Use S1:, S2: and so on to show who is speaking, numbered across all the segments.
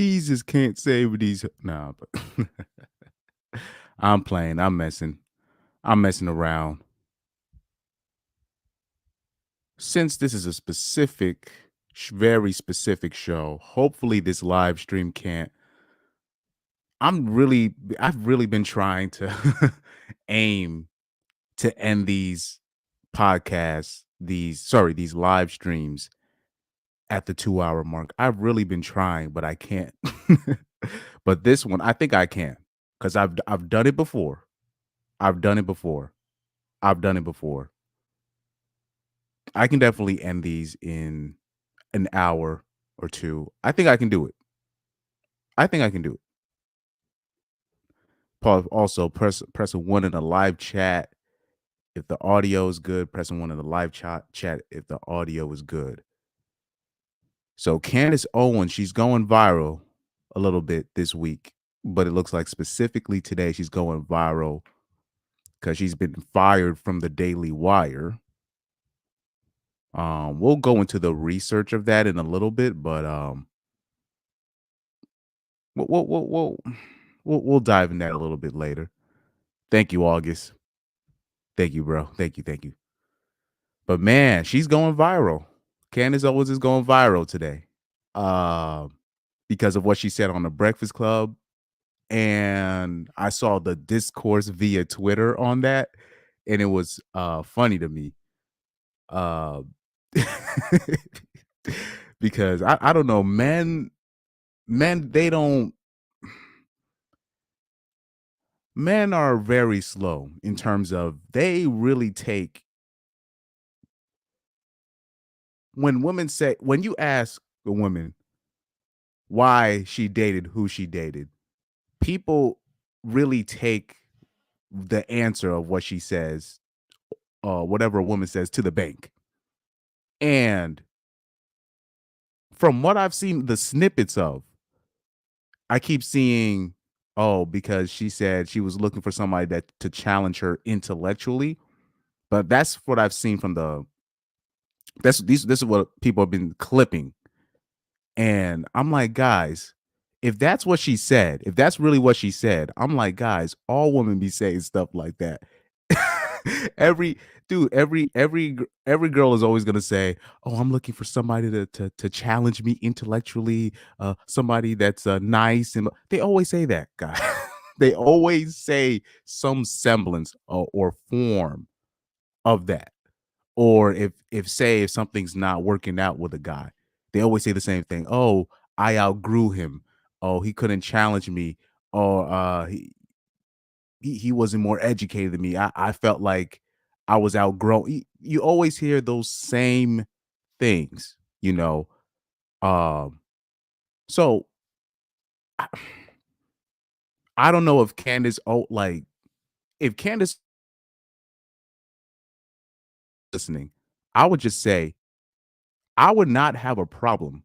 S1: Jesus can't save these. Nah, but I'm playing. I'm messing. I'm messing around. Since this is a specific, very specific show, hopefully this live stream can't. I've really been trying to aim to end these podcasts, these live streams at the 2 hour mark. I've really been trying, but I can't. But this one, I think I can because I've done it before. I've done it before. I've done it before. I can definitely end these in an hour or two. I think I can do it. I think I can do it. Paul, also press a one in the live chat if the audio is good. Press a one in the live chat if the audio is good. So Candace Owens, she's going viral a little bit this week, but it looks like specifically today she's going viral because she's been fired from the Daily Wire. We'll go into the research of that in a little bit, but we'll we'll we'll we'll, we'll dive in that a little bit later. Thank you, August. Thank you, bro. Thank you. But man, she's going viral. Candace Owens is going viral today, because of what she said on the Breakfast Club, and I saw the discourse via Twitter on that, and it was funny to me. Uh, because I don't know, men they don't men are very slow in terms of they really take when you ask a woman why she dated who she dated, people really take the answer of what she says, whatever a woman says, to the bank. And from what I've seen, the snippets of, I keep seeing, oh, because she said she was looking for somebody that to challenge her intellectually. But that's what I've seen from the this is what people have been clipping. And I'm like, guys, if that's what she said, if that's really what she said, I'm like, guys, all women be saying stuff like that. every dude, every girl is always gonna say, "Oh, I'm looking for somebody to challenge me intellectually, somebody that's nice," and they always say that, guy. They always say some semblance or form of that. Or if something's not working out with a guy, they always say the same thing. Oh, I outgrew him. Oh, he couldn't challenge me. Or he wasn't more educated than me. I felt like I was outgrown. You always hear those same things, you know. Um, so I, I don't know if if Candace listening, I would just say I would not have a problem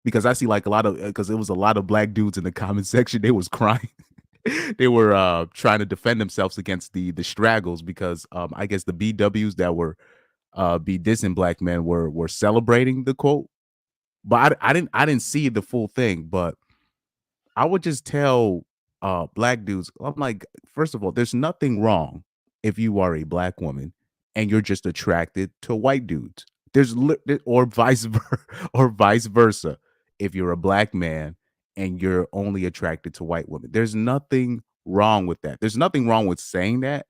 S1: because I see like a lot of because it was a lot of black dudes in the comment section. They was crying. They were trying to defend themselves against the straggles because I guess the BWs that were be dissing black men were celebrating the quote. But I didn't see the full thing, but I would just tell black dudes, I'm like, first of all, there's nothing wrong if you are a black woman and you're just attracted to white dudes. Or or vice versa. If you're a black man and you're only attracted to white women, there's nothing wrong with that. There's nothing wrong with saying that.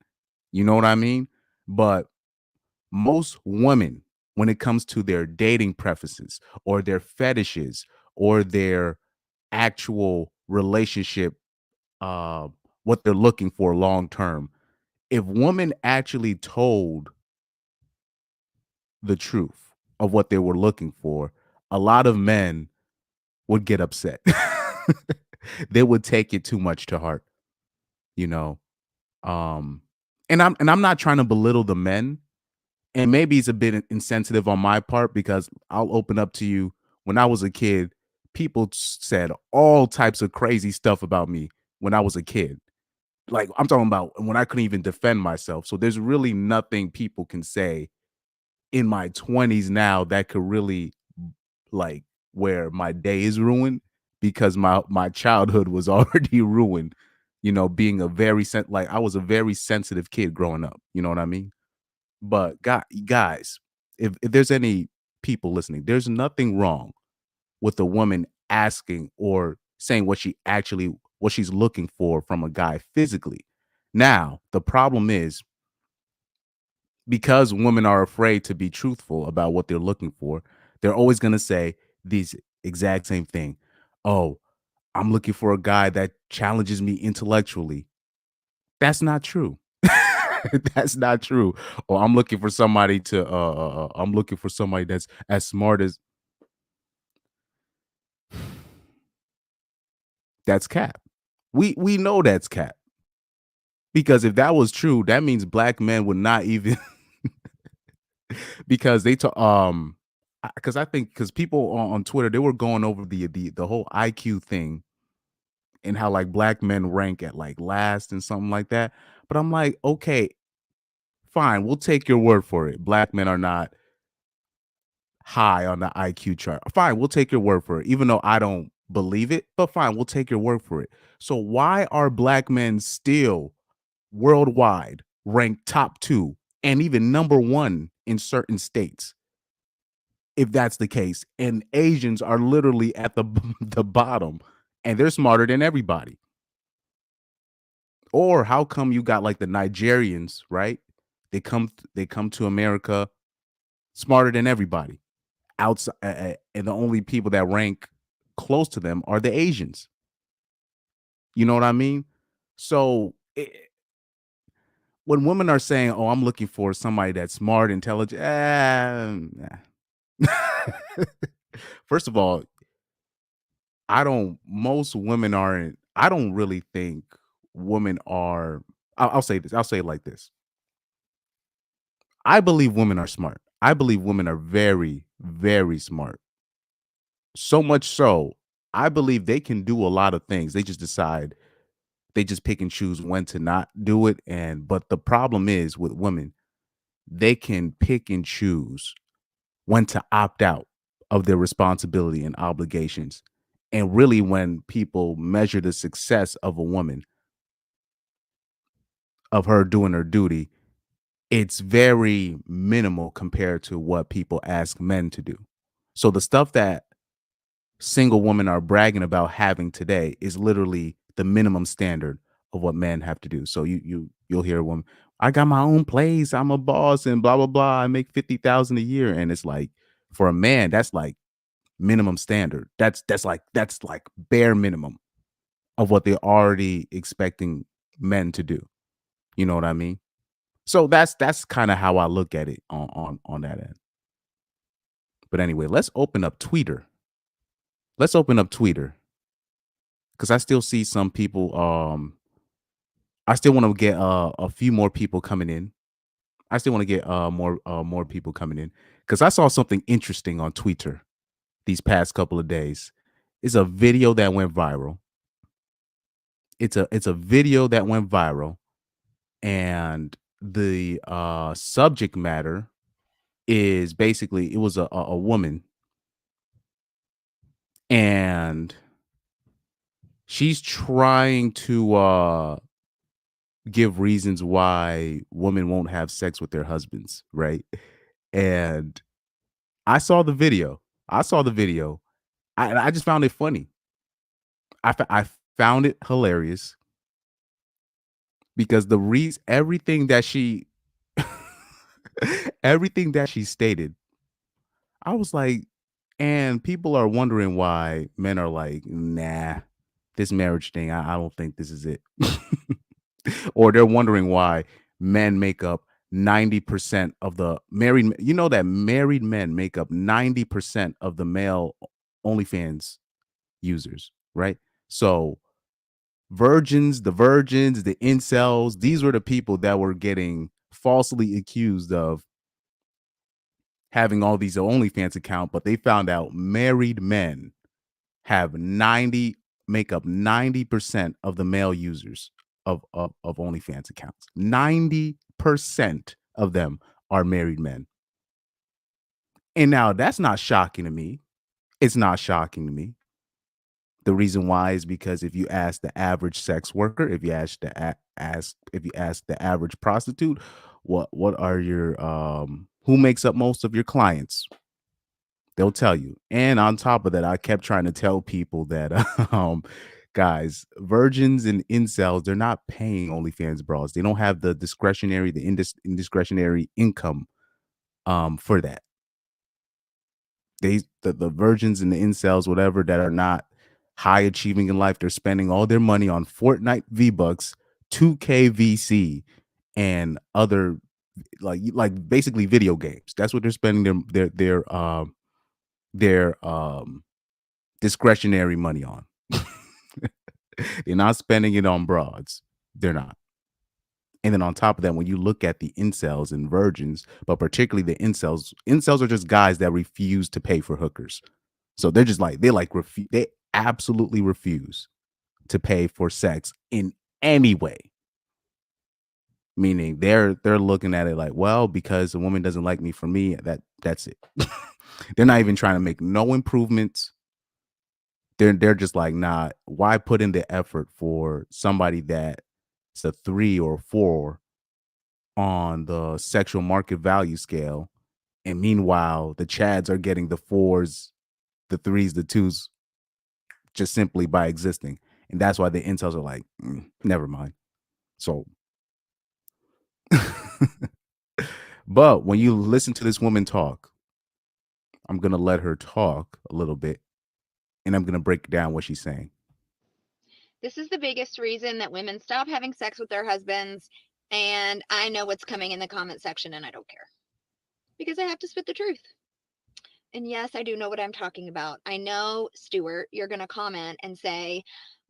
S1: You know what I mean? But most women, when it comes to their dating preferences or their fetishes or their actual relationship, uh, what they're looking for long term, if women actually told the truth of what they were looking for, a lot of men would get upset. They would take it too much to heart, you know. Um, and I'm not trying to belittle the men, and maybe it's a bit insensitive on my part because I'll open up to you. When I was a kid, people said all types of crazy stuff about me when I was a kid. Like I'm talking about when I couldn't even defend myself. So there's really nothing people can say in my 20s now that could really like where my day is ruined because my childhood was already ruined, being a like I was a very sensitive kid growing up, you know what I mean? But guys, if there's any people listening, there's nothing wrong with a woman asking or saying what she's looking for from a guy physically. Now, the problem is because women are afraid to be truthful about what they're looking for, they're always going to say these exact same thing. Oh, I'm looking for a guy that challenges me intellectually. That's not true. That's not true. Or I'm looking for somebody that's as smart as that's cap. We know that's cap. Because if that was true, that means black men would not even because they talk because I think because people on Twitter they were going over the whole IQ thing and how like black men rank at like last and something like that. But I'm like, okay, fine, we'll take your word for it. Black men are not high on the IQ chart. Fine, we'll take your word for it, even though I don't believe it. But fine, we'll take your word for it. So why are black men still worldwide ranked top 2 and even number 1 in certain states? If that's the case, and Asians are literally at the the bottom, and they're smarter than everybody. Or how come you got like the Nigerians, right? They come to America smarter than everybody. Outside, and the only people that rank close to them are the Asians. You know what I mean? So when women are saying, "Oh, I'm looking for somebody that's smart, intelligent," nah. First of all, I don't. Most women aren't. I don't really think women are. I'll say this. I'll say it like this. I believe women are smart. I believe women are very, very smart. So much so, I believe they can do a lot of things. They just decide they just pick and choose when to not do it. And but the problem is with women, they can pick and choose when to opt out of their responsibility and obligations. And really, when people measure the success of a woman, of her doing her duty, it's very minimal compared to what people ask men to do. So the stuff that single women are bragging about having today is literally the minimum standard of what men have to do. So you'll hear a woman, I got my own place, I'm a boss, and blah blah blah. I make 50,000 a year, and it's like for a man, that's like minimum standard. That's like bare minimum of what they're already expecting men to do. You know what I mean? So that's kind of how I look at it on that end. But anyway, let's open up Twitter. Let's open up Twitter because I still see some people. I still want to get a few more people coming in. I still want to get more people coming in because I saw something interesting on Twitter these past couple of days. It's a video that went viral. It's a video that went viral, and the subject matter is basically it was a woman, and she's trying to give reasons why women won't have sex with their husbands, right? And I saw the video. I saw the video. I just found it funny. I found it hilarious because the reason everything that she stated, I was like, and people are wondering why men are like, nah, this marriage thing, I don't think this is it. Or they're wondering why men make up 90% of the that married men make up 90% of the male OnlyFans users, right? So the incels, these were the people that were getting falsely accused of having all these OnlyFans account, but they found out married men have 90 make up 90% of the male users of OnlyFans accounts. 90% of them are married men. And now that's not shocking to me. It's not shocking to me. The reason why is because if you ask the average sex worker, if you ask the average prostitute, what are your who makes up most of your clients? They'll tell you. And on top of that, I kept trying to tell people that guys, virgins and incels, they're not paying OnlyFans bras. They don't have the discretionary, the indiscretionary income for that. The virgins and the incels, whatever, that are not high achieving in life, they're spending all their money on Fortnite V-Bucks, 2K VC, and other like basically video games. That's what they're spending their discretionary money on. They're not spending it on broads. They're not. And then on top of that, when you look at the incels and virgins, but particularly the incels are just guys that refuse to pay for hookers. So they're just like they absolutely refuse to pay for sex in any way. Meaning they're looking at it like, well, because a woman doesn't like me for me, that's it. They're not even trying to make no improvements. They're just like, nah, why put in the effort for somebody that's a 3 or 4 on the sexual market value scale, and meanwhile the chads are getting the 4s, the 3s, the 2s just simply by existing. And that's why the incels are like, never mind. So but when you listen to this woman talk, I'm gonna let her talk a little bit, and I'm gonna break down what she's saying.
S2: This is the biggest reason that women stop having sex with their husbands. And I know what's coming in the comment section, and I don't care because I have to spit the truth. And yes, I do know what I'm talking about. I know, Stuart, you're going to comment and say,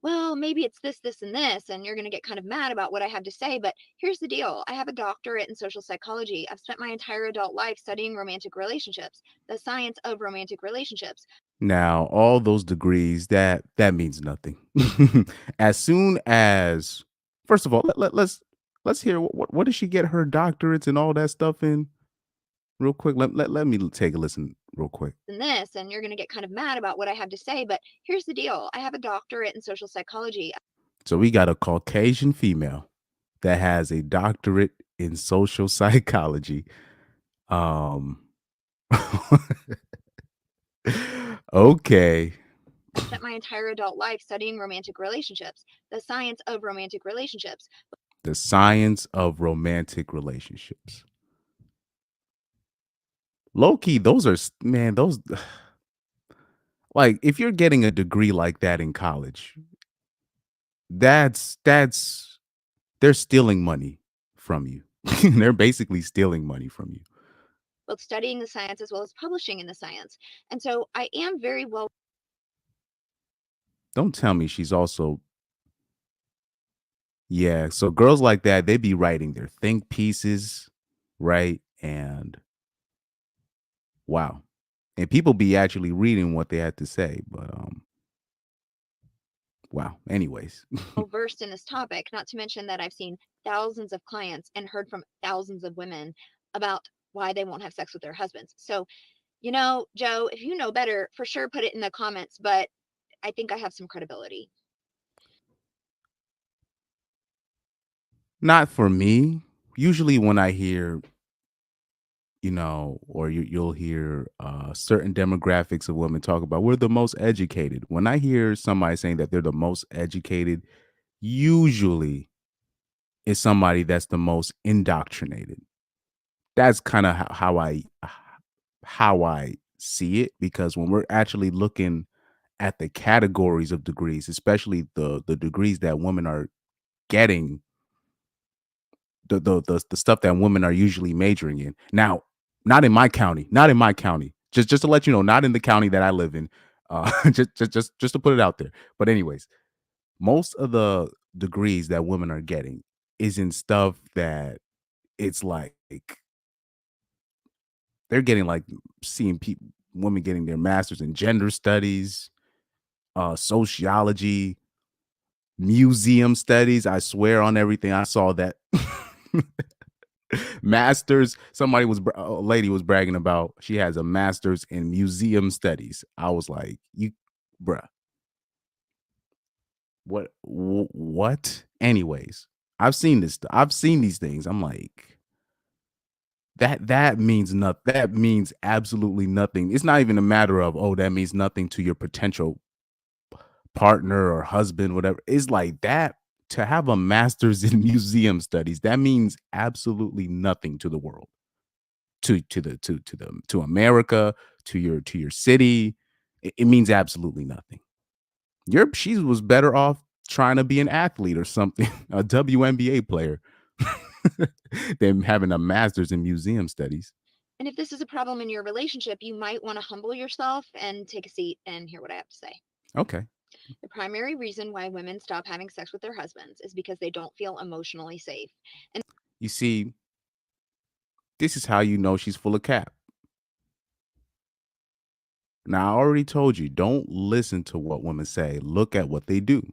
S2: well, maybe it's this, this, and this. And you're going to get kind of mad about what I have to say. But here's the deal: I have a doctorate in social psychology. I've spent my entire adult life studying romantic relationships, the science of romantic relationships.
S1: Now, all those degrees, that means nothing. As soon as, first of all, let's hear what did she get her doctorates and all that stuff in real quick. Let me take a listen real quick.
S2: And this, and you're going to get kind of mad about what I have to say. But here's the deal: I have a doctorate in social psychology.
S1: So we got a Caucasian female that has a doctorate in social psychology. Um okay.
S2: Spent my entire adult life studying romantic relationships, the science of romantic relationships.
S1: The science of romantic relationships. Low key, those are man, those like if you're getting a degree like that in college, that's they're stealing money from you. They're basically stealing money from you.
S2: Both studying the science as well as publishing in the science. And so I am very well.
S1: Don't tell me she's also, yeah, so girls like that, they be writing their think pieces, right? And wow. And people be actually reading what they had to say, but wow. Anyways.
S2: Versed in this topic, not to mention that I've seen thousands of clients and heard from thousands of women about why they won't have sex with their husbands. So, Joe, if you know better, for sure put it in the comments, but I think I have some credibility.
S1: Not for me. Usually when I hear, or you'll hear certain demographics of women talk about we're the most educated. When I hear somebody saying that they're the most educated, usually it's somebody that's the most indoctrinated. That's kind of how I see it, because when we're actually looking at the categories of degrees, especially the degrees that women are getting, the stuff that women are usually majoring in. Now, not in my county, not in my county. Just to let you know, not in the county that I live in. Just to put it out there. But anyways, most of the degrees that women are getting is in stuff that it's like they're getting like seeing people, women getting their masters in gender studies, sociology, museum studies. I swear on everything, I saw that. Masters. A lady was bragging about she has a master's in museum studies. I was like, you, bruh. What? Anyways, I've seen this. I've seen these things. I'm like, that means nothing. That means absolutely nothing. It's not even a matter of, oh, that means nothing to your potential partner or husband, whatever. It's like that. To have a master's in museum studies, that means absolutely nothing to the world, to America, to your city. It means absolutely nothing. She was better off trying to be an athlete or something, a WNBA player, than having a master's in museum studies.
S2: And if this is a problem in your relationship, you might want to humble yourself and take a seat and hear what I have to say.
S1: Okay.
S2: The primary reason why women stop having sex with their husbands is because they don't feel emotionally safe. And
S1: You see, this is how you know she's full of cap. Now, I already told you, don't listen to what women say. Look at what they do.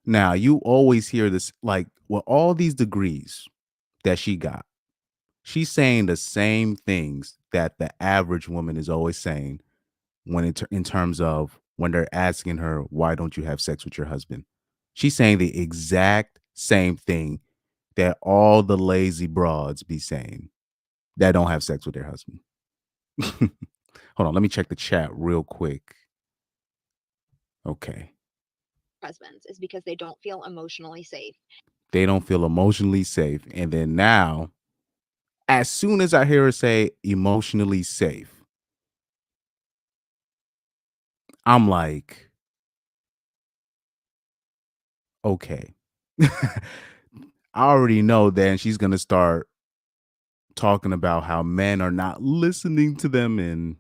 S1: Now, you always hear this, like, with all these degrees that she got, she's saying the same things that the average woman is always saying when in terms of when they're asking her, why don't you have sex with your husband? She's saying the exact same thing that all the lazy broads be saying that don't have sex with their husband. Hold on, let me check the chat real quick. Okay.
S2: husbands is because they don't feel emotionally safe.
S1: They don't feel emotionally safe. And then now, as soon as I hear her say emotionally safe, I'm like, okay. I already know then she's going to start talking about how men are not listening to them and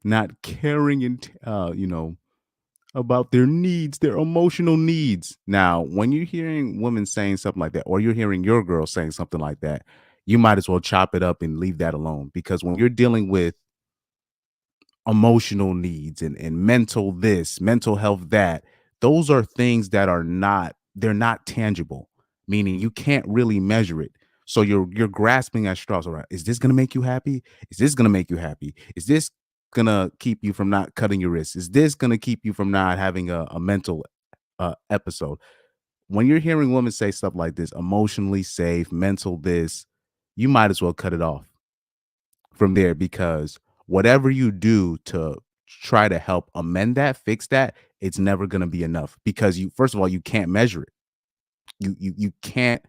S1: not caring and about their needs, their emotional needs. Now, when you're hearing women saying something like that, or you're hearing your girl saying something like that, you might as well chop it up and leave that alone. Because when you're dealing with emotional needs and mental this, mental health that, those are things that are not, they're not tangible, meaning you can't really measure it. So you're grasping at straws. All right, is this gonna make you happy? Is this gonna make you happy? Is this gonna keep you from not cutting your wrists? Is this gonna keep you from not having a mental episode? When you're hearing women say stuff like this, emotionally safe, mental this, you might as well cut it off from there, because whatever you do to try to help amend that, fix that, it's never going to be enough, because you, first of all, you can't measure it. You can't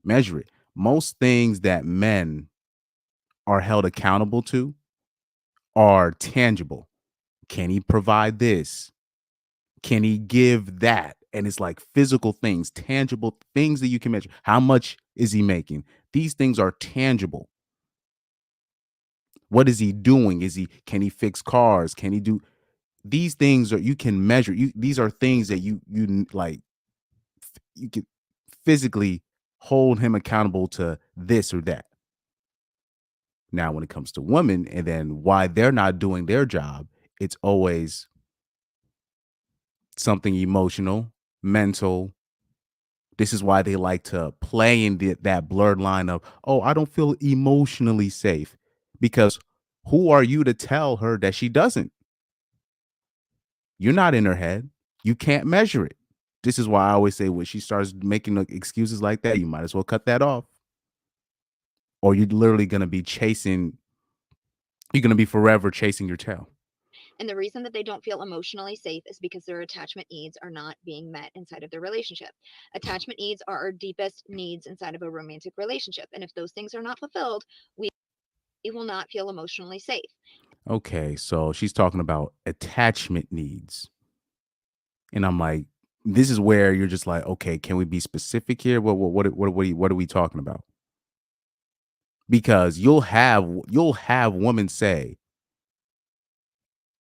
S1: measure it. Most things that men are held accountable to are tangible. Can he provide this? Can he give that? And it's like physical things, tangible things that you can measure. How much is he making? These things are tangible. What is he doing? Can he fix cars? Can he do these things? Are, you can measure, you, these are things that you like, you can physically hold him accountable to this or that. Now, when it comes to women and then why they're not doing their job, it's always something emotional, mental. This is why they like to play in that blurred line of, oh, I don't feel emotionally safe. Because who are you to tell her that she doesn't? You're not in her head. You can't measure it. This is why I always say, when she starts making excuses like that, you might as well cut that off. Or you're literally going to be chasing, you're going to be forever chasing your tail.
S2: And the reason that they don't feel emotionally safe is because their attachment needs are not being met inside of their relationship. Attachment needs are our deepest needs inside of a romantic relationship. And if those things are not fulfilled, we will not feel emotionally safe.
S1: Okay, so she's talking about attachment needs. And I'm like, this is where you're just like, okay, can we be specific here? What are we talking about? Because you'll have women say,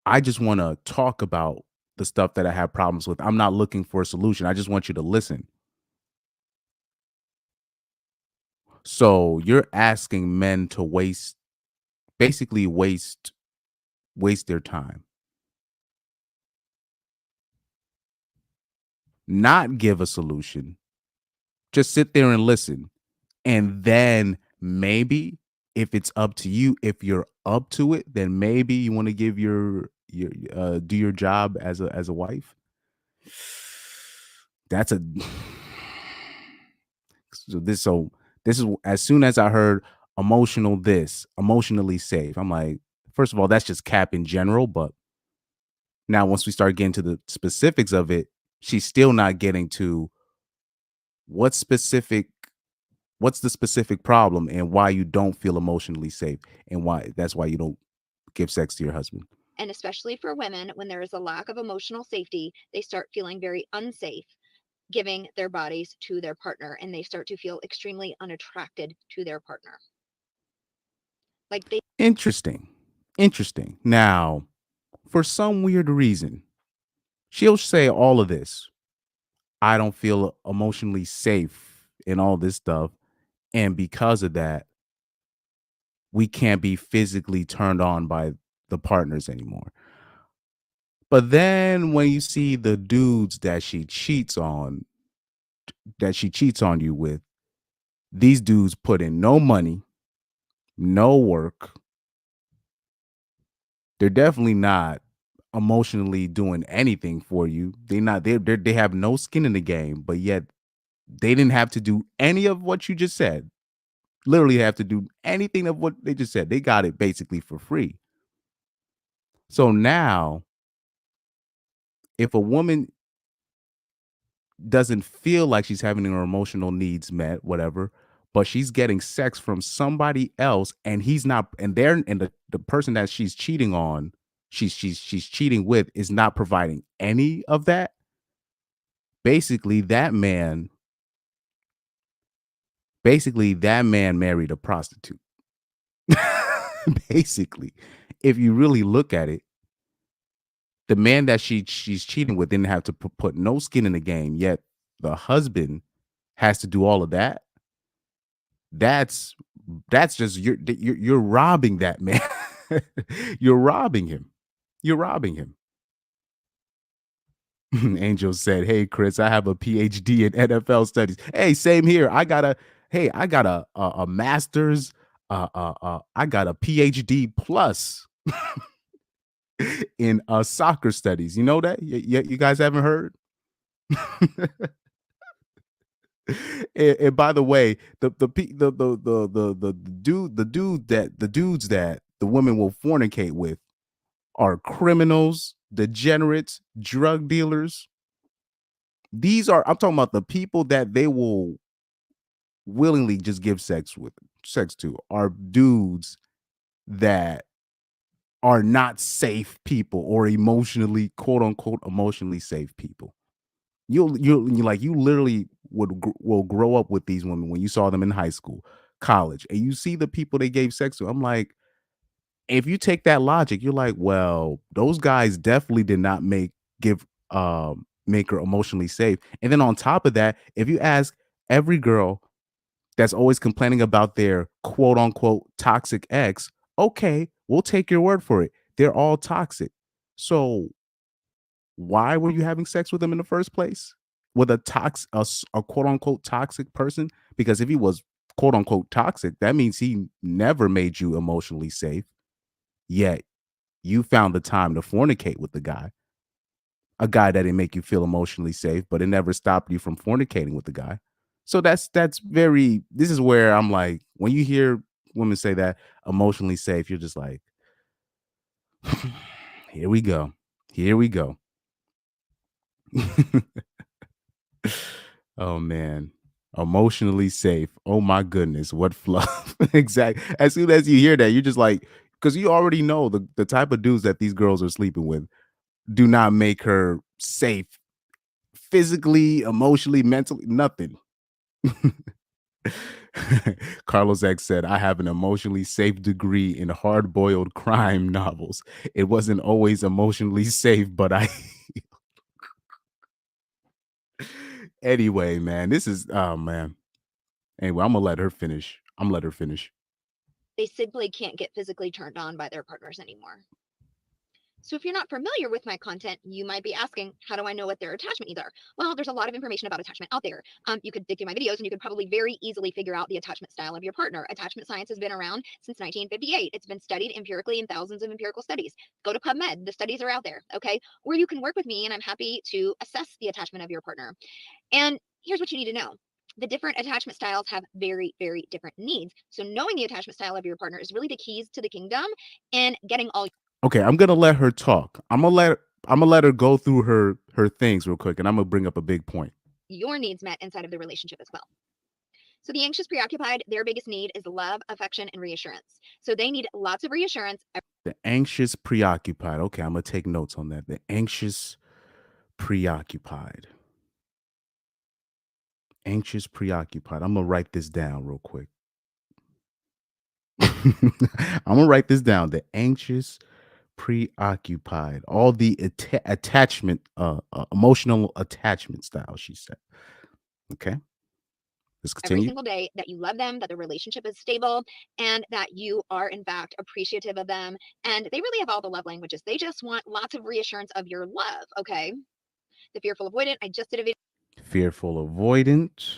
S1: I just want to talk about the stuff that I have problems with. I'm not looking for a solution. I just want you to listen. So you're asking men to basically waste their time, not give a solution, just sit there and listen. And then maybe, if it's up to you, if you're up to it, then maybe you want to give your do your job as a wife. That's a so this is as soon as I heard emotionally safe. I'm like, first of all, that's just cap in general, but now once we start getting to the specifics of it, she's still not getting to what specific what's the specific problem and why you don't feel emotionally safe and why that's why you don't give sex to your husband.
S2: And especially for women, when there is a lack of emotional safety, they start feeling very unsafe giving their bodies to their partner, and they start to feel extremely unattracted to their partner. Like they
S1: Interesting. Interesting. Now, for some weird reason, she'll say all of this. I don't feel emotionally safe and all this stuff. And because of that, we can't be physically turned on by the partners anymore. But then when you see the dudes that she cheats on you with, these dudes put in no money, no work. They're definitely not emotionally doing anything for you. They have no skin in the game, but yet they didn't have to do any of what you just said. Literally have to do anything of what they just said. They got it basically for free. So now, if a woman doesn't feel like she's having her emotional needs met, whatever, but she's getting sex from somebody else and he's not, and the person that she's cheating on, she's cheating with is not providing any of that. Basically, that man married a prostitute. Basically, if you really look at it, the man that she's cheating with didn't have to put no skin in the game, yet the husband has to do all of that. That's just you're robbing that man. You're robbing him. You're robbing him. Angel said, "Hey Chris, I have a PhD in NFL studies. Hey, same here. I got a master's. I got a PhD plus in soccer studies. You know that? You guys haven't heard? And by the way, the dudes that the women will fornicate with are criminals, degenerates, drug dealers. I'm talking about the people that they will willingly just give sex to are dudes that are not safe people or emotionally quote unquote emotionally safe people. You literally will grow up with these women when you saw them in high school, college, and you see the people they gave sex to. I'm like, if you take that logic, you're like, well, those guys definitely did not make her emotionally safe. And then on top of that, if you ask every girl that's always complaining about their quote unquote toxic ex, okay, we'll take your word for it. They're all toxic. So why were you having sex with them in the first place? With a quote unquote toxic person? Because if he was quote unquote toxic, that means he never made you emotionally safe. Yet you found the time to fornicate with the guy, a guy that didn't make you feel emotionally safe, but it never stopped you from fornicating with the guy. So that's very. This is where I'm like, when you hear women say that emotionally safe, you're just like, here we go, here we go. Oh man, emotionally safe. Oh my goodness, what fluff. Exactly. As soon as you hear that, you're just like, because you already know the type of dudes that these girls are sleeping with do not make her safe physically, emotionally, mentally, nothing. Carlos X said, I have an emotionally safe degree in hard boiled crime novels. It wasn't always emotionally safe, but I. Anyway, man, this is, oh man. Anyway, I'm going to let her finish. I'm going to let her finish.
S2: simply can't get physically turned on by their partners anymore. So if you're not familiar with my content, you might be asking, how do I know what their attachment needs are? Well, there's a lot of information about attachment out there. You could dig through my videos and you could probably very easily figure out the attachment style of your partner. Attachment science has been around since 1958. It's been studied empirically in thousands of empirical studies. Go to PubMed, the studies are out there, okay? Or you can work with me and I'm happy to assess the attachment of your partner. And here's what you need to know. The different attachment styles have very, very different needs. So knowing the attachment style of your partner is really the keys to the kingdom and getting all
S1: Okay, I'm gonna let her talk. I'm gonna let her go through her things real quick, and I'm gonna bring up a big point.
S2: your needs met inside of the relationship as well. So the anxious preoccupied, their biggest need is love, affection, and reassurance. So they need lots of reassurance.
S1: The anxious preoccupied. Okay, I'm gonna take notes on that. The anxious preoccupied. Anxious preoccupied. I'm gonna write this down real quick. I'm gonna write this down. The anxious preoccupied. All the attachment, emotional attachment style. She said. Okay, let's
S2: Every
S1: continue.
S2: single day, that you love them, that the relationship is stable, and that you are, in fact, appreciative of them. And they really have all the love languages. They just want lots of reassurance of your love, okay? The fearful avoidant, I just did a video
S1: Fearful avoidant.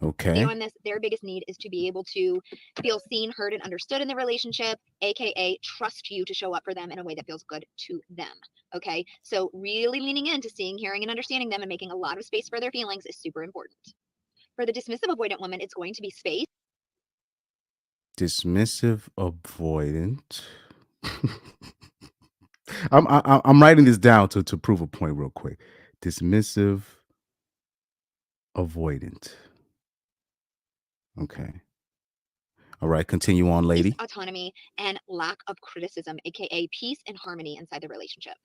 S1: Okay.
S2: on this. Their biggest need is to be able to feel seen, heard, and understood in the relationship, aka trust you to show up for them in a way that feels good to them. Okay, so really leaning into seeing, hearing, and understanding them and making a lot of space for their feelings is super important. For the dismissive avoidant woman, it's going to be space.
S1: Dismissive avoidant. I'm writing this down to prove a point real quick. Dismissive avoidant. Okay. All right. Continue on, lady.
S2: Autonomy and lack of criticism, aka peace and harmony inside the relationship.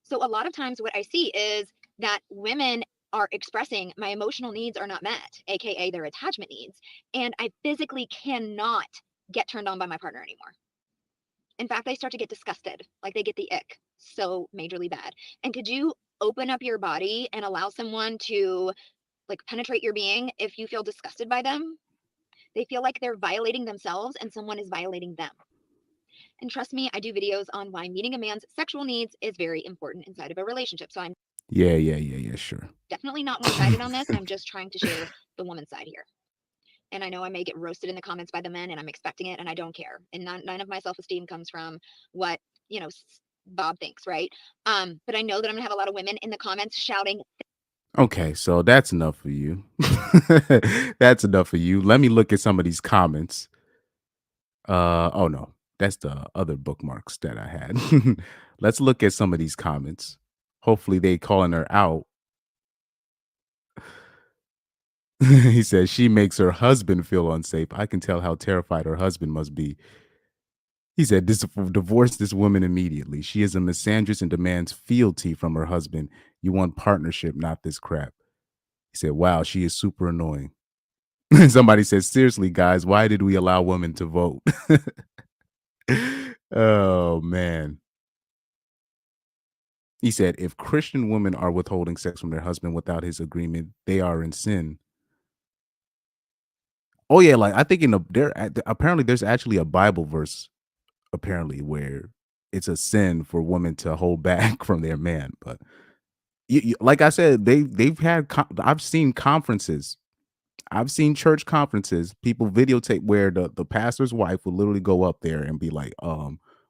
S2: So a lot of times what I see is that women are expressing my emotional needs are not met, aka their attachment needs, and I physically cannot get turned on by my partner anymore. In fact, they start to get disgusted, like they get the ick so majorly bad. And could you open up your body and allow someone to like penetrate your being if you feel disgusted by them? They feel like they're violating themselves and someone is violating them. And trust me, I do videos on why meeting a man's sexual needs is very important inside of a relationship. So I'm
S1: Yeah. Sure.
S2: definitely not one sided on this. I'm just trying to share the woman's side here. And I know I may get roasted in the comments by the men, and I'm expecting it, and I don't care. And none of my self esteem comes from what, you know, Bob thinks, right? But I know that I'm gonna have a lot of women in the comments shouting.
S1: Okay, so that's enough for you. That's enough for you. Let me look at some of these comments. Oh no, that's the other bookmarks that I had. Let's look at some of these comments. Hopefully they calling her out. He says she makes her husband feel unsafe. I can tell how terrified her husband must be. He said, divorce this woman immediately. She is a misandrist and demands fealty from her husband. You want partnership, not this crap. He said, wow, she is super annoying. Somebody said, seriously, guys, why did we allow women to vote? Oh, man. He said, if Christian women are withholding sex from their husband without his agreement, they are in sin. Oh, yeah. Like, I think apparently there's actually a Bible verse, apparently, where it's a sin for women to hold back from their man. But like I said, they've had, I've seen conferences. I've seen church conferences, people videotape where the pastor's wife will literally go up there and be like,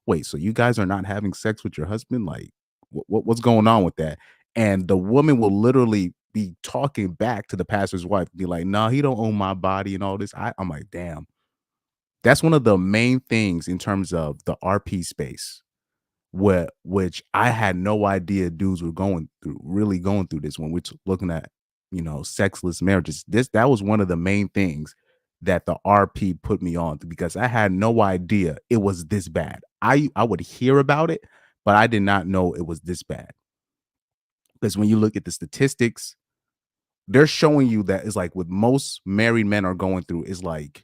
S1: wait, so you guys are not having sex with your husband? Like, what's going on with that? And the woman will literally be talking back to the pastor's wife, be like, nah, he don't own my body and all this. I'm like, damn. That's one of the main things in terms of the RP space, which I had no idea dudes were really going through this when we're looking at, sexless marriages. That was one of the main things that the RP put me on because I had no idea it was this bad. I would hear about it, but I did not know it was this bad. Because when you look at the statistics, they're showing you that it's like with most married men are going through is like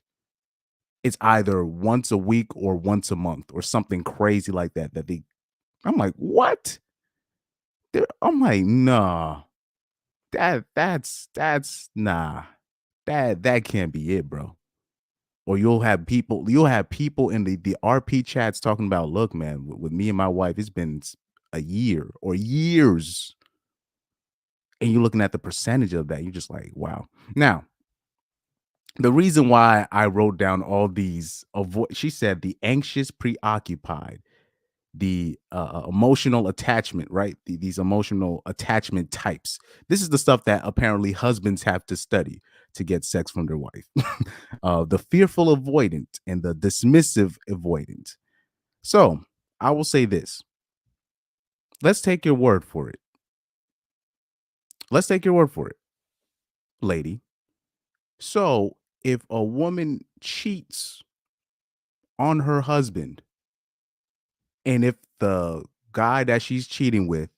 S1: it's either once a week or once a month or something crazy like that. I'm like, what? I'm like, nah, that's nah, that can't be it, bro. Or you'll have people in the RP chats talking about, look, man, with me and my wife, it's been a year or years. And you're looking at the percentage of that. You're just like, wow. Now, the reason why I wrote down all these, she said the anxious, preoccupied, the emotional attachment, right? These emotional attachment types. This is the stuff that apparently husbands have to study to get sex from their wife. The fearful avoidant and the dismissive avoidant. So I will say this. Let's take your word for it. Let's take your word for it, lady. So if a woman cheats on her husband, and if the guy that she's cheating with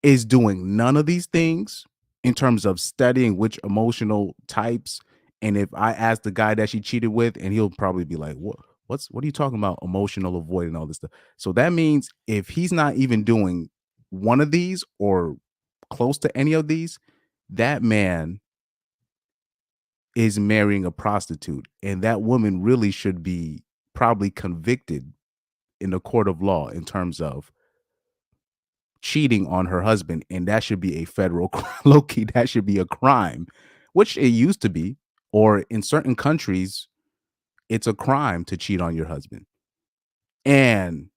S1: is doing none of these things in terms of studying which emotional types, and if I ask the guy that she cheated with, and he'll probably be like, what are you talking about? Emotional avoiding all this stuff. So that means if he's not even doing one of these or close to any of these, that man is marrying a prostitute. And that woman really should be probably convicted in the court of law in terms of cheating on her husband, and that should be a federal low key. That should be a crime, which it used to be, or in certain countries, it's a crime to cheat on your husband. And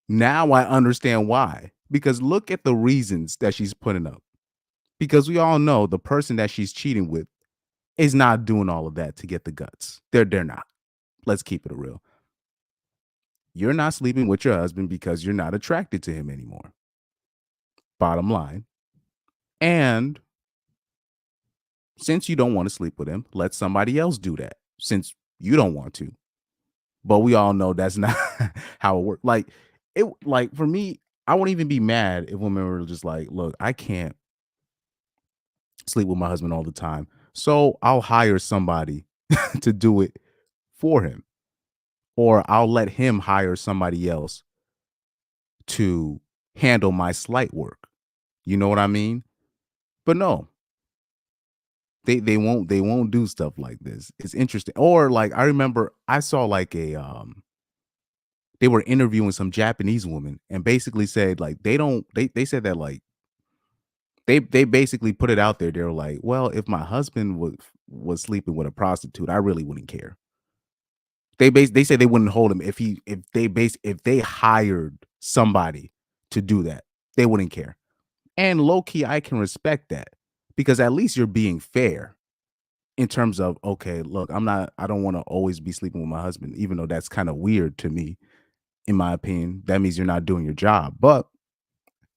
S1: now I understand why. Because look at the reasons that she's putting up. Because we all know the person that she's cheating with is not doing all of that to get the guts. They're not. Let's keep it real. You're not sleeping with your husband because you're not attracted to him anymore. Bottom line. And since you don't want to sleep with him, let somebody else do that since you don't want to. But we all know that's not how it works. Like for me, I wouldn't even be mad if women were just like, look, I can't sleep with my husband all the time. So I'll hire somebody to do it for him. Or I'll let him hire somebody else to handle my slight work. You know what I mean? But no, they won't do stuff like this. It's interesting. Or like I remember I saw like a they were interviewing some Japanese woman and basically said like they said that like they basically put it out there. They were like, well, if my husband was sleeping with a prostitute, I really wouldn't care. They said they wouldn't hold him if they hired somebody to do that. They wouldn't care. And low key, I can respect that because at least you're being fair in terms of, okay, look, I don't want to always be sleeping with my husband, even though that's kind of weird to me, in my opinion. That means you're not doing your job, but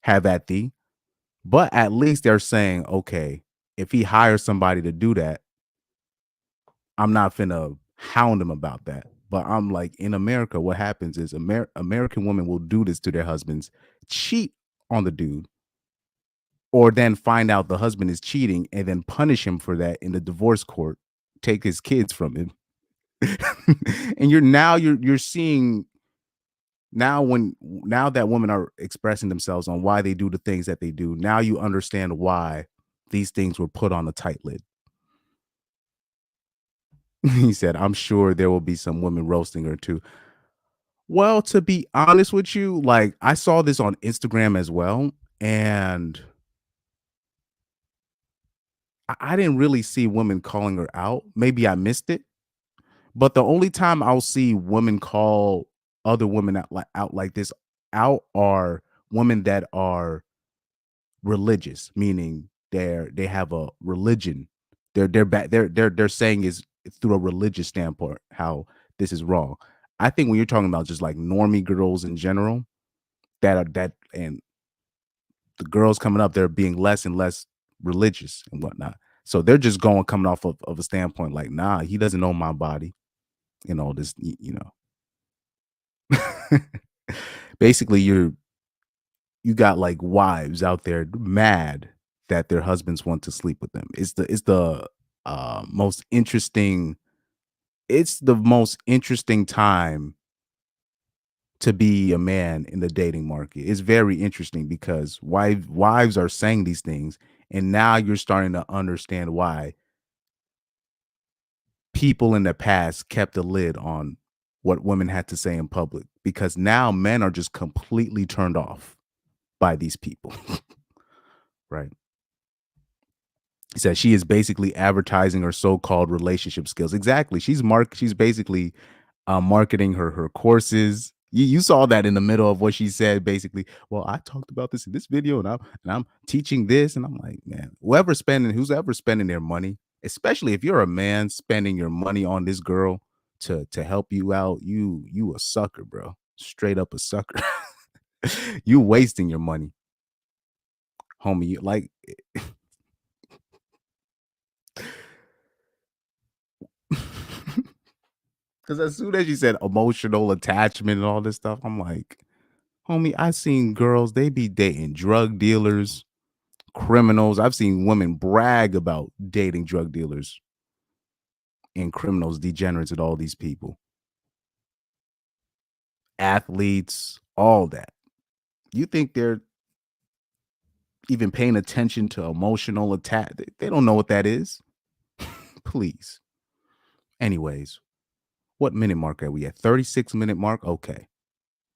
S1: have at thee. But at least they're saying, okay, if he hires somebody to do that, I'm not finna hound him about that. But I'm like, in America, what happens is American women will do this to their husbands, cheat on the dude, or then find out the husband is cheating and then punish him for that in the divorce court, take his kids from him. And you're seeing now that women are expressing themselves on why they do the things that they do. Now you understand why these things were put on a tight lid. He said, I'm sure there will be some women roasting her too. Well, to be honest with you, like I saw this on Instagram as well, and I didn't really see women calling her out. Maybe I missed it. But the only time I'll see women call other women out like this out are women that are religious, meaning they have a religion. They're saying is through a religious standpoint how this is wrong. I think when you're talking about just like normie girls in general, that and the girls coming up, they're being less and less religious and whatnot. So they're just coming off of a standpoint like, nah, he doesn't know my body and all this, Basically, you got like wives out there mad that their husbands want to sleep with them. Most interesting. It's the most interesting time to be a man in the dating market. It's very interesting because wives are saying these things, and now you're starting to understand why people in the past kept a lid on what women had to say in public because now men are just completely turned off by these people, right? He said she is basically advertising her so-called relationship skills. Exactly. She's basically marketing her courses. You saw that in the middle of what she said. Basically, well, I talked about this in this video, and I'm teaching this, and I'm like, man, who's ever spending their money, especially if you're a man spending your money on this girl to help you out, you a sucker, bro. Straight up a sucker. You wasting your money, homie. You like. Because as soon as you said emotional attachment and all this stuff, I'm like, homie, I seen girls, they be dating drug dealers, criminals. I've seen women brag about dating drug dealers and criminals, degenerates, and all these people, athletes, all that. You think they're even paying attention to emotional attack? They don't know what that is. Please. Anyways, what minute mark are we at? 36-minute mark? Okay.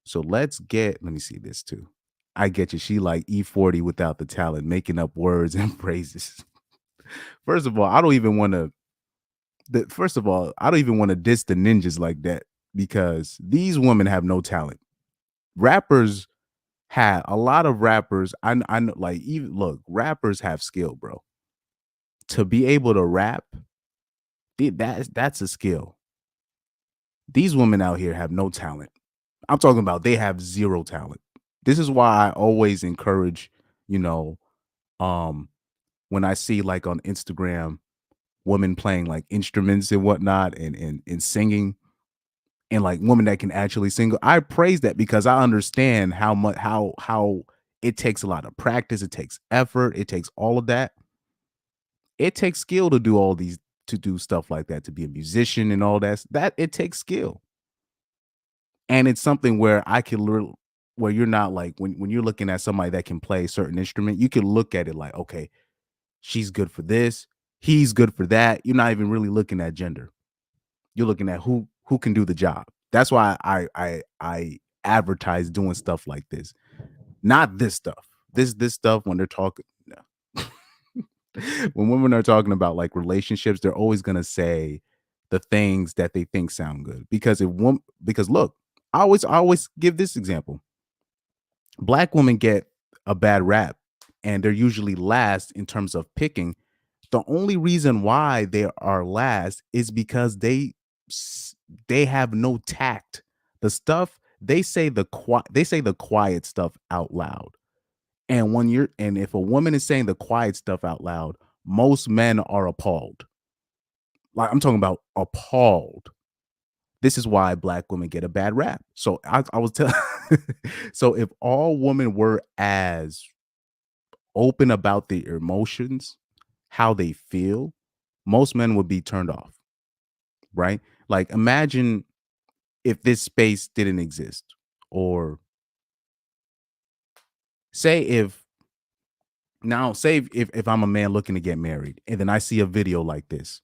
S1: So let me see this too. I get you. She like E40 without the talent, making up words and phrases. First of all, I don't even want to. First of all, I don't even want to diss the ninjas like that because these women have no talent. Rappers have a lot of rappers. I know, like even look, rappers have skill, bro. To be able to rap, that's a skill. These women out here have no talent. I'm talking about they have zero talent. This is why I always encourage, you know, um, when I see like on Instagram women playing like instruments and whatnot and singing and like women that can actually sing. I praise that because I understand how much how it takes a lot of practice, it takes effort, it takes all of that. It takes skill to do all these to do stuff like that, to be a musician and all that. That it takes skill. And it's something where I can learn where you're not like when you're looking at somebody that can play a certain instrument, you can look at it like, okay, she's good for this, he's good for that. You're not even really looking at gender. You're looking at who can do the job. That's why I advertise doing stuff like this. Not this stuff. This stuff when they're talking no. When women are talking about like relationships, they're always gonna say the things that they think sound good. Because look, I always give this example. Black women get a bad rap and they're usually last in terms of picking. The only reason why they are last is because they have no tact. The stuff they say the quiet stuff out loud. And if a woman is saying the quiet stuff out loud, most men are appalled. Like I'm talking about appalled. This is why black women get a bad rap. So I was telling so if all women were as open about their emotions, how they feel, most men would be turned off, right? Like imagine if this space didn't exist, or say if if I'm a man looking to get married and then I see a video like this,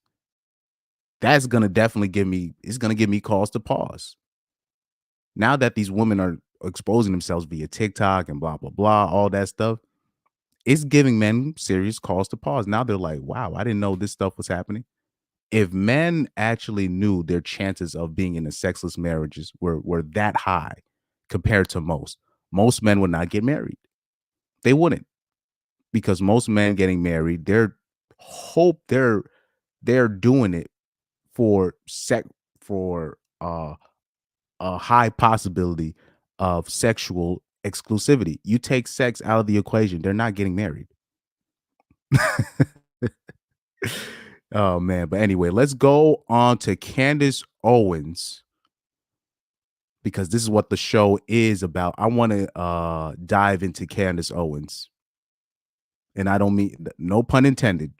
S1: that's gonna definitely give me cause to pause. Now that these women are exposing themselves via TikTok and blah blah blah, all that stuff, it's giving men serious cause to pause. Now they're like, wow, I didn't know this stuff was happening. If men actually knew their chances of being in a sexless marriages were that high compared to most men would not get married. They wouldn't, because most men getting married, hope they're doing it for for a high possibility of sexual exclusivity. You take sex out of the equation, they're not getting married. Oh man, but anyway, let's go on to Candace Owens because this is what the show is about. I want to dive into Candace Owens. And I don't mean no pun intended.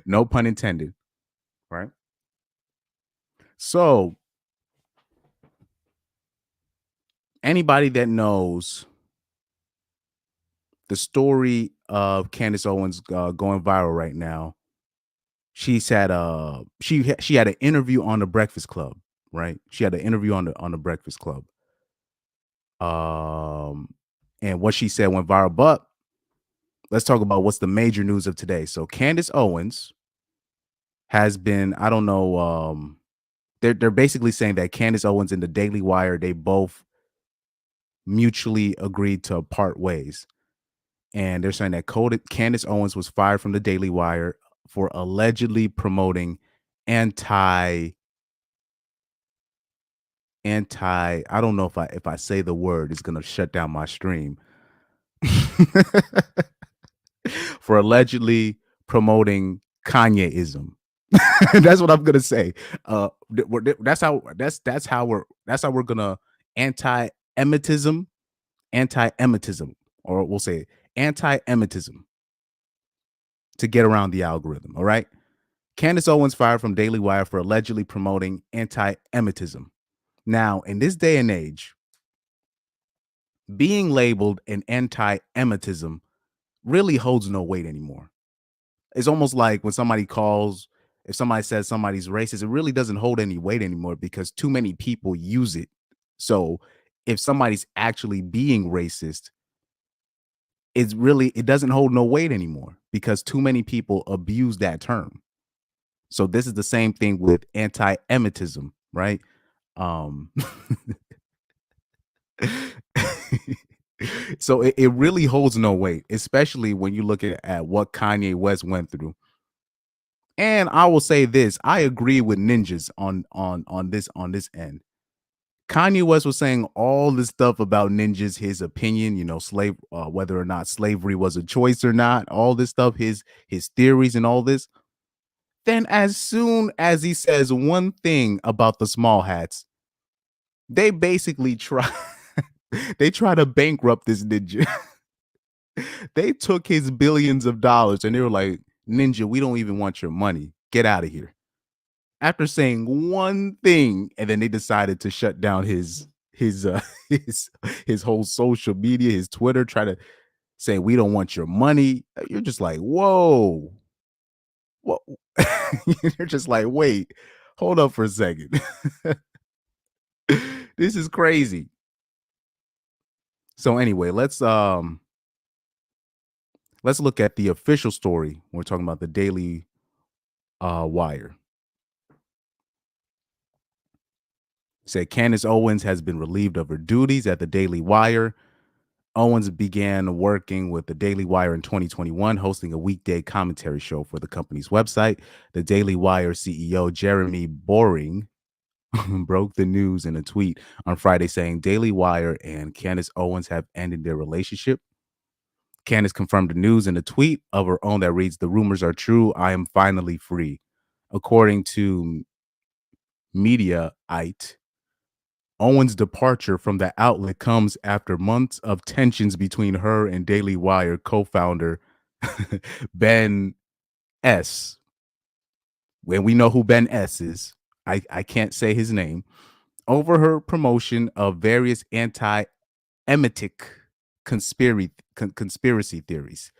S1: No pun intended, right? So, anybody that knows the story of Candace Owens going viral right now, She said she had an interview on the Breakfast Club, right? She had an interview on the Breakfast Club. Um, and what she said went viral. But let's talk about what's the major news of today. So Candace Owens has been, I don't know, they're basically saying that Candace Owens and the Daily Wire, they both mutually agreed to part ways. And they're saying that Candace Owens was fired from the Daily Wire for allegedly promoting anti I don't know if I say the word, it's gonna shut down my stream. For allegedly promoting Kanyeism. That's what I'm gonna say. That's how we're gonna anti-emitism, anti-emitism, or we'll say anti-emitism to get around the algorithm. All right. Candace Owens fired from Daily Wire for allegedly promoting anti-emitism. Now, in this day and age, being labeled an anti-emitism really holds no weight anymore. It's almost like when if somebody says somebody's racist, it really doesn't hold any weight anymore because too many people use it. So if somebody's actually being racist, it doesn't hold no weight anymore because too many people abuse that term. So this is the same thing with anti-emitism, right? Um so it really holds no weight, especially when you look at what Kanye West went through. And I will say this: I agree with ninjas on this end. Kanye West was saying all this stuff about ninjas, his opinion, whether or not slavery was a choice or not, all this stuff, his theories and all this. Then, as soon as he says one thing about the small hats, they basically try they try to bankrupt this ninja. They took his billions of dollars and they were like, "Ninja, we don't even want your money. Get out of here." After saying one thing, and then they decided to shut down his his his whole social media, his Twitter, try to say we don't want your money. You're just like, whoa, what? You're just like, wait, hold up for a second. This is crazy. So anyway, let's look at the official story. We're talking about the Daily Wire. Said Candace Owens has been relieved of her duties at the Daily Wire. Owens began working with the Daily Wire in 2021, hosting a weekday commentary show for the company's website. The Daily Wire CEO, Jeremy Boring, broke the news in a tweet on Friday saying Daily Wire and Candace Owens have ended their relationship. Candace confirmed the news in a tweet of her own that reads, "The rumors are true. I am finally free." According to Mediaite, Owens' departure from the outlet comes after months of tensions between her and Daily Wire co-founder Ben S. When we know who Ben S is, I can't say his name, over her promotion of various anti-Emitic conspiracy theories.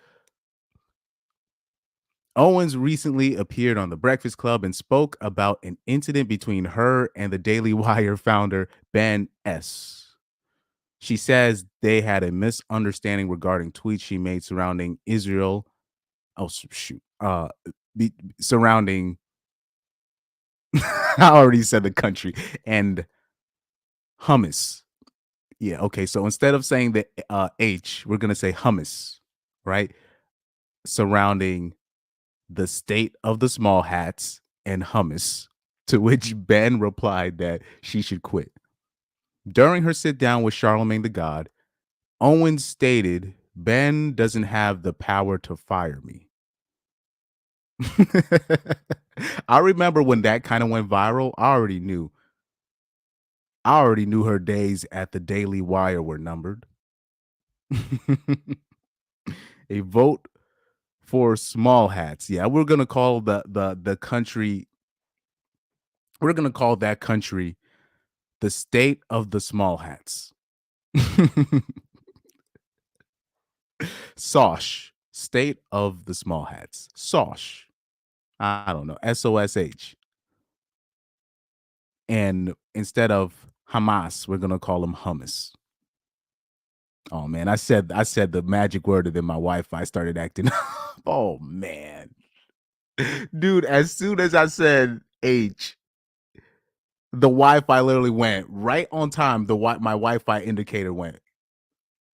S1: Owens recently appeared on The Breakfast Club and spoke about an incident between her and the Daily Wire founder Ben S. She says they had a misunderstanding regarding tweets she made surrounding Israel. Oh shoot! Surrounding. I already said the country and hummus. Yeah. Okay. So instead of saying the H, we're gonna say hummus, right? Surrounding the state of the small hats and hummus. To which Ben replied that she should quit. During her sit down with Charlemagne the God, Owens stated, "Ben doesn't have the power to fire me." I remember when that kind of went viral. I already knew her days at the Daily Wire were numbered. A vote for small hats. Yeah, we're gonna call the country. We're gonna call that country the state of the small hats. SOSH, state of the small hats. SOSH. I don't know, SOSH. And instead of Hamas, we're gonna call him hummus. Oh man, I said the magic word and then my Wi-Fi started acting up. Oh man. Dude, as soon as I said H, the Wi-Fi literally went right on time. My Wi-Fi indicator went.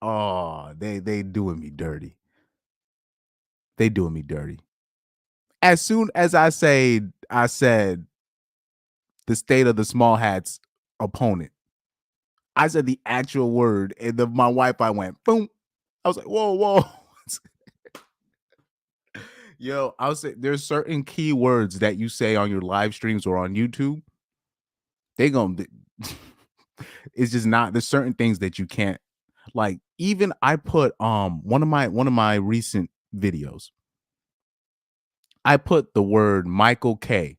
S1: Oh, they doing me dirty. They doing me dirty. As soon as I said the state of the small hats opponent. I said the actual word, and my Wi-Fi went boom. I was like, whoa, whoa. Yo, I'll say there's certain keywords that you say on your live streams or on YouTube. They gonna it's just not there's certain things that you can't like even I put one of my recent videos. I put the word Michael K.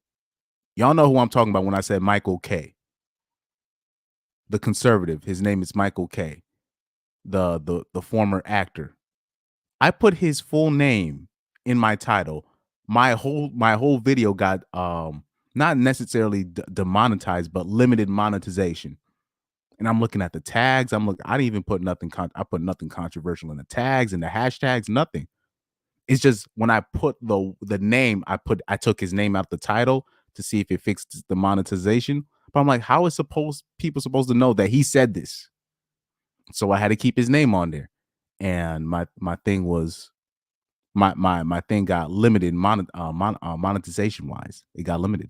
S1: Y'all know who I'm talking about when I said Michael K. The conservative. His name is Michael K. The former actor. I put his full name in my title. My whole video got not necessarily demonetized, but limited monetization. And I'm looking at the tags. I didn't even put nothing. I put nothing controversial in the tags and the hashtags. Nothing. It's just when I put the name, I took his name out the title to see if it fixed the monetization. But I'm like, how is people supposed to know that he said this? So I had to keep his name on there. And my thing was my thing got limited monetization wise. It got limited.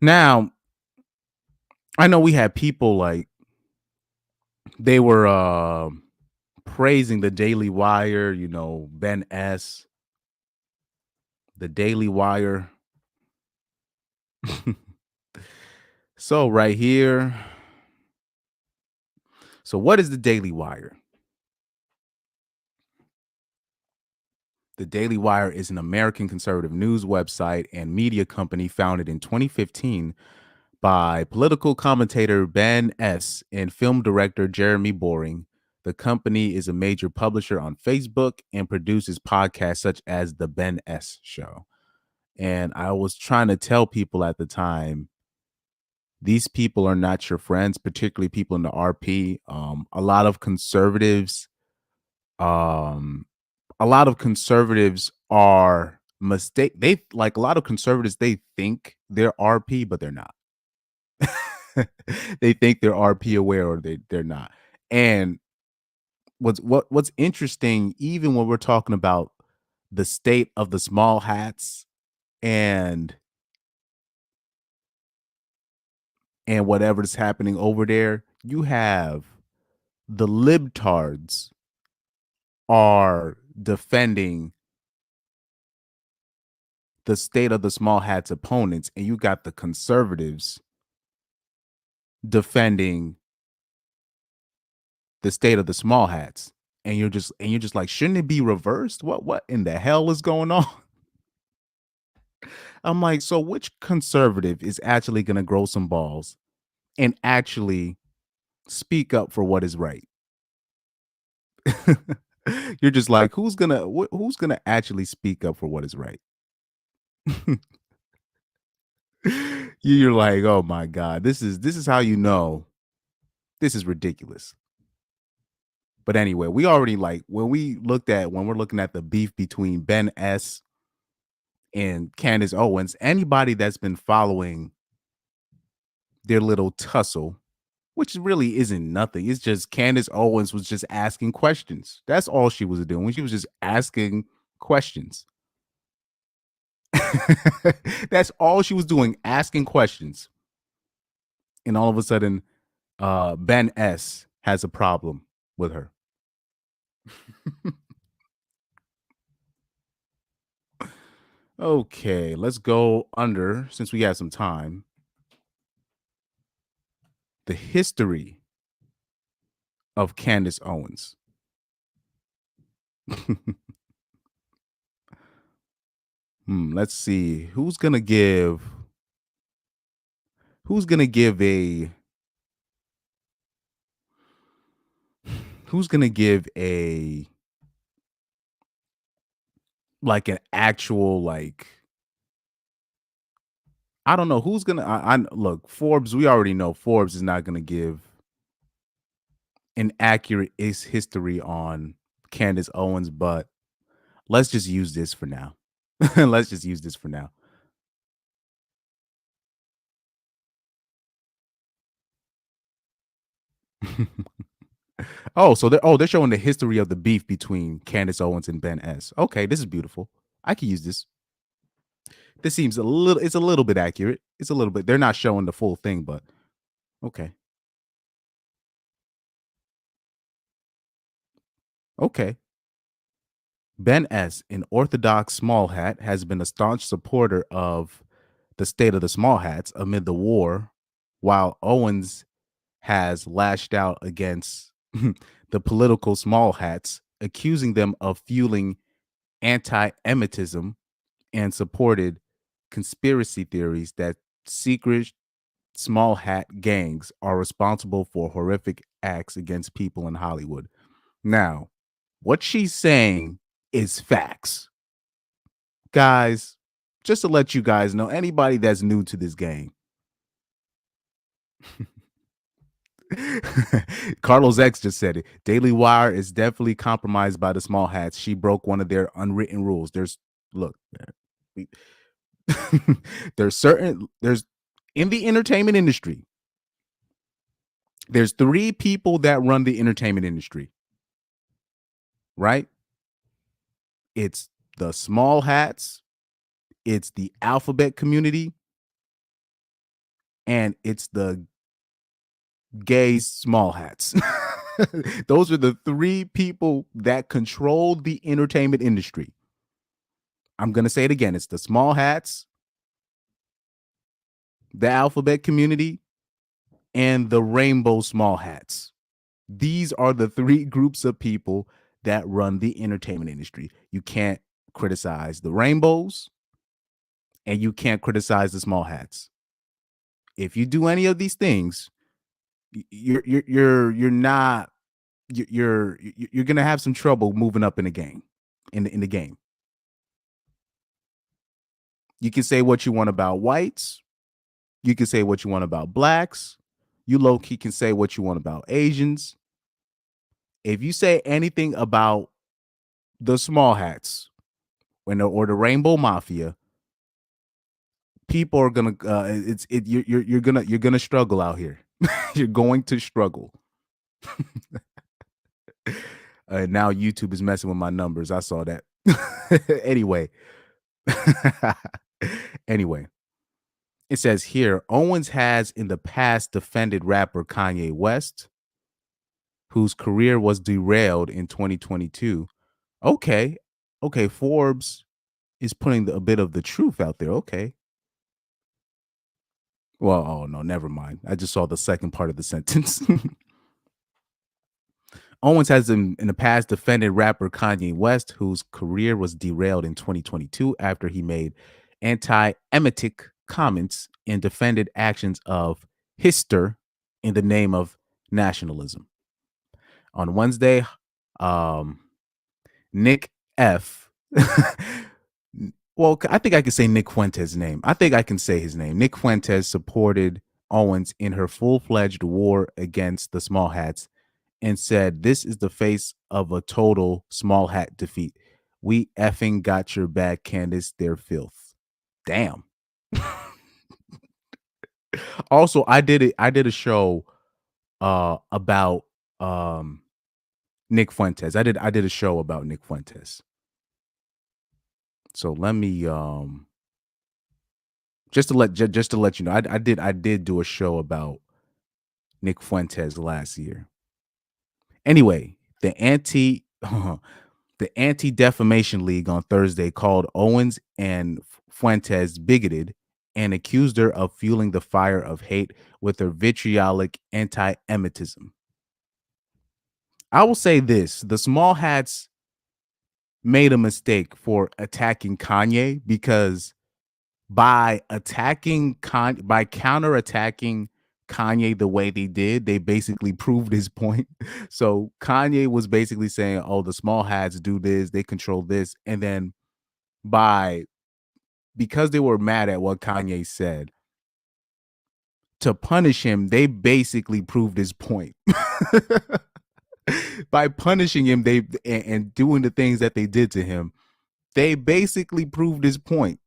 S1: Now, I know we had people like they were praising the Daily Wire, Ben S, the Daily Wire. So right here. So what is the Daily Wire? The Daily Wire is an American conservative news website and media company founded in 2015 by political commentator Ben S. and film director Jeremy Boring. The company is a major publisher on Facebook and produces podcasts such as The Ben S. Show. And I was trying to tell people at the time, these people are not your friends, particularly people in the RP. A lot of conservatives, um, are mistake. They like a lot of conservatives. They think they're RP, but they're not. They think they're RP aware or they're not. And what's interesting, even when we're talking about the state of the small hats and whatever's happening over there, you have the libtards are defending the state of the small hats opponents, and you got the conservatives defending the state of the small hats. And you're just like, shouldn't it be reversed? What in the hell is going on? I'm like, so which conservative is actually going to grow some balls and actually speak up for what is right? You're just like, who's gonna actually speak up for what is right? You're like, oh my god, this is how you know this is ridiculous. But anyway, we already like when we're looking at the beef between Ben S and Candace Owens. Anybody that's been following their little tussle, which really isn't nothing. It's just Candace Owens was just asking questions. That's all she was doing. She was just asking questions. That's all she was doing, asking questions. And all of a sudden, Ben S has a problem with her. Okay, let's go under, since we have some time, the history of Candace Owens. Let's see who's gonna give a who's gonna give a like an actual like I don't know who's gonna. I look Forbes. We already know Forbes is not gonna give an accurate is history on Candace Owens, but let's just use this for now. Let's just use this for now. So they're showing the history of the beef between Candace Owens and Ben S. Okay, this is beautiful. I can use this. This seems it's a little bit accurate. It's a little bit. They're not showing the full thing, but okay. Okay. Ben S., an Orthodox small hat, has been a staunch supporter of the state of the small hats amid the war, while Owens has lashed out against the political small hats, accusing them of fueling anti Emitism and supported conspiracy theories that secret small hat gangs are responsible for horrific acts against people in Hollywood. Now, what she's saying is facts. Guys, just to let you guys know, anybody that's new to this game, Carlos X just said it. Daily Wire is definitely compromised by the small hats. She broke one of their unwritten rules. Look, there's in the entertainment industry, there's 3 people that run the entertainment industry, right? It's the small hats, it's the alphabet community, and it's the gay small hats. Those are the 3 people that control the entertainment industry. I'm going to say it again. It's the small hats, the alphabet community, and the rainbow small hats. These are the 3 groups of people that run the entertainment industry. You can't criticize the rainbows and you can't criticize the small hats. If you do any of these things, you're not you're gonna have some trouble moving up in the game. In the game, you can say what you want about whites. You can say what you want about blacks. You low key can say what you want about Asians. If you say anything about the small hats or the rainbow mafia, people are gonna you're gonna struggle out here. You're going to struggle. Now YouTube is messing with my numbers. I saw that. Anyway. Anyway, it says here Owens has in the past defended rapper Kanye West, whose career was derailed in 2022. Okay. Okay. Forbes is putting a bit of the truth out there. Okay. Well, oh no, never mind. I just saw the second part of the sentence. Owens has in the past defended rapper Kanye West, whose career was derailed in 2022 after he made anti-Emitic comments and defended actions of Hister in the name of nationalism. On Wednesday, um, Nick F. Well, I think I can say Nick Fuentes' name. I think I can say his name. Nick Fuentes supported Owens in her full-fledged war against the small hats and said, "This is the face of a total small hat defeat. We effing got your back, Candace. They're filth." Damn. Also, I did a show about Nick Fuentes. I did a show about Nick Fuentes. So let me just to let you know, I did do a show about Nick Fuentes last year. Anyway, the Anti-Defamation League on Thursday called Owens and Fuentes bigoted and accused her of fueling the fire of hate with her vitriolic anti-Emitism. I will say this, the small hats made a mistake for attacking Kanye because by counterattacking Kanye the way they did, they basically proved his point. So Kanye was basically saying, "Oh, the small hats do this, they control this," and then by because they were mad at what Kanye said. To punish him, they basically proved his point. By punishing him, and doing the things that they did to him, they basically proved his point.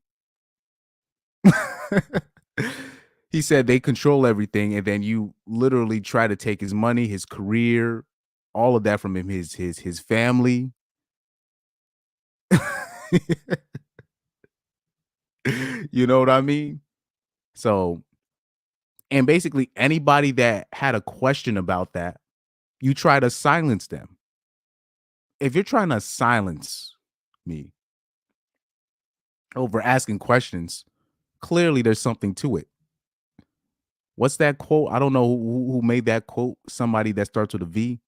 S1: He said they control everything, and then you literally try to take his money, his career, all of that from him, his family. You know what I mean? So, and basically anybody that had a question about that, you try to silence them. If you're trying to silence me over asking questions, clearly there's something to it. What's that quote? I don't know who made that quote. Somebody that starts with a V.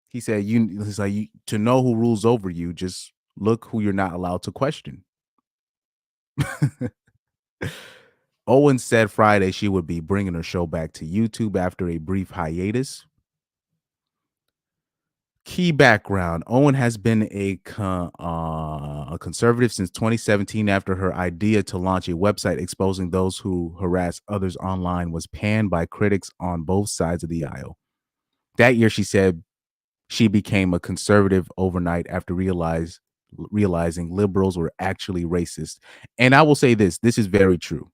S1: He said, He's like, to know who rules over you, just look who you're not allowed to question." Owens said Friday she would be bringing her show back to YouTube after a brief hiatus. Key background: Owen has been a conservative since 2017 after her idea to launch a website exposing those who harass others online was panned by critics on both sides of the aisle. That year, she said she became a conservative overnight after realizing liberals were actually racist. And I will say this is very true.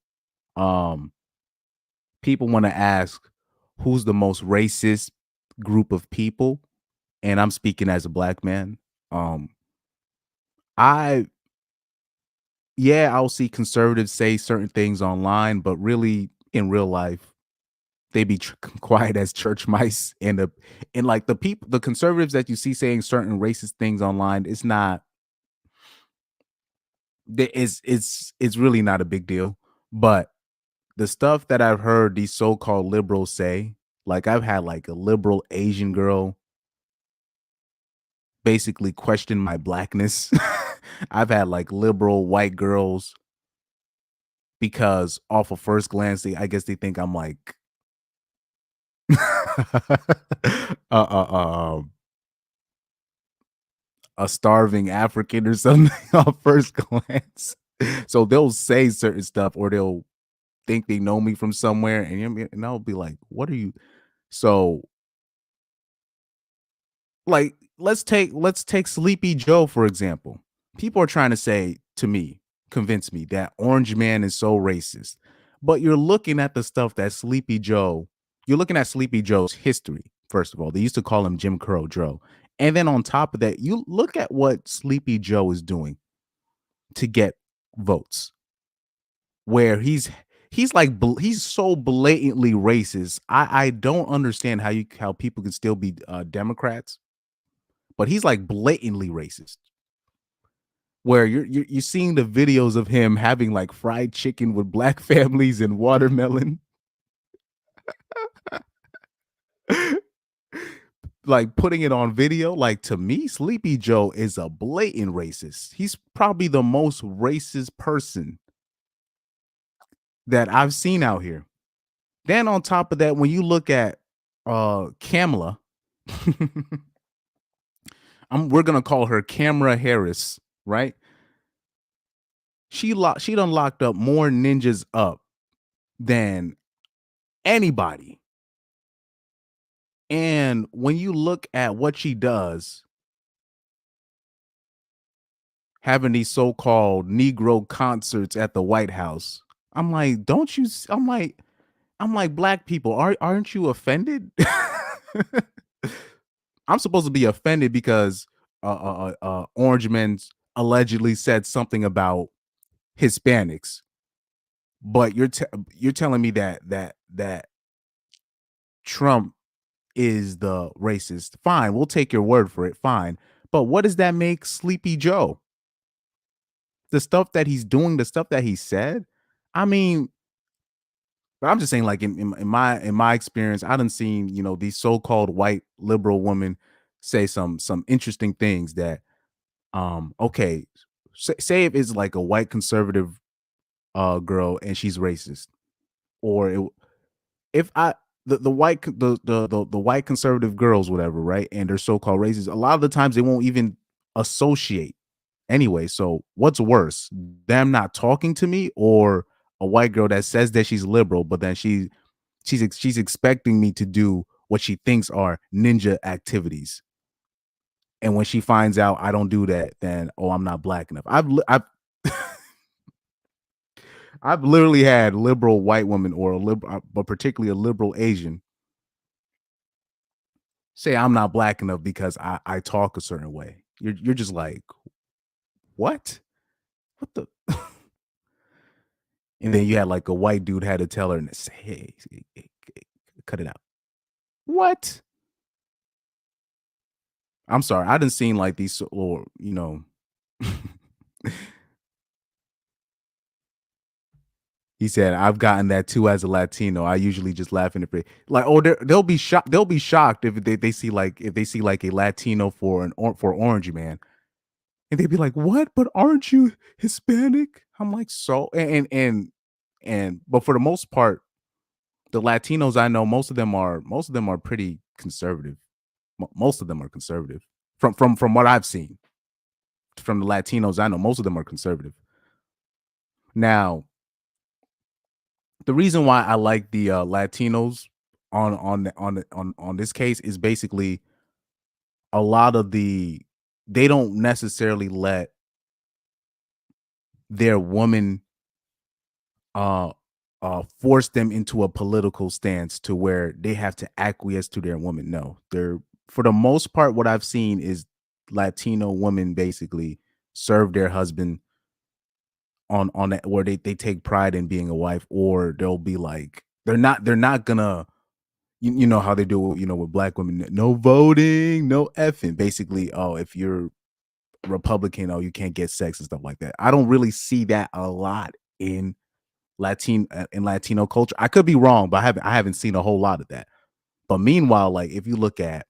S1: Um, People want to ask who's the most racist group of people, and I'm speaking as a black man. Um, I I'll see conservatives say certain things online, but really in real life, they be quiet as church mice. And like the conservatives that you see saying certain racist things online, it's not. It's really not a big deal. But the stuff that I've heard these so-called liberals say, like I've had like a liberal Asian girl basically question my blackness. I've had like liberal white girls because off of first glance, I guess they think I'm like um, a starving African or something on first glance. So they'll say certain stuff, or they'll think they know me from somewhere, and I'll be like, "What are you?" So, like, let's take Sleepy Joe for example. People are trying to say to me, convince me that Orange Man is so racist, but you're looking at the stuff that Sleepy Joe. You're looking at Sleepy Joe's history. First of all, they used to call him Jim Crow Joe, and then on top of that, you look at what Sleepy Joe is doing to get votes. Where he's like he's so blatantly racist. I don't understand how people can still be Democrats, but he's like blatantly racist. Where you're seeing the videos of him having like fried chicken with black families and watermelon, like putting it on video. Like to me, Sleepy Joe is a blatant racist. He's probably the most racist person that I've seen out here. Then on top of that, when you look at Kamala, we're gonna call her Camera Harris, right? She done locked up more ninjas up than anybody. And when you look at what she does, having these so-called Negro concerts at the White House, I'm like, don't you? I'm like, black people, aren't you offended? I'm supposed to be offended because Orange Men allegedly said something about Hispanics, but you're telling me that Trump is the racist. Fine, we'll take your word for it. Fine, but what does that make Sleepy Joe? The stuff that he's doing, the stuff that he said. I mean, but I'm just saying, like in my experience, I done seen these so-called white liberal women say some interesting things that okay, say if it's like a white conservative girl and she's racist, or if I the white the white conservative girls, whatever, right, and they're so-called racist, a lot of the times they won't even associate Anyway, so what's worse, them not talking to me or a white girl that says that she's liberal, but then she's expecting me to do what she thinks are ninja activities. And when she finds out I don't do that, then oh, I'm not black enough. I've I've literally had liberal white women or a liberal, but particularly a liberal Asian, say I'm not black enough because I talk a certain way. You're just like, what? What the? And then you had like a white dude had to tell her and say, hey, cut it out. What? I'm sorry. I didn't seen like these or he said, I've gotten that too as a Latino. I usually just laugh in the face. Like, oh, they'll be shocked. They'll be shocked if they see like a Latino for for Orange Man. And they'd be like, "What? But aren't you Hispanic?" I'm like, "So," but for the most part, the Latinos I know, most of them are pretty conservative. Most of them are conservative. From what I've seen, from the Latinos I know, most of them are conservative. Now, the reason why I like the Latinos on this case is basically a lot of they don't necessarily let their woman uh force them into a political stance to where they have to acquiesce to their woman. No, they're for the most part, what I've seen is Latino women basically serve their husband on that where they take pride in being a wife, or they'll be like they're not gonna you know how they do with black women, no voting, no effing, basically. Oh, if you're Republican, oh, you can't get sex and stuff like that. I don't really see that a lot in Latino culture. I could be wrong, but I haven't seen a whole lot of that. But meanwhile, like if you look at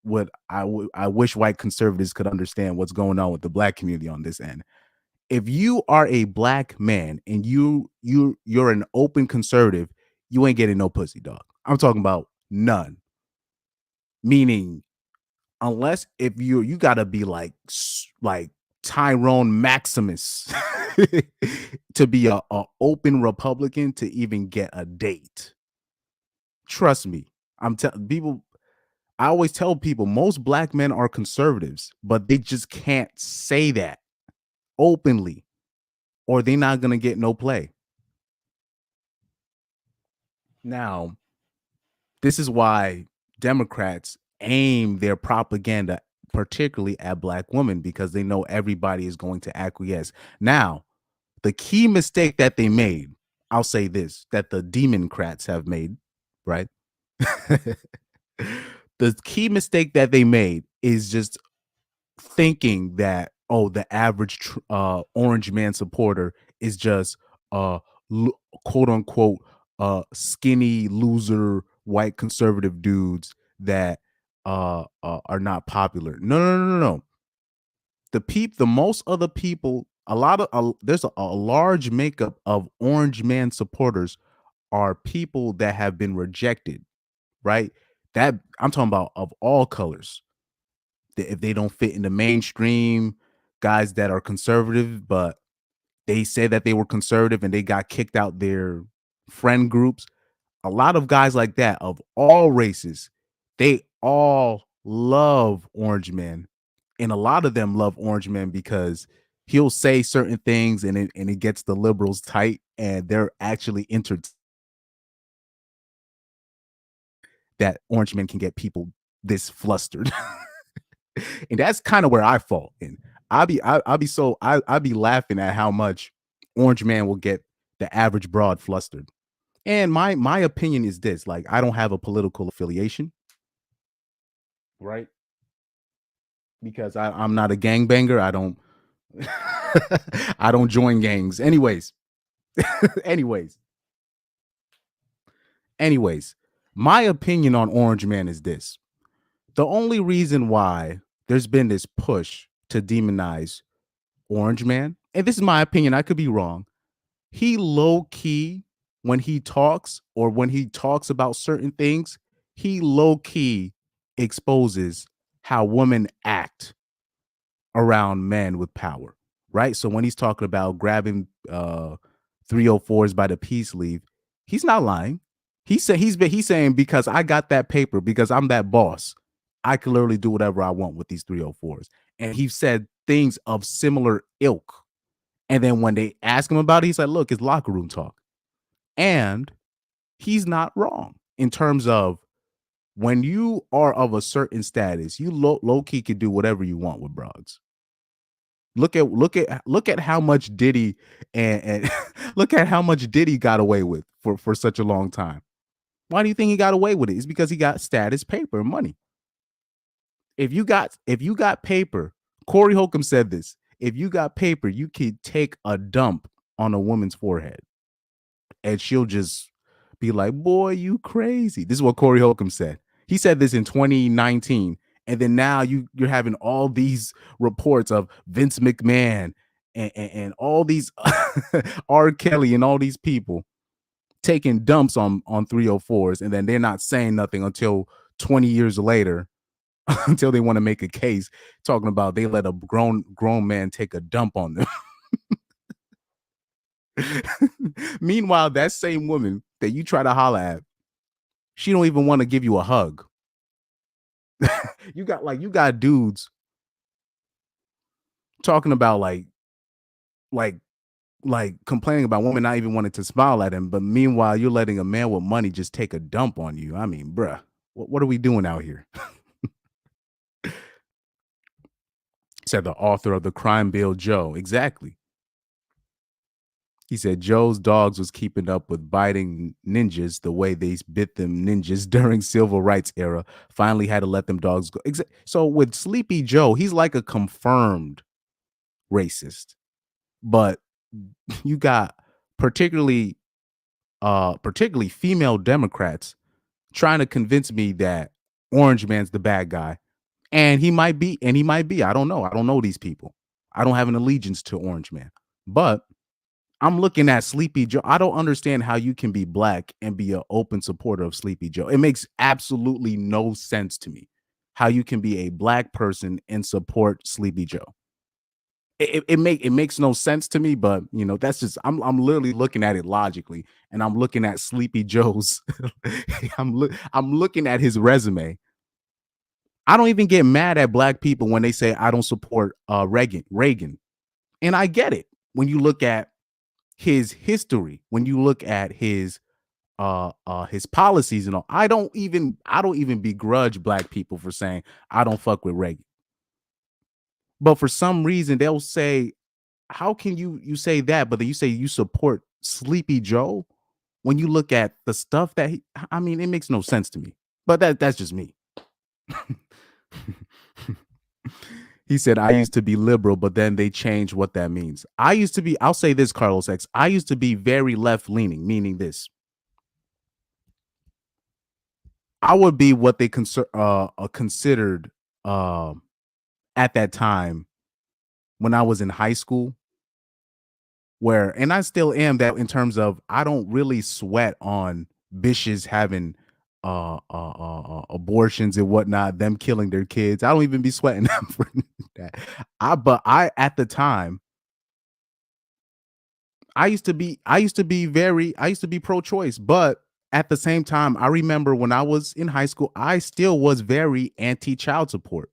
S1: what I wish white conservatives could understand what's going on with the black community on this end. If you are a black man and you're an open conservative, you ain't getting no pussy, dog. I'm talking about none. Meaning, unless if you got to be like Tyrone Maximus to be a open Republican to even get a date. Trust me, I'm telling people. I always tell people most black men are conservatives, but they just can't say that openly, or they're not gonna get no play. Now, this is why Democrats aim their propaganda particularly at black women because they know everybody is going to acquiesce. Now, the key mistake that they made, I'll say this, that the Democrats have made, right? The key mistake that they made is just thinking that, oh, the average orange man supporter is just quote unquote skinny loser white conservative dudes that are not popular. No. The most of the people, a lot of there's a large makeup of orange man supporters are people that have been rejected, right? That I'm talking about of all colors. If they don't fit in the mainstream, guys that are conservative, but they said that they were conservative and they got kicked out their friend groups. A lot of guys like that of all races, they all love Orange Man. And a lot of them love Orange Man because he'll say certain things and it gets the liberals tight and they're actually entered that Orange Man can get people this flustered. And that's kind of where I fall in. I'll be laughing at how much Orange Man will get the average broad flustered. And my opinion is this: like, I don't have a political affiliation, right? Because I'm not a gangbanger. I don't I don't join gangs. Anyways, anyways, my opinion on Orange Man is this: the only reason why there's been this push to demonize Orange Man, and this is my opinion, I could be wrong. He low key, when he talks or when he talks about certain things, he low key exposes how women act around men with power, right? So when he's talking about grabbing 304s by the peace leave, he's not lying. He's saying because I got that paper, because I'm that boss, I can literally do whatever I want with these 304s. And he said things of similar ilk. And then when they ask him about it, he said, look, it's locker room talk. And he's not wrong in terms of when you are of a certain status, you low key can do whatever you want with broads. Look at how much Diddy and look at how much Diddy got away with for such a long time. Why do you think he got away with it? It's because he got status, paper, and money. If you got paper, Corey Holcomb said this. If you got paper, you could take a dump on a woman's forehead, and she'll just be like, "Boy, you crazy." This is what Corey Holcomb said. He said this in 2019, and then now you're having all these reports of Vince McMahon and all these R. Kelly and all these people taking dumps on 304s, and then they're not saying nothing until 20 years later, until they want to make a case talking about they let a grown man take a dump on them. Meanwhile, that same woman that you try to holler at, she don't even want to give you a hug. You got dudes talking about like complaining about women not even wanting to smile at him, but meanwhile you're letting a man with money just take a dump on you. I mean, bruh, what are we doing out here? Said the author of the Crime Bill, Joe. Exactly. He said Joe's dogs was keeping up with biting ninjas the way they bit them ninjas during civil rights era. Finally had to let them dogs go. So with Sleepy Joe, he's like a confirmed racist. But you got particularly particularly female Democrats trying to convince me that Orange Man's the bad guy. And he might be, I don't know. I don't know these people. I don't have an allegiance to Orange Man. But I'm looking at Sleepy Joe. I don't understand how you can be black and be an open supporter of Sleepy Joe. It makes absolutely no sense to me how you can be a black person and support Sleepy Joe. It makes no sense to me, but that's just I'm literally looking at it logically, and I'm looking at Sleepy Joe's. I'm looking at his resume. I don't even get mad at black people when they say I don't support Reagan, and I get it when you look at his history, when you look at his policies and all. I don't even begrudge black people for saying I don't fuck with Reagan. But for some reason they'll say, how can you say that, but then you say you support Sleepy Joe when you look at the stuff that I mean, it makes no sense to me. But that's just me. He said, I used to be liberal, but then they changed what that means. I'll say this, Carlos X. I used to be very left leaning, meaning this. I would be what they considered at that time when I was in high school, and I still am that in terms of I don't really sweat on bitches having abortions and whatnot, them killing their kids. I don't even be sweating them for that. But at the time, I used to be pro-choice, but at the same time, I remember when I was in high school, I still was very anti-child support.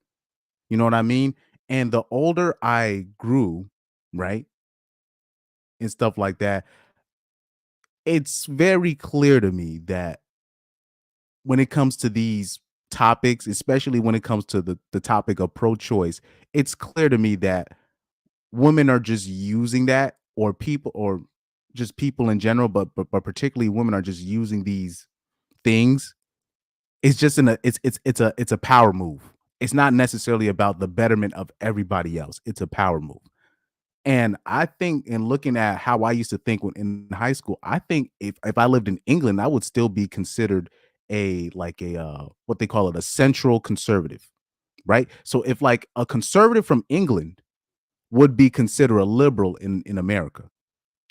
S1: You know what I mean? And the older I grew, right, and stuff like that, it's very clear to me that when it comes to these topics, especially when it comes to the topic of pro-choice, it's clear to me that women are just using that, or just people in general, but particularly women are just using these things. It's just it's a power move. It's not necessarily about the betterment of everybody else. It's a power move. And I think in looking at how I used to think when in high school, I think if I lived in England, I would still be considered a what they call it, a central conservative, right? So if like a conservative from England would be considered a liberal in America.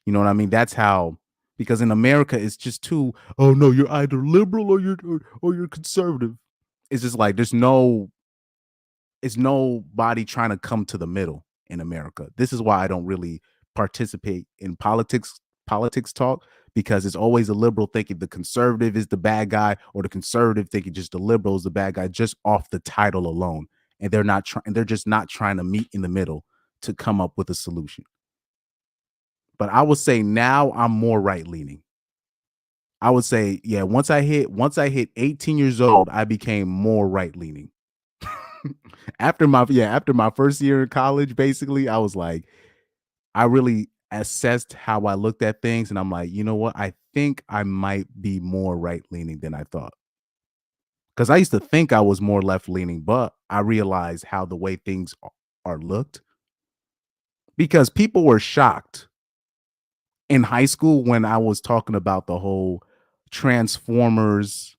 S1: You know what I mean? That's how, because in America it's just too, oh no, you're either liberal or you're conservative. It's just like there's no it's nobody trying to come to the middle in America. This is why I don't really participate in politics talk, because it's always a liberal thinking the conservative is the bad guy, or the conservative thinking just the liberal is the bad guy, just off the title alone. And they're just not trying to meet in the middle to come up with a solution. But I would say now I'm more right leaning. I would say, yeah, once I hit 18 years old, I became more right leaning. After my first year in college, basically, I was like, I really assessed how I looked at things, and I'm like, you know what? I think I might be more right leaning than I thought. Because I used to think I was more left leaning, but I realized how the way things are looked. Because people were shocked in high school when I was talking about the whole Transformers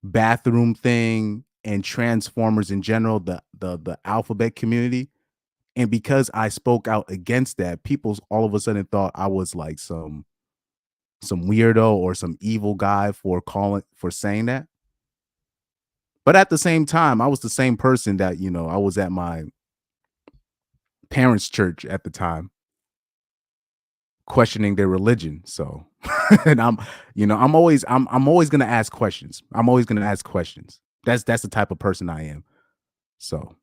S1: bathroom thing and Transformers in general, the alphabet community. And because I spoke out against that, people all of a sudden thought I was like some weirdo or some evil guy for saying that. But at the same time, I was the same person that, I was at my parents' church at the time questioning their religion. So and I'm always gonna ask questions. I'm always gonna ask questions. That's the type of person I am. So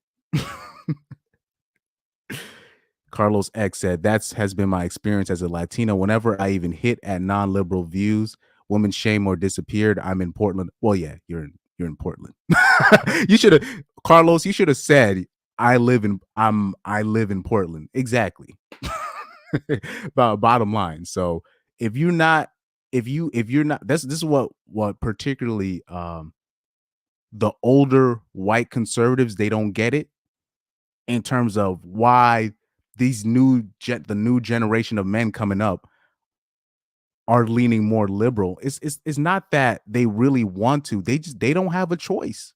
S1: Carlos X said, "That's has been my experience as a Latino. Whenever I even hit at non-liberal views, women shame or disappeared. I'm in Portland." Well, yeah, you're in Portland. You should have, Carlos. You should have said, I live in Portland." Exactly. Bottom line. So if you're not, if you're not, this is what particularly the older white conservatives, they don't get it in terms of why the new generation of men coming up are leaning more liberal. It's not that they really want to. They don't have a choice.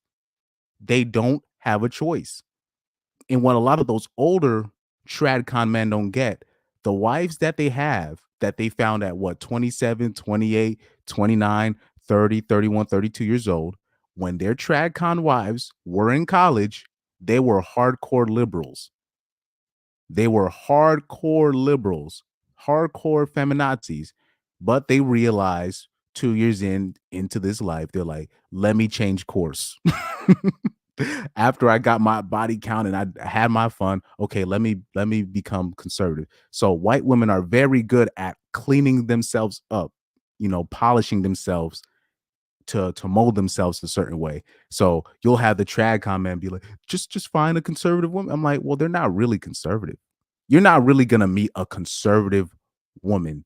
S1: They don't have a choice. And what a lot of those older tradcon men don't get, the wives that they have that they found at what, 27, 28, 29, 30, 31, 32 years old, when their tradcon wives were in college, they were hardcore liberals. They were hardcore liberals, hardcore feminazis, but they realized 2 years into this life, they're like, let me change course. After I got my body count and I had my fun, okay, let me become conservative. So white women are very good at cleaning themselves up, polishing themselves to mold themselves a certain way. So you'll have the trad comment be like, just find a conservative woman. I'm like, well, they're not really conservative. You're not really gonna meet a conservative woman,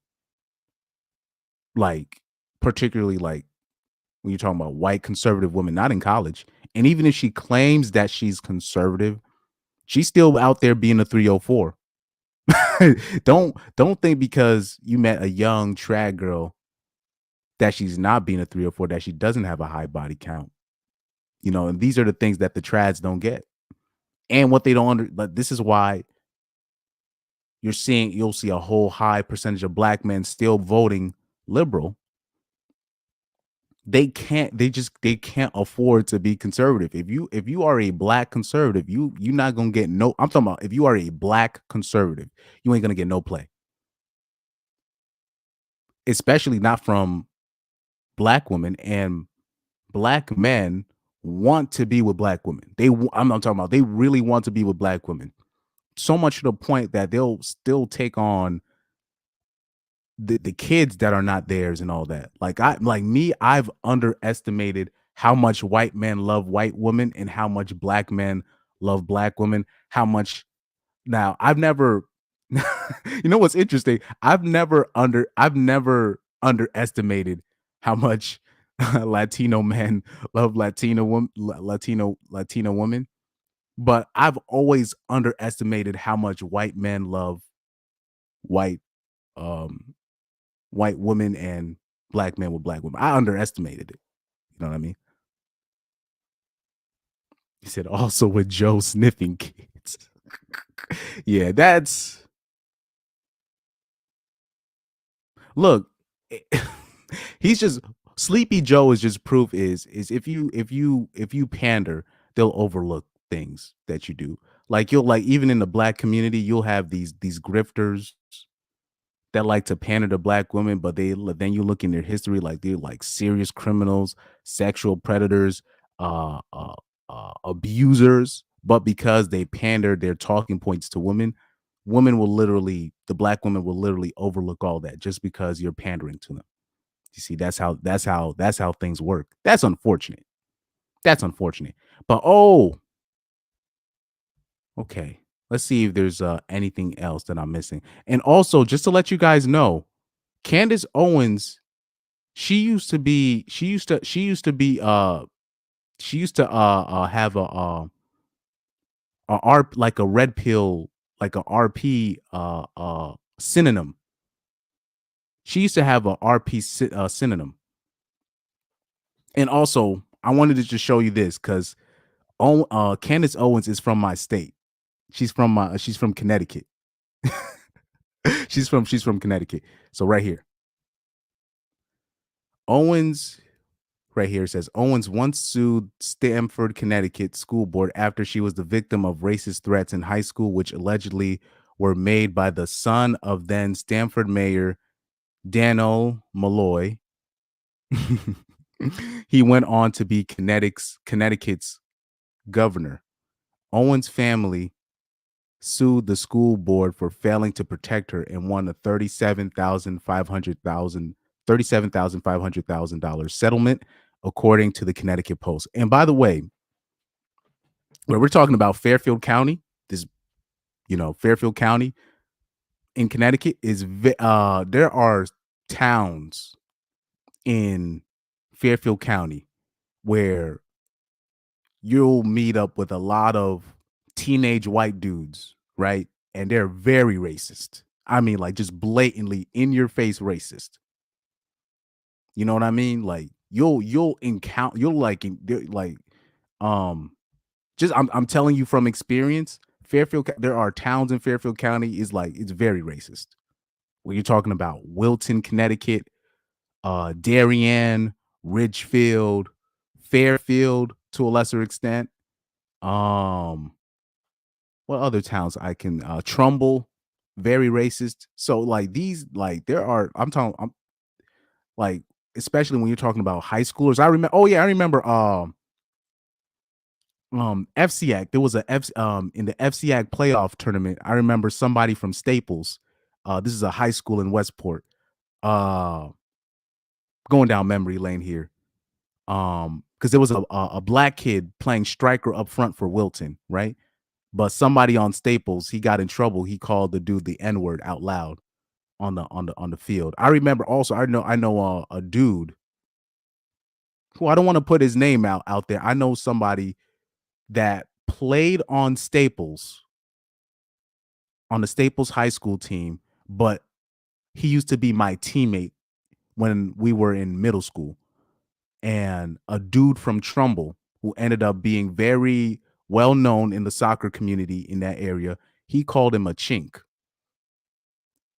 S1: like particularly like when you're talking about white conservative women, not in college. And even if she claims that she's conservative, she's still out there being a 304. Don't think because you met a young trad girl that she's not being a 304, that she doesn't have a high body count. And these are the things that the trads don't get. And what they don't but this is why you'll see a whole high percentage of black men still voting liberal. They can't afford to be conservative. If you are a black conservative, you're not gonna get no. I'm talking about if you are a black conservative, you ain't gonna get no play. Especially not from black women, and black men want to be with black women. I'm not talking about, they really want to be with black women. So much to the point that they'll still take on the kids that are not theirs and all that. I've underestimated how much white men love white women and how much black men love black women. How much now I've never what's interesting? I've never underestimated how much Latino men love Latino women, but I've always underestimated how much white men love white um white women and black men with black women. I underestimated it. You know what I mean? He said also with Joe sniffing kids. Yeah, that's look. He's just Sleepy Joe is just proof is if you pander, they'll overlook things that you do. Like you'll like even in the black community, you'll have these grifters that like to pander to black women, but then you look in their history, like they're like serious criminals, sexual predators, uh, uh, abusers. But because they pander their talking points to women, the black women will literally overlook all that just because you're pandering to them. You see, that's how things work. That's unfortunate. That's unfortunate. But okay. Let's see if there's anything else that I'm missing. And also, just to let you guys know, Candace Owens, she used to have a like a red pill, like a RP synonym. She used to have a RP synonym. And also, I wanted to just show you this because Candace Owens is from my state. She's from Connecticut. She's from Connecticut. So right here, Owens right here says Owens once sued Stamford, Connecticut school board after she was the victim of racist threats in high school, which allegedly were made by the son of then Stamford Mayor Daniel Malloy. He went on to be Connecticut's governor. Owens' family sued the school board for failing to protect her and won a $37,500 settlement, according to the Connecticut Post. And by the way, when we're talking about Fairfield County, this Fairfield County in Connecticut is there are towns in Fairfield County where you'll meet up with a lot of teenage white dudes, right? And they're very racist. I mean, like just blatantly in your face racist. You know what I mean? Like you'll encounter like um just I'm telling you from experience. There are towns in Fairfield County is like it's very racist. When you're talking about Wilton, Connecticut, Darien, Ridgefield, Fairfield to a lesser extent. Um, what other towns I can Trumbull, very racist. So like these, like there are I'm like, especially when you're talking about high schoolers. I remember FCAC. There was a in the FCAC playoff tournament. I remember somebody from Staples. This is a high school in Westport. Uh Going down memory lane here. Because there was a black kid playing striker up front for Wilton, right? But somebody on Staples, he got in trouble. He called the dude the N word out loud on the field. I remember also. I know a dude who I don't want to put his name out there. I know somebody that played on the Staples high school team, but he used to be my teammate when we were in middle school. And a dude from Trumbull who ended up being very well known in the soccer community in that area. He called him a chink.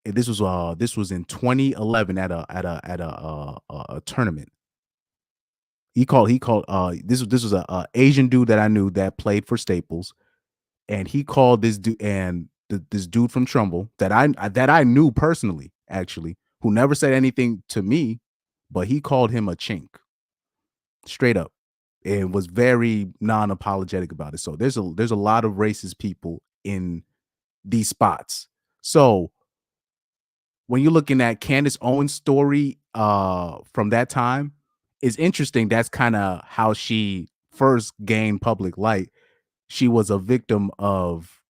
S1: And this was in 2011 at a tournament. This was a Asian dude that I knew that played for Staples, and he called this dude and this dude from Trumbull that I knew personally, actually, who never said anything to me, but he called him a chink straight up and was very non-apologetic about it. So there's a lot of racist people in these spots. So when you're looking at Candace Owens' story from that time, is interesting. That's kind of how she first gained public light. She was a victim of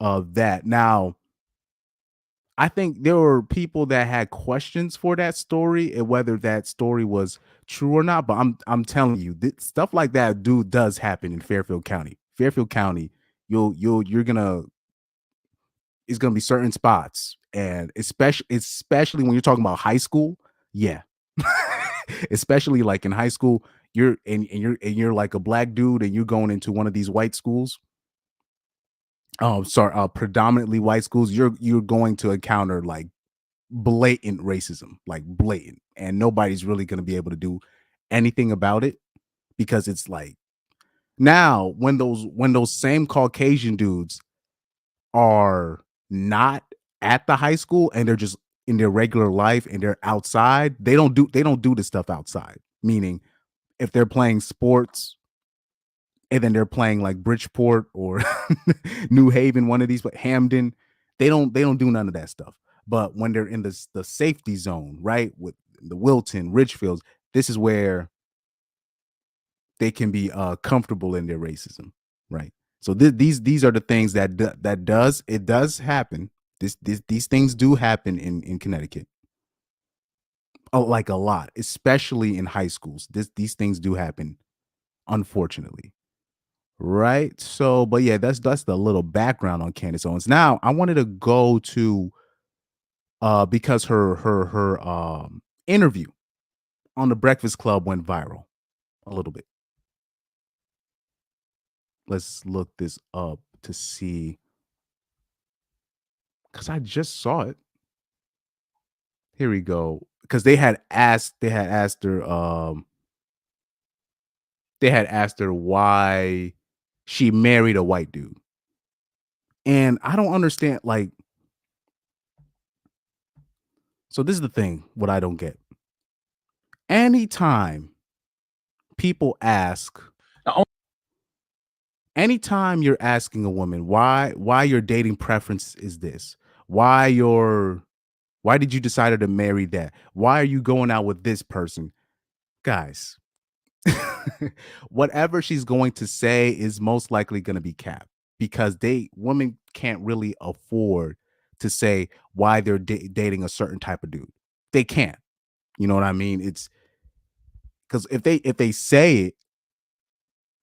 S1: that. Now, I think there were people that had questions for that story and whether that story was true or not. But I'm telling you, stuff like that does happen in Fairfield County. Fairfield County, you're gonna it's gonna be certain spots, and especially when you're talking about high school, yeah. Especially like in high school, you're like a black dude and you're going into one of these white schools. Sorry, predominantly white schools. You're going to encounter like blatant racism, like blatant, and nobody's really going to be able to do anything about it because it's like Now, when those same Caucasian dudes are not at the high school and they're just in their regular life and they're outside, they don't do this stuff outside. Meaning, if they're playing sports and then they're playing like Bridgeport or New Haven, one of these, but Hamden, they don't do none of that stuff. But when they're in the safety zone, right, with the Wilton, Richfields, this is where they can be comfortable in their racism, right? So these are the things that does happen. These things do happen in Connecticut, like a lot, especially in high schools. These things do happen, unfortunately. Right. So, but yeah, that's the little background on Candace Owens. Now, I wanted to go to because her interview on the Breakfast Club went viral a little bit. Let's look this up to see because I just saw it. Here we go. Because they had asked her why she married a white dude. And I don't understand, like, so this is the thing, what I don't get. Anytime people ask, anytime you're asking a woman why your dating preference is this, why did you decide to marry that? Why are you going out with this person? Guys, whatever she's going to say is most likely going to be cap because women can't really afford to say why they're dating a certain type of dude. They can't. You know what I mean? It's because if they say it,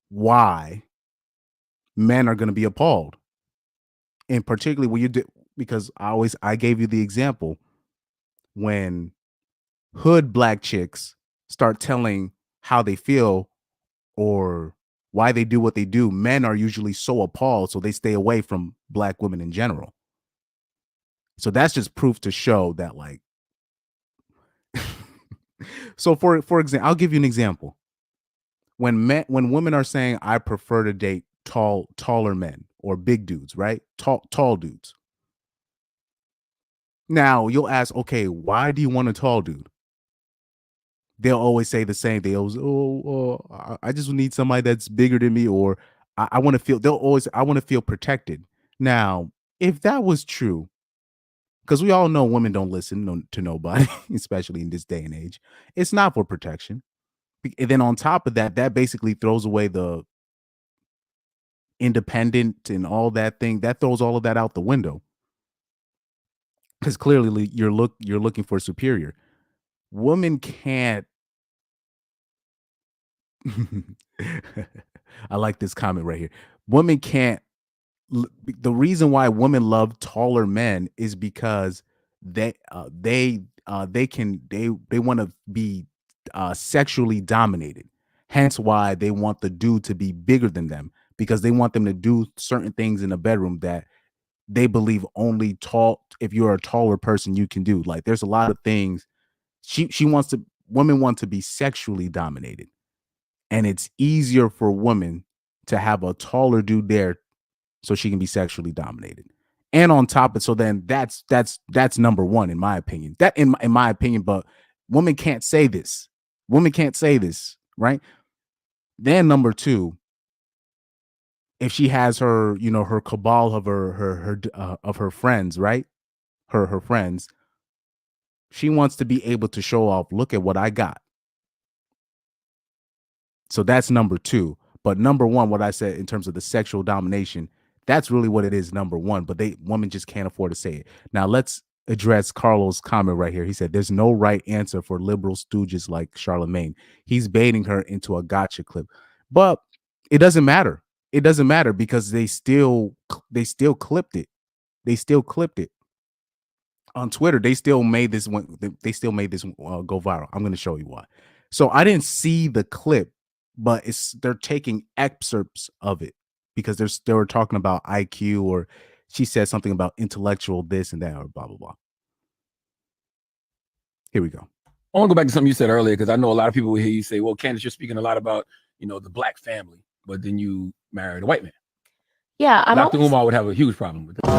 S1: why men are going to be appalled, and particularly when you do because I gave you the example when hood black chicks start telling how they feel or why they do what they do, men are usually so appalled, so they stay away from black women in general. So that's just proof to show that, like, so for example, I'll give you an example. When women are saying I prefer to date taller men or big dudes, right? Tall dudes. Now you'll ask, okay, why do you want a tall dude? They'll always say the same. They always, I just need somebody that's bigger than me, or I want to feel. They'll always, I want to feel protected. Now, if that was true, because we all know women don't listen to nobody, especially in this day and age, it's not for protection. And then on top of that, that basically throws away the independent and all that thing. That throws all of that out the window because clearly you're looking for superior. Women can't. I like this comment right here. Women can't. The reason why women love taller men is because they want to be sexually dominated. Hence why they want the dude to be bigger than them because they want them to do certain things in the bedroom that they believe only tall if you're a taller person you can do. Like there's a lot of things she wants to women want to be sexually dominated. And it's easier for women to have a taller dude there so she can be sexually dominated. And on top of so then that's number one in my opinion. That in my opinion, but women can't say this. Women can't say this, right? Then number two, if she has her, you know, her cabal of of her friends, right? Her friends, she wants to be able to show off, look at what I got. So that's number two. But number one, what I said in terms of the sexual domination, that's really what it is, number one. But women just can't afford to say it. Now let's address Carlos' comment right here. He said, "There's no right answer for liberal stooges like Charlemagne. He's baiting her into a gotcha clip." But it doesn't matter. It doesn't matter because they still clipped it. They still clipped it on Twitter. They still made this one. They still made this go viral. I'm going to show you why. So I didn't see the clip, but they're taking excerpts of it because they were talking about IQ or she said something about intellectual this and that or blah blah blah. Here we go.
S3: I want to go back to something you said earlier because I know a lot of people will hear you say, "Well, Candace, you're speaking a lot about the black family." but then you married a white man.
S4: Yeah,
S3: Dr. Umar would have a huge problem with that.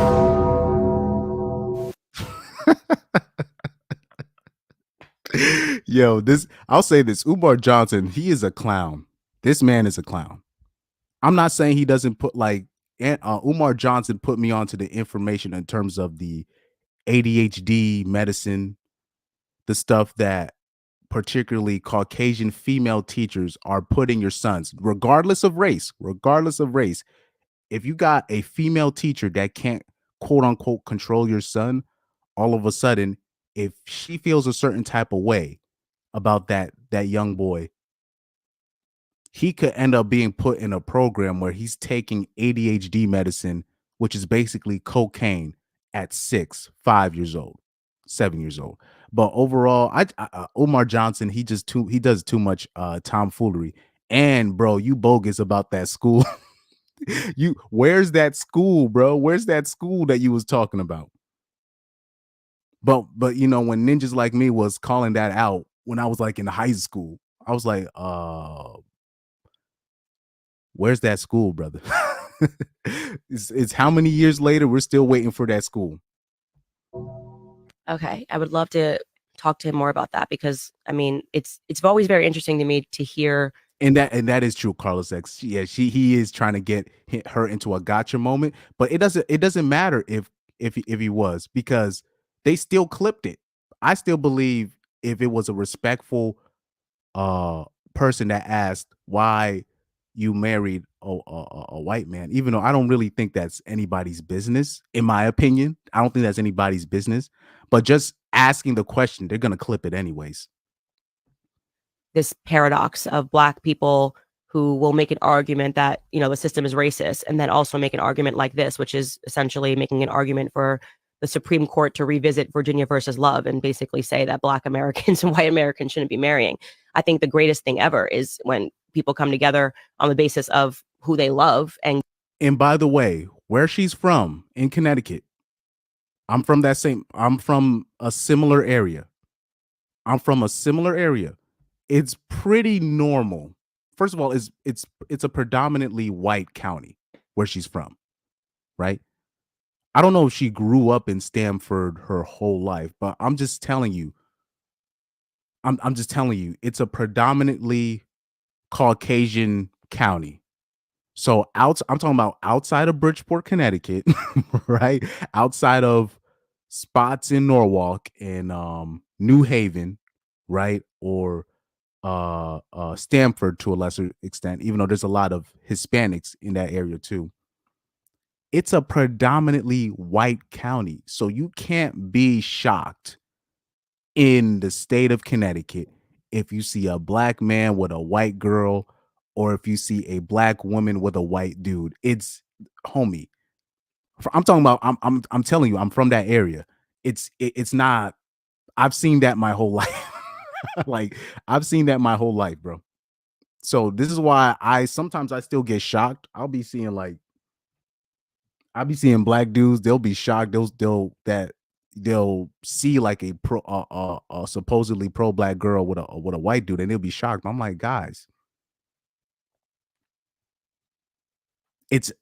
S1: Yo, I'll say this. Umar Johnson, he is a clown. This man is a clown. I'm not saying he doesn't put Umar Johnson put me onto the information in terms of the ADHD medicine, the stuff that particularly Caucasian female teachers are putting your sons, regardless of race. If you got a female teacher that can't quote unquote control your son, all of a sudden, if she feels a certain type of way about that young boy, he could end up being put in a program where he's taking ADHD medicine, which is basically cocaine at 6, 5 years old, 7 years old. But overall, Umar Johnson, he does too much tomfoolery. And bro, you bogus about that school. Where's that school, bro? Where's that school that you was talking about? But when ninjas like me was calling that out when I was like in high school, I was like, where's that school, brother? It's how many years later we're still waiting for that school.
S4: Okay, I would love to talk to him more about that, because I mean, it's always very interesting to me to hear.
S1: And that is true, Carlos X. Yeah, he is trying to get her into a gotcha moment, but it doesn't matter if he was, because they still clipped it. I still believe if it was a respectful person that asked why you married a white man, even though I don't really think that's anybody's business, in my opinion. I don't think that's anybody's business, but just asking the question, they're gonna clip it anyways.
S4: This paradox of Black people who will make an argument that, the system is racist, and then also make an argument like this, which is essentially making an argument for the Supreme Court to revisit Virginia versus Love and basically say that Black Americans and white Americans shouldn't be marrying. I think the greatest thing ever is when people come together on the basis of who they love. And
S1: by the way, where she's from in Connecticut, I'm from a similar area. It's pretty normal. First of all, it's a predominantly white county where she's from, right? I don't know if she grew up in Stamford her whole life, but I'm just telling you, it's a predominantly Caucasian county. So I'm talking about outside of Bridgeport, Connecticut, right? Outside of spots in Norwalk and New Haven, right? Or Stamford to a lesser extent, even though there's a lot of Hispanics in that area too. It's a predominantly white county. So you can't be shocked in the state of Connecticut if you see a Black man with a white girl, or if you see a Black woman with a white dude. It's, homie, I'm talking about, I'm telling you, I'm from that area. It's not, I've seen that my whole life. Like, I've seen that my whole life, bro. So this is why sometimes I still get shocked. I'll be seeing Black dudes. They'll be shocked. They'll see like a supposedly pro Black girl with a white dude, and they'll be shocked. I'm like, guys, if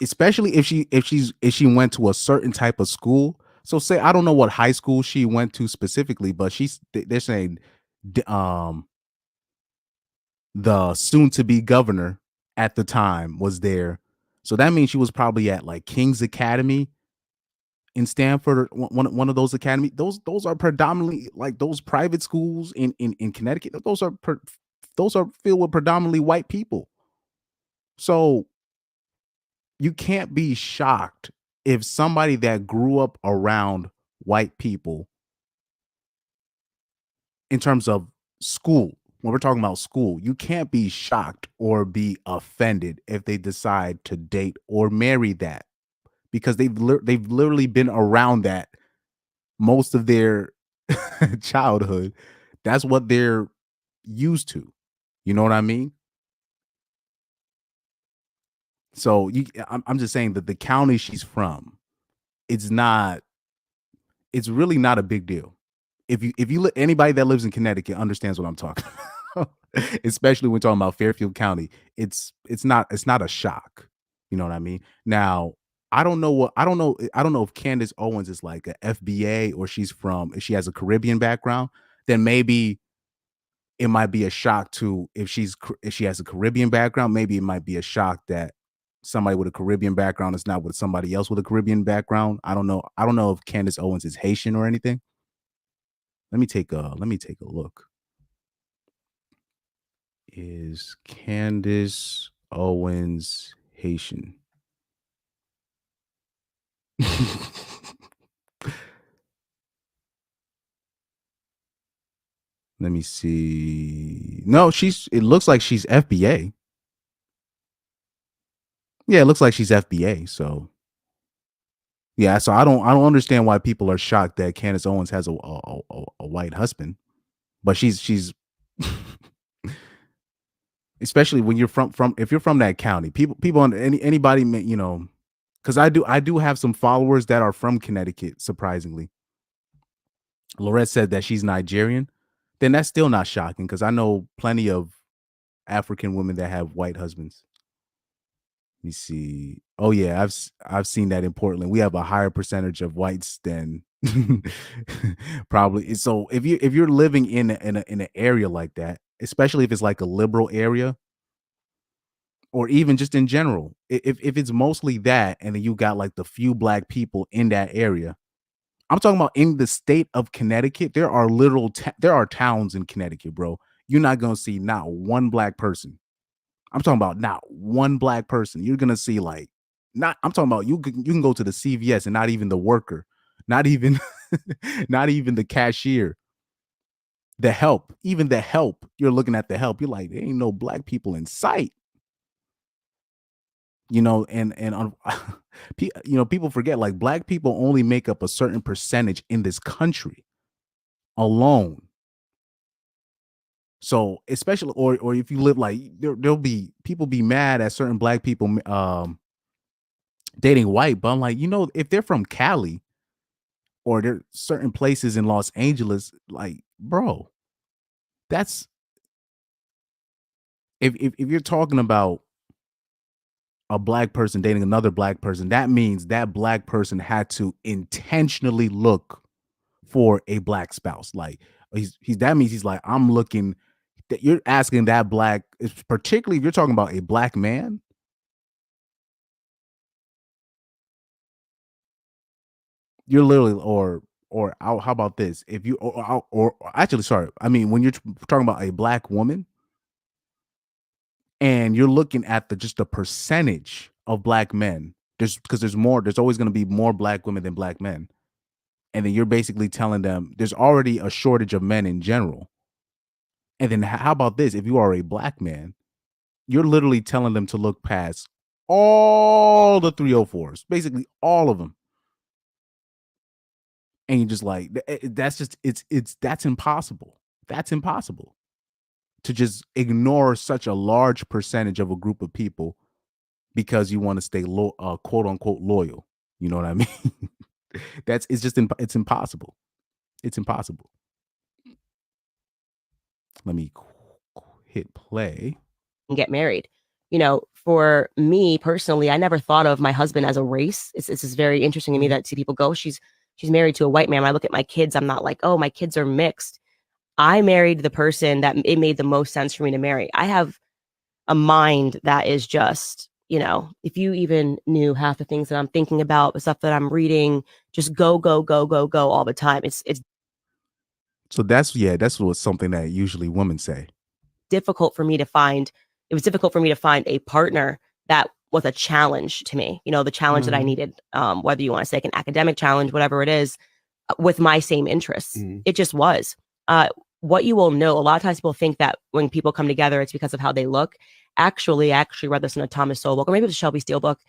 S1: especially if she went to a certain type of school. So say, I don't know what high school she went to specifically, but they're saying the soon to be governor at the time was there. So that means she was probably at like King's Academy in Stanford, or one of those academies. Those are predominantly like those private schools in Connecticut. Those are filled with predominantly white people. So you can't be shocked if somebody that grew up around white people, in terms of school, when we're talking about school, you can't be shocked or be offended if they decide to date or marry that, because they've literally been around that most of their childhood. That's what they're used to. You know what I mean? So I'm just saying that the county she's from, it's really not a big deal. If you anybody that lives in Connecticut understands what I'm talking about. especially when talking about Fairfield County. It's not a shock. You know what I mean? Now, I don't know if Candace Owens is like a FBA or if she has a Caribbean background, then maybe it might be a shock to if she has a Caribbean background, maybe it might be a shock that somebody with a Caribbean background is not with somebody else with a Caribbean background. I don't know. I don't know if Candace Owens is Haitian or anything. Let me take a look. Is Candace Owens Haitian? Let me see. No, it looks like she's FBA. Yeah, it looks like she's FBA. So yeah, so I don't understand why people are shocked that Candace Owens has a white husband. But she's especially when you're from if you're from that county, anybody, you know, because I do have some followers that are from Connecticut, surprisingly. Lorette said that she's Nigerian, then that's still not shocking because I know plenty of African women that have white husbands. Let me see. Oh yeah, I've seen that in Portland. We have a higher percentage of whites than probably. So if you're living in an area like that, especially if it's like a liberal area, or even just in general, if it's mostly that, and then you got like the few black people in that area. I'm talking about in the state of Connecticut, there are towns in Connecticut, bro. You're not gonna see not one black person. I'm talking about not one black person. You're gonna see like not. I'm talking about you can go to the CVS and not even the worker, not even not even the cashier, the help, even the help. You're looking at the help. You're like, there ain't no black people in sight. You know, and you know, people forget like black people only make up a certain percentage in this country alone. So especially, or if you live like there'll be people be mad at certain black people dating white, but I'm like, you know, if they're from Cali or there certain places in Los Angeles, like, bro, that's if you're talking about a black person dating another black person, that means that black person had to intentionally look for a black spouse. Like he's that means he's like, I'm looking that you're asking that black, particularly if you're talking about a black man. You're literally, or how about this? If you, or actually, sorry, I mean, when you're talking about a black woman and you're looking at just the percentage of black men, because there's always going to be more black women than black men. And then you're basically telling them there's already a shortage of men in general. And then how about this? If you are a black man, you're literally telling them to look past all the 304s, basically all of them. And you just like, that's just, that's impossible. That's impossible to just ignore such a large percentage of a group of people because you want to stay quote unquote loyal. You know what I mean? It's impossible. It's impossible. Let me hit play.
S4: And get married. You know, for me personally, I never thought of my husband as a race. It's just very interesting to me that see people go, she's married to a white man. When I look at my kids, I'm not like, oh, my kids are mixed. I married the person that it made the most sense for me to marry. I have a mind that is just, you know, if you even knew half the things that I'm thinking about, the stuff that I'm reading, just go all the time. It's
S1: So that's what something that usually women say.
S4: difficult for me to find. It was difficult for me to find a partner that was a challenge to me. You know, the challenge that I needed, whether you want to say like an academic challenge, whatever it is, with my same interests. It just was. What you will know, a lot of times people think that when people come together, it's because of how they look. Actually read this in a Thomas Sowell book, or maybe it was a Shelby Steele book.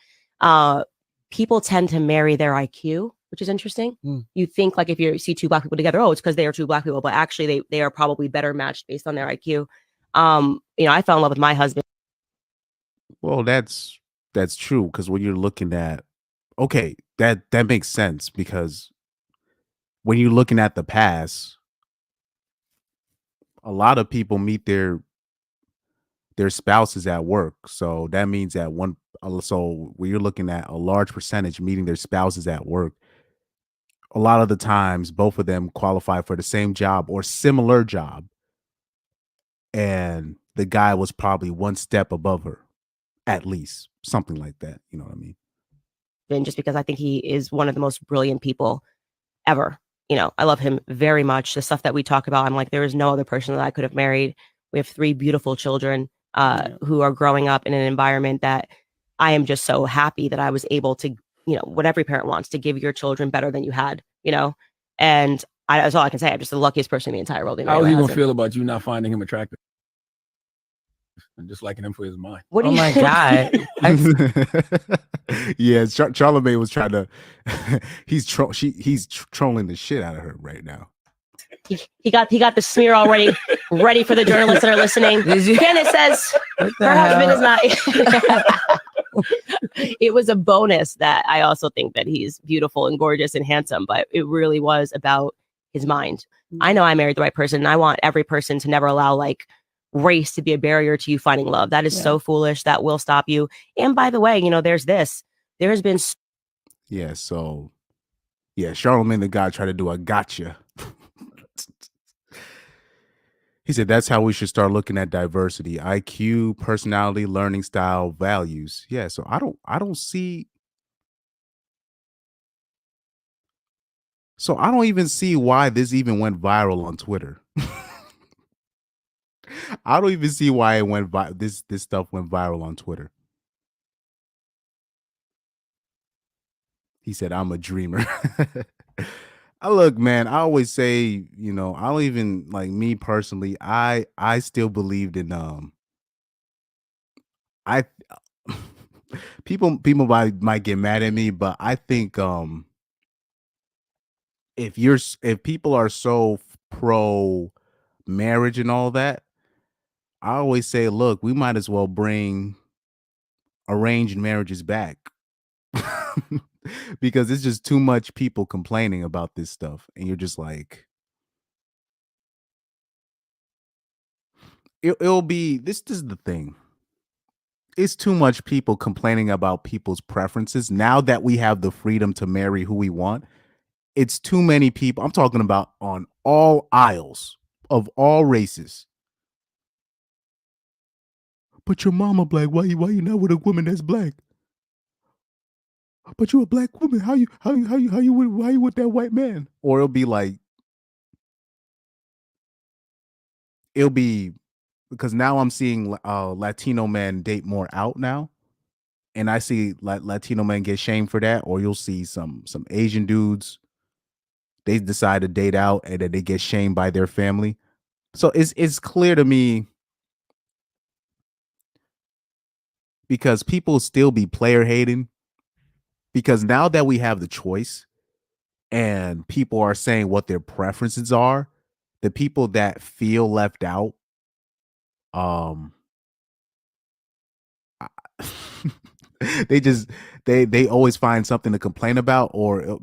S4: People tend to marry their IQ, which is interesting. You think like if you see two black people together, oh, it's because they are two black people, but actually they are probably better matched based on their IQ. You know, I fell in love with my husband.
S1: Well, that's true, because when you're looking at, okay, that makes sense, because when you're looking at the past, a lot of people meet their spouses at work. So that means that so when you're looking at a large percentage meeting their spouses at work, a lot of the times both of them qualify for the same job or similar job. And the guy was probably one step above her, at least something like that. You know what I mean?
S4: And just because I think he is one of the most brilliant people ever. I love him very much. The stuff that we talk about, I'm like, there is no other person that I could have married. We have 3 beautiful children who are growing up in an environment that I am just so happy that I was able to, what every parent wants, to give your children better than you had, and that's all I can say. I'm just the luckiest person in the entire world.
S3: How is he gonna feel about you not finding him attractive and just liking him for his mind?
S4: What do
S5: Oh
S4: you?
S5: my God.
S1: Yeah, Charlamagne was trying to. he's trolling the shit out of her right now.
S4: He got the smear already ready for the journalists that are listening. Candace says her husband is not. It was a bonus that I also think that he's beautiful and gorgeous and handsome, but it really was about his mind. I know I married the right person, and I want every person to never allow race to be a barrier to you finding love. That is so foolish. That will stop you. And by the way, there's this. There has been.
S1: Yeah. So, yeah, Charlamagne the God tried to do a gotcha. He said that's how we should start looking at diversity: IQ, personality, learning style, values. Yeah. So I don't see. So I don't even see why this even went viral on Twitter. I don't even see why it went this stuff went viral on Twitter. He said, "I'm a dreamer." Look, man, I always say, I don't even me personally. I still believed in I people might get mad at me, but I think if people are so pro marriage and all that, I always say, look, we might as well bring arranged marriages back. Because it's just too much people complaining about this stuff, and you're just like, it'll be this is the thing. It's too much people complaining about people's preferences. Now that we have the freedom to marry who we want, it's too many people. I'm talking about on all aisles of all races. But your mama black. Why you not with a woman that's black? But you're a black woman. Why you with that white man? Or it'll be because now I'm seeing Latino men date more out now, and I see Latino men get shamed for that. Or you'll see some Asian dudes, they decide to date out and then they get shamed by their family. So it's clear to me, because people still be player hating, because now that we have the choice and people are saying what their preferences are, the people that feel left out, they always find something to complain about, or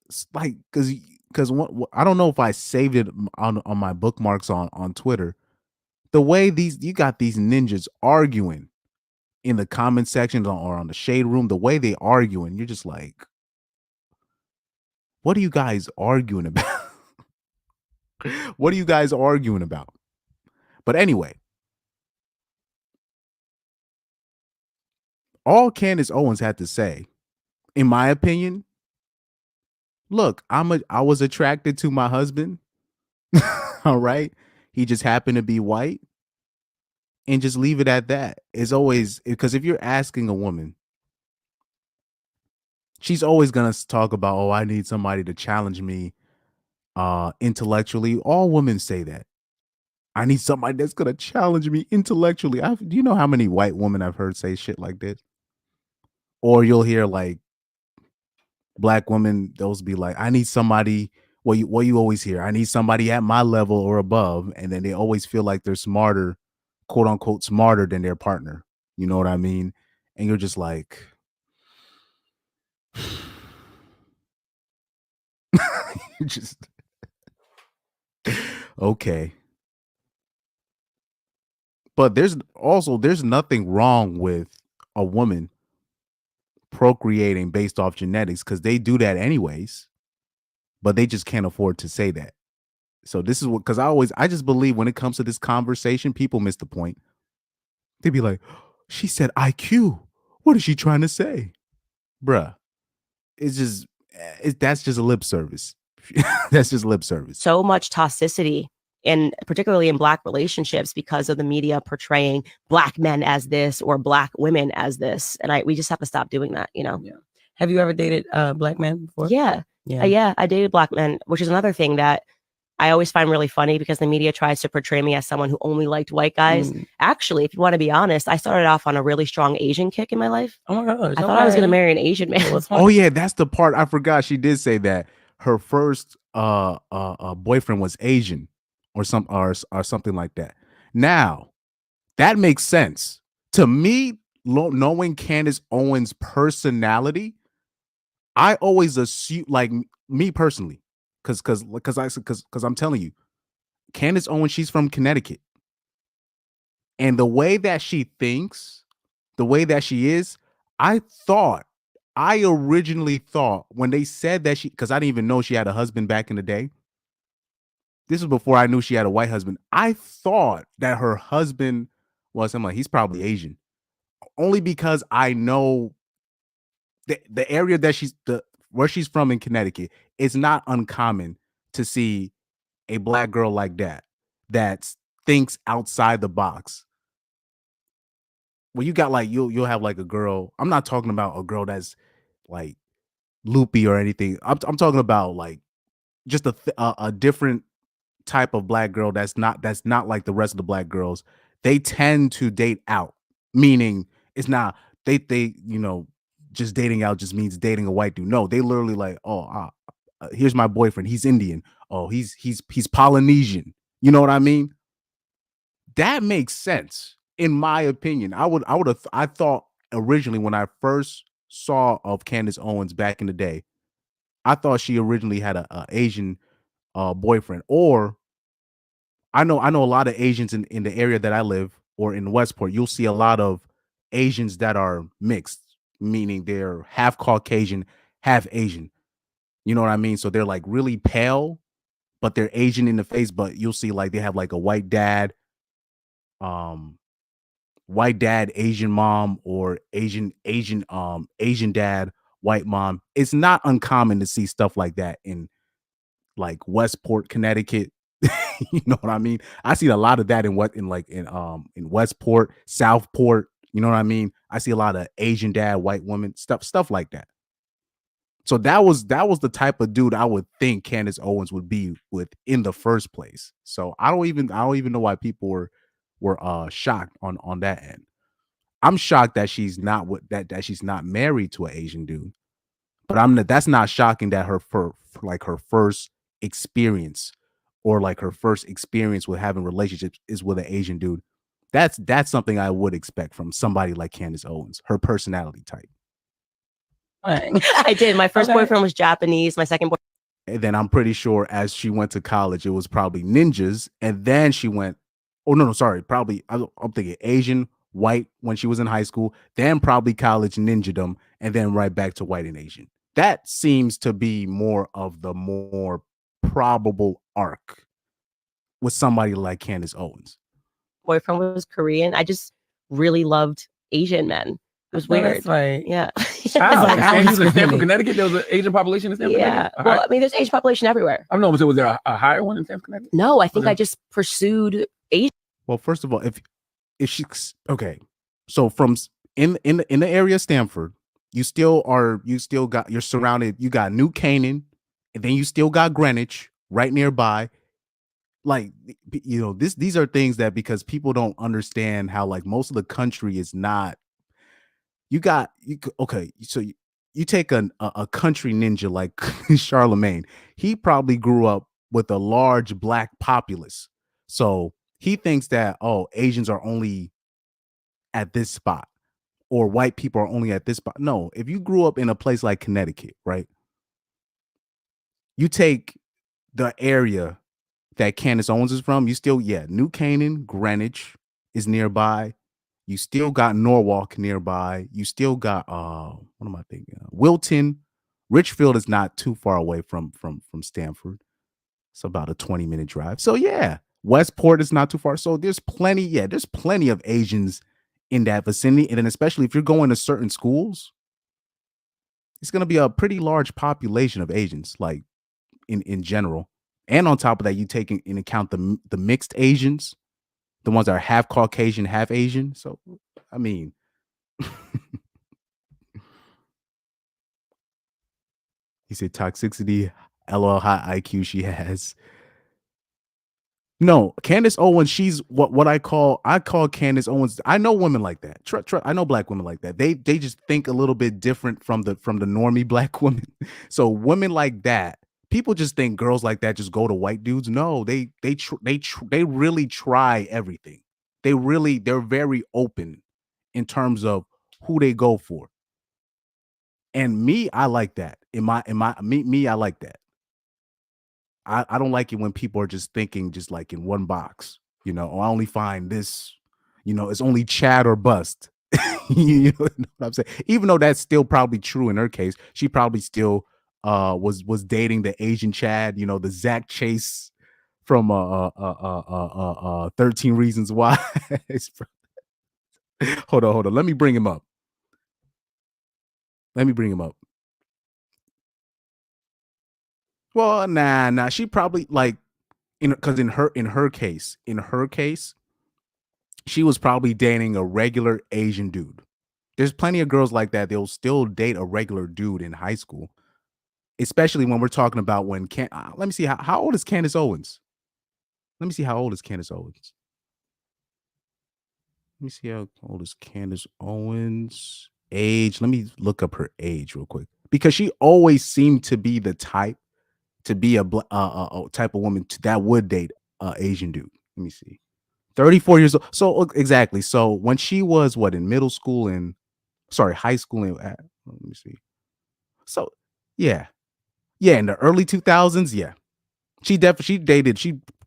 S1: it's because I don't know if I saved it on my bookmarks on Twitter. The way you got these ninjas arguing in the comment section or on the shade room, the way they arguing, you're just like, what are you guys arguing about? What are you guys arguing about? But anyway, all Candace Owens had to say, in my opinion, look, I was attracted to my husband. All right. He just happened to be white. And just leave it at that. It's always, because if you're asking a woman, she's always gonna talk about, oh, I need somebody to challenge me intellectually. All women say that. I need somebody that's gonna challenge me intellectually. Do you know how many white women I've heard say shit like this? Or you'll hear black women, those be like, I need somebody. What you always hear? I need somebody at my level or above, and then they always feel like they're smarter, quote unquote, smarter than their partner. You know what I mean? And you're just like, just okay. But there's nothing wrong with a woman procreating based off genetics because they do that anyways, but they just can't afford to say that. So this is what, because I just believe when it comes to this conversation, people miss the point. They'd be like, she said IQ. What is she trying to say? Bruh, it's just, that's just a lip service. That's just lip service.
S4: So much toxicity, and particularly in Black relationships, because of the media portraying Black men as this or Black women as this. And we just have to stop doing that, you know?
S5: Yeah. Have you ever dated Black men before?
S4: Yeah. Yeah. I dated Black men, which is another thing that I always find really funny because the media tries to portray me as someone who only liked white guys. Actually, if you want to be honest, I started off on a really strong Asian kick in my life.
S5: Oh my gosh.
S4: I thought I was going to marry an Asian man.
S1: Oh yeah, that's the part I forgot. She did say that her first boyfriend was Asian or something like that. Now, that makes sense. To me, knowing Candace Owens' personality, I always assume, like, me personally, because I'm telling you, Candace Owens, she's from Connecticut. And the way that she thinks, the way that she is, I originally thought when they said that because I didn't even know she had a husband back in the day. This was before I knew she had a white husband. I thought that her husband I'm like, he's probably Asian. Only because I know the area that where she's from in Connecticut, it's not uncommon to see a Black girl like that thinks outside the box. Well, you got like you'll have like a girl. I'm not talking about a girl that's like loopy or anything. I'm talking about like just a different type of Black girl that's not like the rest of the Black girls. They tend to date out, meaning it's not they just dating out just means dating a white dude. No, they literally like, here's my boyfriend. He's Indian. Oh, he's Polynesian. You know what I mean? That makes sense, in my opinion. I thought originally when I first saw of Candace Owens back in the day, I thought she originally had a Asian boyfriend. Or I know a lot of Asians in the area that I live, or in Westport. You'll see a lot of Asians that are mixed, meaning they're half Caucasian, half Asian. You know what I mean? So they're like really pale, but they're Asian in the face. But you'll see like they have like a white dad, Asian mom, or Asian dad, white mom. It's not uncommon to see stuff like that in like Westport, Connecticut. You know what I mean? I see a lot of that in Westport, Southport. You know what I mean? I see a lot of Asian dad, white woman, stuff like that. So that was the type of dude I would think Candace Owens would be with in the first place. So I don't even know why people were shocked on that end. I'm shocked that she's not that she's not married to an Asian dude. But that's not shocking that her first experience, or like her first experience with having relationships, is with an Asian dude. That's something I would expect from somebody like Candace Owens, her personality type.
S4: I did. My first boyfriend was Japanese. My second boyfriend.
S1: And then I'm pretty sure as she went to college, it was probably ninjas. And then she went, oh, no, sorry. Probably, I'm thinking Asian, white when she was in high school, then probably college ninjadom, and then right back to white and Asian. That seems to be more of the more probable arc with somebody like Candace Owens.
S4: Boyfriend was Korean. I just really loved Asian men. It was weird.
S5: That's right.
S4: Yeah.
S3: And you was in Stamford, Connecticut. There was an Asian population in Stamford,
S4: yeah.
S3: Connecticut?
S4: Well, I mean, there's Asian population everywhere.
S3: I don't know, was there a higher one in Stamford, Connecticut?
S4: No, I think I just pursued Asian.
S1: Well, first of all, if she's okay, so from in the area of Stamford, you're surrounded. You got New Canaan, and then you still got Greenwich right nearby. Like, these are things that, because people don't understand how like most of the country is not. So you take a country ninja like Charlemagne. He probably grew up with a large Black populace, so he thinks that Asians are only at this spot, or white people are only at this spot. No, if you grew up in a place like Connecticut, right? You take the area that Candace Owens is from, you still, New Canaan, Greenwich is nearby. You still got Norwalk nearby. You still got what am I thinking? Wilton. Richfield is not too far away from Stanford. It's about a 20-minute drive. So yeah, Westport is not too far. So there's plenty of Asians in that vicinity. And then especially if you're going to certain schools, it's going to be a pretty large population of Asians, like in general. And on top of that, you take in account the mixed Asians, the ones that are half Caucasian, half Asian. So, I mean, he said toxicity, LOL, high IQ she has. No, Candace Owens, she's what I call Candace Owens. I know women like that. I know black women like that. They just think a little bit different from the normie black women. So women like that, people just think girls like that just go to white dudes. No, they really try everything. They're very open in terms of who they go for. And me, I like that. I like that. I don't like it when people are just thinking just like in one box, you know, I only find this, you know, it's only Chad or bust. You know what I'm saying? Even though that's still probably true in her case, she probably still was dating the Asian Chad, you know, the Zach Chase from 13 Reasons Why. Hold on. Let me bring him up. Well, nah. She probably like because in her case, she was probably dating a regular Asian dude. There's plenty of girls like that. They'll still date a regular dude in high school, especially when we're talking about when let me see how old is Candace Owens? Let me see how old is Candace Owens. Let me see how old is Candace Owens. Age. Let me look up her age real quick because she always seemed to be the type to be a type of woman that would date a Asian dude. Let me see. 34 years old. So exactly. So when she was in middle school and high school and let me see. So yeah, in the early 2000s, yeah, she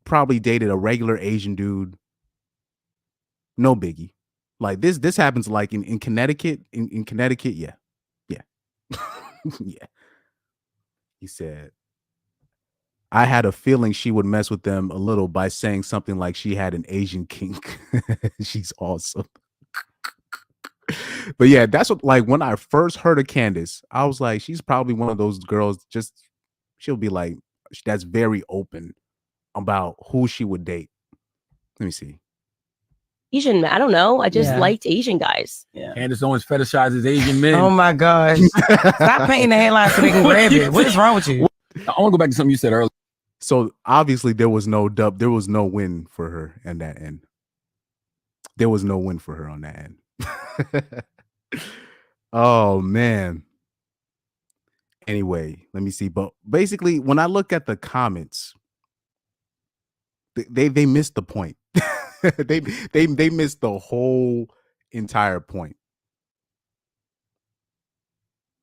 S1: probably dated a regular Asian dude. No biggie. Like this happens like in Connecticut. In Connecticut, yeah. Yeah. He said, I had a feeling she would mess with them a little by saying something like she had an Asian kink. She's awesome. But yeah, that's what, like, when I first heard of Candace, I was like, she's probably one of those girls, she'll be like, that's very open about who she would date. Let me see.
S4: Asian men. I don't know. I just
S5: Yeah.
S4: liked Asian guys.
S5: Yeah.
S3: Candace Owens fetishizes Asian men.
S5: Oh my gosh. Stop painting the headline so they can grab it. What is wrong with you?
S3: I want to go back to something you said earlier.
S1: So obviously there was no win for her in that end. There was no win for her on that end. Oh man. Anyway, let me see. But basically, when I look at the comments, they missed the point. they missed the whole entire point.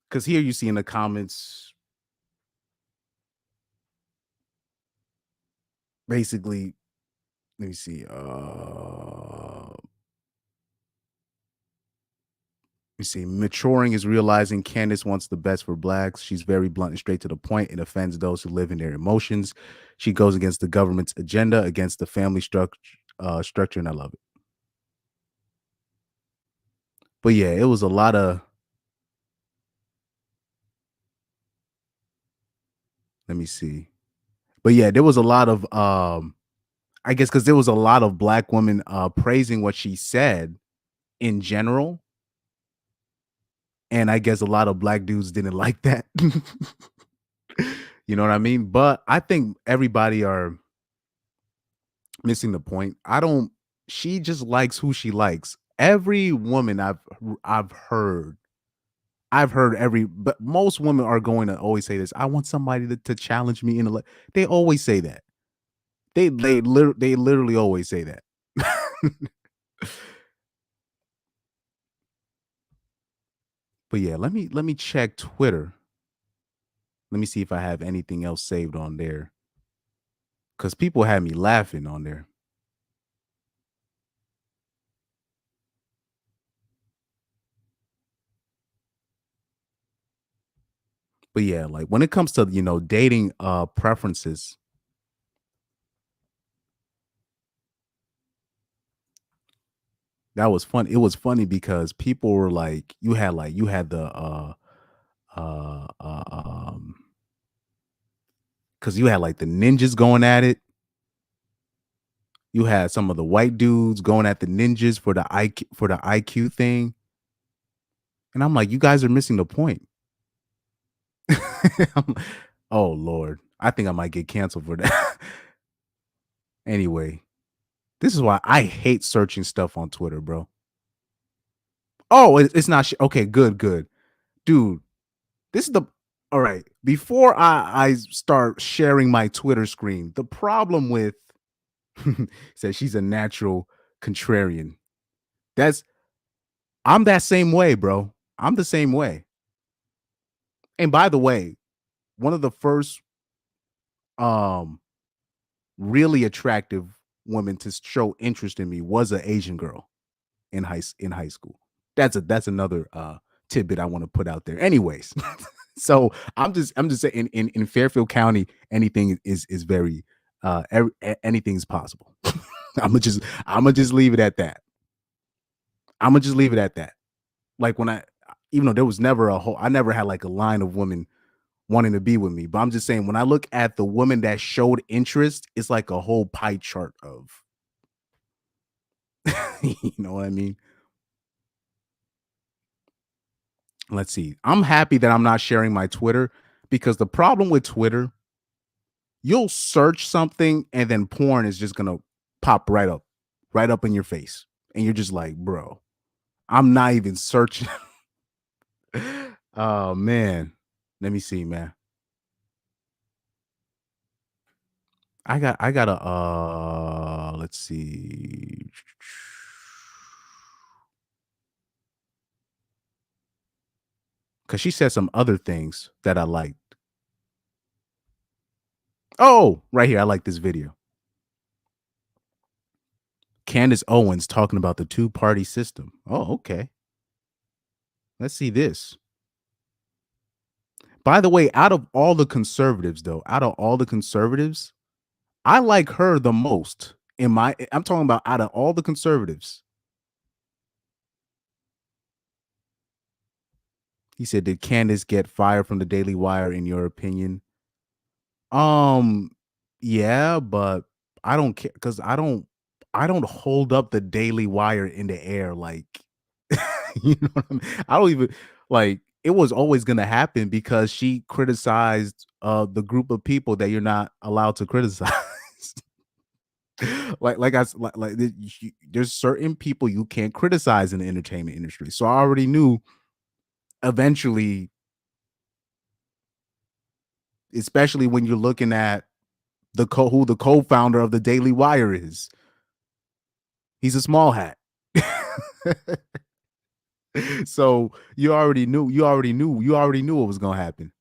S1: Because here you see in the comments, basically, let me see. You see, maturing is realizing Candace wants the best for blacks. She's very blunt and straight to the point and offends those who live in their emotions. She goes against the government's agenda, against the family structure, and I love it. But yeah, it was a lot of. Let me see. But yeah, there was a lot of. I guess because there was a lot of black women praising what she said in general. And I guess a lot of black dudes didn't like that. You know what I mean? But I think everybody are missing the point. She just likes who she likes. Every woman I've heard but most women are going to always say this. I want somebody to challenge me in they always say that. They literally always say that. But yeah, let me check Twitter. Let me see if I have anything else saved on there. Cause people had me laughing on there. But yeah, like when it comes to, dating preferences, that was fun. It was funny because people were like, you had the uh, uh um because you had like the ninjas going at it. You had some of the white dudes going at the ninjas for the IQ thing. And I'm like, you guys are missing the point. Oh Lord. I think I might get canceled for that. Anyway, this is why I hate searching stuff on Twitter, bro. Oh, it's not okay, good. Dude, this is the all right. Before I start sharing my Twitter screen, the problem with says she's a natural contrarian. I'm that same way, bro. I'm the same way. And by the way, one of the first um really attractive women to show interest in me was an Asian girl in high school. That's another tidbit I want to put out there. Anyways, so I'm just saying in Fairfield County, anything is very anything's possible. I'm gonna just leave it at that. I'm gonna just leave it at that. Like when even though there was never I never had like a line of women wanting to be with me, but I'm just saying when I look at the women that showed interest, it's like a whole pie chart of, you know what I mean? Let's see. I'm happy that I'm not sharing my Twitter because the problem with Twitter, you'll search something and then porn is just gonna pop right up in your face, and you're just like, bro, I'm not even searching. Oh man, let me see, man. I got a let's see. Cause she said some other things that I liked. Oh, right here. I like this video. Candace Owens talking about the two-party system. Oh, okay. Let's see this. By the way, out of all the conservatives, I like her the most. I'm talking about out of all the conservatives. He said, did Candace get fired from the Daily Wire in your opinion? Yeah, but I don't care because I don't hold up the Daily Wire in the air like you know what I mean? I don't even like it was always gonna happen because she criticized the group of people that you're not allowed to criticize. There's certain people you can't criticize in the entertainment industry. So I already knew eventually, especially when you're looking at who the co-founder of the Daily Wire is. He's a small hat. So you already knew what was gonna happen.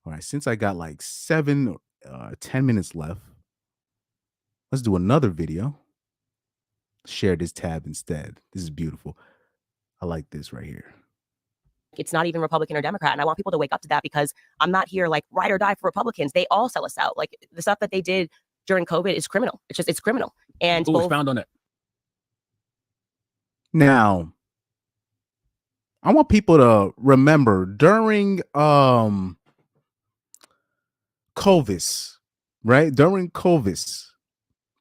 S1: All right, since I got like 10 minutes left, let's do another video. Share this tab instead. This is beautiful. I like this right here.
S4: It's not even Republican or Democrat. And I want people to wake up to that because I'm not here like ride or die for Republicans. They all sell us out. Like the stuff that they did during COVID is criminal. It's criminal. And
S3: Who was found on it?
S1: Now, I want people to remember during COVID, right? During COVID,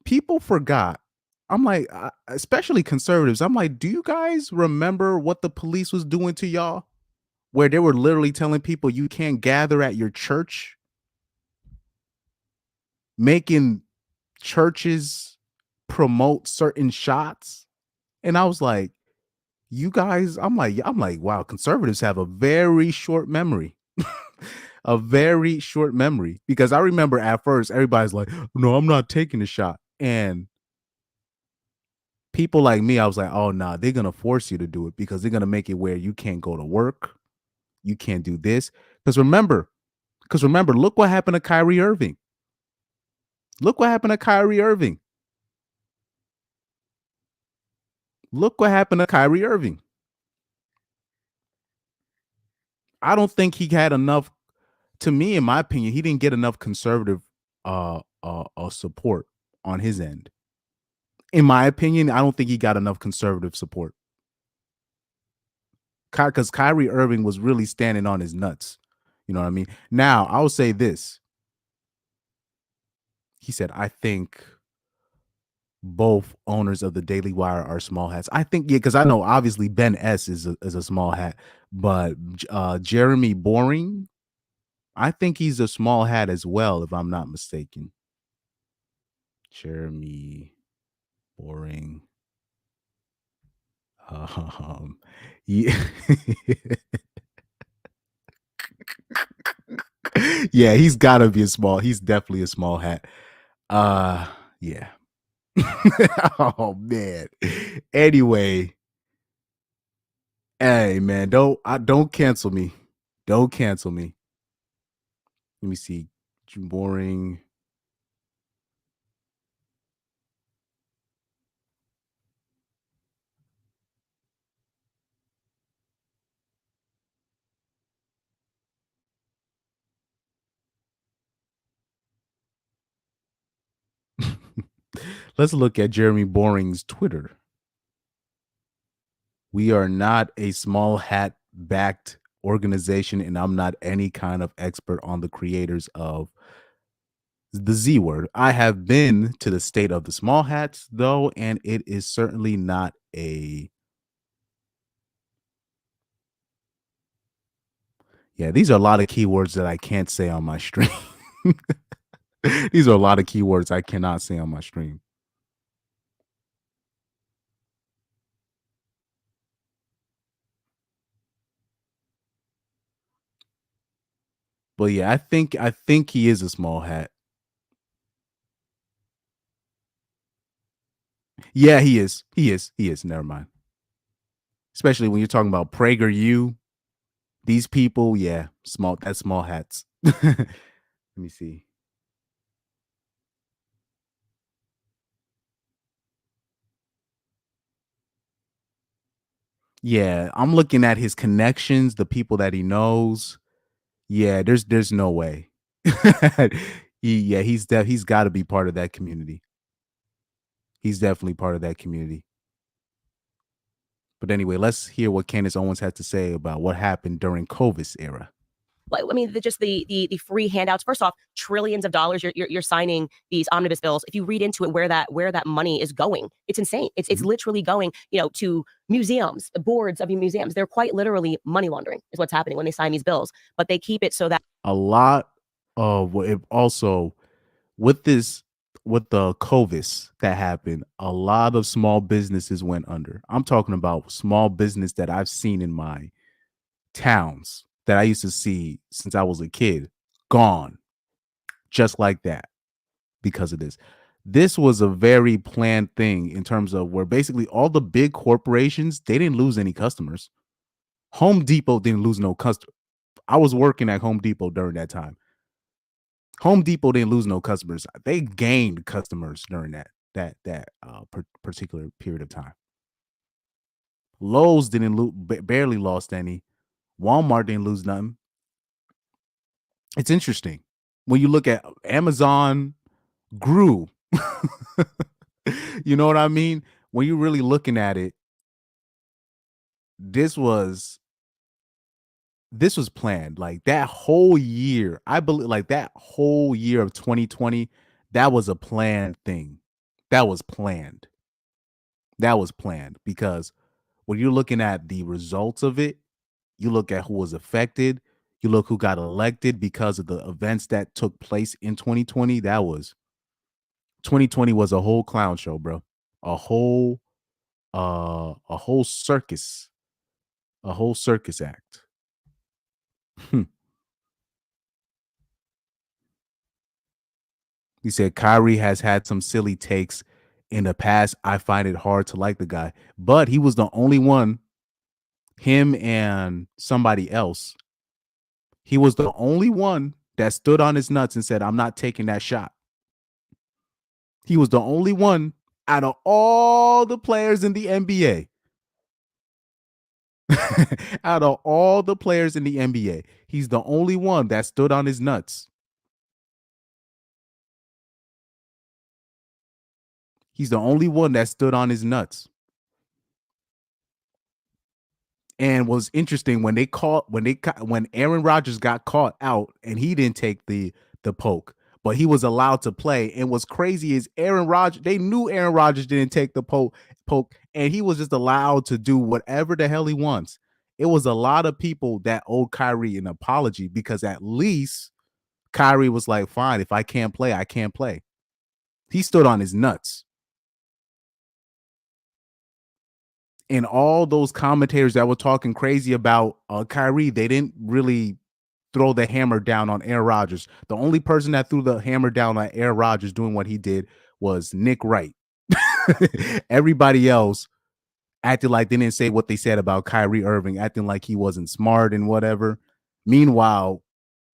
S1: people forgot. I'm like, especially conservatives. I'm like, do you guys remember what the police was doing to y'all? Where they were literally telling people you can't gather at your church, making churches promote certain shots. And I was like, you guys, I'm like, wow, conservatives have a very short memory. A very short memory. Because I remember at first everybody's like, no, I'm not taking a shot. And people like me, I was like, oh nah, they're gonna force you to do it because they're gonna make it where you can't go to work, you can't do this. Because remember, look what happened to Kyrie Irving. Look what happened to Kyrie Irving. Look what happened to Kyrie Irving. I don't think he had enough. To me, in my opinion, he didn't get enough conservative support on his end. In my opinion, I don't think he got enough conservative support. Because Kyrie Irving was really standing on his nuts. You know what I mean? Now, I will say this. He said, I think both owners of the Daily Wire are small hats. I think, yeah, because I know obviously Ben S is a small hat, but Jeremy Boring, I think he's a small hat as well, if I'm not mistaken. Jeremy Boring. Yeah. Yeah, he's gotta be he's definitely a small hat. Yeah. Oh man. Anyway, hey man, don't cancel me. Don't cancel me. Let me see. Boring. Let's look at Jeremy Boring's Twitter. We are not a small hat backed organization, and I'm not any kind of expert on the creators of the Z word. I have been to the state of the small hats, though, and it is certainly not a. Yeah, these are a lot of keywords that I can't say on my stream. These are a lot of keywords I cannot say on my stream. But yeah, I think he is a small hat. Yeah, he is. He is. Never mind. Especially when you're talking about PragerU, these people, yeah, that's small hats. Let me see. Yeah, I'm looking at his connections, the people that he knows. Yeah, there's no way. He's got to be part of that community. He's definitely part of that community. But anyway, let's hear what Candace Owens had to say about what happened during COVID's era.
S4: I mean, just the free handouts. First off, trillions of dollars you're signing these omnibus bills. If you read into it, where that money is going, it's insane. It's literally going, to museums, boards of museums. They're quite literally money laundering is what's happening when they sign these bills. But they keep it so that
S1: a lot of it also with the COVID that happened, a lot of small businesses went under. I'm talking about small business that I've seen in my towns that I used to see since I was a kid, gone just like that because of this. This was a very planned thing in terms of where basically all the big corporations, they didn't lose any customers. Home Depot didn't lose no customer. I was working at Home Depot during that time. Home Depot didn't lose no customers. They gained customers during that particular period of time. Lowe's didn't lose, barely lost any. Walmart didn't lose nothing. It's interesting when you look at Amazon grew. You know what I mean? When you're really looking at it, this was planned. Like that whole year, I believe, like that whole year of 2020, that was a planned thing. That was planned. That was planned because when you're looking at the results of it, you look at who was affected, you look who got elected because of the events that took place in 2020. 2020 was a whole clown show, bro. A whole circus. A whole circus act. He said Kyrie has had some silly takes in the past. I find it hard to like the guy, but he was the only one, him and somebody else. He was the only one that stood on his nuts and said, I'm not taking that shot. He was the only one out of all the players in the NBA Out of all the players in the NBA, he's the only one that stood on his nuts. He's the only one that stood on his nuts. And was interesting when Aaron Rodgers got caught out and he didn't take the poke, but he was allowed to play. And what's crazy is they knew Aaron Rodgers didn't take the poke, and he was just allowed to do whatever the hell he wants. It was a lot of people that owed Kyrie an apology, because at least Kyrie was like, fine, if I can't play, I can't play. He stood on his nuts. And all those commentators that were talking crazy about Kyrie, they didn't really throw the hammer down on Aaron Rodgers. The only person that threw the hammer down on Aaron Rodgers doing what he did was Nick Wright. Everybody else acted like they didn't say what they said about Kyrie Irving, acting like he wasn't smart and whatever. Meanwhile,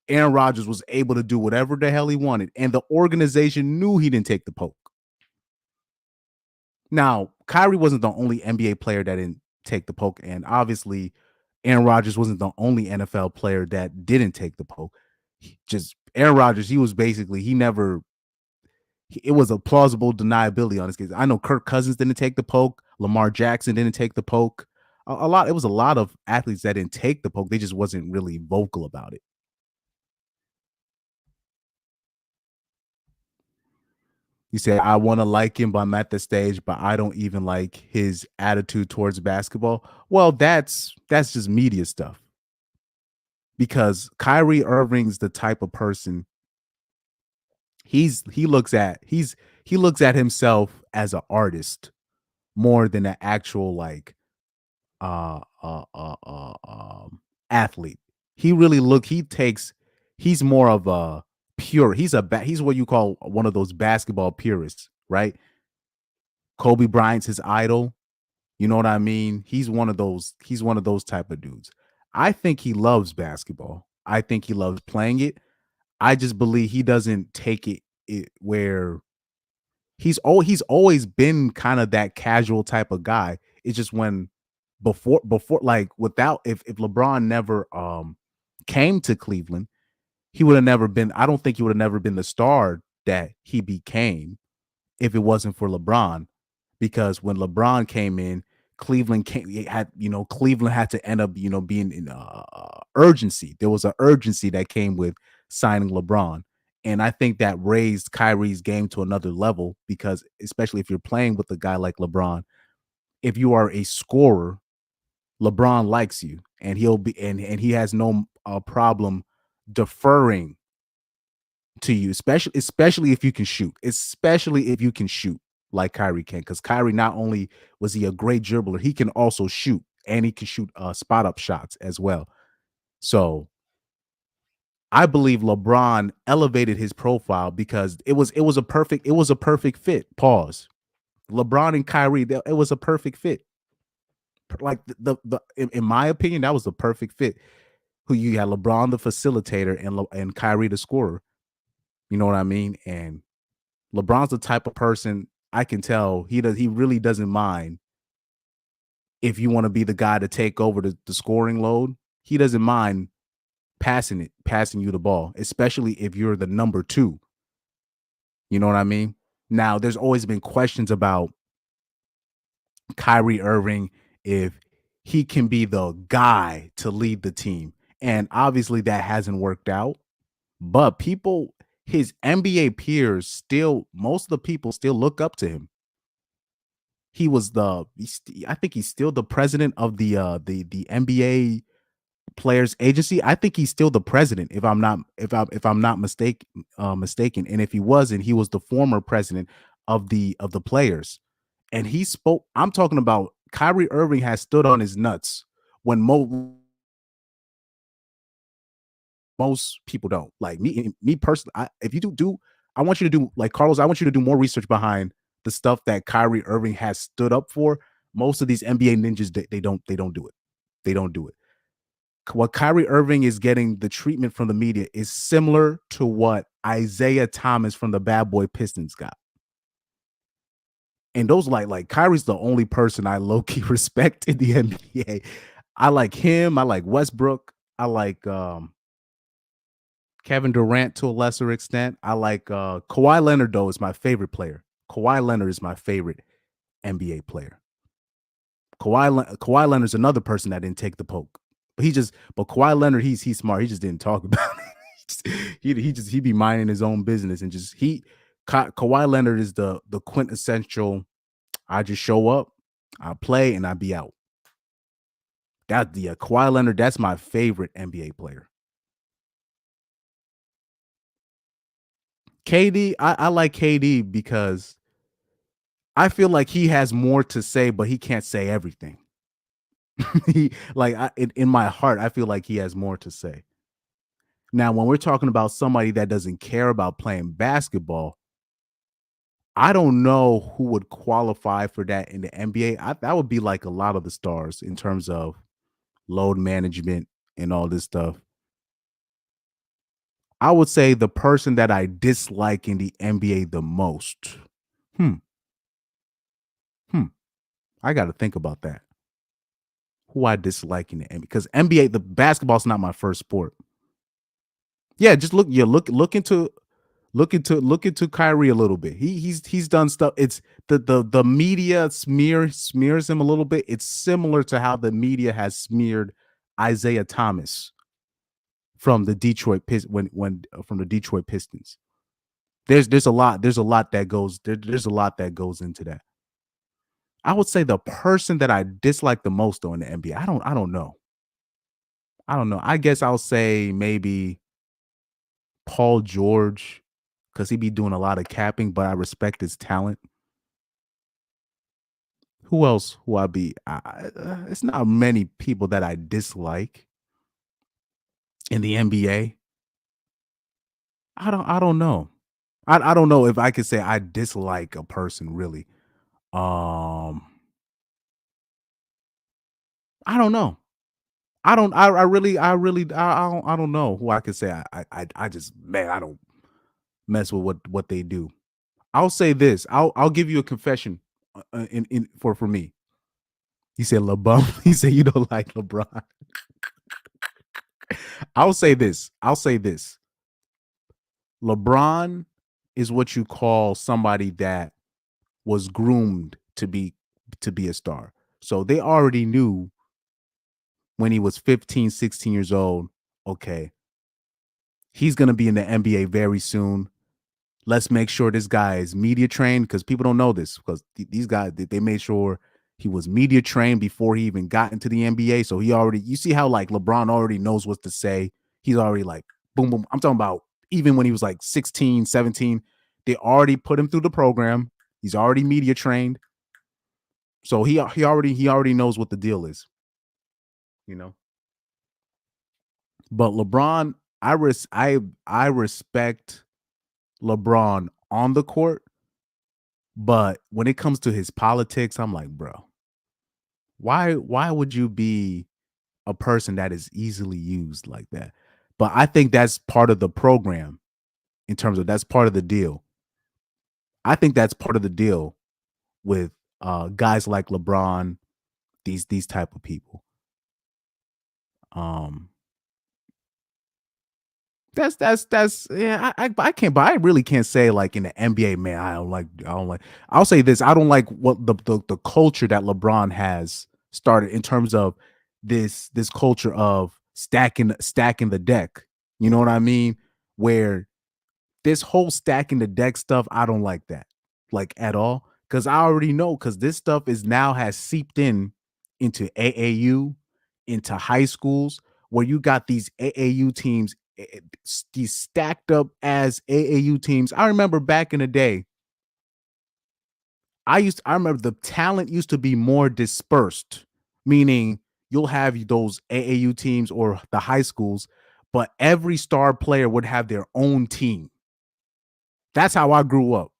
S1: Aaron Rodgers was able to do whatever the hell he wanted, and the organization knew he didn't take the poke. Now, Kyrie wasn't the only NBA player that didn't take the poke, and obviously Aaron Rodgers wasn't the only NFL player that didn't take the poke. Aaron Rodgers, he was basically, it was a plausible deniability on his case. I know Kirk Cousins didn't take the poke. Lamar Jackson didn't take the poke. It was a lot of athletes that didn't take the poke. They just wasn't really vocal about it. You say, I want to like him, but I'm at the stage, but I don't even like his attitude towards basketball. Well, that's just media stuff. Because Kyrie Irving's the type of person, he looks at himself as an artist more than an actual athlete. He's more of a pure. He's what you call one of those basketball purists, right? Kobe Bryant's his idol. You know what I mean? He's one of those type of dudes. I think he loves basketball. I think he loves playing it. I just believe he doesn't take it where he's always been kind of that casual type of guy. It's just when before like without if LeBron never came to Cleveland, he would have never been, I don't think he would have never been the star that he became if it wasn't for LeBron. Because when LeBron came in, Cleveland had to end up, being in urgency. There was an urgency that came with signing LeBron. And I think that raised Kyrie's game to another level, because especially if you're playing with a guy like LeBron, if you are a scorer, LeBron likes you, and he has no problem deferring to you, especially if you can shoot, like Kyrie can, because Kyrie, not only was he a great dribbler, he can also shoot, and he can shoot spot up shots as well. So I believe LeBron elevated his profile because it was a perfect fit. Pause. LeBron and Kyrie, it was a perfect fit. Like in my opinion, that was the perfect fit. Who you had LeBron the facilitator and Kyrie the scorer. You know what I mean? And LeBron's the type of person, I can tell he really doesn't mind if you want to be the guy to take over the scoring load. He doesn't mind passing you the ball, especially if you're the number 2. You know what I mean? Now, there's always been questions about Kyrie Irving, if he can be the guy to lead the team. And obviously that hasn't worked out. But his NBA peers most of the people still look up to him. I think he's still the president of the NBA Players Agency. I think he's still the president, if I'm not mistaken. And if he wasn't, he was the former president of the players. And he spoke. I'm talking about Kyrie Irving has stood on his nuts when most people don't. Like me personally, I want you to do, like, Carlos, I want you to do more research behind the stuff that Kyrie Irving has stood up for. Most of these NBA ninjas, they don't do it. They don't do it. What Kyrie Irving is getting, the treatment from the media, is similar to what Isaiah Thomas from the Bad Boy Pistons got. And those, like Kyrie's the only person I low-key respect in the NBA. I like him. I like Westbrook. I like Kevin Durant to a lesser extent. I like Kawhi Leonard, though, is my favorite player. Kawhi Leonard is my favorite NBA player. Kawhi Leonard's another person that didn't take the poke. But Kawhi Leonard, he's smart. He just didn't talk about it. He be minding his own business and Kawhi Leonard is the quintessential. I just show up, I play, and I be out. Kawhi Leonard, that's my favorite NBA player. KD, I like KD because I feel like he has more to say, but he can't say everything. In my heart, I feel like he has more to say. Now, when we're talking about somebody that doesn't care about playing basketball, I don't know who would qualify for that in the NBA. That would be like a lot of the stars in terms of load management and all this stuff. I would say the person that I dislike in the NBA the most. I got to think about that. Who I dislike in the NBA, because NBA, the basketball's not my first sport. Yeah, just look into Kyrie a little bit. He's done stuff. It's the media smears him a little bit. It's similar to how the media has smeared Isaiah Thomas from the Detroit from the Detroit Pistons. There's a lot that goes into that. I would say the person that I dislike the most though in the NBA. I don't know. I guess I'll say maybe Paul George, because he be doing a lot of capping, but I respect his talent. Who else? It's not many people that I dislike in the NBA. I don't know. I don't know if I could say I dislike a person really. I don't know. I don't know who I could say I just, man, I don't mess with what they do. I'll say this. I'll give you a confession for me. He said LeBron. He said you don't like LeBron. I'll say this. LeBron is what you call somebody that was groomed to be a star. So they already knew when he was 15, 16 years old, okay, he's going to be in the NBA very soon. Let's make sure this guy is media trained, because people don't know this, because these guys, they made sure he was media trained before he even got into the NBA. So you see how like LeBron already knows what to say. He's already like, boom, boom. I'm talking about even when he was like 16, 17, they already put him through the program. He's already media trained. So he already knows what the deal is, you know. But LeBron, I respect LeBron on the court, but when it comes to his politics, I'm like, bro, why would you be a person that is easily used like that? But I think that's part of the program, in terms of that's part of the deal. I think that's part of the deal with guys like LeBron, these type of people. That's yeah. I can't, but I really can't say like in the NBA, man. I don't like. I'll say this. I don't like what the culture that LeBron has started in terms of this culture of stacking the deck. You know what I mean? Where this whole stacking the deck stuff, I don't like that, like at all, because I already know, because this stuff has seeped into AAU, into high schools, where you got these AAU teams, these stacked up as AAU teams. I remember back in the day, I remember the talent used to be more dispersed, meaning you'll have those AAU teams or the high schools, but every star player would have their own team. That's how I grew up.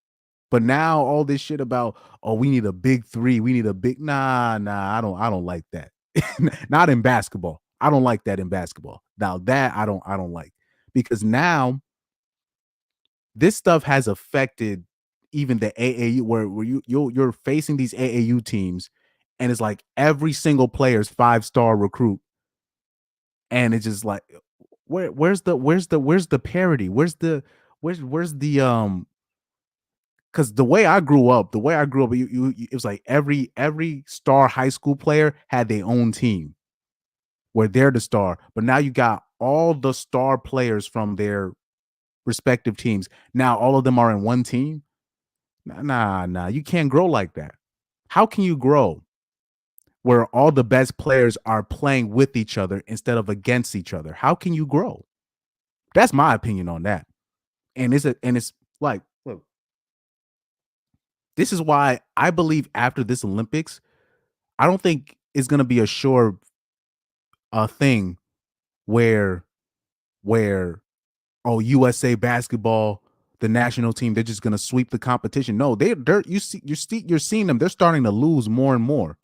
S1: But now all this shit about, oh, we need a big three, we need a big, nah, I don't like that. Not in basketball. I don't like that in basketball. Now that I don't like, because now this stuff has affected even the AAU, where you're facing these AAU teams, and it's like every single player's 5-star recruit, and it's just like, where's the parity? Where's the because the way I grew up, it was like every star high school player had their own team where they're the star. But now you got all the star players from their respective teams. Now all of them are in one team. Nah. You can't grow like that. How can you grow where all the best players are playing with each other instead of against each other? How can you grow? That's my opinion on that. And it's like, look, this is why I believe after this Olympics, I don't think it's gonna be a sure thing where oh, USA basketball, the national team, they're just gonna sweep the competition. No, they're you're seeing them, they're starting to lose more and more.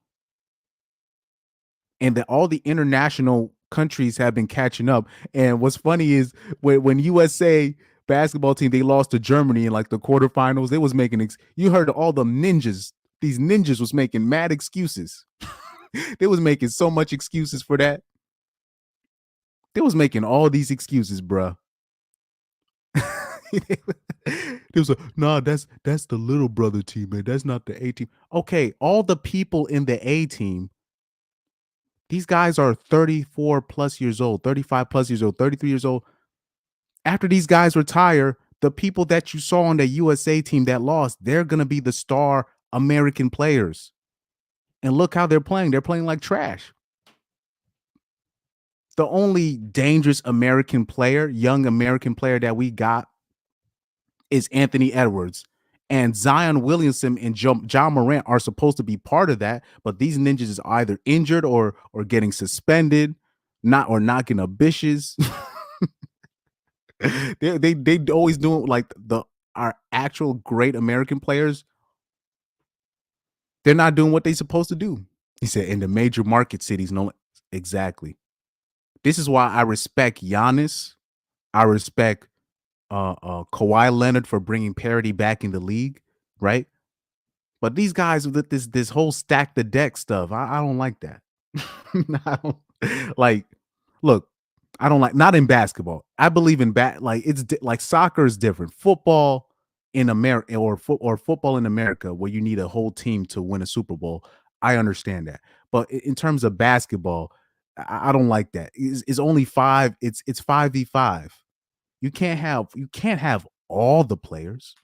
S1: And that all the international countries have been catching up. And what's funny is when USA basketball team, they lost to Germany in like the quarterfinals, they was making you heard all the ninjas. These ninjas was making mad excuses. They was making so much excuses for that. They was making all these excuses, bruh. They was like, nah, that's the little brother team, man. That's not the A team. Okay, all the people in the A team, these guys are 34 plus years old, 35 plus years old, 33 years old. After these guys retire, the people that you saw on the USA team that lost, they're gonna be the star American players. And look how they're playing. They're playing like trash. The only dangerous American player, young American player that we got is Anthony Edwards. And Zion Williamson and John Morant are supposed to be part of that, but these ninjas is either injured or getting suspended, not getting a bitches. they always doing like our actual great American players. They're not doing what they're supposed to do. He said in the major market cities, no, exactly. This is why I respect Giannis. I respect Kawhi Leonard for bringing parity back in the league, right? But these guys with this whole stack the deck stuff, I don't like that. I don't, like, look, I don't like, not in basketball. I believe in like like soccer is different. Football in America or football in America where you need a whole team to win a Super Bowl. I understand that. But in terms of basketball, I don't like that. It's only five. It's 5v5. You can't have all the players.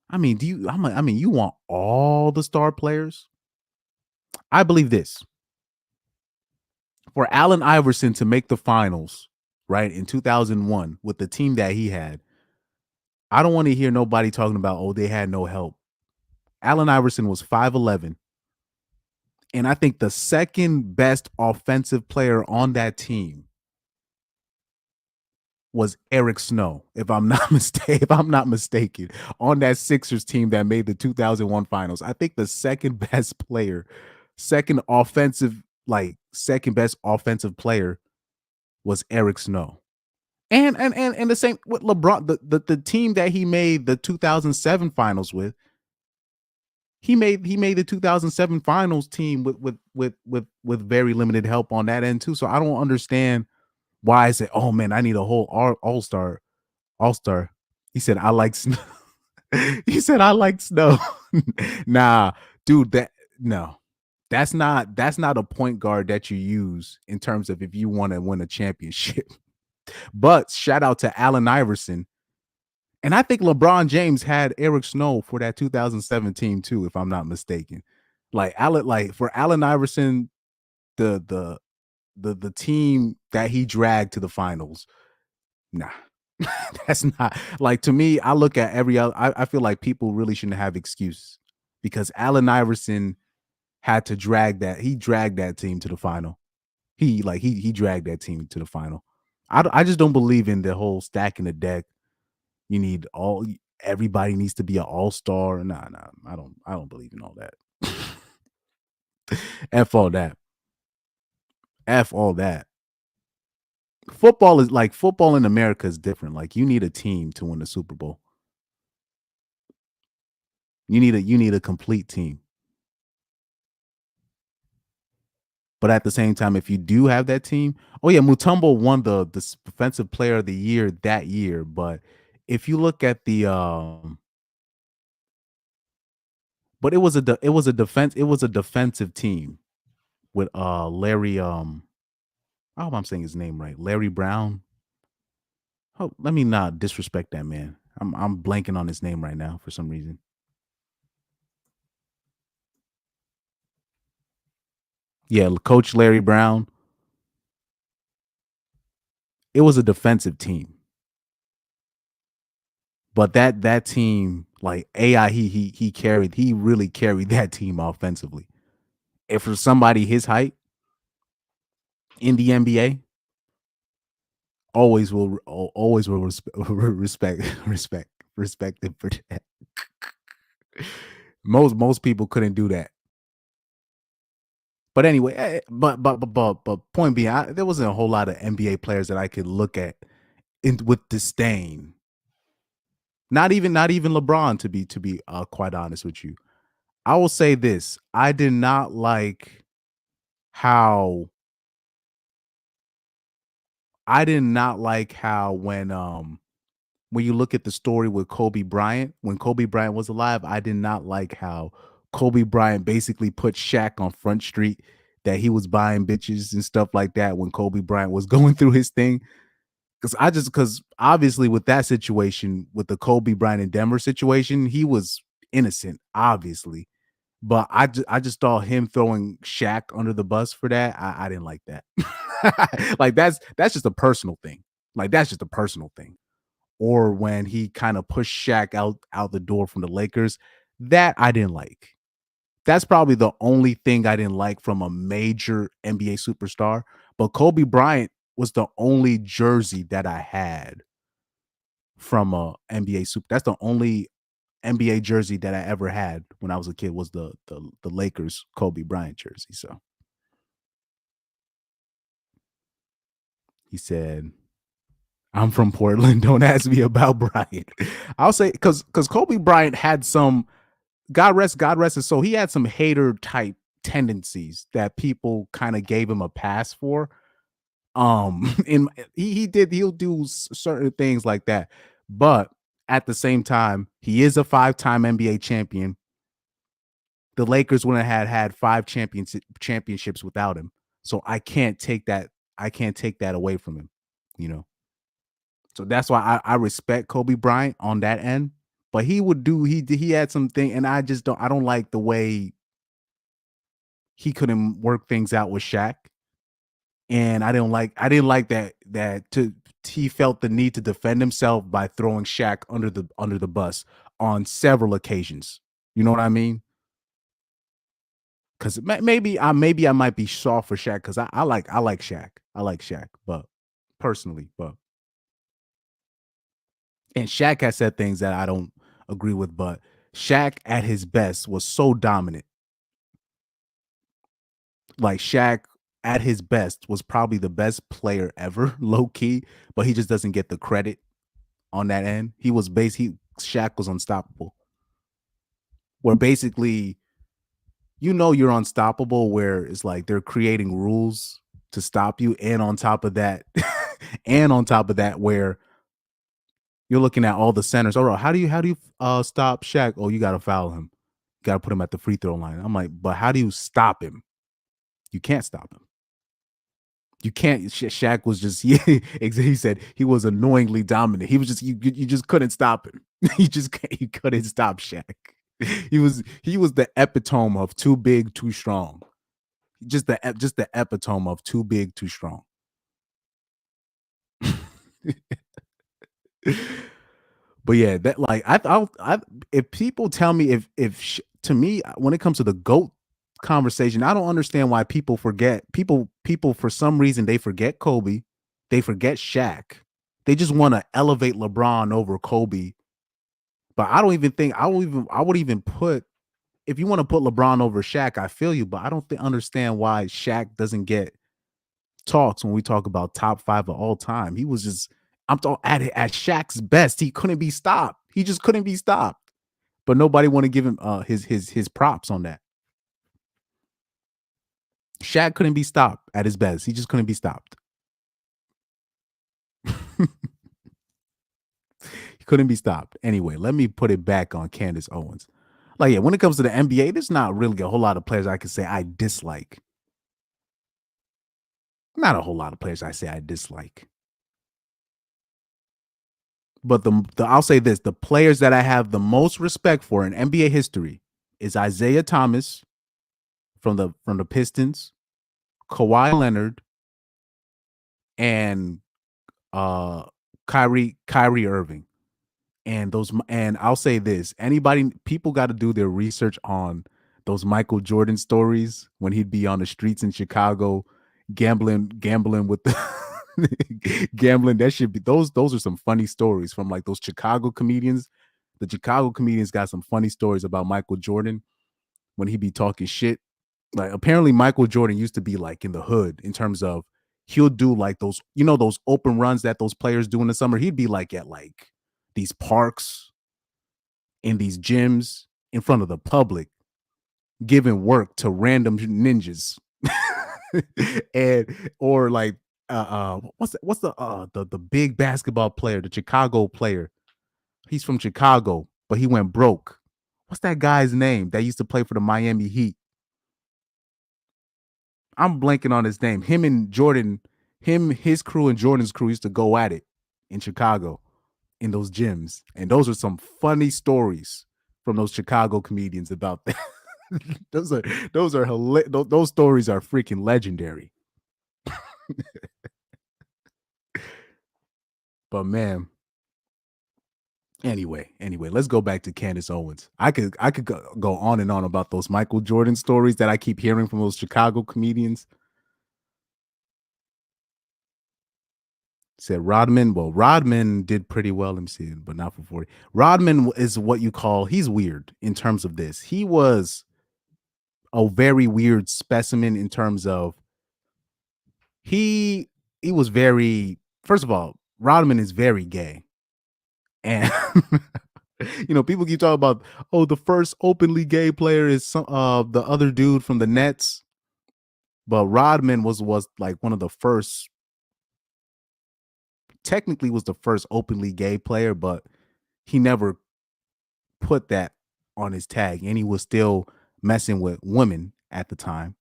S1: I mean, you want all the star players? I believe this. For Allen Iverson to make the finals, right, in 2001 with the team that he had, I don't want to hear nobody talking about, oh, they had no help. Allen Iverson was 5'11". And I think the second best offensive player on that team was Eric Snow, if I'm not mistaken, on that Sixers team that made the 2001 finals. I think the second best offensive player was Eric Snow. And the same with LeBron, the team that he made the 2007 finals with. He made the 2007 finals team with very limited help on that end too. So I don't understand why I said, oh man, I need a whole all-star. He said, I like Snow. He said, I like Snow. Nah, dude, that's not a point guard that you use in terms of if you want to win a championship. But shout out to Allen Iverson. And I think LeBron James had Eric Snow for that 2017 too, if I'm not mistaken. Like for Allen Iverson, the team that he dragged to the finals, nah. That's not, like, to me, I look at every other, I feel like people really shouldn't have excuse because Allen Iverson had to drag that team to the final. He dragged that team to the final. I just don't believe in the whole stacking the deck. You need everybody needs to be an all-star. Nah, I don't believe in all that. F all that. F all that. Football in America is different. Like, you need a team to win the Super Bowl. You need a complete team. But at the same time, if you do have that team, oh yeah, Mutombo won the defensive player of the year that year. But if you look at the but it was a defensive team with Larry I hope I'm saying his name right. Larry Brown. Oh, let me not disrespect that man. I'm blanking on his name right now for some reason. Yeah, Coach Larry Brown. It was a defensive team. But that team, like AI, he really carried that team offensively. If for somebody his height in the NBA, always will respect him for that. Most people couldn't do that. But anyway, but point being, there wasn't a whole lot of NBA players that I could look at with disdain. Not even LeBron, to be quite honest with you. I will say this: I did not like how when you look at the story with Kobe Bryant, when Kobe Bryant was alive, I did not like how Kobe Bryant basically put Shaq on Front Street, that he was buying bitches and stuff like that when Kobe Bryant was going through his thing. Because obviously with that situation, with the Kobe Bryant and Denver situation, he was innocent, obviously. But I just thought him throwing Shaq under the bus for that, I didn't like that. Like that's just a personal thing. Like that's just a personal thing. Or when he kind of pushed Shaq out the door from the Lakers, that I didn't like. That's probably the only thing I didn't like from a major NBA superstar. But Kobe Bryant was the only jersey that I had from a NBA super. That's the only NBA jersey that I ever had when I was a kid, was the Lakers Kobe Bryant jersey. So he said, I'm from Portland. Don't ask me about Bryant. I'll say because Kobe Bryant had some, God rest his soul, he had some hater type tendencies that people kind of gave him a pass for. In he'll do certain things like that, but at the same time, he is a 5-time NBA champion. The Lakers wouldn't have had 5 championships without him. So I can't take that away from him, you know. So that's why I respect Kobe Bryant on that end. But he had something, and I don't like the way he couldn't work things out with Shaq. And I didn't like that he felt the need to defend himself by throwing Shaq under the bus on several occasions. You know what I mean? Because maybe I might be soft for Shaq, because I like Shaq. I like Shaq, but personally, and Shaq has said things that I don't agree with, but Shaq at his best was so dominant. Like Shaq at his best was probably the best player ever, low key, but he just doesn't get the credit on that end. Shaq was unstoppable. Where basically, you're unstoppable, where it's like they're creating rules to stop you, and on top of that, where you're looking at all the centers. All right, how do you stop Shaq? Oh, you got to foul him. You got to put him at the free throw line. I'm like, but how do you stop him? You can't stop him. You can't. Shaq was just he said he was annoyingly dominant. He was just you just couldn't stop him. You couldn't stop Shaq. He was the epitome of too big, too strong. Just the epitome of too big, too strong. But yeah, that like I if people tell me to me, when it comes to the GOAT conversation, I don't understand why people forget people for some reason they forget Kobe, they forget Shaq. They just want to elevate LeBron over Kobe. But I would even put, if you want to put LeBron over Shaq, I feel you, but I don't understand why Shaq doesn't get talks when we talk about top 5 of all time. He was just, I'm talking at Shaq's best, he couldn't be stopped. He just couldn't be stopped. But nobody want to give him his props on that. Shaq couldn't be stopped at his best. He just couldn't be stopped. He couldn't be stopped. Anyway, let me put it back on Candace Owens. Like, yeah, when it comes to the NBA, there's not really a whole lot of players I can say I dislike. Not a whole lot of players I say I dislike. But I'll say this, the players that I have the most respect for in NBA history is Isaiah Thomas from the Pistons, Kawhi Leonard, and Kyrie Irving. And I'll say this, people got to do their research on those Michael Jordan stories when he'd be on the streets in Chicago gambling with the gambling. That should be those are some funny stories from like those Chicago comedians. The Chicago comedians got some funny stories about Michael Jordan when he be talking shit. Like apparently Michael Jordan used to be like in the hood in terms of he'll do like those, those open runs that those players do in the summer. He'd be like at like these parks in these gyms in front of the public giving work to random ninjas. And or like what's the big basketball player, the Chicago player. He's from Chicago, but he went broke. What's that guy's name that used to play for the Miami Heat? I'm blanking on his name. Him and Jordan, his crew and Jordan's crew used to go at it in Chicago in those gyms. And those are some funny stories from those Chicago comedians about that. those stories are freaking legendary. But man, anyway, let's go back to Candace Owens. I could go on and on about those Michael Jordan stories that I keep hearing from those Chicago comedians. Said Rodman. Well, Rodman did pretty well. Let me see, but not for 40. Rodman is what you call, he's weird in terms of this. He was a very weird specimen in terms of he was very, first of all, Rodman is very gay. And people keep talking about, the first openly gay player is the other dude from the Nets. But Rodman was like one of the first, technically was the first openly gay player, but he never put that on his tag, and he was still messing with women at the time.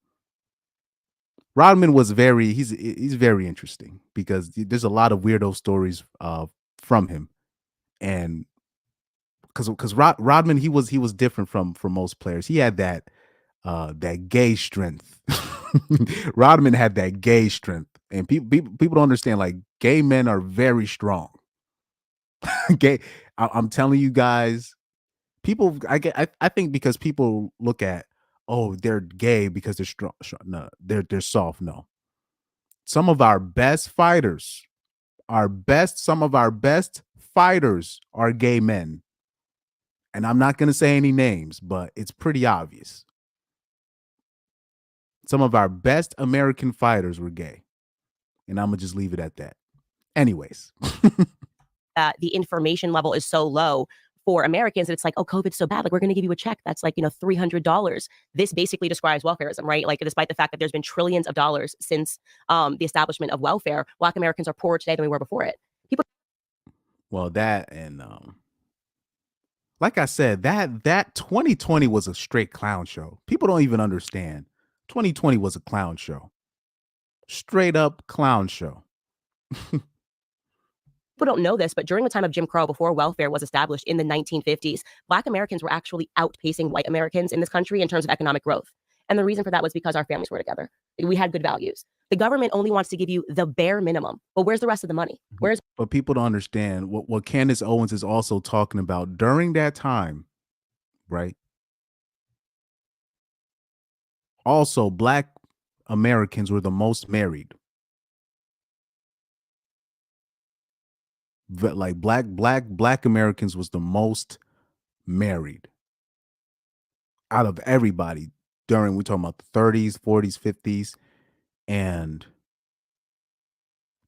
S1: Rodman was he's very interesting because there's a lot of weirdo stories from him, and because Rodman he was different from most players. He had that gay strength. Rodman had that gay strength, and people don't understand. Like gay men are very strong. Gay, I'm telling you guys. People, I think because people look at, they're gay because they're strong. No, they're soft. No, some of our best fighters, some of our best fighters are gay men. And I'm not going to say any names, but it's pretty obvious. Some of our best American fighters were gay. And I'm going to just leave it at that. Anyways.
S4: That the information level is so low for Americans, and it's like, COVID's so bad. Like, we're going to give you a check that's like, $300. This basically describes welfareism, right? Like, despite the fact that there's been trillions of dollars since the establishment of welfare, Black Americans are poorer today than we were before it.
S1: Well, that and like I said, that 2020 was a straight clown show. People don't even understand. 2020 was a clown show. Straight up clown show.
S4: People don't know this, but during the time of Jim Crow, before welfare was established in the 1950s, Black Americans were actually outpacing white Americans in this country in terms of economic growth. And the reason for that was because our families were together. We had good values. The government only wants to give you the bare minimum. But where's the rest of the money?
S1: But people don't understand what Candace Owens is also talking about during that time, right? Also, Black Americans were the most married. Like black Americans was the most married out of everybody we're talking about the 30s, 40s, 50s. And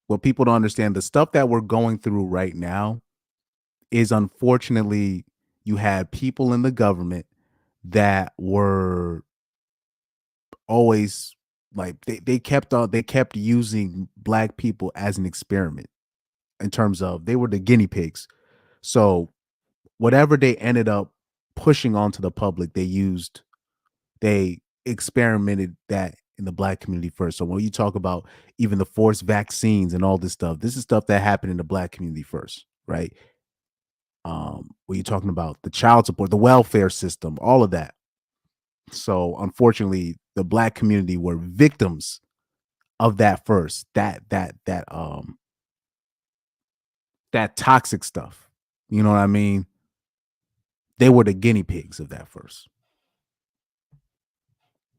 S1: what people don't understand, the stuff that we're going through right now is, unfortunately, you had people in the government that were always like they kept using black people as an experiment in terms of they were the guinea pigs. So whatever they ended up pushing onto the public, they experimented that in the black community first. So when you talk about even the forced vaccines and all this is stuff that happened in the black community first, right? When you're talking about the child support, the welfare system, all of that. So unfortunately, the black community were victims of that first. That toxic stuff. You know what I mean? They were the guinea pigs of that first.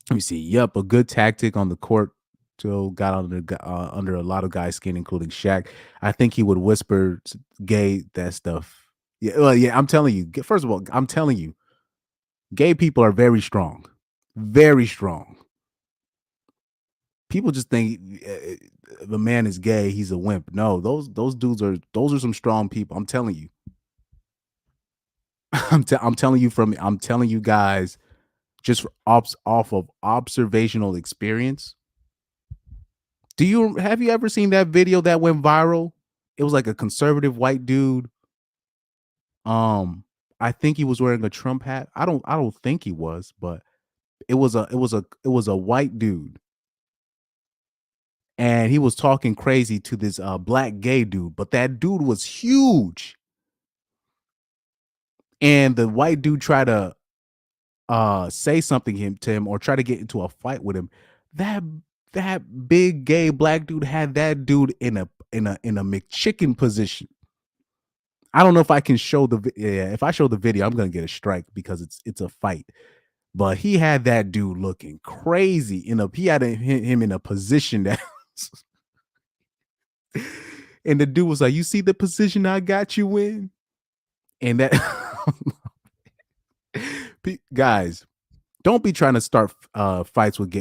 S1: Let me see. Yep, a good tactic on the court. Still got under a lot of guys' skin, including Shaq. I think he would whisper gay that stuff. Yeah, well, yeah. I'm telling you. First of all, I'm telling you, gay people are very strong, very strong. People just think if a man is gay, he's a wimp. No, those dudes are some strong people. I'm telling you. I'm telling you guys, just off of observational experience. Have you ever seen that video that went viral? It was like a conservative white dude. I think he was wearing a Trump hat. I don't think he was, but it was a white dude. And he was talking crazy to this black gay dude, but that dude was huge. And the white dude tried to say something to him or try to get into a fight with him. That big gay black dude had that dude in a McChicken position. I don't know if I can show if I show the video, I'm gonna get a strike because it's a fight. But he had that dude looking crazy he had him in a position that and the dude was like, "You see the position I got you in?" And that guys, don't be trying to start fights with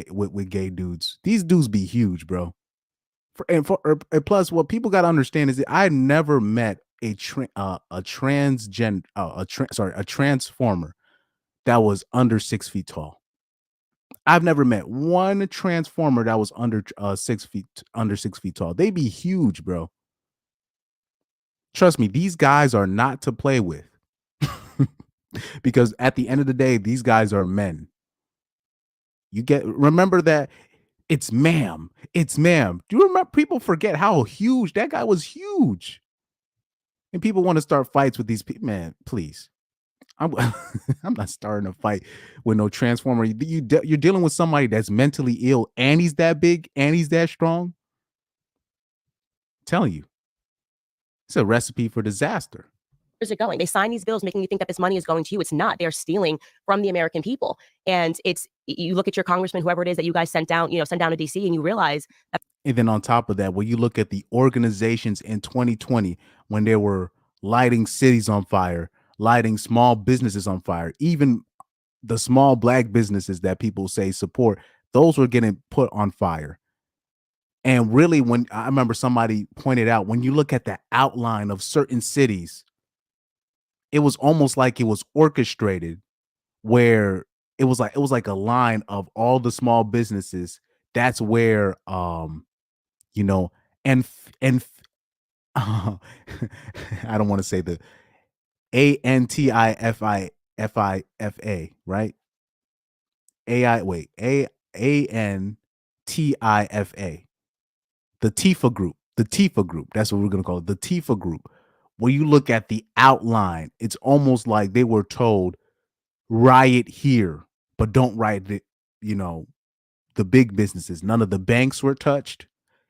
S1: gay dudes. These dudes be huge, bro. And plus, what people got to understand is that I never met a transformer that was under 6 feet tall. I've never met one transformer that was under 6 feet tall. They be huge, bro. Trust me, these guys are not to play with. Because at the end of the day, these guys are men. Remember that it's ma'am. It's ma'am. Do you remember? People forget how huge that guy was. Huge. And people want to start fights with these people. Man, please. I'm not starting a fight with no transformer. You're dealing with somebody that's mentally ill and he's that big and he's that strong. I'm telling you, it's a recipe for disaster.
S4: Where's it going? They sign these bills making you think that this money is going to you. It's not. They're stealing from the American people. And you look at your congressman, whoever it is that you guys sent down to DC, and you realize that.
S1: And then on top of that, when you look at the organizations in 2020, when they were lighting cities on fire, lighting small businesses on fire, even the small black businesses that people say support, those were getting put on fire. And really, when I remember somebody pointed out, when you look at the outline of certain cities, it was almost like it was orchestrated, where it was like a line of all the small businesses. That's where and I don't want to say the ANTIFIFA, right? ANTIFA. The Tifa group. The Tifa group. That's what we're gonna call it. The Tifa group. When you look at the outline, it's almost like they were told, riot here, but don't riot it, the big businesses. None of the banks were touched.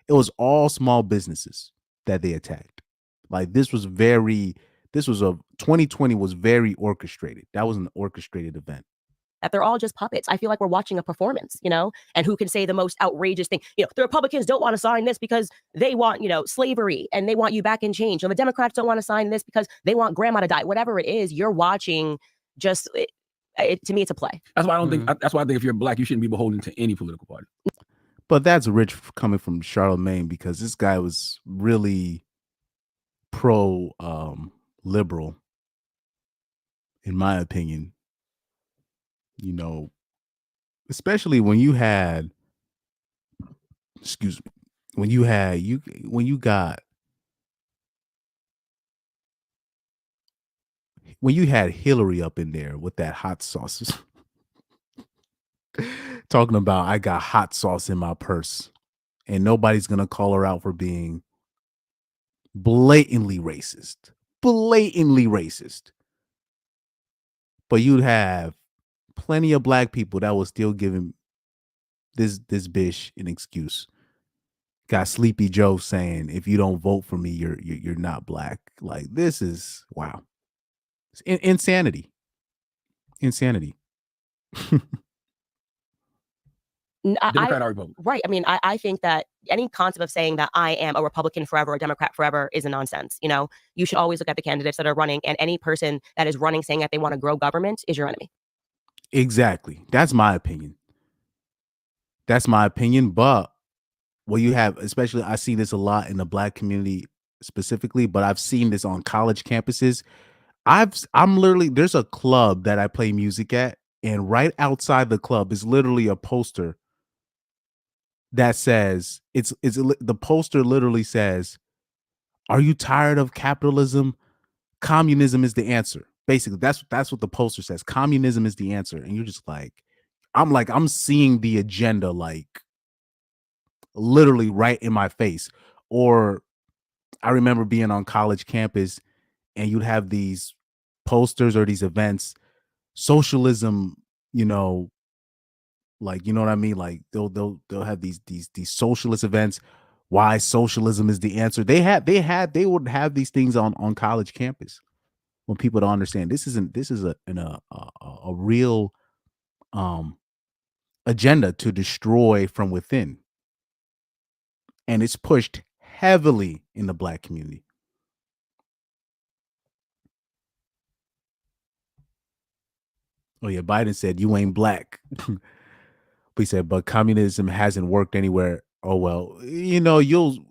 S1: It was all small businesses that they attacked. Like 2020 was very orchestrated. That was an orchestrated event.
S4: That they're all just puppets. I feel like we're watching a performance, and who can say the most outrageous thing. The Republicans don't want to sign this because they want, slavery and they want you back in chains. The Democrats don't want to sign this because they want grandma to die. Whatever it is, you're watching to me, it's a play.
S3: That's why I don't think, that's why I think if you're black, you shouldn't be beholden to any political party.
S1: But that's rich coming from Charlemagne, because this guy was really pro liberal, in my opinion. Especially when you had excuse me, when you had Hillary up in there with that hot sauce, talking about I got hot sauce in my purse, and nobody's gonna call her out for being blatantly racist, but you'd have plenty of black people that was still giving this bitch an excuse. Got Sleepy Joe saying, "If you don't vote for me, you're not black." Like, this is wow, it's insanity.
S3: Democrat or Republican?
S4: Right. I mean, I think that any concept of saying that I am a Republican forever, a Democrat forever is a nonsense. You know, you should always look at the candidates that are running, and any person that is running saying that they want to grow government is your enemy.
S1: Exactly. That's my opinion. But what you have, especially I see this a lot in the black community specifically, but I've seen this on college campuses. I'm literally, there's a club that I play music at, and right outside the club is literally a poster that says the poster literally says, "Are you tired of capitalism? Communism is the answer." Basically, that's what the poster says. Communism is the answer. And you're just like, I'm seeing the agenda like literally right in my face. Or I remember being on college campus and you'd have these posters or these events, socialism, you know, like, you know what I mean? Like they'll have these socialist events. Why socialism is the answer. They would have these things on college campus when people don't understand this is a real agenda to destroy from within. And it's pushed heavily in the black community. Oh yeah, Biden said you ain't black. But he said, but communism hasn't worked anywhere. Oh well, you know, you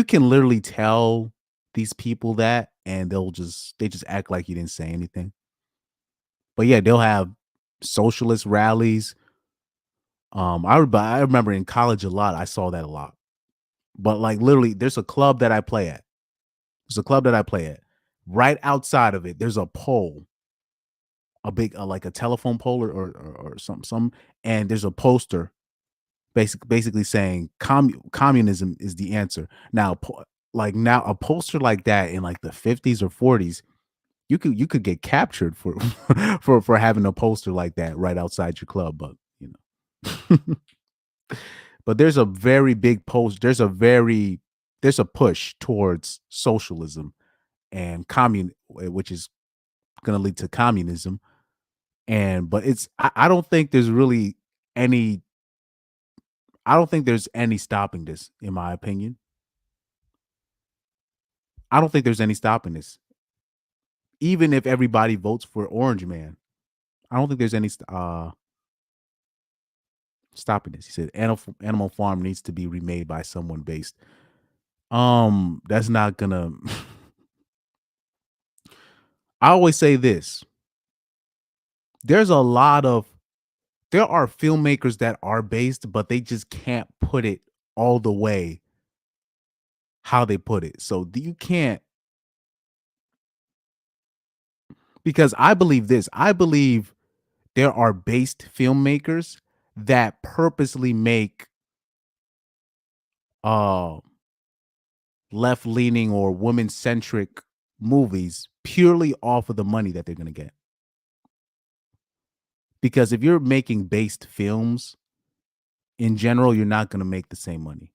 S1: can literally tell these people that, and they just act like you didn't say anything. But yeah, they'll have socialist rallies. I remember in college a lot. I saw that a lot. But like literally, there's a club that I play at. Right outside of it, there's a pole, a big like a telephone pole or some, and there's a poster, basically saying communism is the answer. Now, now a poster like that in like the 50s or 40s, you could get captured for for having a poster like that right outside your club. But you know, but there's a very big there's a push towards socialism and which is going to lead to communism. But I don't think there's really any stopping this, in my opinion. I don't think there's any stopping this. Even if everybody votes for Orange Man, I don't think there's any stopping this. He said Animal Farm needs to be remade by someone based. That's not gonna I always say this. There are filmmakers that are based, but they just can't put it all the way how they put it. So you can't, because I believe this. I believe there are based filmmakers that purposely make left-leaning or woman-centric movies purely off of the money that they're going to get. Because if you're making based films, in general, you're not going to make the same money.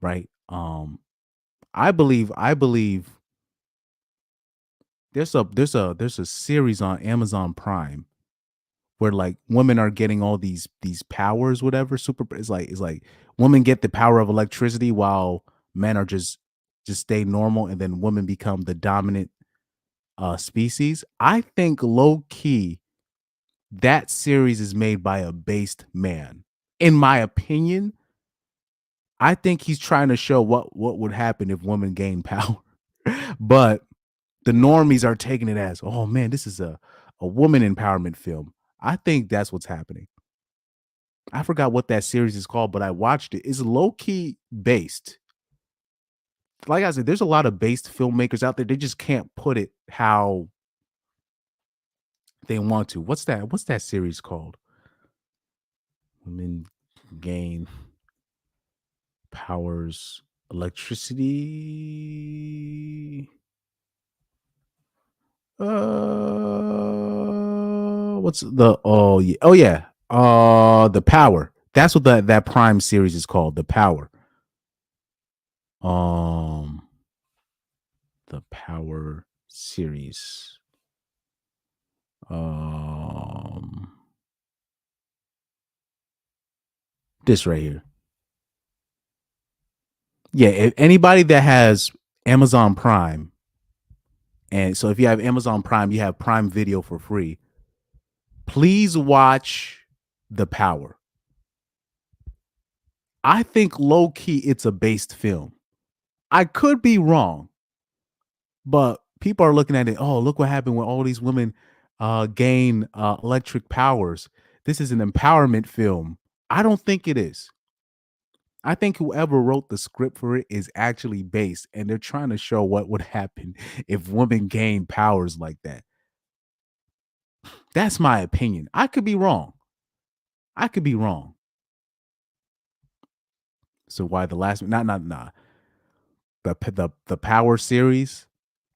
S1: Right? I believe there's a series on Amazon Prime where like women are getting all these powers, whatever. It's like women get the power of electricity while men are just stay normal, and then women become the dominant species. I think low key that series is made by a based man. In my opinion, I think he's trying to show what would happen if women gain power. But the normies are taking it as, oh man, this is a woman empowerment film. I think that's what's happening. I forgot what that series is called, but I watched it. It's low key based. Like I said, there's a lot of based filmmakers out there. They just can't put it how they want to. What's that series called? Women gain powers, electricity. What's the The Power. That's what that Prime series is called, The Power. The Power series. This right here. Yeah, if anybody that has Amazon Prime, and so if you have Amazon Prime, you have Prime Video for free. Please watch The Power. I think low key it's a based film. I could be wrong, but people are looking at it. Oh, look what happened when all these women gain electric powers. This is an empowerment film. I don't think it is. I think whoever wrote the script for it is actually based, and they're trying to show what would happen if women gain powers like that. That's my opinion. I could be wrong. So why the last the Power series?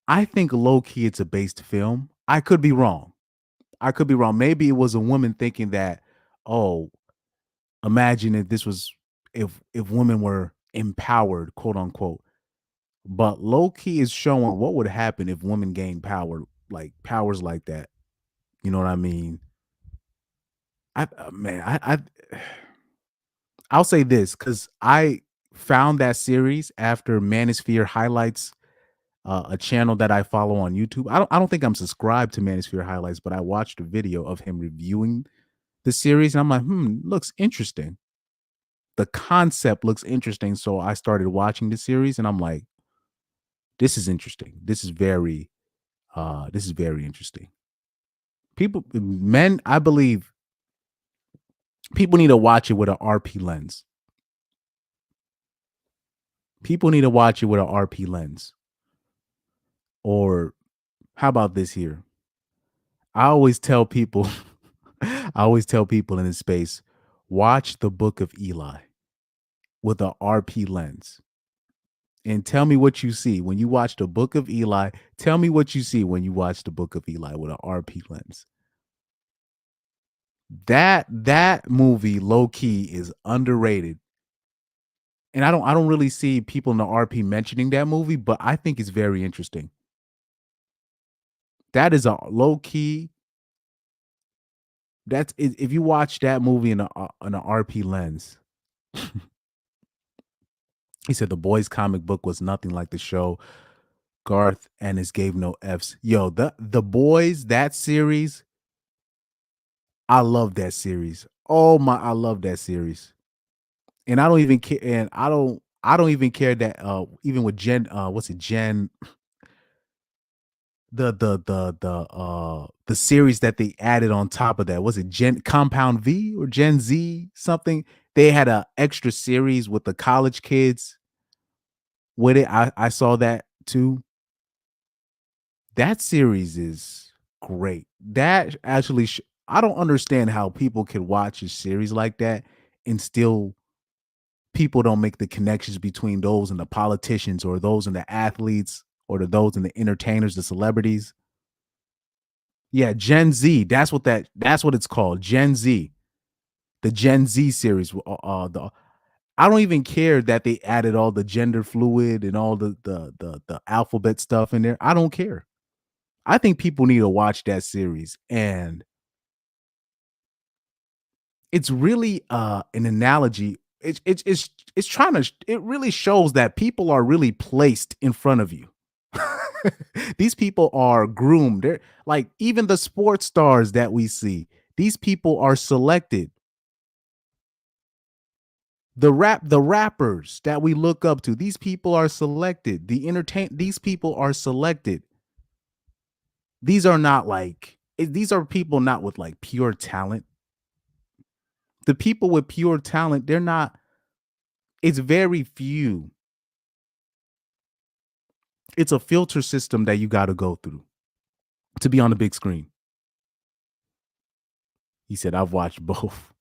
S1: I think low key it's a based film. I could be wrong. Maybe it was a woman thinking that, oh, imagine if this was if women were empowered, quote unquote. But low key is showing what would happen if women gained powers like that. You know what I mean? I'll say this because I found that series after Manosphere Highlights, a channel that I follow on YouTube. I don't think I'm subscribed to Manosphere Highlights, but I watched a video of him reviewing the series, and I'm like, looks interesting. The concept looks interesting, so I started watching the series, and I'm like, this is interesting. This is very interesting. I believe people need to watch it with an RP lens. Or how about this here? I always tell people in this space, watch the Book of Eli with an RP lens. And tell me what you see when you watch the Book of Eli. Tell me what you see when you watch the Book of Eli with an RP lens. That movie low key is underrated. And I don't really see people in the RP mentioning that movie, but I think it's very interesting. That is a low key. That's if you watch that movie in an RP lens. He said the boys comic book was nothing like the show. Garth Ennis gave no F's. Yo, the boys, that series, I love that series. Oh my, I love that series. And I don't even care. And I don't even care that even with Jen, what's it, Jen? The series that they added on top of that, was it Gen Compound V or Gen Z something? They had a extra series with the college kids with it. I saw that too. That series is great. That actually I don't understand how people can watch a series like that and still people don't make the connections between those and the politicians or those and the athletes or those and the entertainers, the celebrities. Yeah, Gen Z. That's what it's called. Gen Z. The Gen Z series. I don't even care that they added all the gender fluid and all the alphabet stuff in there. I don't care. I think people need to watch that series, and it's really an analogy. It's trying to. It really shows that people are really placed in front of you. These people are groomed. They're like even the sports stars that we see. These people are selected. The rappers that we look up to. These people are selected. These people are selected. These are not like these are people not with like pure talent. The people with pure talent, they're not, it's very few. It's a filter system that you got to go through to be on the big screen. He said, I've watched both.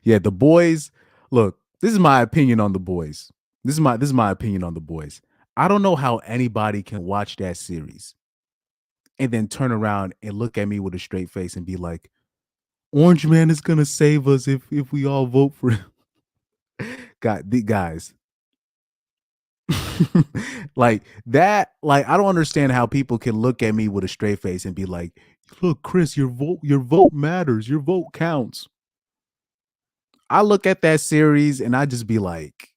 S1: Yeah, The Boys. Look, this is my opinion on The Boys. This is my opinion on The Boys. I don't know how anybody can watch that series and then turn around and look at me with a straight face and be like, Orange Man is gonna save us if we all vote for him. Guys. Like that, like I don't understand how people can look at me with a straight face and be like, look, Chris, your vote matters, your vote counts. I look at that series and I just be like,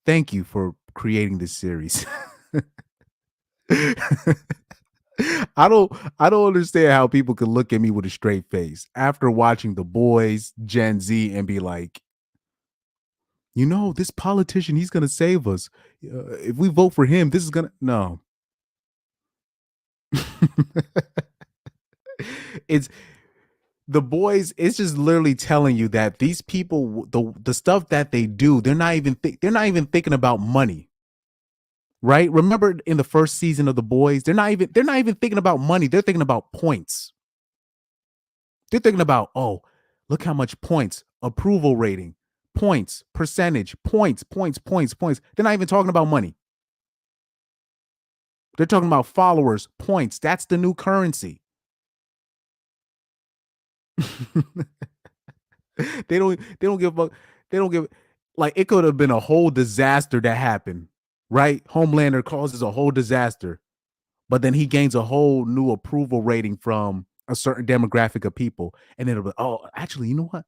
S1: thank you for creating this series. I don't understand how people could look at me with a straight face after watching The Boys, Gen Z, and be like, you know, this politician, he's gonna save us. If we vote for him, this is gonna no. It's The Boys. It's just literally telling you that these people, the stuff that they do, they're not even thinking about money. Right? Remember in the first season of The Boys, they're not even thinking about money. They're thinking about points. They're thinking about, oh, look how much points, approval rating, points, percentage, points. They're not even talking about money. They're talking about followers, points. That's the new currency. They don't give a, they don't give, like, it could have been a whole disaster that happened, right? Homelander causes a whole disaster, but then he gains a whole new approval rating from a certain demographic of people, and it'll be, oh, actually, you know what,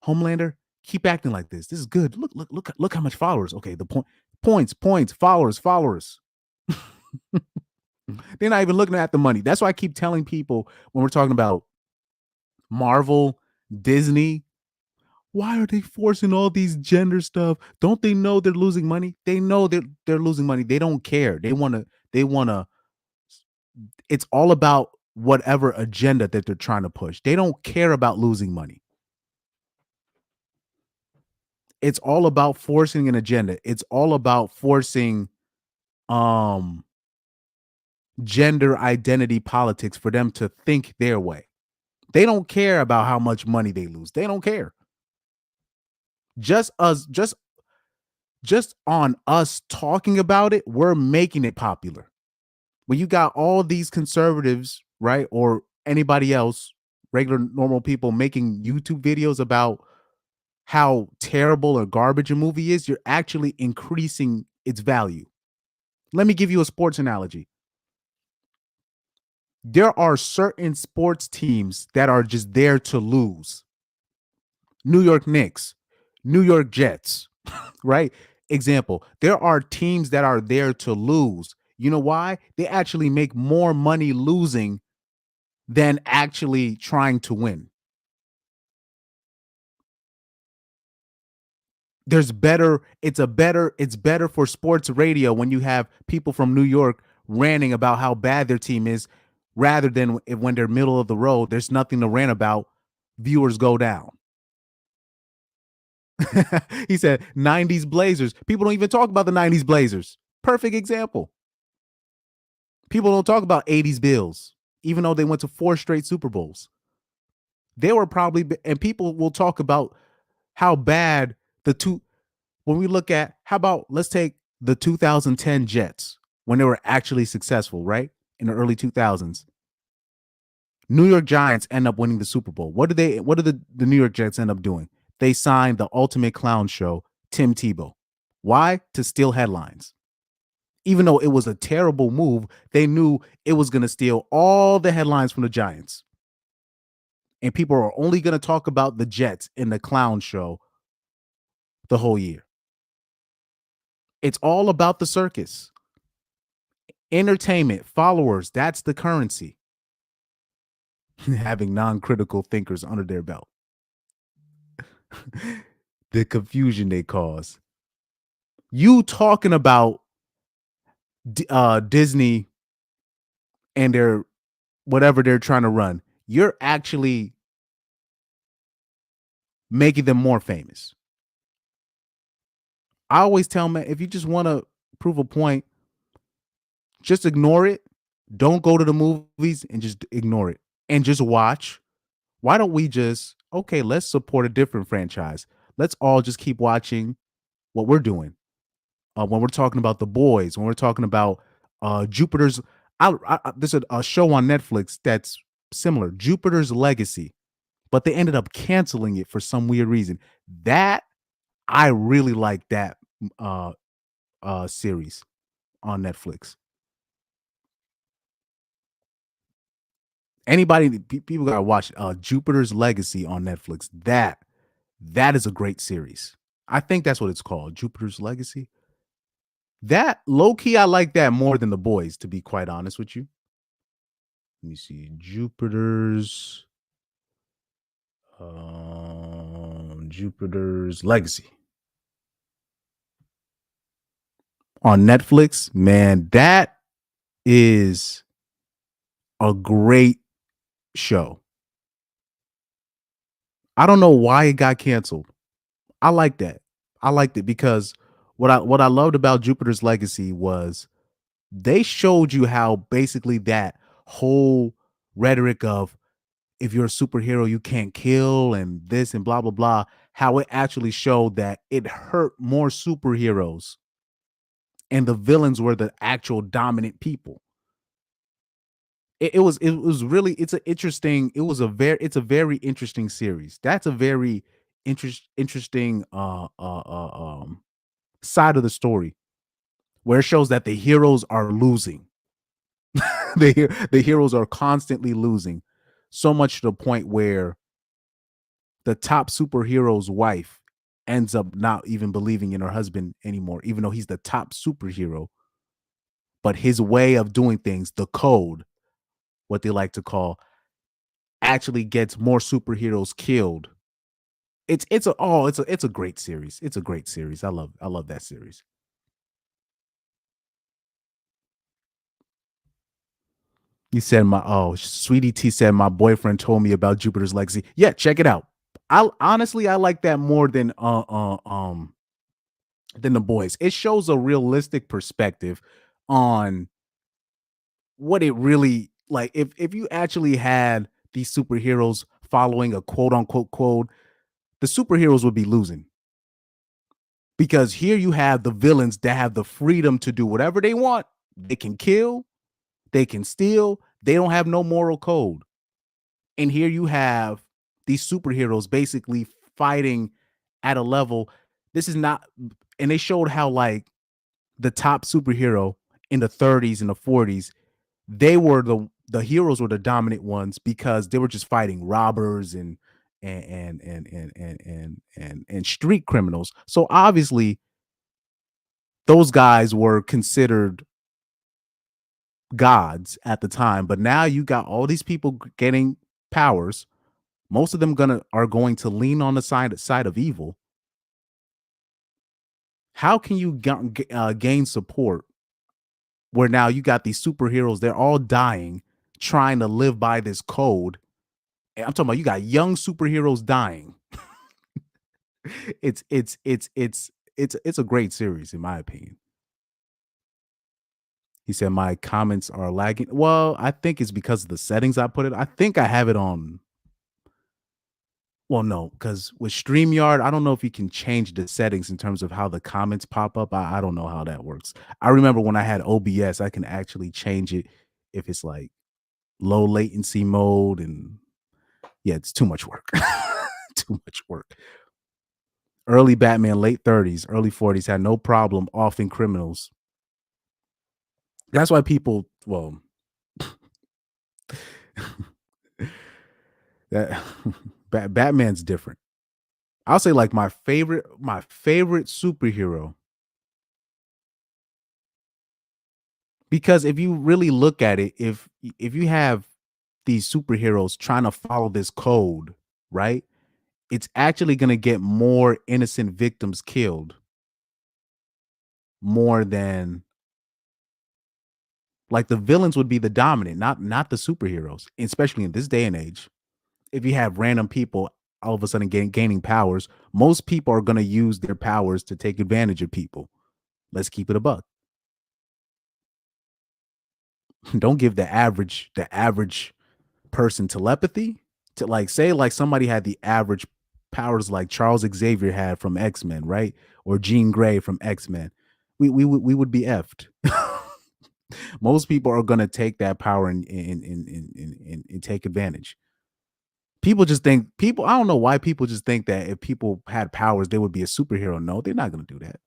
S1: Homelander, keep acting like this. This is good. Look how much followers. Okay, the points, followers. They're not even looking at the money. That's why I keep telling people when we're talking about Marvel, Disney, why are they forcing all these gender stuff? Don't they know they're losing money? They know they're losing money. They don't care. They want to it's all about whatever agenda that they're trying to push. They don't care about losing money. It's all about forcing an agenda. It's all about forcing gender identity politics for them to think their way. They don't care about how much money they lose. They don't care. Just on us talking about it, we're making it popular. When you got all these conservatives, right, or anybody else, regular normal people making YouTube videos about how terrible or garbage a movie is, you're actually increasing its value. Let me give you a sports analogy. There are certain sports teams that are just there to lose. New York Knicks, New York Jets, right? Example, there are teams that are there to lose. You know why? They actually make more money losing than actually trying to win. It's better for sports radio when you have people from New York ranting about how bad their team is, rather than when they're middle of the road, there's nothing to rant about, viewers go down. He said 90s Blazers. People don't even talk about the 90s Blazers. Perfect example. People don't talk about 80s Bills, even though they went to 4 straight Super Bowls. They were probably, and people will talk about how bad when we look at, how about, let's take the 2010 Jets when they were actually successful, right? In the early 2000s. New York Giants end up winning the Super Bowl. What did the New York Jets end up doing? They signed the ultimate clown show, Tim Tebow. Why? To steal headlines. Even though it was a terrible move, they knew it was going to steal all the headlines from the Giants. And people are only going to talk about the Jets in the clown show the whole year. It's all about the circus. Entertainment, followers, that's the currency. Having non-critical thinkers under their belt. The confusion they cause. You talking about Disney and their whatever they're trying to run. You're actually making them more famous. I always tell men, if you just want to prove a point, just ignore it. Don't go to the movies and just ignore it and just watch. Why don't we just, okay, let's support a different franchise. Let's all just keep watching what we're doing. When we're talking about The Boys, when we're talking about Jupiter's, there's a show on Netflix that's similar, Jupiter's Legacy, but they ended up canceling it for some weird reason. That I really like that series on Netflix. Anybody, people gotta watch Jupiter's Legacy on Netflix. That is a great series. I think that's what it's called, Jupiter's Legacy. That low key, I like that more than The Boys, to be quite honest with you. Let me see, Jupiter's Legacy on Netflix. Man, that is a great show. I don't know why it got canceled. I like that. I liked it because what I loved about Jupiter's Legacy was they showed you how basically that whole rhetoric of if you're a superhero you can't kill and this and blah blah blah, how it actually showed that it hurt more superheroes and the villains were the actual dominant people. It was really, it's a very interesting series. That's a very interesting side of the story where it shows that the heroes are losing. the heroes are constantly losing, so much to the point where the top superhero's wife ends up not even believing in her husband anymore, even though he's the top superhero. But his way of doing things, the code, what they like to call, actually gets more superheroes killed. It's a great series. It's a great series. I love that series. You said Sweetie T said my boyfriend told me about Jupiter's Legacy. Yeah, check it out. I honestly I like that more than The Boys. It shows a realistic perspective on what it really like. If you actually had these superheroes following a quote unquote code, the superheroes would be losing. Because here you have the villains that have the freedom to do whatever they want. They can kill, they can steal, they don't have no moral code. And here you have these superheroes basically fighting at a level. This is not, and they showed how like the top superhero in the 30s and the 40s, they were the heroes were the dominant ones because they were just fighting robbers and street criminals. So obviously those guys were considered gods at the time, but now you got all these people getting powers. Most of them are going to lean on the side of evil. How can you gain support where now you got these superheroes, they're all dying, trying to live by this code? And I'm talking about you got young superheroes dying. It's a great series in my opinion. He said my comments are lagging. Well, I think it's because of the settings I put it. I think I have it on. Well, no, because with StreamYard, I don't know if you can change the settings in terms of how the comments pop up. I don't know how that works. I remember when I had OBS, I can actually change it if it's like low latency mode. And yeah, it's too much work. Too much work. Early Batman, late 30s, early 40s, had no problem offing criminals. That's why people, well, that Batman's different. I'll say like my favorite superhero. Because if you really look at it, if you have these superheroes trying to follow this code, right? It's actually going to get more innocent victims killed more than like the villains would be the dominant, not the superheroes, especially in this day and age. If you have random people all of a sudden gaining powers. Most people are going to use their powers to take advantage of people. Let's keep it a buck. Don't give the average person telepathy to like say like somebody had the average powers like Charles Xavier had from X-Men, right? Or Jean Grey from X-Men. We would be effed. Most people are gonna take that power and take advantage. People just think I don't know why people just think that if people had powers, they would be a superhero. No, they're not gonna do that.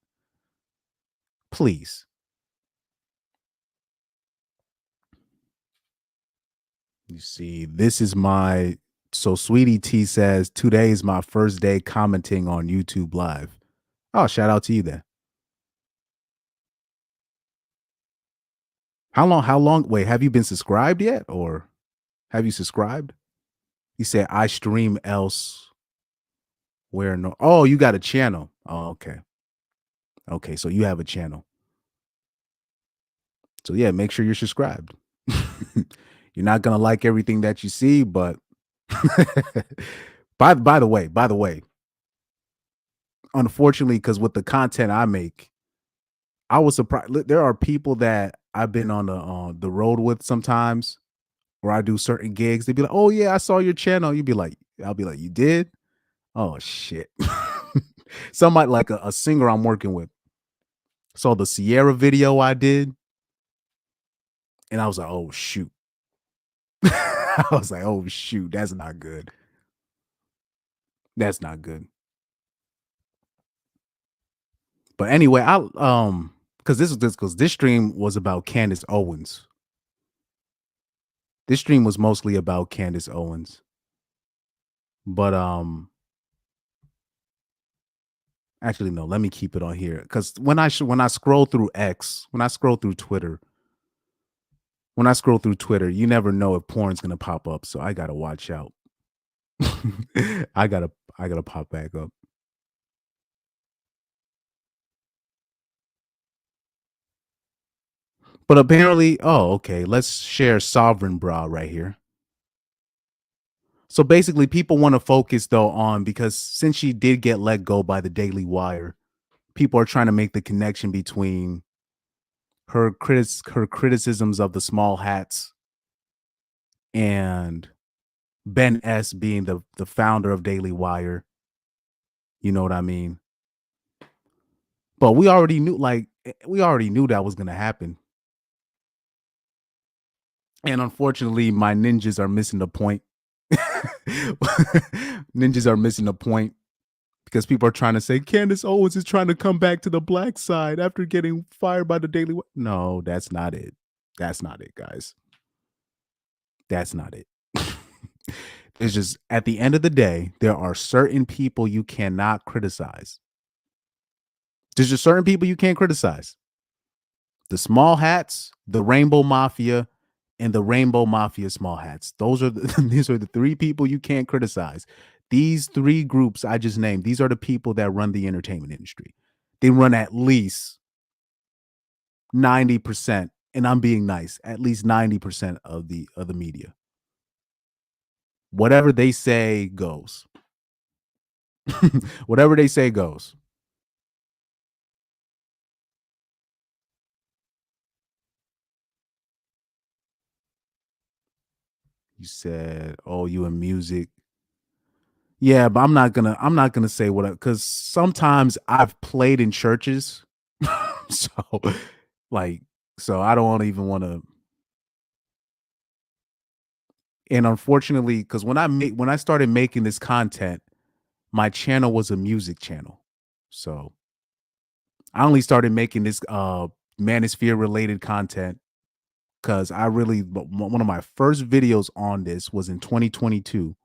S1: Please. You see, this is my so Sweetie T says today is my first day commenting on YouTube Live. Oh, shout out to you then. How long? Wait, have you been subscribed yet? Or have you subscribed? You said I stream elsewhere. No. Oh, you got a channel. Oh, okay. Okay, so you have a channel. So yeah, make sure you're subscribed. You're not gonna like everything that you see, but by the way, unfortunately, because with the content I make, I was surprised. There are people that I've been on the road with sometimes, where I do certain gigs. They'd be like, "Oh yeah, I saw your channel." I'll be like, "You did? Oh shit!" Somebody like a singer I'm working with saw the Sierra video I did, and I was like, "Oh shoot!" I was like, "Oh shoot, that's not good. That's not good." But anyway, because this stream was about Candace Owens. This stream was mostly about Candace Owens. But actually no, let me keep it on here because when I scroll through X, when I scroll through Twitter, you never know if porn's gonna pop up. So I gotta watch out. I gotta pop back up. But apparently, oh, okay, let's share Sovereign Bra right here. So basically, people want to focus though on because since she did get let go by the Daily Wire, people are trying to make the connection between her criticisms of the small hats and Ben S being the founder of Daily Wire. You know what I mean? But we already knew that was going to happen. And unfortunately, my ninjas are missing the point. Ninjas are missing the point because people are trying to say Candace Owens is trying to come back to the black side after getting fired by the Daily Wire. No, that's not it. That's not it, guys. That's not it. It's just at the end of the day, there are certain people you cannot criticize. There's just certain people you can't criticize. The small hats, the Rainbow Mafia, and the Rainbow Mafia small hats. These are the three people you can't criticize. These three groups I just named, these are the people that run the entertainment industry. They run at least 90%, and I'm being nice, at least 90% of the media. Whatever they say goes. Whatever they say goes. You said, "Oh, you in music." Yeah, but I'm not gonna say what because sometimes I've played in churches, so so I don't even want to. And unfortunately, because when I started making this content, my channel was a music channel, so I only started making this manosphere related content because one of my first videos on this was in 2022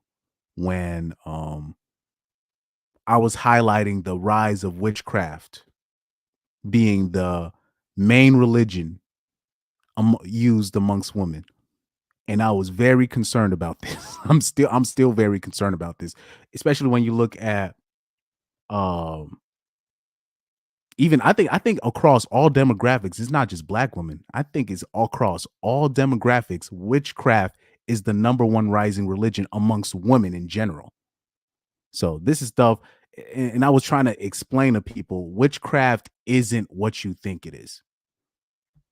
S1: when I was highlighting the rise of witchcraft being the main religion used amongst women, and I was very concerned about this. I'm still very concerned about this, especially when you look at even I think across all demographics, it's not just black women. I think it's across all demographics, witchcraft is the number one rising religion amongst women in general. So this is stuff, and I was trying to explain to people witchcraft isn't what you think it is.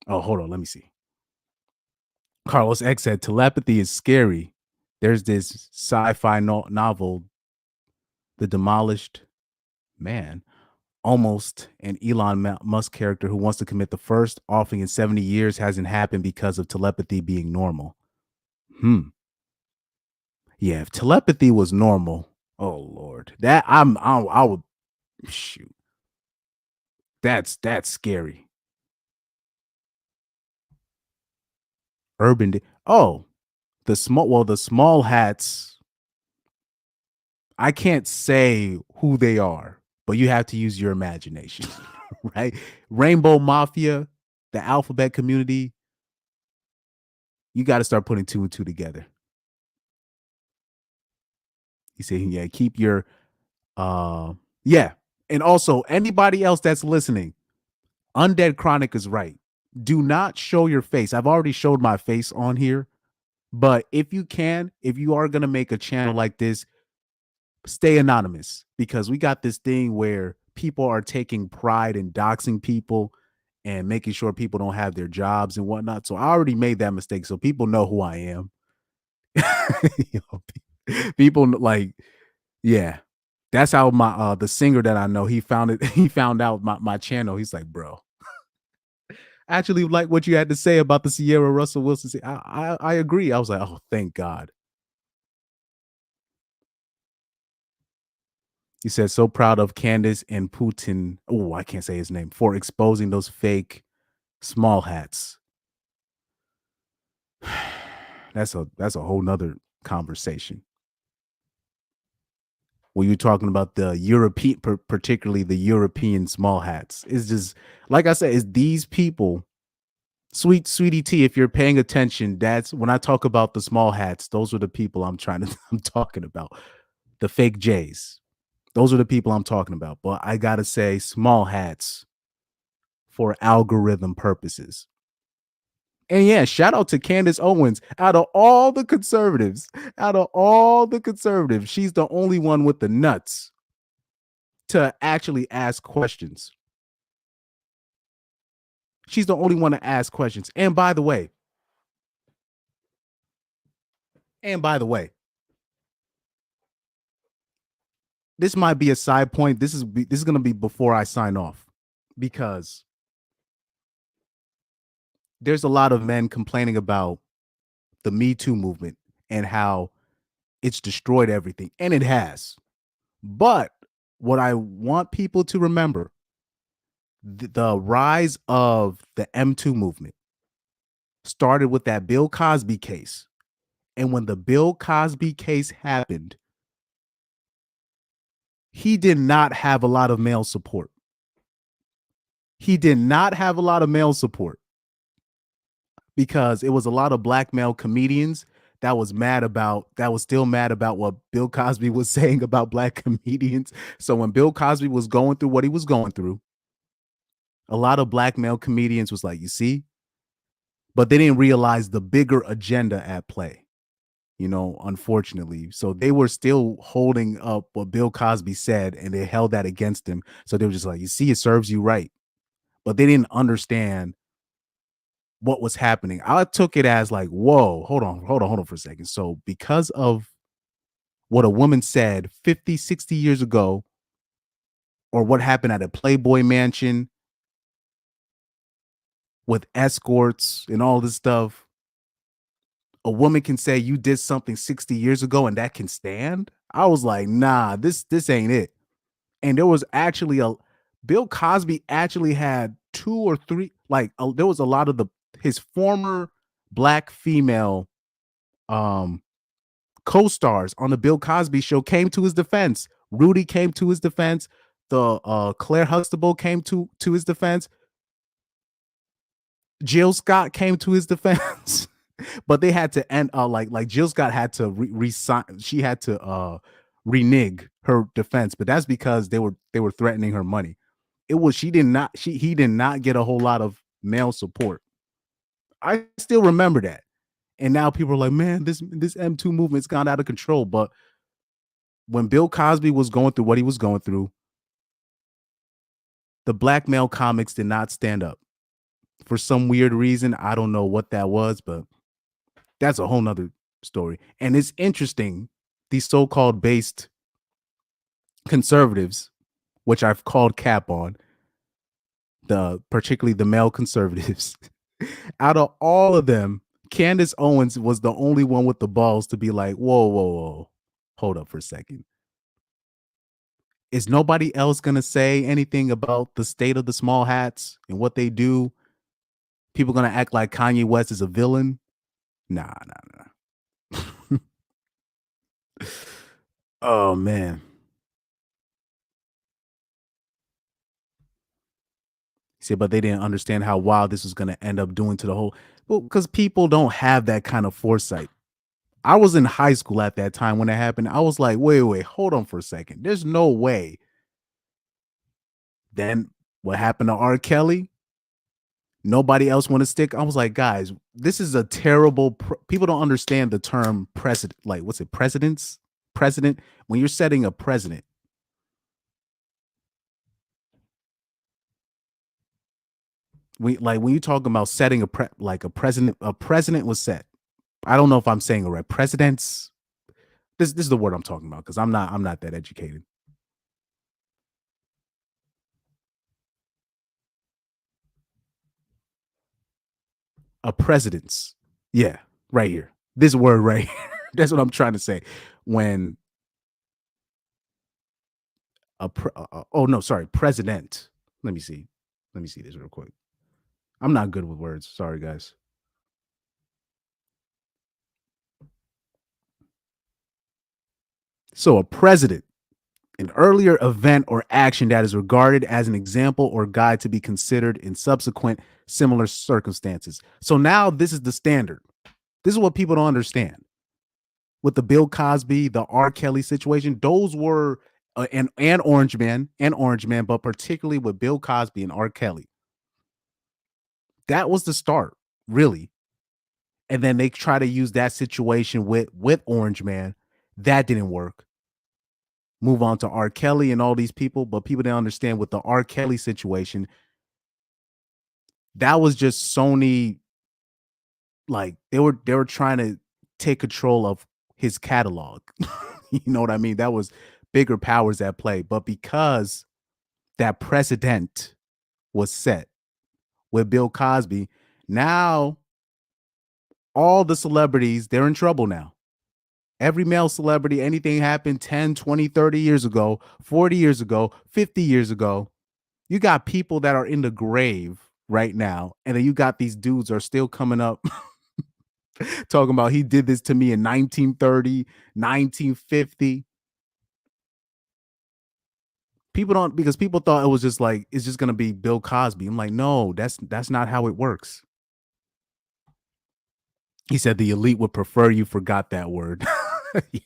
S1: Oh, hold on, let me see. Carlos X said telepathy is scary. There's this sci-fi novel, The Demolished Man, almost an Elon Musk character who wants to commit the first offing in 70 years hasn't happened because of telepathy being normal. Yeah, if telepathy was normal, oh Lord, that I would shoot. That's scary. Oh, the small hats. I can't say who they are, but you have to use your imagination, right? Rainbow Mafia, the alphabet community. You got to start putting 2 and 2 together. You say, yeah, keep your yeah. And also anybody else that's listening, Undead Chronic is right. Do not show your face. I've already showed my face on here, but if you are going to make a channel like this, stay anonymous, because we got this thing where people are taking pride in doxing people and making sure people don't have their jobs and whatnot. So I already made that mistake. So people know who I am. People like, yeah, that's how my the singer that I know, he found out my channel. He's like, bro, actually like what you had to say about the Sierra Russell Wilson. I agree. I was like, oh, thank God. He said, so proud of Candace and Putin. Oh, I can't say his name, for exposing those fake small hats. That's a whole nother conversation. When you're talking about the European, particularly the European small hats, it's just like I said, it's these people. Sweetie T, if you're paying attention, that's when I talk about the small hats. Those are the people I'm talking about. The fake J's. Those are the people I'm talking about. But I gotta say, small hats for algorithm purposes. And yeah, shout out to Candace Owens. Out of all the conservatives, she's the only one with the nuts to actually ask questions. She's the only one to ask questions. And by the way, this might be a side point. This is going to be before I sign off, because there's a lot of men complaining about the Me Too movement and how it's destroyed everything, and it has. But what I want people to remember, the rise of the M2 movement started with that Bill Cosby case. And when the Bill Cosby case happened, he did not have a lot of male support. Because it was a lot of black male comedians that was still mad about what Bill Cosby was saying about black comedians. So when Bill Cosby was going through what he was going through, a lot of black male comedians was like, you see, but they didn't realize the bigger agenda at play, unfortunately. So they were still holding up what Bill Cosby said, and they held that against him. So they were just like, you see, it serves you right. But they didn't understand what was happening. I took it as like, whoa, hold on for a second. So because of what a woman said 50, 60 years ago, or what happened at a Playboy mansion with escorts and all this stuff, a woman can say you did something 60 years ago and that can stand? I was like, nah, this ain't it. And there was actually Bill Cosby actually had 2 or 3, there was a lot of his former black female co-stars on the Bill Cosby show came to his defense. Rudy came to his defense. The Claire Huxtable came to his defense. Jill Scott came to his defense. But they had to end like Jill Scott had to resign. She had to renege her defense, but that's because they were threatening her money. He did not get a whole lot of male support. I still remember that. And now people are like, man, this M2 movement's gone out of control. But when Bill Cosby was going through what he was going through, the black male comics did not stand up for some weird reason. I don't know what that was, but that's a whole nother story. And it's interesting, these so-called based conservatives, which I've called cap on, particularly the male conservatives, out of all of them, Candace Owens was the only one with the balls to be like, whoa, hold up for a second. Is nobody else going to say anything about the state of the small hats and what they do? People going to act like Kanye West is a villain? Nah. Oh, man. See, but they didn't understand how wild this was going to end up doing to the whole. Well, because people don't have that kind of foresight. I was in high school at that time when it happened. I was like, wait, hold on for a second. There's no way. Then what happened to R. Kelly? Nobody else want to stick. I was like, guys, this is a terrible. People don't understand the term president. Like, what's it? President. When you're setting a president. When you talk about setting a president was set. I don't know if I'm saying it right. Presidents. This is the word I'm talking about because I'm not that educated. A president's. Yeah, right here. This word right here. That's what I'm trying to say. When president. Let me see this real quick. I'm not good with words. Sorry, guys. So a president, an earlier event or action that is regarded as an example or guide to be considered in subsequent similar circumstances. So now this is the standard. This is what people don't understand. With the Bill Cosby, the R. Kelly situation, those were and Orange Man, but particularly with Bill Cosby and R. Kelly. That was the start, really. And then they try to use that situation with Orange Man. That didn't work. Move on to R. Kelly and all these people, but people didn't understand with the R. Kelly situation. That was just Sony, like they were trying to take control of his catalog. You know what I mean? That was bigger powers at play. But because that precedent was set with Bill Cosby, now all the celebrities, they're in trouble now. Every male celebrity, anything happened 10, 20, 30 years ago, 40 years ago, 50 years ago, you got people that are in the grave right now. And then you got these dudes are still coming up talking about he did this to me in 1930, 1950. People don't, because people thought it was just like, it's just going to be Bill Cosby. I'm like, no, that's not how it works. He said the elite would prefer you forgot that word. Yeah.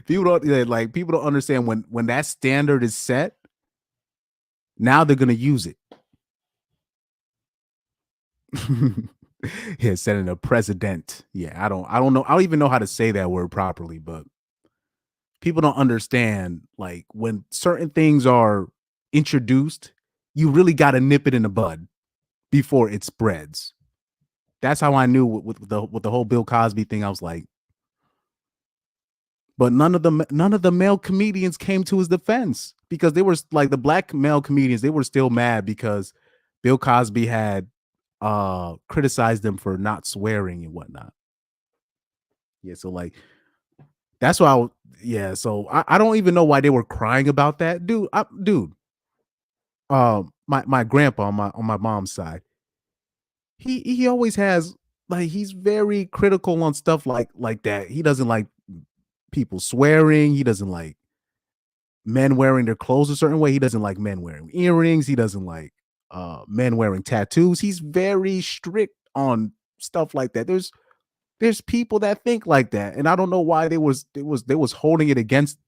S1: People don't understand when that standard is set. Now they're gonna use it. Yeah, setting a president. Yeah, I don't know. I don't even know how to say that word properly, but people don't understand, like, when certain things are introduced, you really got to nip it in the bud before it spreads. That's how I knew with the whole Bill Cosby thing. I was like, but none of the male comedians came to his defense, because they were like, the black male comedians, they were still mad because Bill Cosby had criticized them for not swearing and whatnot. Yeah, so like that's why so I don't even know why they were crying about that. Dude. My grandpa on my mom's side, he always has, like, he's very critical on stuff like that. He doesn't like people swearing. He doesn't like men wearing their clothes a certain way. He doesn't like men wearing earrings. He doesn't like men wearing tattoos. He's very strict on stuff like that. There's people that think like that, and I don't know why they was holding it against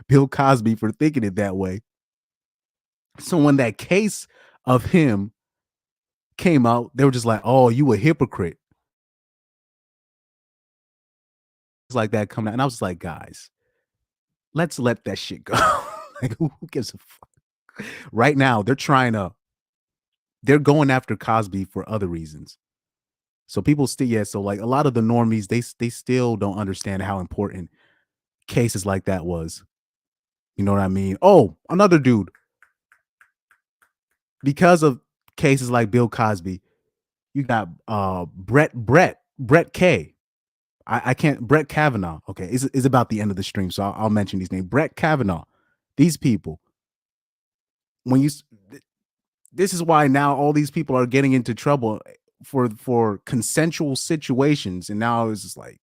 S1: Bill Cosby for thinking it that way. So when that case of him came out, they were just like, "Oh, you a hypocrite." like that coming out, and I was like, guys, let's let that shit go. Like, who gives a fuck? Right now, they're going after Cosby for other reasons. So people still, so like a lot of the normies, they still don't understand how important cases like that was. You know what I mean? Oh, another dude. Because of cases like Bill Cosby, you got Brett K. I can't Brett Kavanaugh. Okay, it's about the end of the stream, so I'll mention these names. Brett Kavanaugh. These people. When you, this is why now all these people are getting into trouble for consensual situations, and now it's just like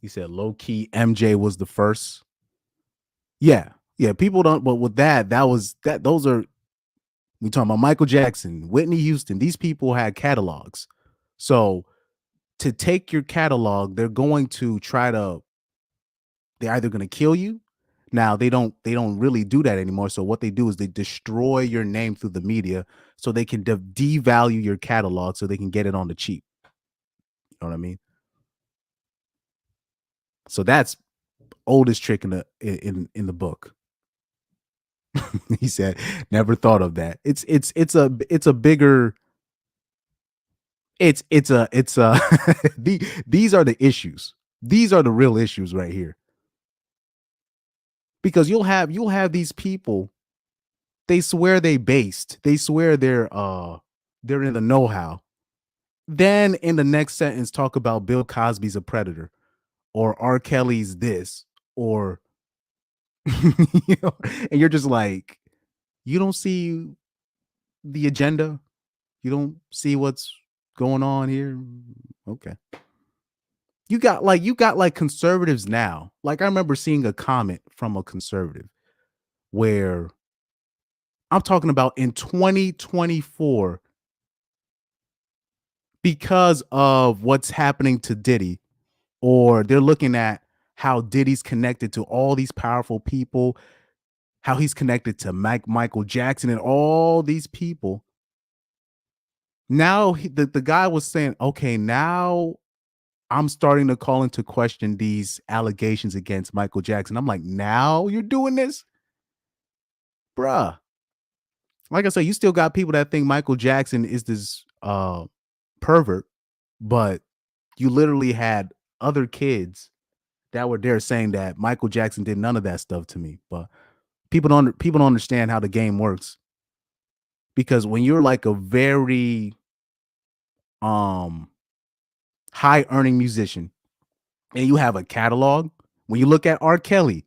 S1: he said, low key MJ was the first. Yeah, people don't. But with that was that. Those are, we talking about Michael Jackson, Whitney Houston. These people had catalogs, so to take your catalog, they're going to try to. They're either going to kill you. Now they don't really do that anymore. So what they do is they destroy your name through the media, so they can devalue your catalog, so they can get it on the cheap. You know what I mean? So that's oldest trick in the book. He said, never thought of that. It's a bigger. It's these are the issues. These are the real issues right here. Because you'll have these people, they swear they swear they're in the know-how. Then in the next sentence talk about Bill Cosby's a predator, or R. Kelly's this, or you know, and you're just like, you don't see the agenda, you don't see what's going on here. Okay. You got like conservatives now. Like, I remember seeing a comment from a conservative where I'm talking about in 2024, because of what's happening to Diddy, or they're looking at how Diddy's connected to all these powerful people, how he's connected to Michael Jackson and all these people. Now the guy was saying, okay, now I'm starting to call into question these allegations against Michael Jackson. I'm like, now you're doing this? Bruh. Like I said, you still got people that think Michael Jackson is this pervert, but you literally had other kids that were there saying that Michael Jackson did none of that stuff to me. But people don't understand how the game works. Because when you're like a very high earning musician and you have a catalog, when you look at R. Kelly,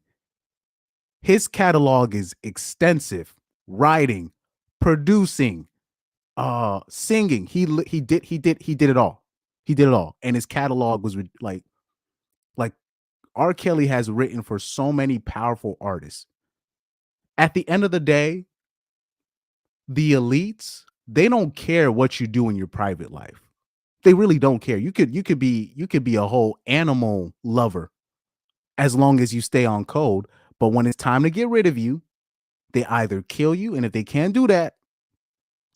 S1: his catalog is extensive. Writing, producing, singing. He did it all. He did it all. And his catalog was like R. Kelly has written for so many powerful artists. At the end of the day, the elites, they don't care what you do in your private life. They really don't care. You could be a whole animal lover as long as you stay on code. But when it's time to get rid of you, they either kill you, and if they can't do that,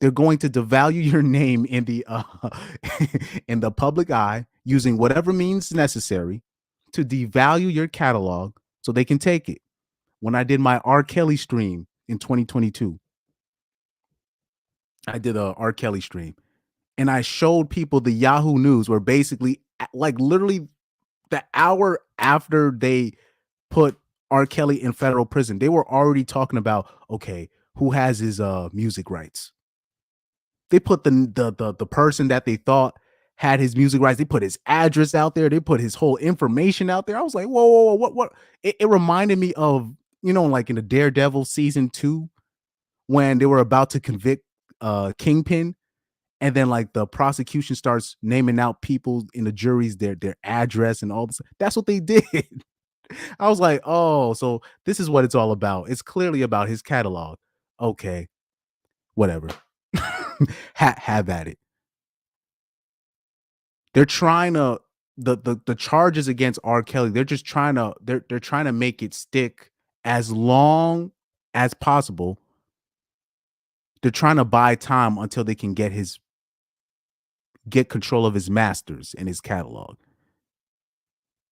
S1: they're going to devalue your name in the in the public eye using whatever means necessary to devalue your catalog so they can take it. When I did my R. Kelly stream in 2022, I did a R. Kelly stream, and I showed people the Yahoo News, where basically, like, literally the hour after they put R. Kelly in federal prison, they were already talking about, okay, who has his music rights. They put the person that they thought had his music rights. They put his address out there. They put his whole information out there. I was like, whoa, what? It reminded me of, like in the Daredevil season 2, when they were about to convict Kingpin, and then like the prosecution starts naming out people in the juries, their address and all this. That's what they did. I was like, oh, so this is what it's all about. It's clearly about his catalog. Okay, whatever. Have at it. They're trying to the charges against R. Kelly. They're just trying to they're trying to make it stick as long as possible. They're trying to buy time until they can get his get control of his masters and his catalog.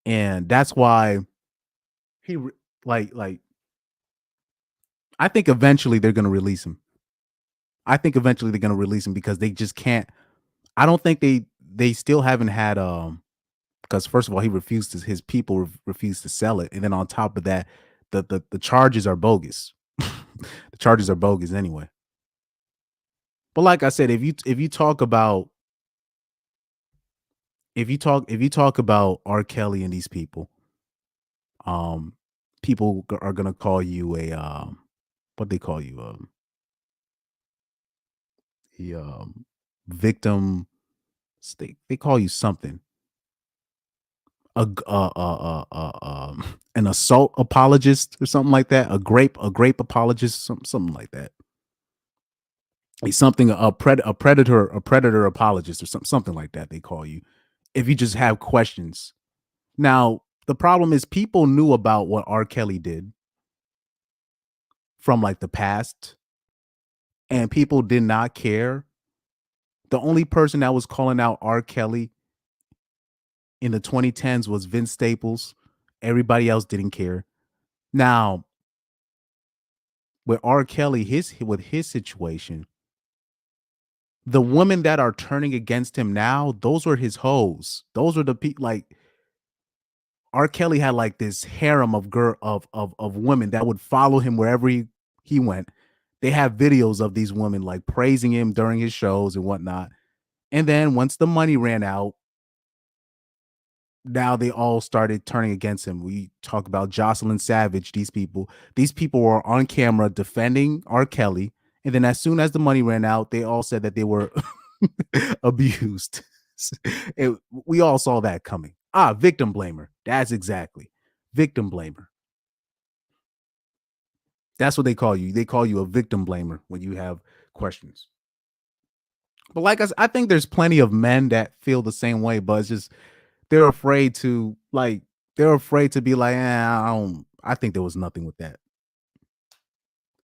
S1: And that's why he like I think eventually they're going to release him. I think eventually they're going to release him because they just can't. I don't think they still haven't had because first of all, he refused to, his people refused to sell it, and then on top of that, the charges are bogus. The charges are bogus anyway. But like I said, if you talk about R. Kelly and these people, people are gonna call you a what they call you the victim. They call you something. An assault apologist or something like that. A grape apologist, something like that. Something a predator apologist or something like that. They call you if you just have questions. Now the problem is people knew about what R. Kelly did from like the past, and people did not care. The only person that was calling out R. Kelly in the 2010s was Vince Staples. Everybody else didn't care. Now, with R. Kelly, with his situation, the women that are turning against him now, those were his hoes. Those are the people. Like R. Kelly had like this harem of women that would follow him wherever he went. They have videos of these women like praising him during his shows and whatnot. And then once the money ran out, now they all started turning against him. We talk about Jocelyn Savage. These people were on camera defending R. Kelly. And then as soon as the money ran out, they all said that they were abused. We all saw that coming. Victim blamer. That's exactly. Victim blamer. That's what they call you. They call you a victim blamer when you have questions. But like I think there's plenty of men that feel the same way, but it's just they're afraid to be like, I think there was nothing with that.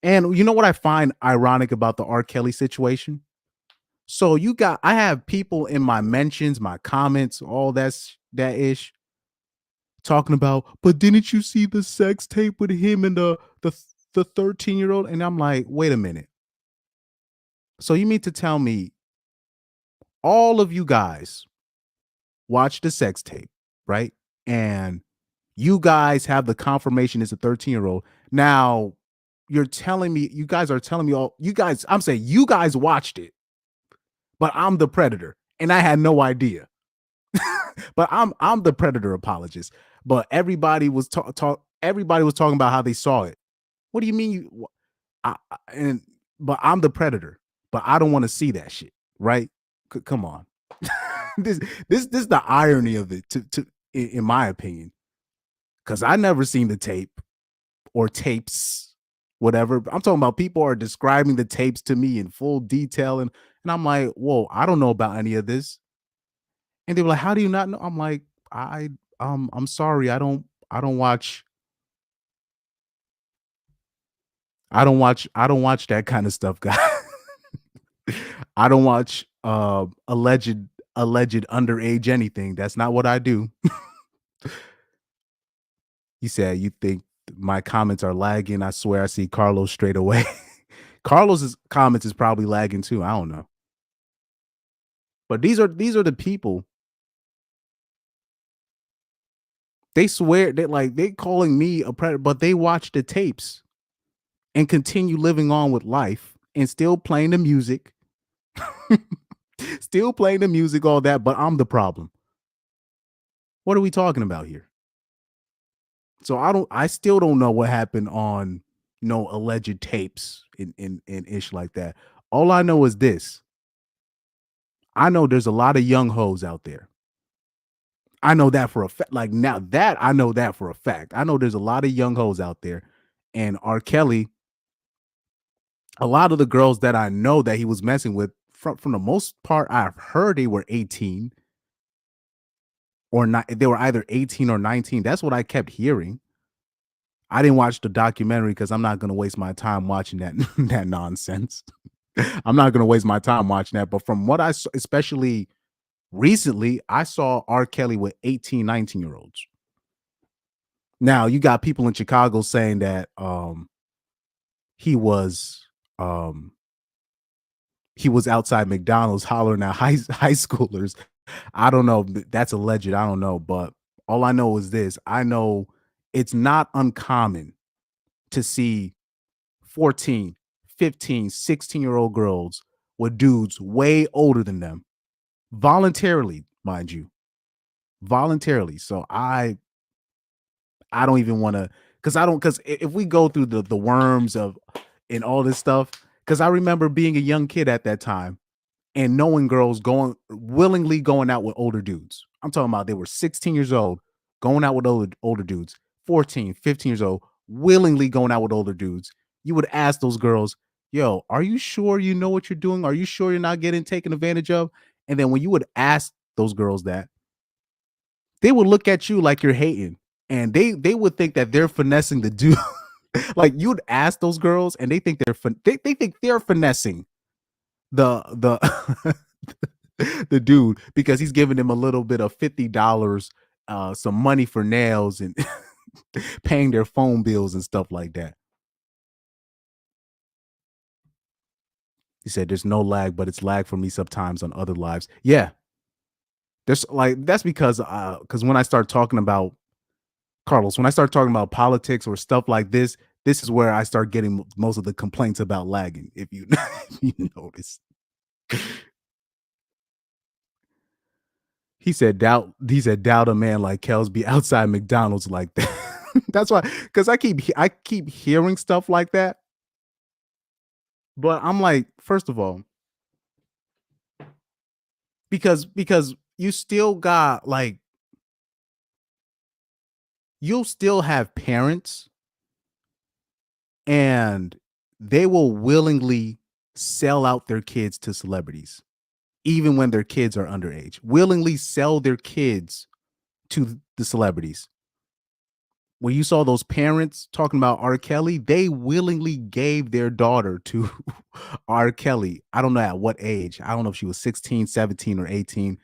S1: And you know what I find ironic about the R. Kelly situation? So I have people in my mentions, my comments, all that ish talking about, but didn't you see the sex tape with him and the 13-year-old? And I'm like, wait a minute. So you mean to tell me all of you guys watch the sex tape, right? And you guys have the confirmation it's a 13-year-old. Now you guys are telling me I'm saying you guys watched it, but I'm the predator and I had no idea. But I'm the predator apologist. But everybody was everybody was talking about how they saw it. What do you mean but I'm the predator, but I don't want to see that shit, right? Come on. This is the irony of it in my opinion. Cuz I never seen the tape or tapes, whatever. I'm talking about people are describing the tapes to me in full detail and I'm like, "Whoa, I don't know about any of this." And they were like, "How do you not know?" I'm like, I'm sorry. I don't watch that kind of stuff, guys. I don't watch alleged underage anything. That's not what I do. You said you think my comments are lagging. I swear I see Carlos straight away. Carlos's comments is probably lagging too. I don't know. But these are the people. They swear that they calling me a predator, but they watch the tapes and continue living on with life and still playing the music. Still playing the music, all that, but I'm the problem. What are we talking about here? So I still don't know what happened on alleged tapes in ish like that. All I know is this. I know there's a lot of young hoes out there. I know that for a fact. Like now that I know that for a fact. I know there's a lot of young hoes out there. And R. Kelly, a lot of the girls that I know that he was messing with, from the most part, I've heard they were 18 or not. They were either 18 or 19. That's what I kept hearing. I didn't watch the documentary because I'm not going to waste my time watching that nonsense. I'm not going to waste my time watching that. But from what I saw, especially recently I saw R. Kelly with 18, 19-year-olds. Now you got people in Chicago saying that he was outside McDonald's hollering at high schoolers. I don't know. That's alleged. I don't know. But all I know is this. I know it's not uncommon to see 14, 15, 16-year-old girls with dudes way older than them, voluntarily, mind you. Voluntarily. So I don't even want to, because if we go through the worms of and all this stuff, because I remember being a young kid at that time and knowing girls willingly going out with older dudes. I'm talking about they were 16 years old, going out with older dudes, 14, 15 years old, willingly going out with older dudes. You would ask those girls, yo, are you sure you know what you're doing? Are you sure you're not getting taken advantage of? And then when you would ask those girls that, they would look at you like you're hating. And they would think that they're finessing the dude. Like you'd ask those girls and they think they think they're finessing the the dude because he's giving them a little bit of $50, some money for nails and paying their phone bills and stuff like that. He said there's no lag, but it's lag for me sometimes on other lives. Yeah. There's that's because when I start talking about Carlos, when I start talking about politics or stuff like this is where I start getting most of the complaints about lagging, if you notice. He said doubt a man like Kels be outside McDonald's like that. That's why, because I keep hearing stuff like that. But I'm like, first of all, because you still got you'll still have parents and they will willingly sell out their kids to celebrities, even when their kids are underage, willingly sell their kids to the celebrities. When you saw those parents talking about R. Kelly, they willingly gave their daughter to R. Kelly. I don't know at what age. I don't know if she was 16, 17, or 18.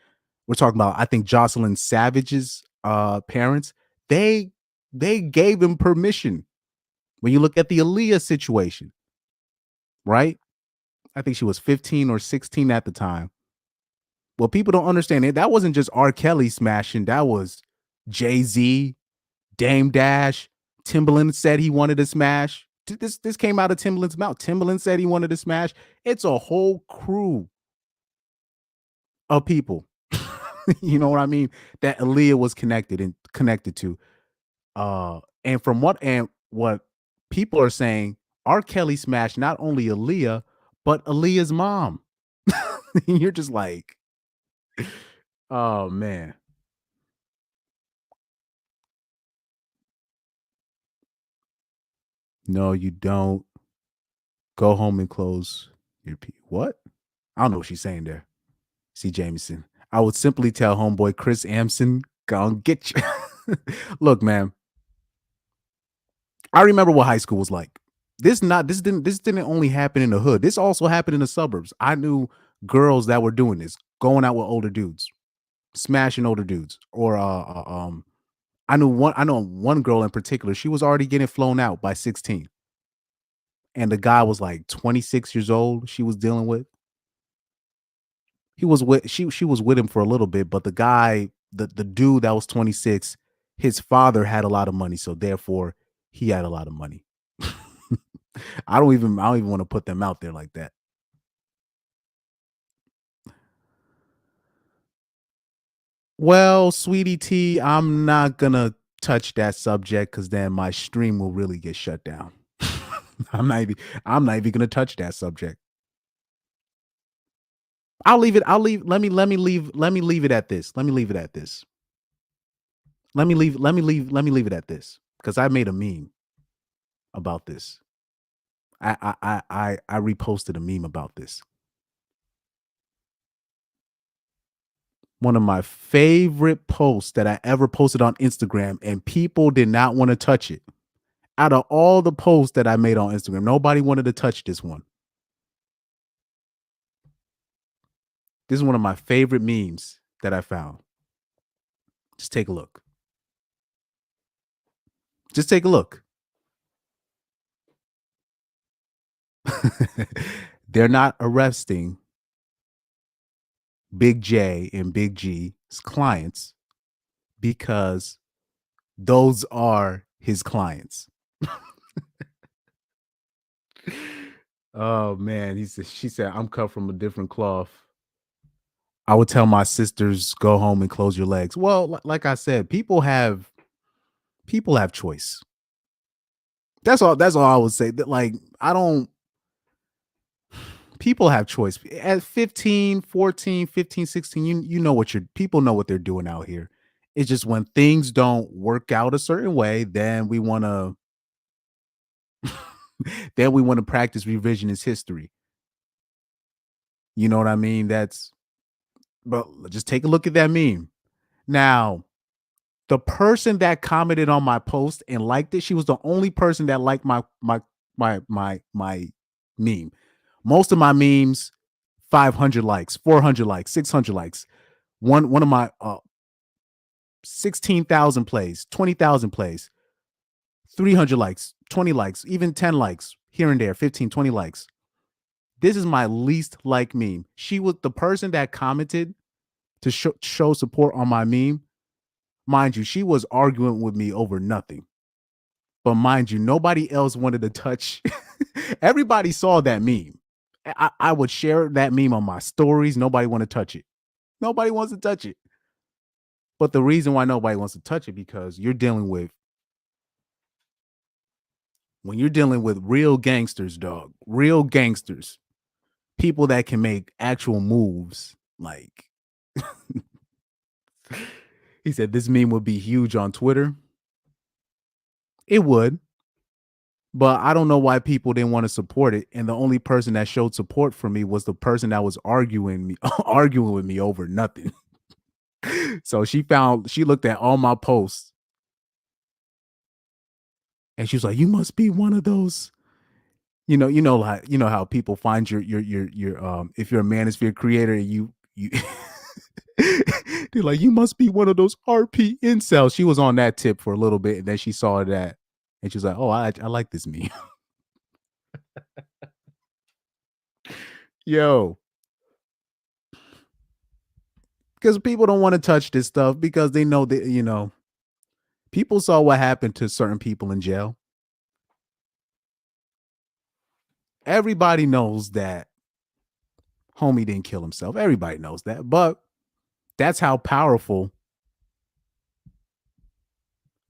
S1: We're talking about, I think, Jocelyn Savage's parents. They gave him permission. When you look at the Aaliyah situation, right? I think she was 15 or 16 at the time. Well, people don't understand it. That wasn't just R. Kelly smashing. That was Jay-Z, Dame Dash. Timbaland said he wanted to smash. This came out of Timbaland's mouth. Timbaland said he wanted to smash. It's a whole crew of people. You know what I mean? That Aaliyah was connected to. And from what people are saying, R. Kelly smashed not only Aaliyah, but Aaliyah's mom. You're just like, oh man. No, you don't. Go home and close your what? I don't know what she's saying there. C. Jameson. I would simply tell homeboy Chris Amson, go and get you. Look, man. I remember what high school was like. This didn't only happen in the hood. This also happened in the suburbs. I knew girls that were doing this, going out with older dudes, smashing older dudes. Or I know one girl in particular, she was already getting flown out by 16. And the guy was like 26 years old she was dealing with. She was with him for a little bit, but the guy, the dude that was 26, his father had a lot of money, so therefore he had a lot of money. I don't even want to put them out there like that. Well, sweetie T, I'm not gonna touch that subject because then my stream will really get shut down. I'm not even gonna touch that subject. Let me leave it at this. Let me leave it at this. Because I made a meme about this. I reposted a meme about this. One of my favorite posts that I ever posted on Instagram, and people did not want to touch it. Out of all the posts that I made on Instagram, nobody wanted to touch this one. This is one of my favorite memes that I found. Just take a look. Just take a look. They're not arresting Big J and Big G's clients because those are his clients. Oh man, she said, I'm cut from a different cloth. I would tell my sisters, go home and close your legs. Well, like I said, people have choice. That's all I would say. That, like, people have choice. At 15, 14, 15, 16, you know what people know what they're doing out here. It's just when things don't work out a certain way, then we want to practice revisionist history. You know what I mean? But just take a look at that meme. Now, the person that commented on my post and liked it, she was the only person that liked my meme. Most of my memes, 500 likes, 400 likes, 600 likes. One of my 16,000 plays, 20,000 plays, 300 likes, 20 likes, even 10 likes here and there, 15, 20 likes. This is my least like meme. She was the person that commented to show support on my meme. Mind you, she was arguing with me over nothing. But mind you, nobody else wanted to touch. Everybody saw that meme. I would share that meme on my stories. Nobody want to touch it. Nobody wants to touch it. But the reason why nobody wants to touch it, because when you're dealing with real gangsters, dog, real gangsters, people that can make actual moves. Like, he said, this meme would be huge on Twitter. It would. But I don't know why people didn't want to support it. And the only person that showed support for me was the person that was arguing with me over nothing. So she looked at all my posts and she was like, you must be one of those, like, how people find your if you're a manosphere creator, you they're like, you must be one of those RP incels. She was on that tip for a little bit, and then she saw that and she was like, oh, I like this meme. Yo, because people don't want to touch this stuff because they know that, people saw what happened to certain people in jail. Everybody knows that homie didn't kill himself. Everybody knows that. But that's how powerful.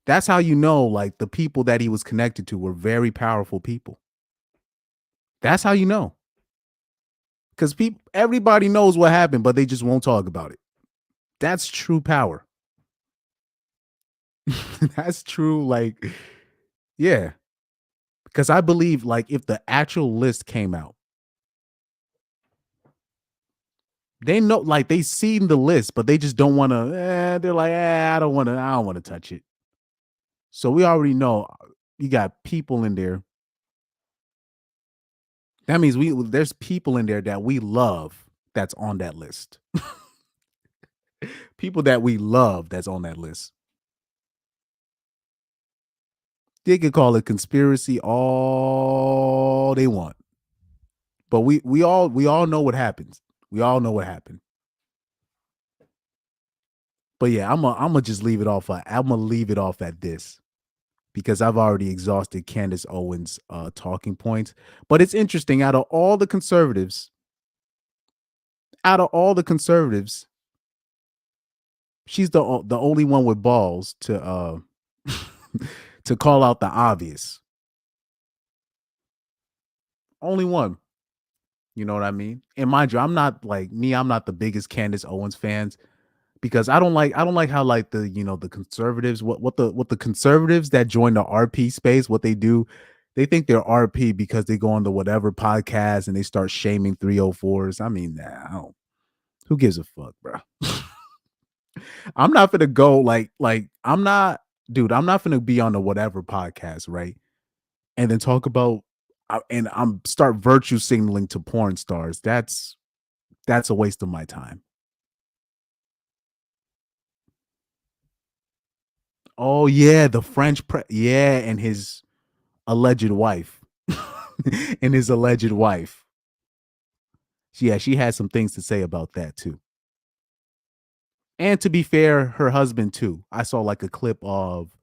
S1: That's how like, the people that he was connected to were very powerful people. That's how you know. Because everybody knows what happened, but they just won't talk about it. That's true power. That's true, like, yeah. Because I believe, like, if the actual list came out, they know, like, they seen the list, but they just don't want to. They're like, I don't want to touch it. So we already know you got people in there. That means there's people in there that we love that's on that list. People that we love that's on that list. They could call it conspiracy all they want. But we all know what happens. We all know what happened. But yeah, I'm gonna just leave it off. I'm gonna leave it off at this because I've already exhausted Candace Owens' talking points. But it's interesting. Out of all the conservatives, she's the only one with balls to to call out the obvious. Only one. You know what I mean? And mind you, I'm not the biggest Candace Owens fans because I don't like how, like, the the conservatives, what the conservatives that join the RP space, what they do, they think they're RP because they go on the whatever podcast and they start shaming 304s. I mean, who gives a fuck, bro? I'm not gonna go like I'm not gonna be on the whatever podcast, right? And then talk about and I'm start virtue signaling to porn stars. That's a waste of my time. Oh yeah, the French yeah, and his alleged wife. And his alleged wife. Yeah, she had some things to say about that too. And to be fair, her husband too. I saw like a clip of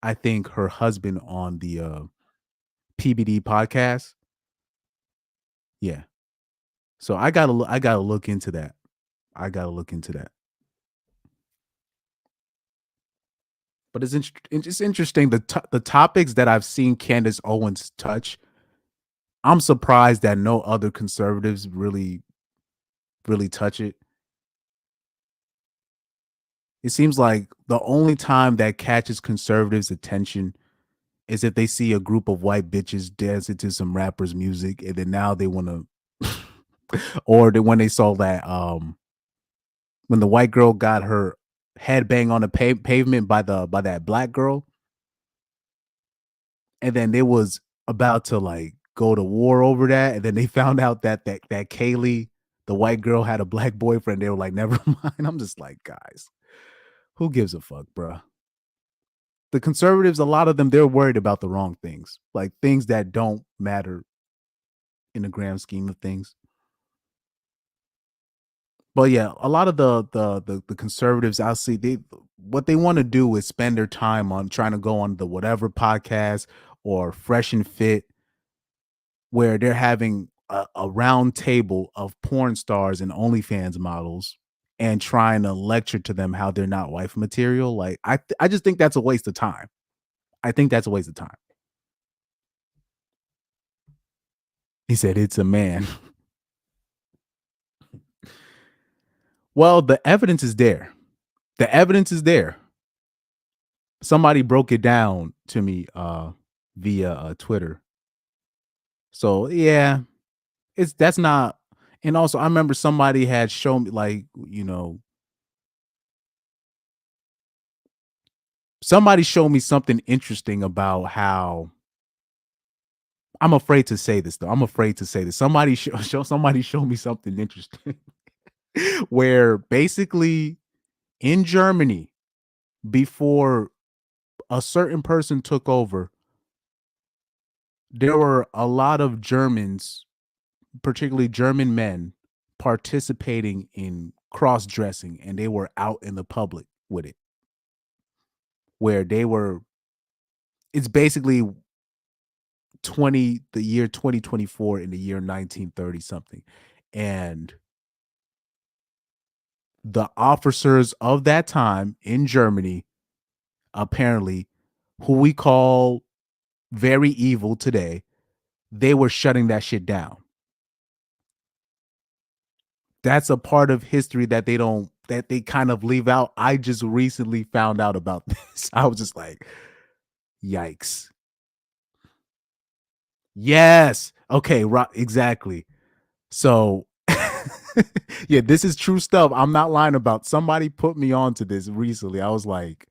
S1: I think her husband on the PBD podcast. Yeah. So I gotta look into that. I gotta look into that. But it's interesting the topics that I've seen Candace Owens touch. I'm surprised that no other conservatives really touch it. It seems like the only time that catches conservatives' attention is if they see a group of white bitches dancing to some rappers' music, and then now they want to, or when they saw that when the white girl got her head bang on the pavement by that black girl, and then they was about to like go to war over that, and then they found out that Kaylee, the white girl, had a black boyfriend. They were like, never mind. I'm just like, guys, who gives a fuck, bruh? The conservatives, a lot of them, they're worried about the wrong things, like things that don't matter in the grand scheme of things. But yeah, a lot of the conservatives, I'll see what they want to do is spend their time on trying to go on the whatever podcast or Fresh and Fit, where they're having a round table of porn stars and OnlyFans models and trying to lecture to them how they're not wife material. Like I just think that's a waste of time. I think that's a waste of time. He said it's a man. Well, the evidence is there. The evidence is there. Somebody broke it down to me via Twitter. So yeah, that's not. And also, I remember somebody had shown me, like, somebody showed me something interesting about how. I'm afraid to say this though. I'm afraid to say this. Somebody somebody showed me something interesting where basically in Germany, before a certain person took over, there were a lot of Germans, particularly German men, participating in cross dressing, and they were out in the public with it, where they were. It's basically the year 2024 in the year 1930 something, and the officers of that time in Germany, apparently, who we call very evil today, they were shutting that shit down. That's a part of history that they kind of leave out. I just recently found out about this. I was just like, yikes. Yes. Okay, right, exactly. So yeah, this is true stuff. I'm not lying about. Somebody put me on to this recently. I was like,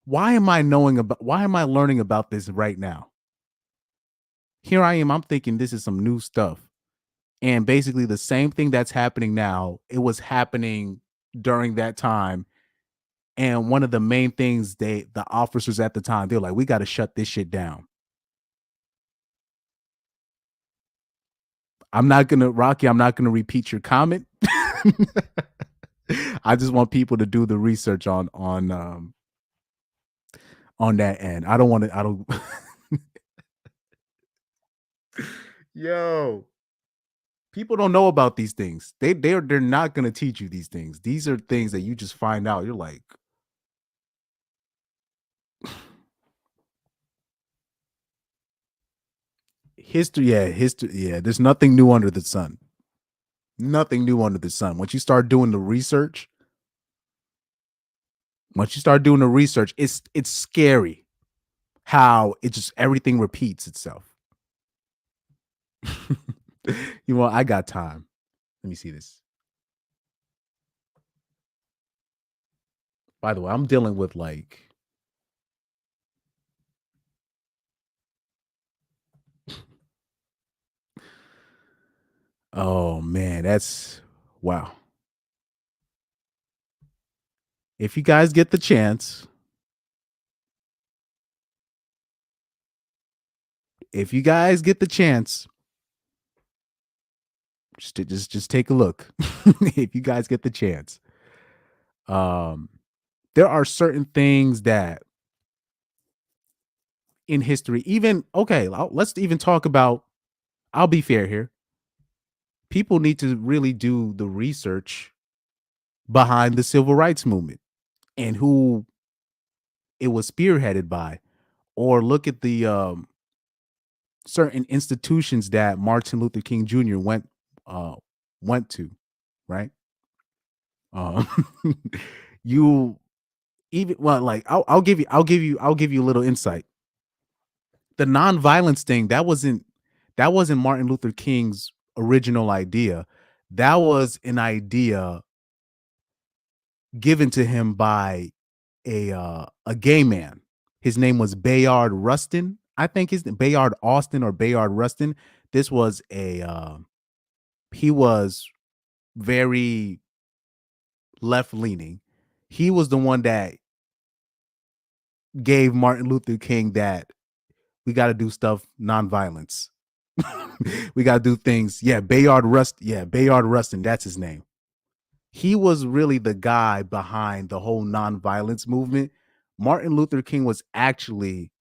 S1: why am I learning about this right now? Here I am, I'm thinking this is some new stuff. And basically the same thing that's happening now, it was happening during that time. And one of the main things the officers at the time, they're like, we got to shut this shit down. I'm not going to repeat your comment. I just want people to do the research on that end. I don't Yo. People don't know about these things. They're not going to teach you these things. These are things that you just find out. You're like, history. Yeah. There's nothing new under the sun. Nothing new under the sun. Once you start doing the research, it's scary how it just everything repeats itself. I got time. Let me see this. By the way, I'm dealing with like oh man, that's wow. If you guys get the chance, if you guys get the chance, just take a look. If you guys get the chance. There are certain things that in history, even okay, let's even talk about, I'll be fair here. People need to really do the research behind the civil rights movement and who it was spearheaded by, or look at the certain institutions that Martin Luther King Jr. went to, right? Um, you even well, like I'll give you a little insight. The nonviolence thing, that wasn't Martin Luther King's original idea. That was an idea given to him by a gay man. His name was Bayard Rustin. I think his Bayard Austin or Bayard Rustin. This was he was very left leaning. He was the one that gave Martin Luther King that we got to do stuff nonviolence. We got to do things. Yeah, Bayard Rustin. That's his name. He was really the guy behind the whole nonviolence movement. Martin Luther King was actually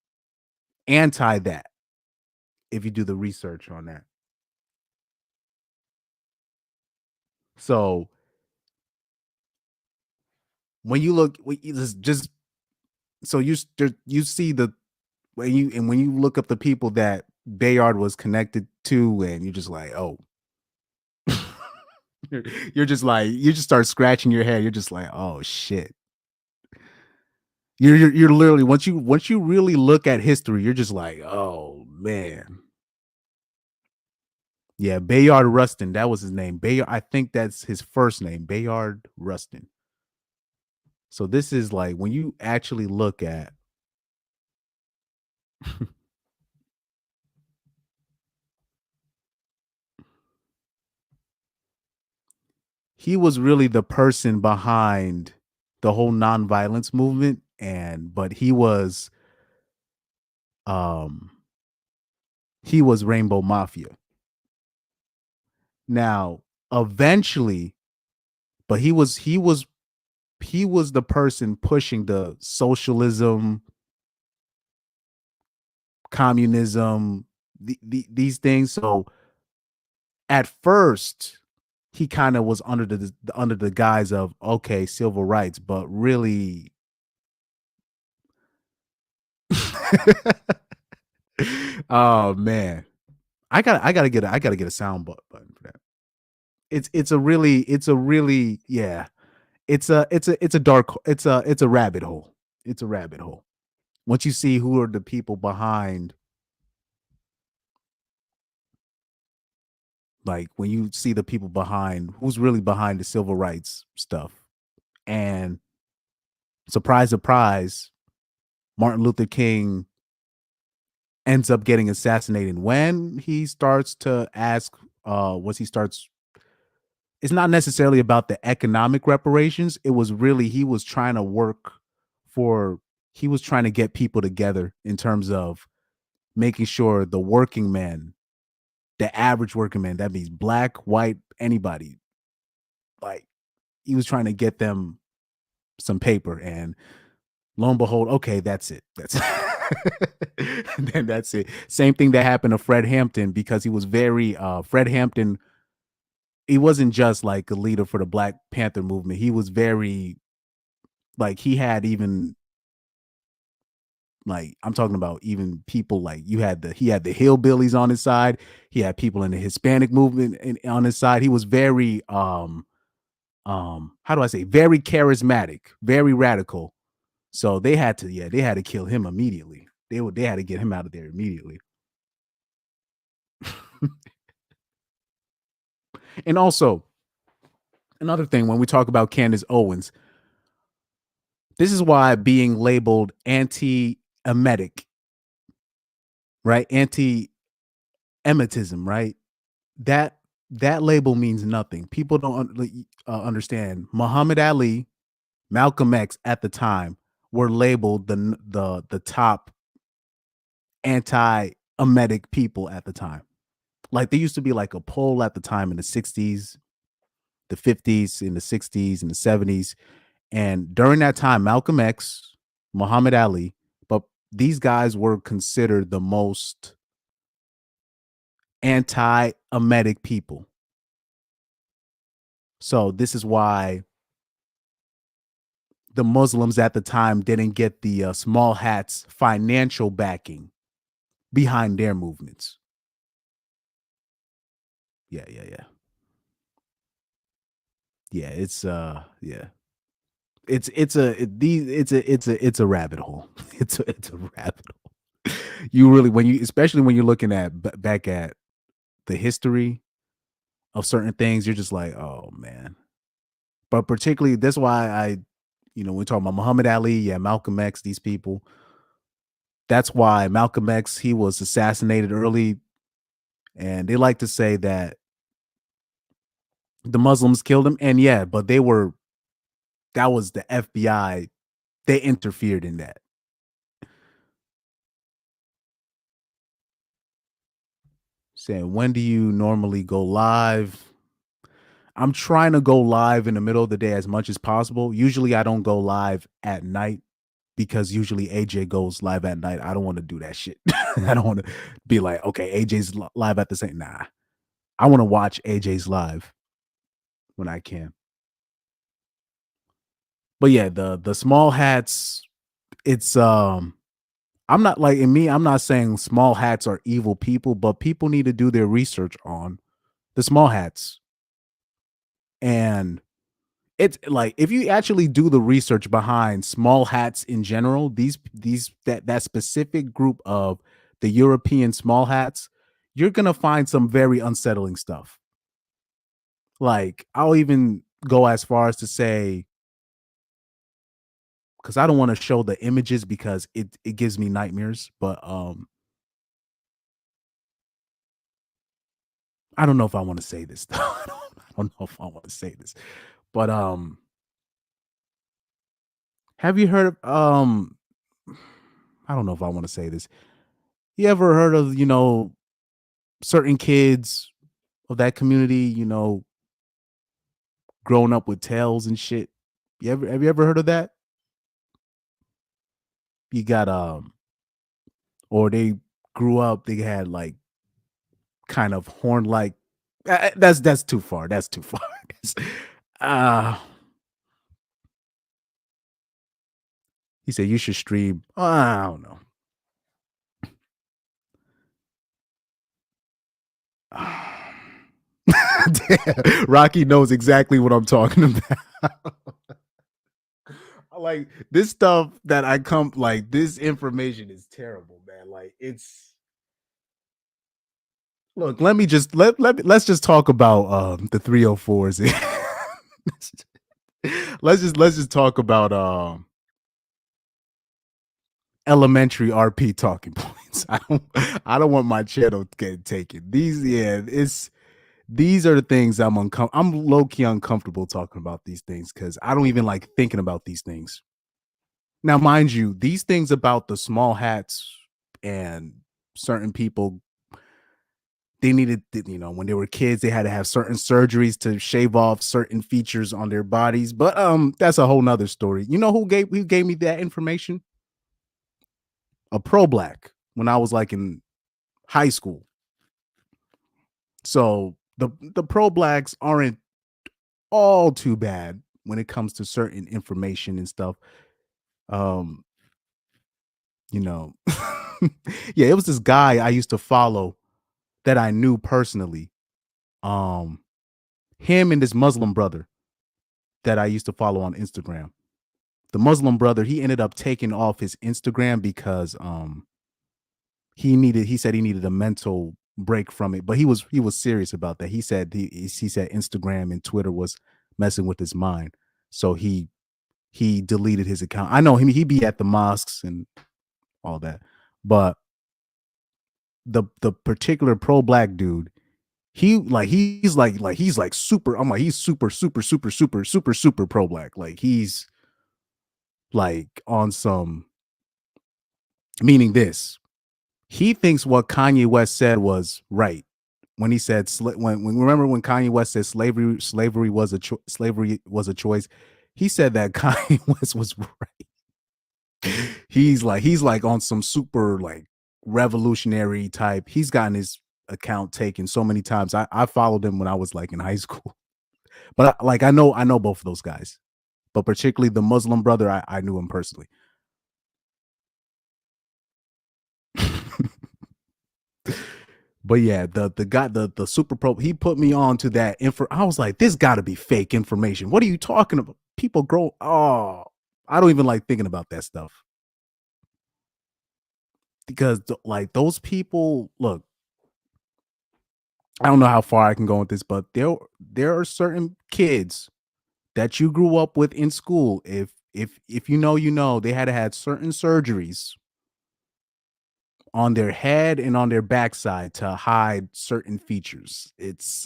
S1: anti that, if you do the research on that. So when you look, just so you see when you look up the people that Bayard was connected to, and you're just like, oh, you just start scratching your head. You're just like, oh shit. You're literally, once you really look at history, you're just like, oh man. Yeah, Bayard Rustin, that was his name. Bayard, I think that's his first name, Bayard Rustin. So this is like when you actually look at he was really the person behind the whole nonviolence movement, but he was Rainbow Mafia. Now, eventually, but he was the person pushing the socialism, communism, these things. So at first, he kind of was under the guise of, okay, civil rights, but really oh man, I gotta get a sound button for that. It's a really yeah. It's a rabbit hole. It's a rabbit hole. Once you see who are the people behind, like when you see the people behind who's really behind the civil rights stuff, and surprise, surprise, Martin Luther King ends up getting assassinated when he starts to ask, it's not necessarily about the economic reparations. It was really, he was trying to get people together in terms of making sure the working man, the average working man, that means black, white, anybody, like he was trying to get them some paper, and lo and behold, okay, that's it. And then that's it. Same thing that happened to Fred Hampton, because he was very Fred Hampton, he wasn't just like a leader for the Black Panther movement. He was very, like, he had even, like, I'm talking about even people like he had the hillbillies on his side. He had people in the Hispanic movement on his side. He was very how do I say, very charismatic, very radical. So they had to kill him immediately. They had to get him out of there immediately. And also, another thing, when we talk about Candace Owens, this is why being labeled anti-Emetic, right? Anti-Emitism, right? That label means nothing. People don't understand. Muhammad Ali, Malcolm X at the time were labeled the top Emetic people at the time. Like there used to be like a poll at the time in the 60s, the 50s, in the 60s, and the 70s. And during that time, Malcolm X, Muhammad Ali, but these guys were considered the most anti-Emetic people. So this is why the Muslims at the time didn't get the small hats financial backing behind their movements. Yeah. It's it's a rabbit hole. It's a rabbit hole. You really especially when you're looking at back at the history of certain things, you're just like, oh man. But particularly that's why when we talk about Muhammad Ali, Malcolm X, these people. That's why Malcolm X, he was assassinated early, and they like to say that the Muslims killed him, and but that was the FBI. They interfered in that. Saying, when do you normally go live? I'm trying to go live in the middle of the day as much as possible. Usually I don't go live at night because usually AJ goes live at night. I don't want to do that shit. I don't want to be like, okay, AJ's live at the same. Nah, I want to watch AJ's live when I can. But yeah, the small hats, it's I'm not like I'm not saying small hats are evil people, but people need to do their research on the small hats. And it's like if you actually do the research behind small hats in general, that specific group of the European small hats, you're gonna find some very unsettling stuff. Like I'll even go as far as to say, because I don't want to show the images because it gives me nightmares, but I don't know if I want to say this though. I don't know if I want to say this. But have you heard of I don't know if I want to say this. You ever heard of, certain kids of that community, growing up with tails and shit? Have you ever heard of that? You got or they grew up, they had like kind of horn like that's too far. That's too far. He said you should stream. I don't know. Rocky knows exactly what I'm talking about. Like this stuff that I come like this information is terrible, man. Like it's look, let's just talk about the 304s. let's just talk about elementary RP talking points. I don't want my channel to get taken. These are the things I'm low-key uncomfortable talking about these things because I don't even like thinking about these things. Now, mind you, these things about the small hats and certain people, they needed, when they were kids, they had to have certain surgeries to shave off certain features on their bodies. But that's a whole nother story. You know who gave me that information? A pro-black when I was like in high school. So the pro-blacks aren't all too bad when it comes to certain information and stuff. Yeah, it was this guy I used to follow that I knew personally. Him and this Muslim brother that I used to follow on Instagram. The Muslim brother, he ended up taking off his Instagram because he said he needed a mental break from it, but he was serious about that. He said he said Instagram and Twitter was messing with his mind. So he deleted his account. I know him, he be at the mosques and all that. But the particular pro-black dude, he's like super. I'm like, he's super pro-black. Like he's like on some, meaning this. he thinks what Kanye West said was right when he said when remember when Kanye West said slavery was a choice. He said that Kanye West was right. He's like on some super like revolutionary type. He's gotten his account taken so many times. I followed him when I was like in high school, but I know both of those guys, but particularly the Muslim brother, I knew him personally. But yeah, the guy, the super pro, he put me on to that info. I was like, this got to be fake information. What are you talking about? People grow. Oh, I don't even like thinking about that stuff because like those people. Look, I don't know how far I can go with this, but there are certain kids that you grew up with in school. If you know, they had certain surgeries on their head and on their backside to hide certain features. It's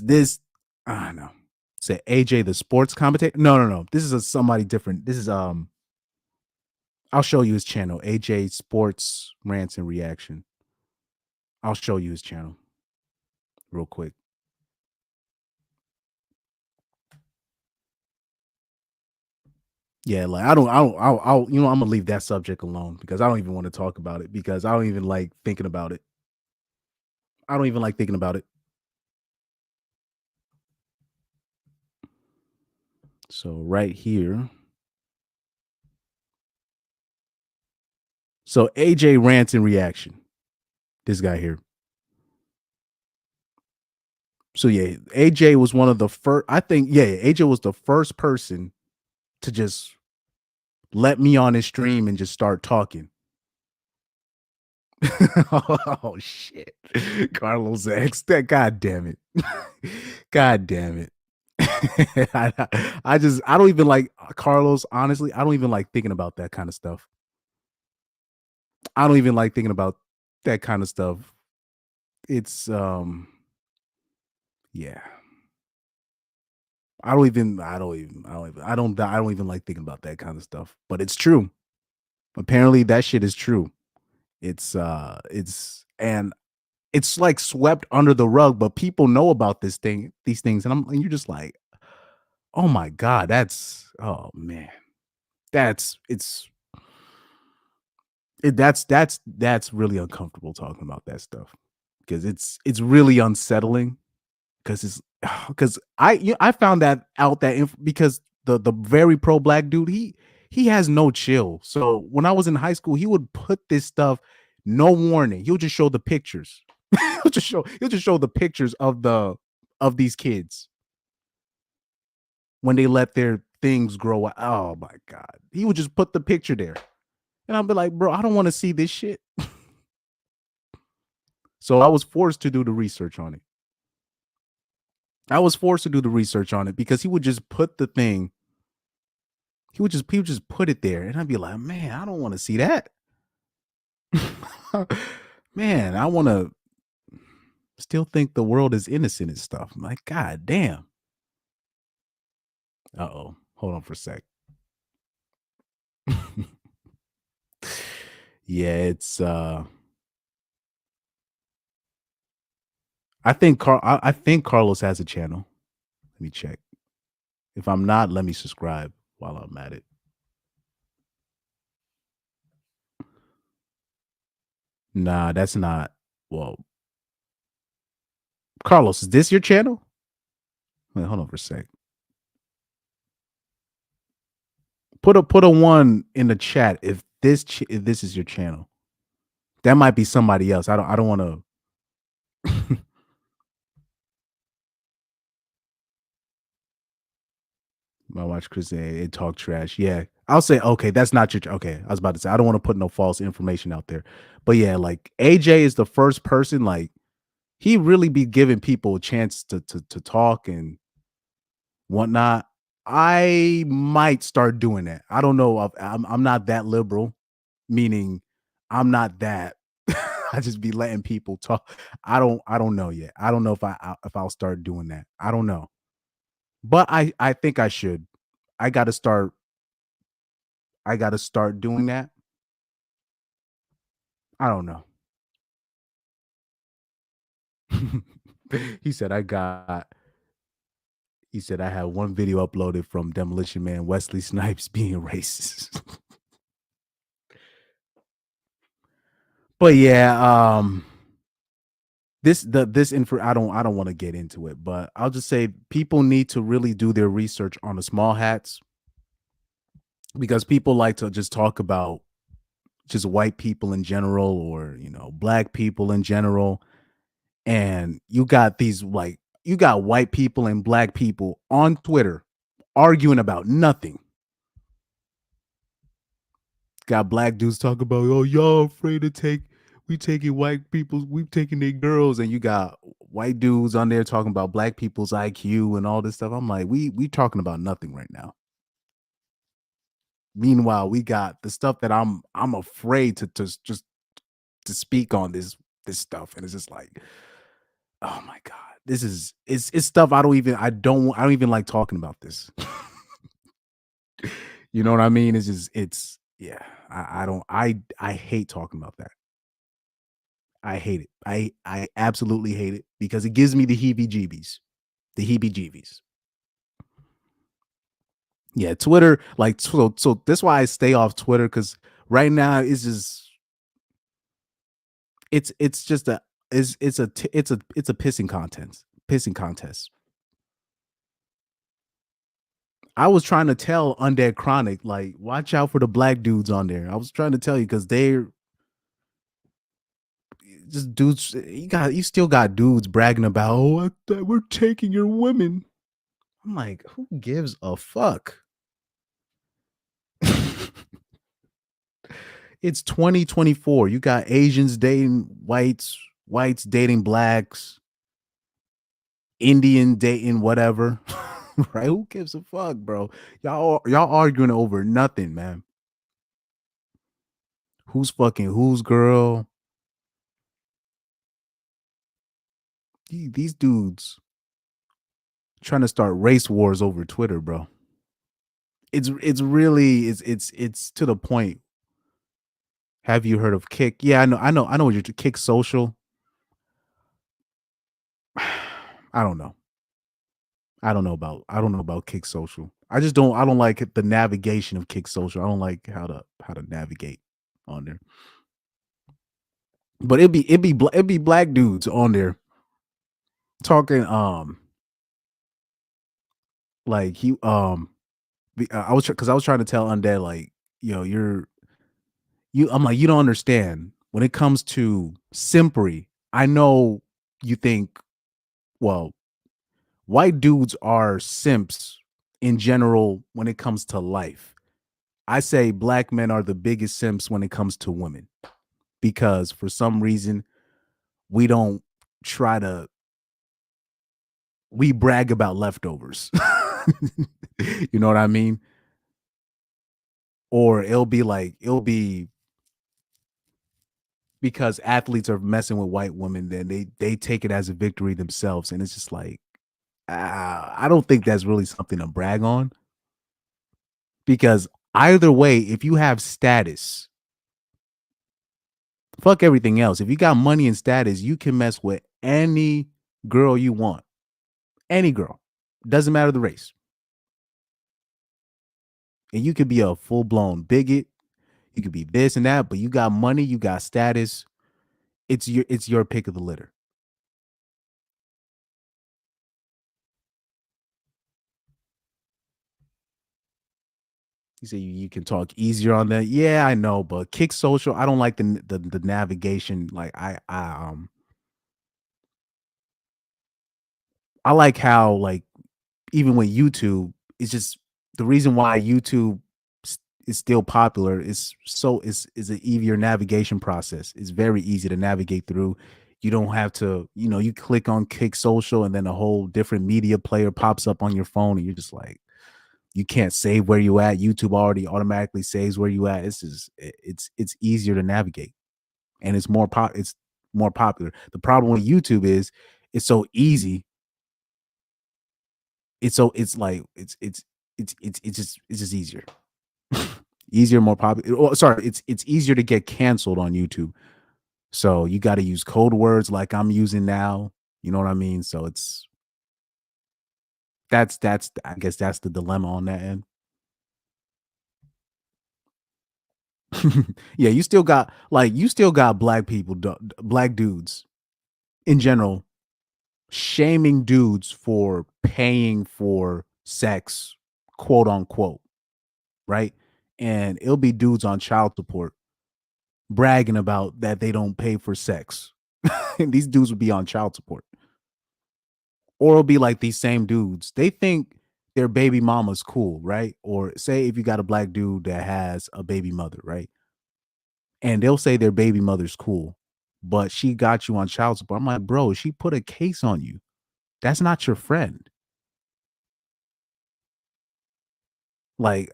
S1: this. I don't know. Say AJ the sports commentator. No. This is somebody different. This is I'll show you his channel. AJ Sports Rants and Reaction. I'll show you his channel real quick. Yeah, like I'll I'm gonna leave that subject alone because I don't even want to talk about it because I don't even like thinking about it. I don't even like thinking about it. So right here. So AJ Rants and Reaction. This guy here. So yeah, AJ was one of the first. I think AJ was the first person to just let me on his stream and just start talking. Oh shit, Carlos X. That god damn it, god damn it. I don't even like Carlos. Honestly, I don't even like thinking about that kind of stuff. I don't even like thinking about that kind of stuff. It's yeah. I don't even like thinking about that kind of stuff. But it's true. Apparently that shit is true. It's and it's like swept under the rug, but people know about these things, and you're just like, oh my God, oh man. That's really uncomfortable talking about that stuff because it's really unsettling because I found that out because the very pro black dude he has no chill. So when I was in high school, he would put this stuff, no warning. He'll just show the pictures. he'll just show the pictures of these kids when they let their things grow out. Oh my God. He would just put the picture there. And I'll be like, bro, I don't want to see this shit. So I was forced to do the research on it. Because he would just put the thing. He would just put it there. And I'd be like, man, I don't want to see that. Man, I want to still think the world is innocent and stuff. I'm like, God damn. Uh-oh. Hold on for a sec. Yeah, it's I think Carlos has a channel. Let me check. If I'm not, let me subscribe while I'm at it. Nah, that's not. Well, Carlos, is this your channel? Wait, hold on for a sec. Put a 1 in the chat if this is your channel. That might be somebody else. I don't want to. I watch Chris and talk trash. Yeah, I'll say okay. That's not your. Okay, I was about to say I don't want to put no false information out there, but yeah, like AJ is the first person. Like he really be giving people a chance to talk and whatnot. I might start doing that. I don't know. I'm not that liberal, meaning I'm not that. I just be letting people talk. I don't know yet. I don't know if I'll start doing that. I don't know. But I think I should. I got to start I got to start doing that. I don't know. He said he said I had one video uploaded from Demolition Man Wesley Snipes being racist. But yeah, this info I don't want to get into it, but I'll just say people need to really do their research on the small hats, because people like to just talk about just white people in general, or black people in general. And you got white people and black people on Twitter arguing about nothing. Got black dudes talking about, oh, y'all afraid to we taking white people, we taking their girls, and you got white dudes on there talking about black people's IQ and all this stuff. I'm like, we talking about nothing right now. Meanwhile, we got the stuff that I'm afraid to just to speak on this stuff, and it's just like, oh my god, it's stuff I don't even like talking about this. You know what I mean? Yeah. I hate talking about that. I hate it. I absolutely hate it, because it gives me the heebie-jeebies. The heebie-jeebies. Yeah, Twitter, like, so that's why I stay off Twitter, because right now it's just it's just a it's a pissing contest. I was trying to tell Undead Chronic, like, watch out for the black dudes on there. I was trying to tell you, because they're just dudes. You still got dudes bragging about, oh, we're taking your women. I'm like, who gives a fuck? It's 2024. You got Asians dating whites dating blacks, Indian dating whatever. Right? Who gives a fuck, bro? Y'all arguing over nothing, man. Who's fucking whose girl? These dudes trying to start race wars over Twitter, bro. It's really to the point. Have you heard of Kick? Yeah, I know what you're Kick Social. I don't know. I don't know about Kick Social. I don't like the navigation of Kick Social. I don't like how to navigate on there. But it'd be black dudes on there talking like I was trying to tell Undead, like, I'm like, you don't understand when it comes to simpery. I know you think, well, white dudes are simps in general when it comes to life. I say black men are the biggest simps when it comes to women, because for some reason we don't try to we brag about leftovers. You know what I mean? Or it'll be because athletes are messing with white women, then they take it as a victory themselves, and it's just like, I don't think that's really something to brag on, because either way, if you have status, fuck everything else. If you got money and status, you can mess with any girl you want. Any girl. Doesn't matter the race. And you could be a full-blown bigot. You could be this and that, but you got money, you got status. It's your pick of the litter. You say you can talk easier on that. Yeah, I know, but Kick Social, I don't like the navigation. Like I like how, like, even with YouTube, it's just the reason why YouTube is still popular is an easier navigation process. It's very easy to navigate through. You don't have to, you click on Kick Social and then a whole different media player pops up on your phone, and you're just like, you can't save where you at. YouTube already automatically saves where you at. It's easier to navigate, and it's more popular. The problem with YouTube is it's so easy. It's just easier. Easier, more popular. Oh, sorry, it's easier to get canceled on YouTube. So you got to use code words like I'm using now. You know what I mean? So that's I guess that's the dilemma on that end. Yeah, you still got black people, black dudes in general shaming dudes for paying for sex, quote unquote, right? And it'll be dudes on child support bragging about that they don't pay for sex. And these dudes would be on child support. Or it'll be like these same dudes. They think their baby mama's cool, right? Or say if you got a black dude that has a baby mother, right? And they'll say their baby mother's cool, but she got you on child support. I'm like, bro, she put a case on you. That's not your friend. Like,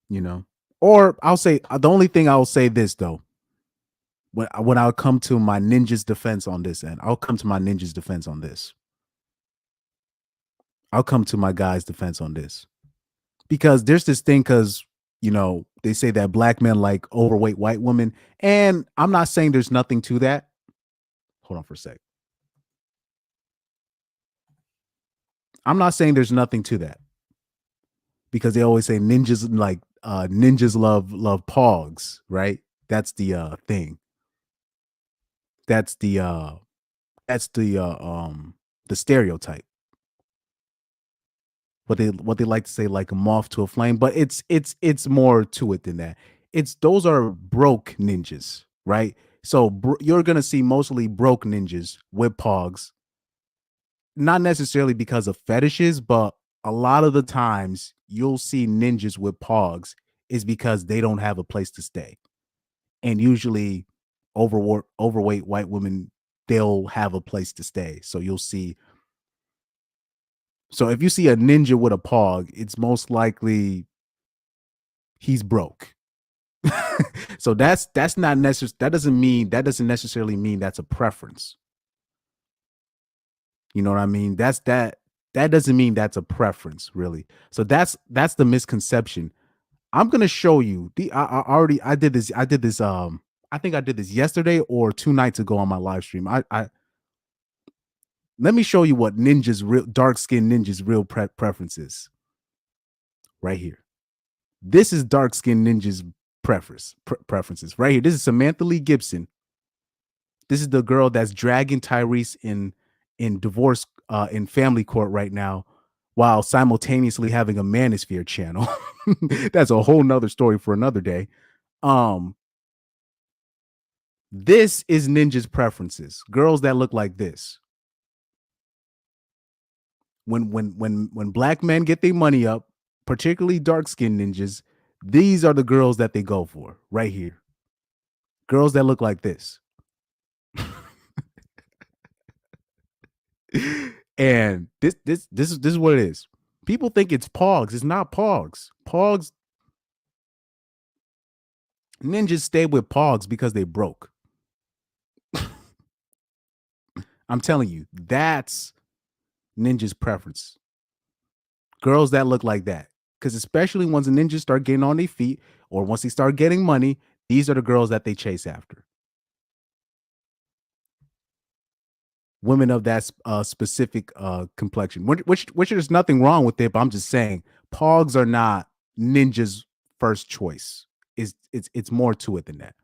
S1: you know. Or I'll say the only thing I'll say this though. When I'll come to my ninja's defense on this end, I'll come to my ninja's defense on this. I'll come to my guy's defense on this. Because there's this thing, because they say that black men like overweight white women. And I'm not saying there's nothing to that. Hold on for a sec. I'm not saying there's nothing to that. Because they always say ninjas love pogs, right? That's the thing. That's the stereotype. What they like to say, like a moth to a flame, but it's more to it than that. Those are broke ninjas, right? So you're gonna see mostly broke ninjas with pogs, not necessarily because of fetishes, but a lot of the times you'll see ninjas with pogs is because they don't have a place to stay, and usually overweight white women, they'll have a place to stay. So you'll see. So if you see a ninja with a pog, it's most likely he's broke. So that's not necessary. That doesn't necessarily mean that's a preference. You know what I mean? That doesn't mean that's a preference, really. So that's the misconception. I'm gonna show you. I did this. I think I did this yesterday or 2 nights ago on my live stream. Let me show you what dark skinned ninjas real preferences right here. This is dark skinned ninjas preferences right here. This is Samantha Lee Gibson. This is the girl that's dragging Tyrese in divorce in family court right now, while simultaneously having a manosphere channel. That's a whole nother story for another day. This is ninjas preferences. Girls that look like this. When black men get their money up, particularly dark-skinned ninjas, these are the girls that they go for right here. Girls that look like this. And this is what it is. People think it's pogs. It's not pogs. Ninjas stay with pogs because they broke. I'm telling you, that's ninjas' preference. Girls that look like that. Because especially once the ninjas start getting on their feet, or once they start getting money, these are the girls that they chase after. Women of that specific complexion, which there's nothing wrong with it, but I'm just saying pogs are not ninjas' first choice. It's more to it than that.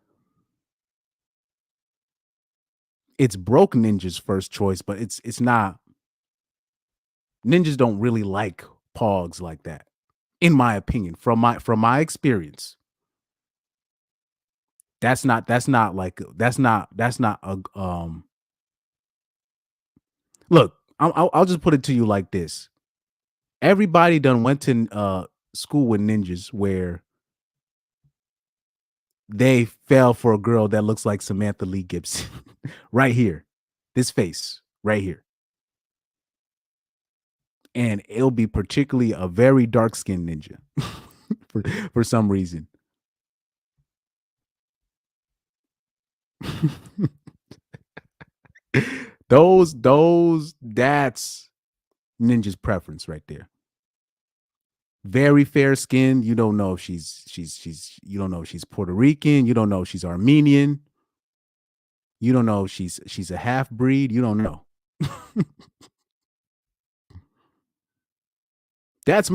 S1: It's broke ninjas' first choice, but it's not. Ninjas don't really like pogs like that, in my opinion. From my experience, that's not a look. I'll just put it to you like this. Everybody done went to school with ninjas where they fell for a girl that looks like Samantha Lee Gibson. Right here. This face right here. And it'll be particularly a very dark-skinned ninja for some reason. That's ninja's preference right there. Very fair skin. You don't know if she's you don't know if she's Puerto Rican. You don't know if she's Armenian. You don't know if she's a half breed. You don't know. That's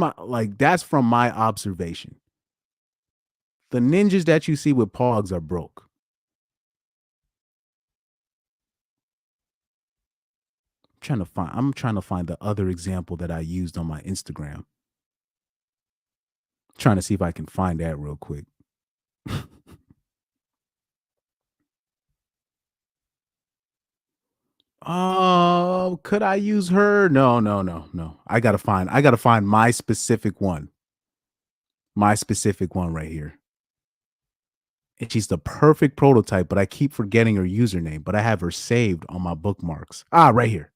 S1: from my observation. The ninjas that you see with pogs are broke. I'm trying to find the other example that I used on my Instagram. Trying to see if I can find that real quick. Oh, could I use her? No. I gotta find my specific one. My specific one right here. And she's the perfect prototype, but I keep forgetting her username, but I have her saved on my bookmarks. Right here.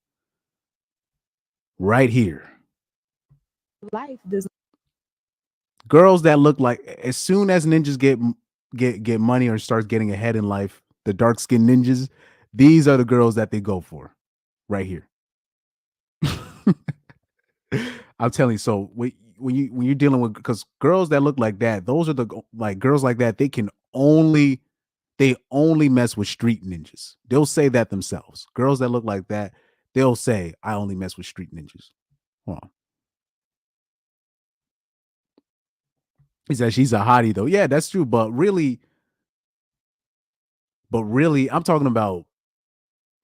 S1: Right here.
S5: Life does.
S1: Girls that look like, as soon as ninjas get money or start getting ahead in life, the dark skinned ninjas, these are the girls that they go for. Right here. I'm telling you. So when you're dealing with, because girls that look like that, those are the girls like that. They only mess with street ninjas. They'll say that themselves. Girls that look like that, they'll say, I only mess with street ninjas. Hold on. He said she's a hottie though. Yeah, that's true. But really, I'm talking about,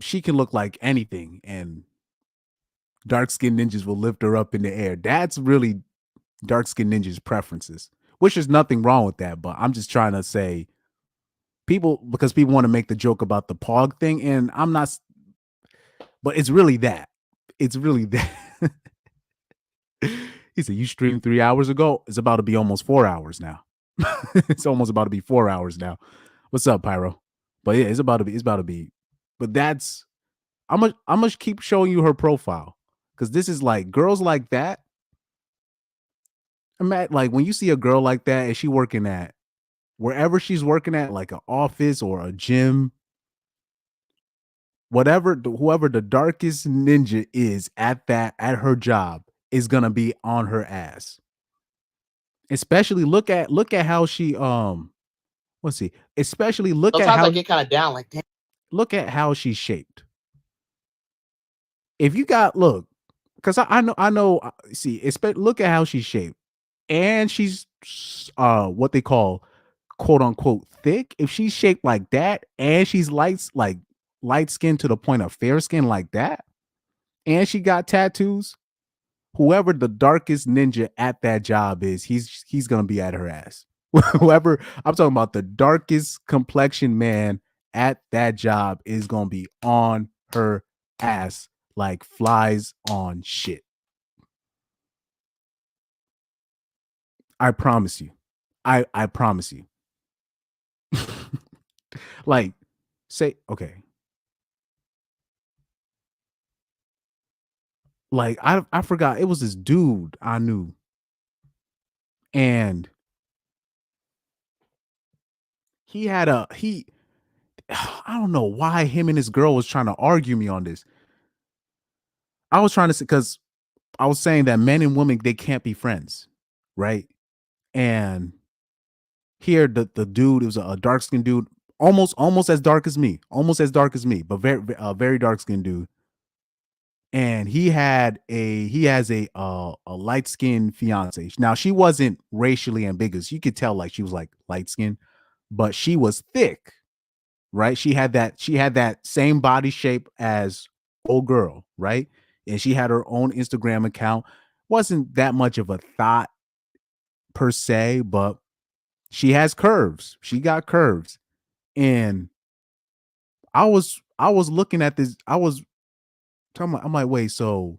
S1: she can look like anything and dark-skinned ninjas will lift her up in the air. That's really dark-skinned ninjas' preferences, which is nothing wrong with that. But I'm just trying to say, because people want to make the joke about the pog thing, and I'm not, but it's really that. It's really that. He said, you streamed 3 hours ago. It's about to be almost 4 hours now. It's almost about to be 4 hours now. What's up, Pyro? But yeah, it's about to be. But that's, I'm gonna keep showing you her profile, because this is like girls like that. Like when you see a girl like that and she working at wherever she's working at, like an office or a gym, whoever the darkest ninja is at her job is gonna be on her ass. Especially look at how she let's see. Especially look at how
S6: I get kind of down like that.
S1: Look at how she's shaped. If you got because I know. See, look at how she's shaped, and she's what they call quote unquote thick. If she's shaped like that, and she's light skin to the point of fair skin like that, and she got tattoos, whoever the darkest ninja at that job is, he's gonna be at her ass. Whoever, I'm talking about, the darkest complexion man at that job is gonna be on her ass like flies on shit. I promise you. I promise you. Like, say, okay. Like, I forgot. It was this dude I knew. And he had I don't know why him and his girl was trying to argue me on this. I was trying to say, because I was saying that men and women, they can't be friends, right? And here the dude, it was a dark-skinned dude, almost as dark as me, but very dark-skinned dude. And he has a light-skinned fiance. Now, she wasn't racially ambiguous. You could tell like she was like light-skinned, but she was thick, right? She had that same body shape as old girl, right? And she had her own Instagram account. Wasn't that much of a thought per se, but she has curves. She got curves. And I was looking at this. I'm like, wait, so,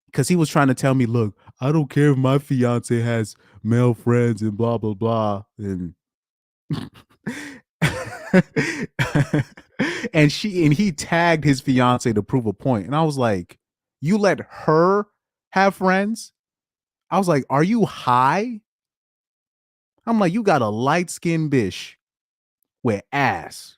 S1: because he was trying to tell me, look, I don't care if my fiance has male friends and blah blah blah, and and he tagged his fiance to prove a point. And I was like, you let her have friends? I was like, are you high? I'm like, you got a light-skinned bitch with ass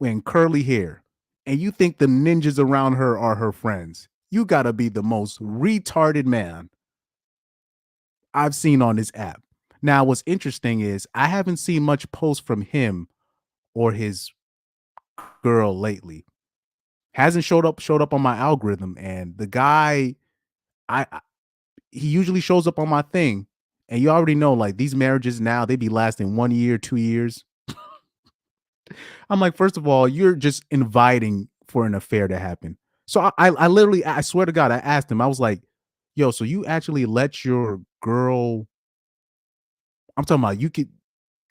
S1: and curly hair, and you think the ninjas around her are her friends. You gotta be the most retarded man I've seen on this app. Now, what's interesting is I haven't seen much posts from him or his girl lately. Hasn't showed up on my algorithm, and the guy, I he usually shows up on my thing, and you already know, like, these marriages now, they be lasting 1 year, 2 years. I'm like, first of all, you're just inviting for an affair to happen. So I literally, I swear to God, I asked him, I was like, yo, so you actually let your girl, I'm talking about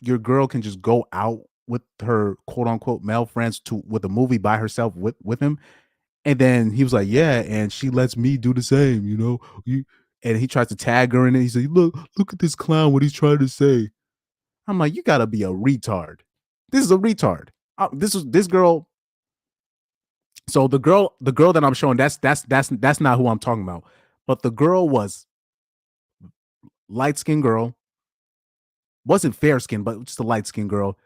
S1: your girl can just go out with her quote unquote male friends to with a movie by herself with him? And then he was like, yeah, and she lets me do the same, you know. And he tries to tag her in it. He said, look at this clown, what he's trying to say. I'm like, you gotta be a retard. This is a retard. This girl. So the girl that I'm showing, that's not who I'm talking about. But the girl was light skinned girl, wasn't fair skinned, but just a light skinned girl.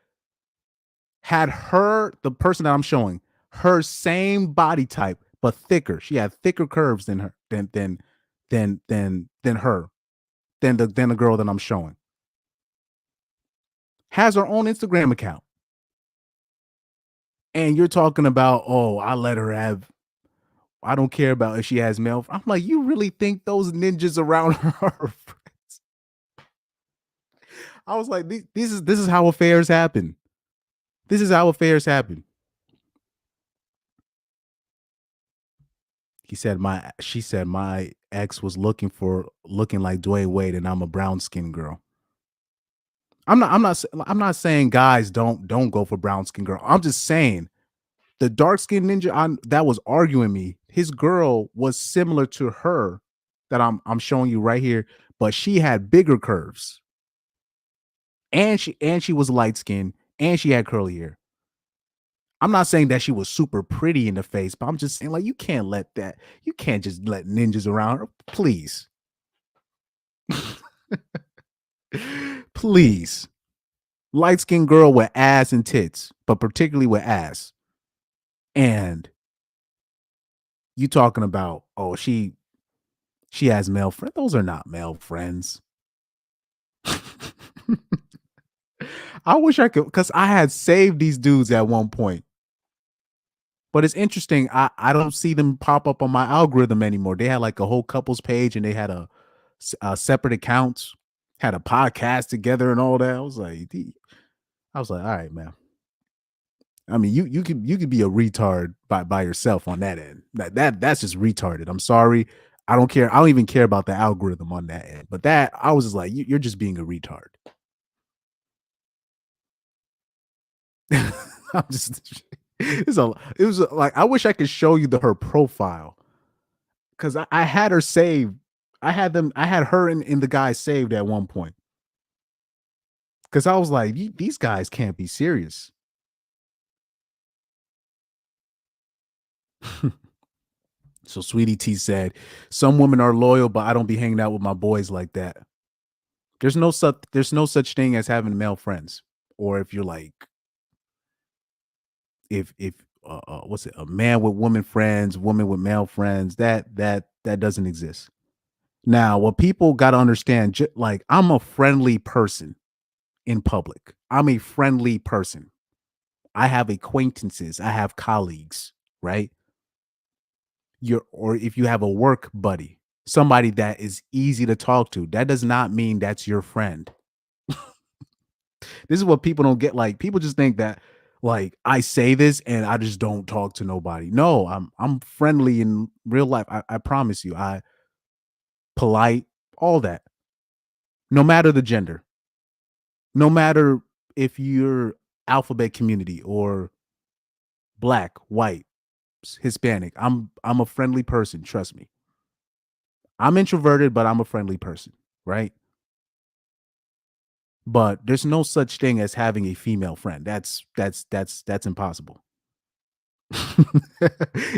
S1: Had the person that I'm showing, her same body type, but thicker. She had thicker curves than her, than the girl that I'm showing. Has her own Instagram account. And you're talking about, oh, I don't care about if she has male. I'm like, you really think those ninjas around her are friends? I was like, this is how affairs happen. This is how affairs happen. She said my ex was looking like Dwayne Wade, and I'm a brown skinned girl. I'm not saying guys don't go for brown skinned girl. I'm just saying the dark skinned ninja that was arguing me, his girl was similar to her that I'm showing you right here, but she had bigger curves. And she was light skinned and she had curly hair. I'm not saying that she was super pretty in the face, but I'm just saying, like, you can't just let ninjas around her. Please. Please. Light-skinned girl with ass and tits, but particularly with ass. And you talking about, oh, she has male friends. Those are not male friends. I wish I could, because I had saved these dudes at one point. But it's interesting. I don't see them pop up on my algorithm anymore. They had like a whole couples page, and they had a separate accounts, had a podcast together and all that. I was like, all right, man. I mean, you could be a retard by yourself on that end. That's just retarded. I'm sorry. I don't care. I don't even care about the algorithm on that end. But that, I was just like, you're just being a retard. I'm just it was like, I wish I could show you her profile, because I had her saved. I had her in the guy saved at one point, because I was like, these guys can't be serious. So Sweetie T said, some women are loyal, but I don't be hanging out with my boys like that. There's no such thing as having male friends. Or if you're like, if what's it, a man with woman friends, woman with male friends, that doesn't exist. Now, what people got to understand, like, I'm a friendly person in public. I'm a friendly person. I have acquaintances. I have colleagues, right? Or if you have a work buddy, somebody that is easy to talk to, that does not mean that's your friend. This is what people don't get. Like, people just think that, like, I say this and I just don't talk to nobody. No, I'm friendly in real life. I promise you. I polite, all that. No matter the gender. No matter if you're alphabet community or black, white, Hispanic. I'm a friendly person, trust me. I'm introverted, but I'm a friendly person, right? But there's no such thing as having a female friend. That's impossible.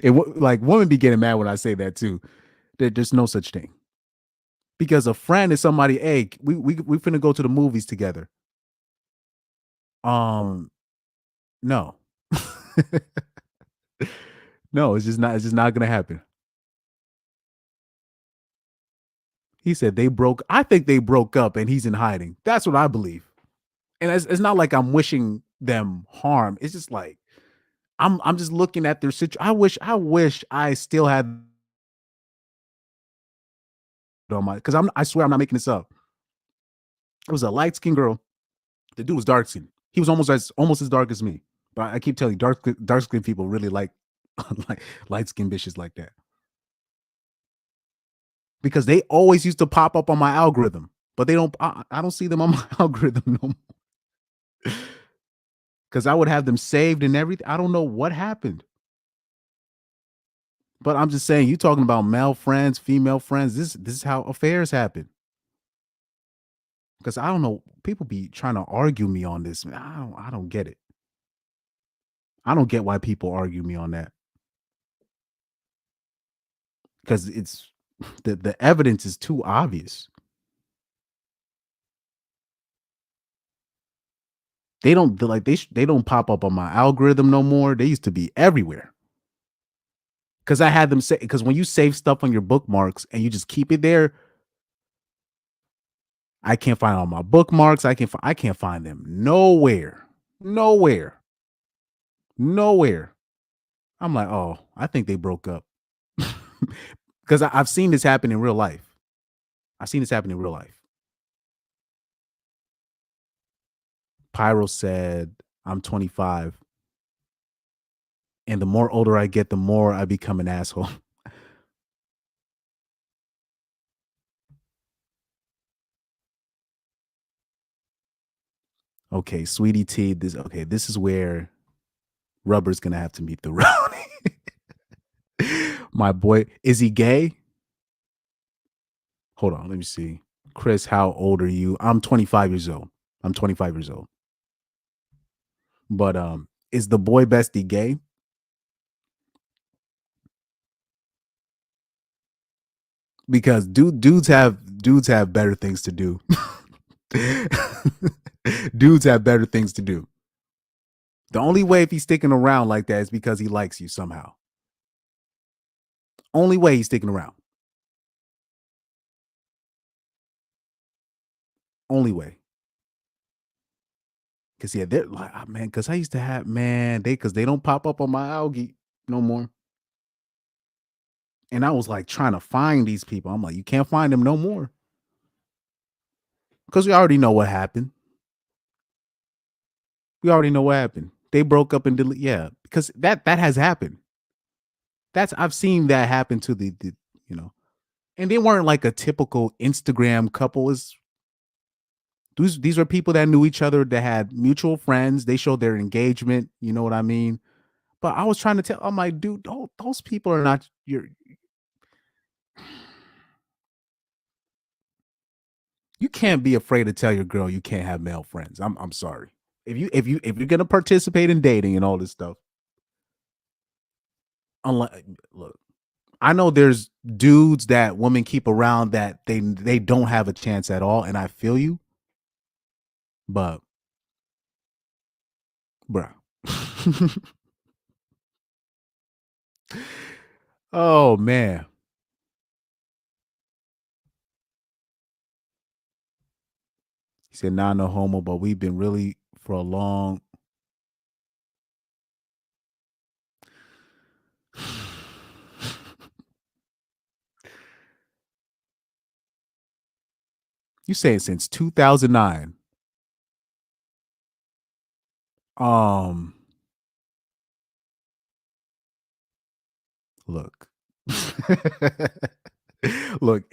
S1: Like, women be getting mad when I say that too. There's no such thing. Because a friend is somebody, hey, we finna go to the movies together. No. No, it's just not gonna happen. He said I think they broke up and he's in hiding. That's what I believe. And it's not like I'm wishing them harm. It's just like I'm just looking at their situation. I wish I still had on my, because I swear I'm not making this up. It was a light skinned girl. The dude was dark skinned. He was almost as dark as me. But I keep telling you, dark skinned people really like light skinned bitches like that. Because they always used to pop up on my algorithm, but they don't. I don't see them on my algorithm no more. Because I would have them saved and everything. I don't know what happened. But I'm just saying, you talking about male friends, female friends. This is how affairs happen. Because I don't know, people be trying to argue me on this. I don't get it. I don't get why people argue me on that. Because it's the evidence is too obvious. They don't they don't pop up on my algorithm no more. They used to be everywhere. Because I had them say, because when you save stuff on your bookmarks and you just keep it there, I can't find all my bookmarks. I can't find them nowhere. Nowhere. I'm like, oh, I think they broke up. Because I've seen this happen in real life. Pyro said, I'm 25. And the more older I get, the more I become an asshole. Okay, Sweetie T, this is where Rubber's gonna have to meet the road. My boy, is he gay? Hold on, let me see. Chris, how old are you? I'm 25 years old. But is the boy bestie gay? Because dudes have better things to do. Dudes have better things to do. The only way if he's sticking around like that is because he likes you somehow. Only way he's sticking around. Only way. Cause yeah, they're like, man, cause I used to have, cause they don't pop up on my algae no more. And I was like trying to find these people. I'm like, you can't find them no more. Cause we already know what happened. They broke up and yeah, because that has happened. I've seen that happen to the and they weren't like a typical Instagram couple. These are people that knew each other, that had mutual friends. They showed their engagement. You know what I mean? But I was trying to tell, I'm like, dude, those people are not your. You can't be afraid to tell your girl you can't have male friends. I'm sorry. If you're gonna participate in dating and all this stuff, look, I know there's dudes that women keep around that they don't have a chance at all, and I feel you, but bruh. Oh man. He said, nah, no homo, but we've been really for a long. You saying since 2009. Look. Look.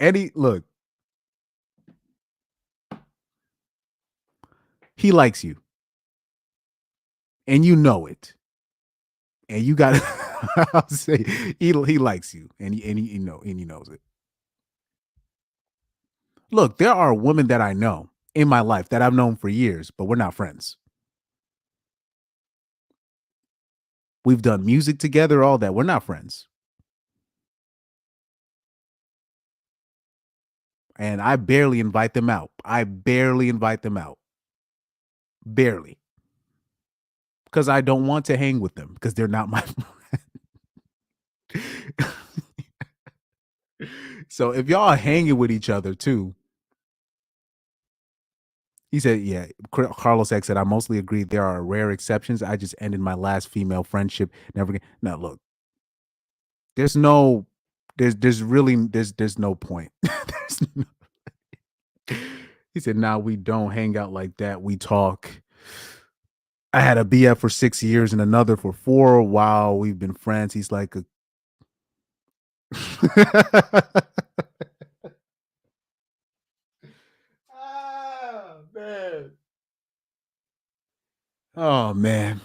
S1: He likes you. And you know it. And you got to say he likes you and he knows it. Look, there are women that I know in my life that I've known for years, but we're not friends. We've done music together, all that. We're not friends. And I barely invite them out. Barely. Because I don't want to hang with them because they're not my friend. So if y'all are hanging with each other too, he said, yeah, Carlos X said, I mostly agree. There are rare exceptions. I just ended my last female friendship. Never again. Now look, there's no point. There's no, he said, now we don't hang out like that. We talk. I had a BF for 6 years and another for 4 while we've been friends. He's like a oh man. Oh man.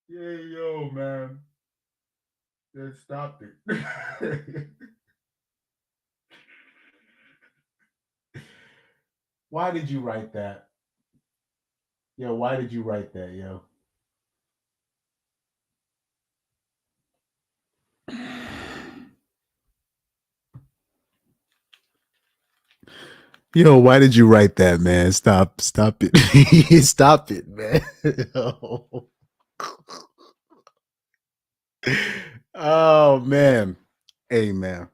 S1: Yeah, yo, man. Then stop it. Why did you write that? Yo, why did you write that, yo? Yo, why did you write that, man? Stop it. Stop it, man. Oh man. Hey man.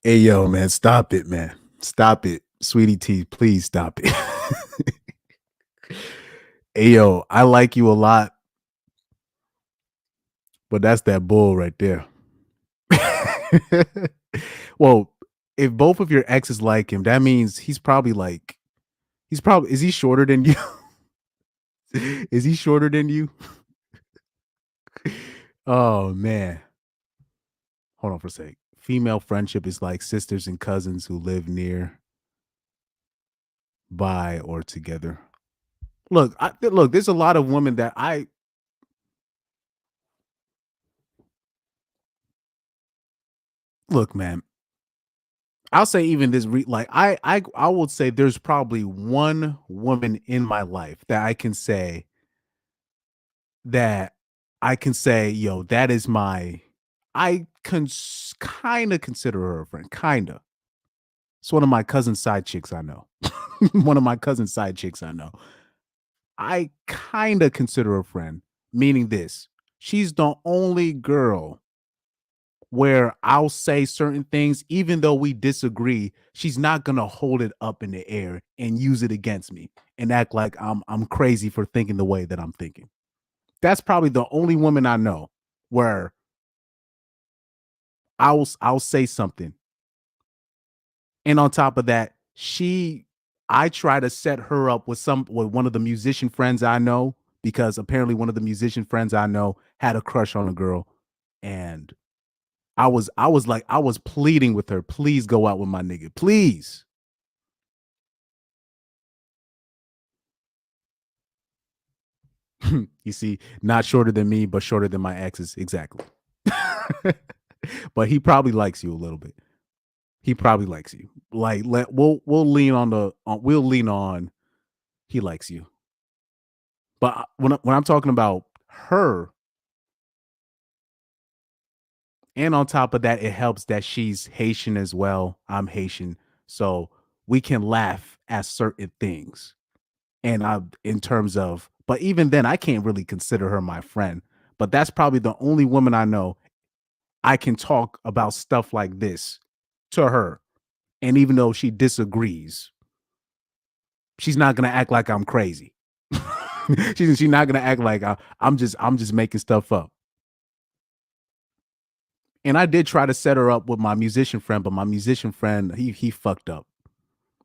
S1: Hey yo, man, stop it, man. Stop it. Sweetie T, please stop it. Hey yo, I like you a lot, but that's that bull right there. Well, if both of your exes like him, that means is he shorter than you? Is he shorter than you? Oh man. Hold on for a sec. Female friendship is like sisters and cousins who live near, by, or together. Look, there's a lot of women that look, man. I'll say even this I would say there's probably one woman in my life that I can say, yo, that is my I can kind of consider her a friend, kind of. It's one of my cousin's side chicks I know. One of my cousin's side chicks I know. I kind of consider her a friend, meaning this. She's the only girl where I'll say certain things, even though we disagree, she's not gonna hold it up in the air and use it against me and act like I'm crazy for thinking the way that I'm thinking. That's probably the only woman I know where I'll say something. And on top of that, I try to set her up with one of the musician friends I know, because apparently one of the musician friends I know had a crush on a girl, and I was pleading with her, please go out with my nigga, please. You see, not shorter than me, but shorter than my exes, exactly. But he probably likes you a little bit. He probably likes you. Like we'll lean on he likes you. But when I'm talking about her, and on top of that, it helps that she's Haitian as well. I'm Haitian, so we can laugh at certain things. And in terms of, but even then, I can't really consider her my friend. But that's probably the only woman I know I can talk about stuff like this to her. And even though she disagrees, she's not gonna act like I'm crazy. She's not gonna act like I'm just making stuff up. And I did try to set her up with my musician friend, but my musician friend, he fucked up.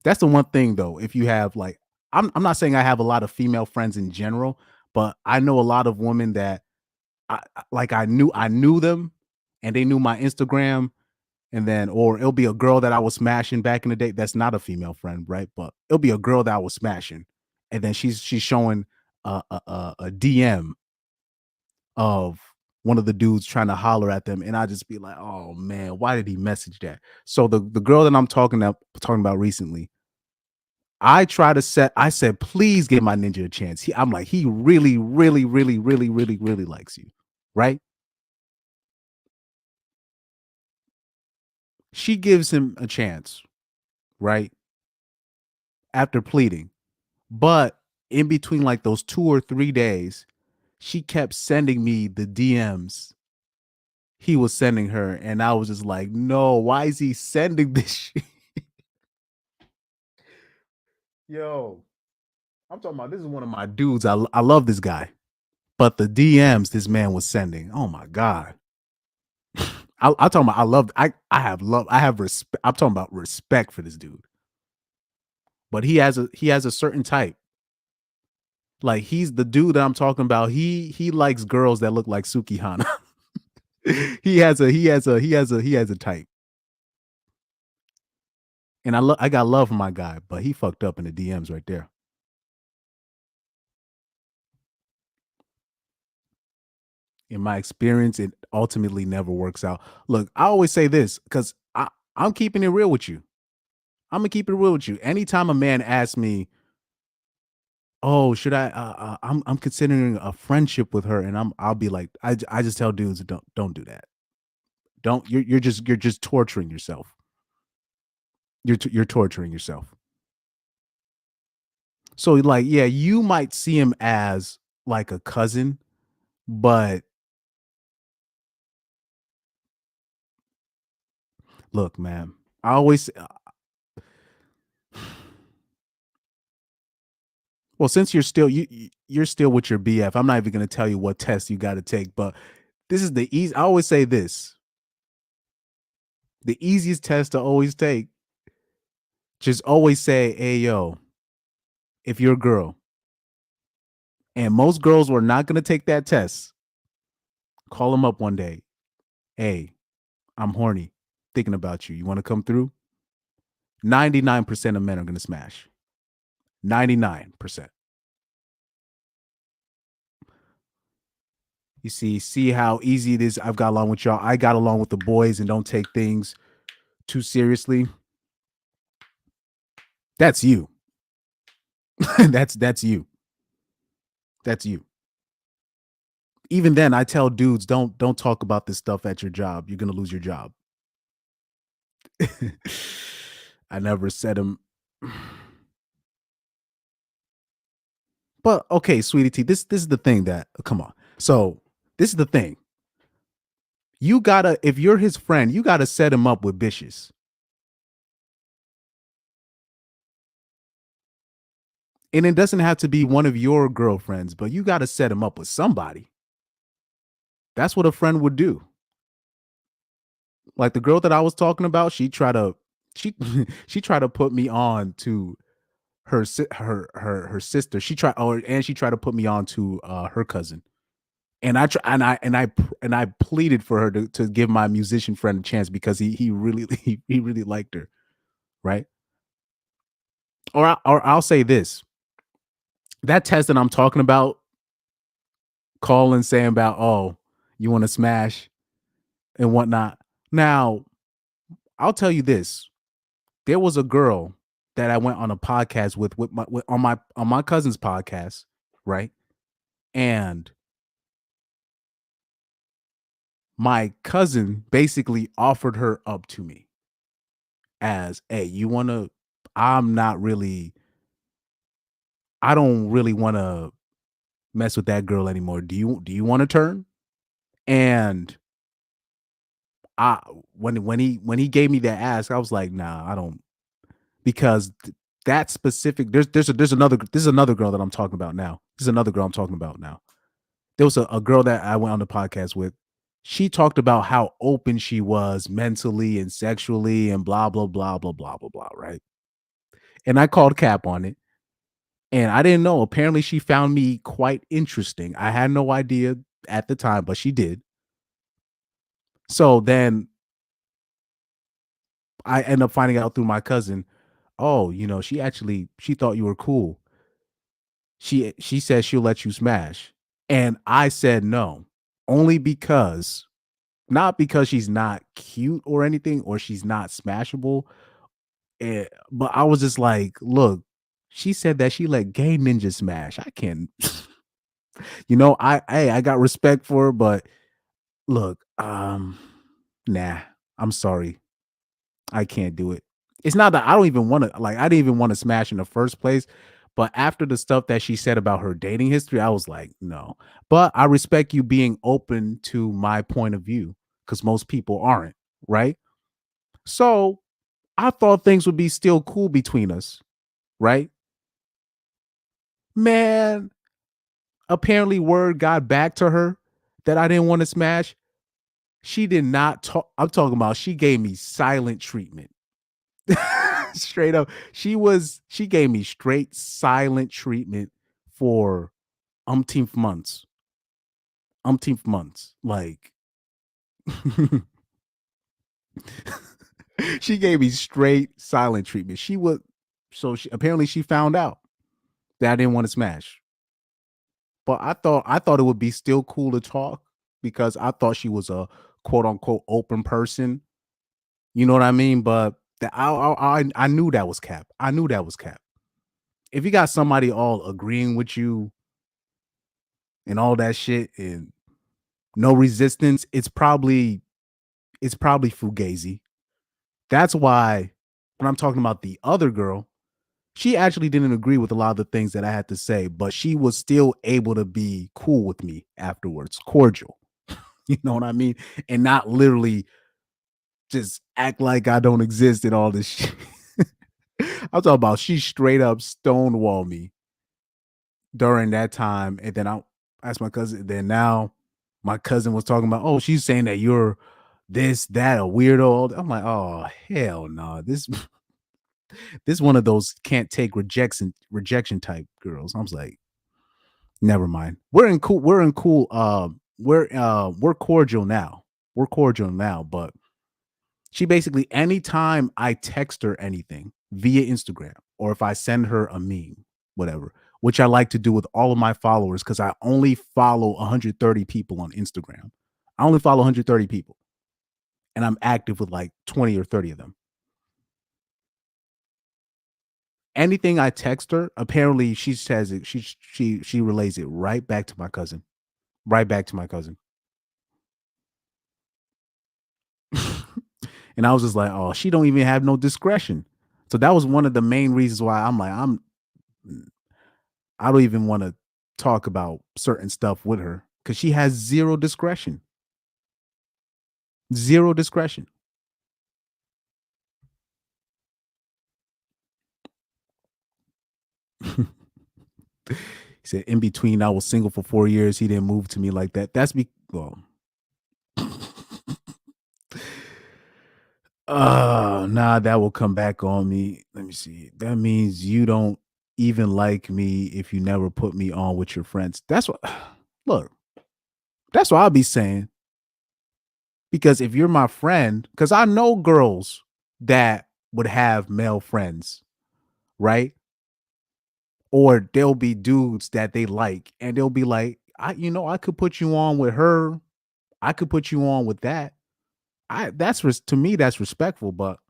S1: That's the one thing though. If you have like, I'm not saying I have a lot of female friends in general, but I know a lot of women that I knew them, and they knew my Instagram, and then or it'll be a girl that I was smashing back in the day. That's not a female friend, right? But it'll be a girl that I was smashing, and then she's showing a DM of one of the dudes trying to holler at them, and I just be like, oh man, why did he message that? So the girl that I'm talking about recently, I said, please give my ninja a chance. I'm like, he really, really, really, really, really, really likes you, right? She gives him a chance, right? After pleading. But in between like those 2 or 3 days, she kept sending me the DMs he was sending her, and I was just like, no, why is he sending this shit? Yo, I'm talking about, this is one of my dudes. I love this guy, but the DMs this man was sending, oh my God. I'm talking about, I have respect. I'm talking about respect for this dude. But he has a certain type. Like, he's the dude that I'm talking about. He likes girls that look like Sukihana. he has a type. And I got love for my guy, but he fucked up in the DMs right there. In my experience, it ultimately never works out. Look, I always say this because I'm keeping it real with you. I'm gonna keep it real with you. Anytime a man asks me, "Oh, should I? I'm considering a friendship with her," and I'll be like, I just tell dudes, don't do that. Don't. You're just torturing yourself. You're torturing yourself. So, like, yeah, you might see him as like a cousin, but look, man, I always well, since you're still with your BF, I'm not even going to tell you what test you got to take, but this is the easy. I always say this: the easiest test to always take. Just always say, "Hey, yo, if you're a girl," and most girls were not going to take that test. Call them up one day. Hey, I'm horny, thinking about you. You want to come through? 99% of men are going to smash. 99%. You see how easy it is. I've got along with y'all. I got along with the boys and don't take things too seriously. That's you. that's you. That's you. Even then, I tell dudes, don't talk about this stuff at your job. You're gonna lose your job. I never said him. But okay, sweetie T, this is the thing that come on. So this is the thing. You gotta, if you're his friend, you gotta set him up with bitches. And it doesn't have to be one of your girlfriends, but you gotta set him up with somebody. That's what a friend would do. Like the girl that I was talking about, she tried to put me on to her sister. She tried to put me on to her cousin. And I pleaded for her to give my musician friend a chance because he really he really liked her, right? Or I'll say this. That test that I'm talking about, calling saying about, oh, you want to smash and whatnot. Now, I'll tell you this. There was a girl that I went on a podcast on my cousin's podcast, right? And my cousin basically offered her up to me as, hey, I don't really want to mess with that girl anymore. Do you want to turn? And when he gave me that ask, I was like, nah, I don't, because that specific there's another girl that I'm talking about now. There's another girl I'm talking about now. There was a girl that I went on the podcast with. She talked about how open she was mentally and sexually and blah blah blah blah blah blah blah, right? And I called cap on it. And I didn't know. Apparently she found me quite interesting. I had no idea at the time, but she did. So then I end up finding out through my cousin, oh, she thought you were cool. She said she'll let you smash. And I said no, only because, not because she's not cute or anything, or she's not smashable. But I was just like, look, she said that she let Gay Ninja smash. I can't, I got respect for her, but look, nah, I'm sorry. I can't do it. It's not that I don't even want to, like, I didn't even want to smash in the first place, But after the stuff that she said about her dating history, I was like, no. But I respect you being open to my point of view because most people aren't, right? So I thought things would be still cool between us, right? Man, apparently word got back to her that I didn't want to smash. She did not talk. I'm talking about she gave me silent treatment. Straight up. She gave me straight silent treatment for umpteenth months. Umpteenth months. Like she gave me straight silent treatment. Apparently she found out that I didn't want to smash. But I thought it would be still cool to talk because I thought she was a quote unquote open person. You know what I mean? But I knew that was cap. I knew that was cap. If you got somebody all agreeing with you and all that shit and no resistance, it's probably fugazi. That's why when I'm talking about the other girl, she actually didn't agree with a lot of the things that I had to say, but she was still able to be cool with me afterwards, cordial. You know what I mean? And not literally just act like I don't exist and all this shit. I'm talking about she straight up stonewalled me during that time. And then I asked my cousin, then now my cousin was talking about, oh, she's saying that you're this, that, a weirdo. I'm like, oh, hell no. This one of those can't take rejection type girls. I was like, never mind. We're cordial now. We're cordial now, but she basically anytime I text her anything via Instagram or if I send her a meme, whatever, which I like to do with all of my followers because I only follow 130 people on Instagram. I only follow 130 people. And I'm active with like 20 or 30 of them. Anything I text her, apparently she says it. She relays it right back to my cousin. Right back to my cousin. And I was just like, oh, she don't even have no discretion. So that was one of the main reasons why I'm like, I don't even want to talk about certain stuff with her because she has zero discretion. Zero discretion. He said, in between, I was single for 4 years. He didn't move to me like that. Nah, that will come back on me. Let me see. That means you don't even like me if you never put me on with your friends. That's what, look, that's what I'll be saying. Because if you're my friend, because I know girls that would have male friends, right? Or there'll be dudes that they like, and they'll be like, I could put you on with her. I could put you on with that. To me, that's respectful. But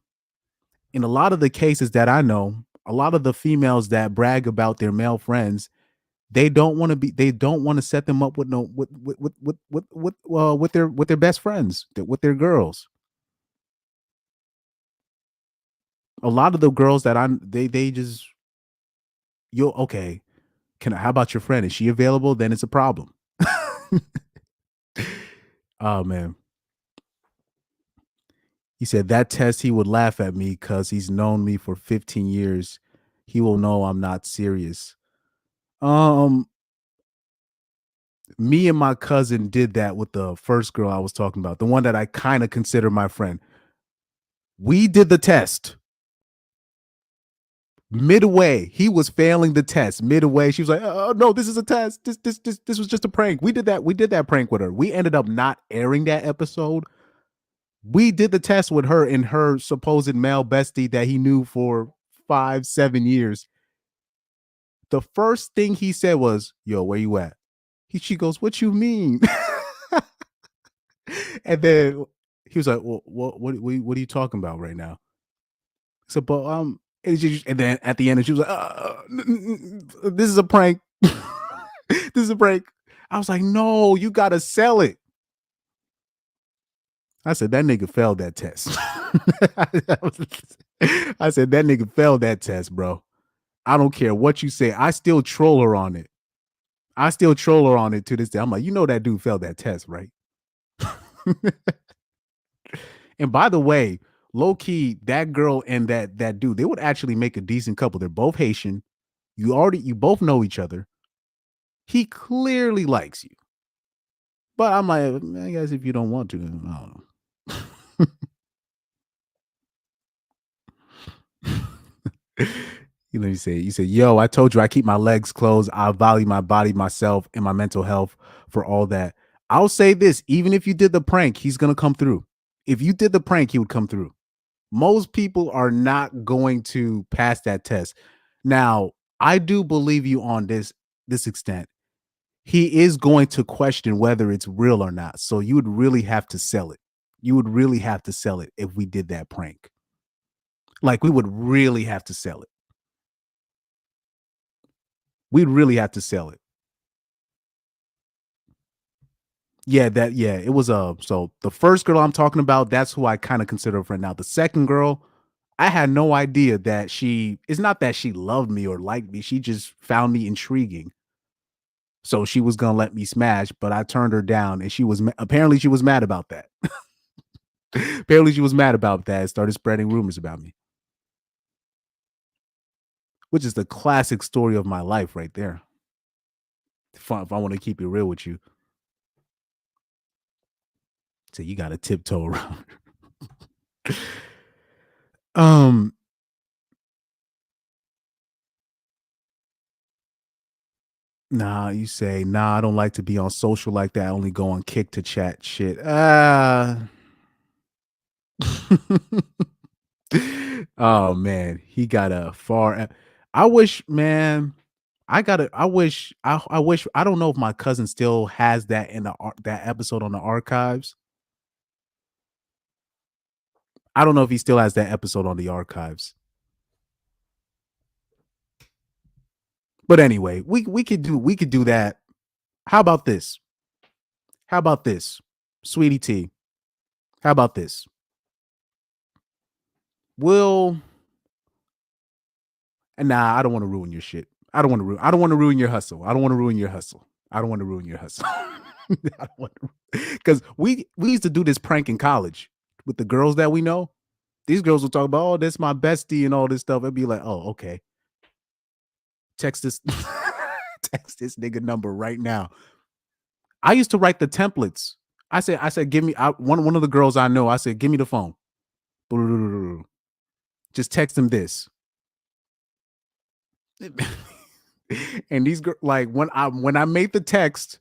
S1: in a lot of the cases that I know, a lot of the females that brag about their male friends, they don't want to set them up with no with their best friends, with their girls. A lot of the girls that they just okay. How about your friend? Is she available? Then it's a problem. Oh man. He said that test he would laugh at me because he's known me for 15 years. He will know I'm not serious. Me and my cousin did that with the first girl I was talking about, the one that I kind of consider my friend. We did the test. Midway, he was failing the test. Midway, she was like, "Oh no, this is a test. This was just a prank." We did that prank with her. We ended up not airing that episode. We did the test with her and her supposed male bestie that he knew for 5-7 years. The first thing he said was, "Yo, where you at?" She goes, "What you mean?" And then he was like, "Well, what are you talking about right now?" So, but and then at the end, she was like, "This is a prank. This is a prank." I was like, "No, you gotta sell it." I said, "That nigga failed that test." I said, "That nigga failed that test, bro." I don't care what you say. I still troll her on it. I still troll her on it to this day. I'm like, you know that dude failed that test, right? And by the way, low key, that girl and that dude, they would actually make a decent couple. They're both Haitian. You both know each other. He clearly likes you. But I'm like, I guess if you don't want to, I don't know. You know, you say, yo, I told you I keep my legs closed. I value my body, myself, and my mental health for all that. I'll say this, even if you did the prank, he's gonna come through. If you did the prank, he would come through. Most people are not going to pass that test. Now, I do believe you on this extent. He is going to question whether it's real or not. So you would really have to sell it. You would really have to sell it if we did that prank. Like, we would really have to sell it. We'd really have to sell it. Yeah, it was so the first girl I'm talking about, that's who I kind of consider a friend. Now, the second girl, I had no idea that it's not that she loved me or liked me. She just found me intriguing. So she was gonna let me smash, but I turned her down, and apparently she was mad about that. Apparently she was mad about that and started spreading rumors about me. Which is the classic story of my life right there. If I want to keep it real with you. So you gotta tiptoe around. Nah, you say, nah, I don't like to be on social like that. I only go on Kick to chat shit. Oh man, he got a far. I wish, man. I wish. I don't know if my cousin still has that in that episode on the archives. I don't know if he still has that episode on the archives. But anyway, we could do that. How about this? Sweetie T? How about this? Nah, I don't want to ruin your shit. I don't want to ruin your hustle. Because we used to do this prank in college with the girls that we know. These girls will talk about, oh, this is my bestie and all this stuff. It'd be like, oh, okay. Text this nigga number right now. I used to write the templates. I said, give me one of the girls I know. I said, give me the phone. Just text him this. And these girls, like, when I made the text,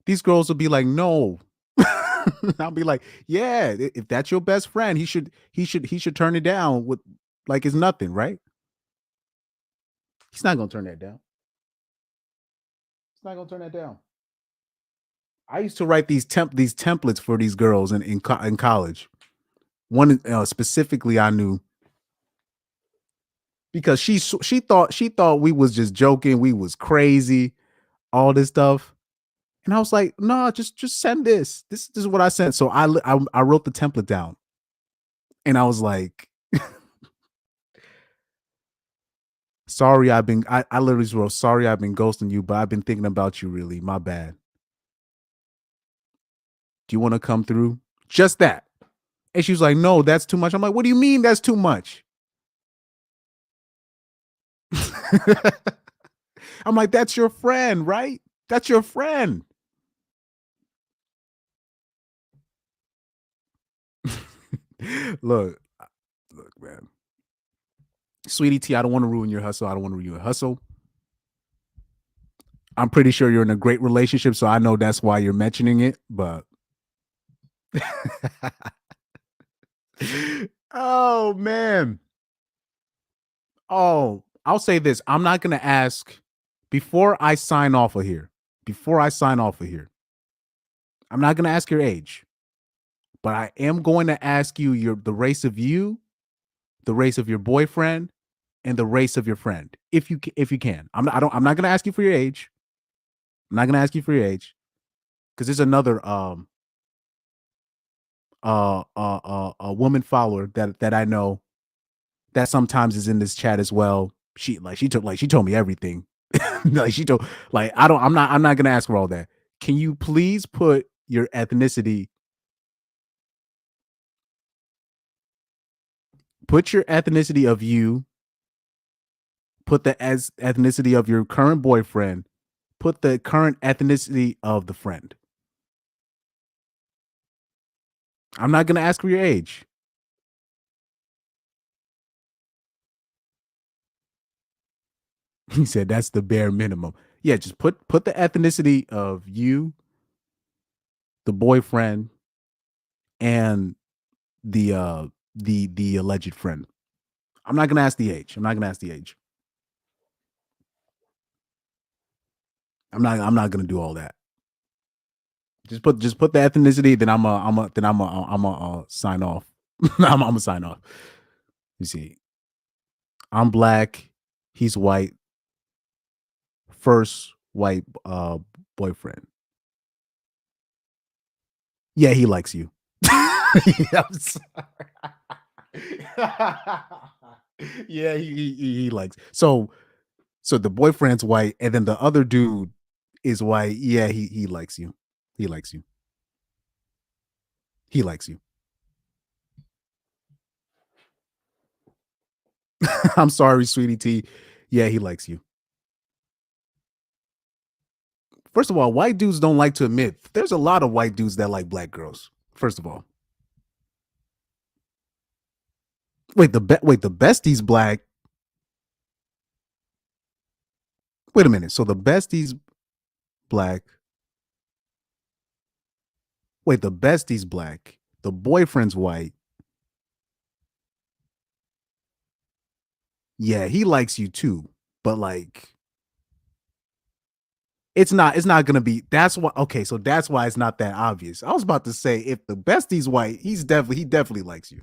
S1: these girls would be like, no. I'll be like, yeah, if that's your best friend, he should turn it down with like it's nothing, right? He's not gonna turn that down. I used to write these templates for these girls in college. One specifically I knew because she thought we was just joking, we was crazy, all this stuff. And I was like, no, just send this. This is what I sent. So I wrote the template down. And I was like, sorry, I literally wrote, sorry, I've been ghosting you, but I've been thinking about you really. My bad. Do you want to come through? Just that. And she was like, no, that's too much. I'm like, what do you mean that's too much? I'm like, that's your friend, right? That's your friend. Look, man. Sweetie T, I don't want to ruin your hustle. I'm pretty sure you're in a great relationship, so I know that's why you're mentioning it, but oh man. Oh, I'll say this. I'm not gonna ask before I sign off of here. I'm not gonna ask your age, but I am going to ask you the race of you, the race of your boyfriend, and the race of your friend, if you can. I'm not gonna ask you for your age. I'm not gonna ask you for your age, because there's another a woman follower that I know that sometimes is in this chat as well. She told me everything. Like she told I'm not gonna ask for all that. Can you please put your ethnicity? Put your ethnicity of you. Put the ethnicity of your current boyfriend. Put the current ethnicity of the friend. I'm not gonna ask for your age. He said that's the bare minimum. Yeah, just put the ethnicity of you, the boyfriend, and the alleged friend. I'm not gonna ask the age. I'm not gonna do all that. Just put the ethnicity. Then I'm a sign off. I'm gonna sign off. You see, I'm black. He's white. First white boyfriend. Yeah, he likes you. I'm sorry. Yeah, he likes. So the boyfriend's white, and then the other dude is white. Yeah, he likes you. He likes you. He likes you. I'm sorry, sweetie T. Yeah, he likes you. First of all, white dudes don't like to admit there's a lot of white dudes that like black girls. First of all, wait, the bestie's black. Wait a minute. So the bestie's black. Wait, the bestie's black. The boyfriend's white. Yeah, he likes you too, but like it's not gonna be. That's why. Okay, so that's why it's not that obvious. I was about to say if the bestie's white, he definitely likes you.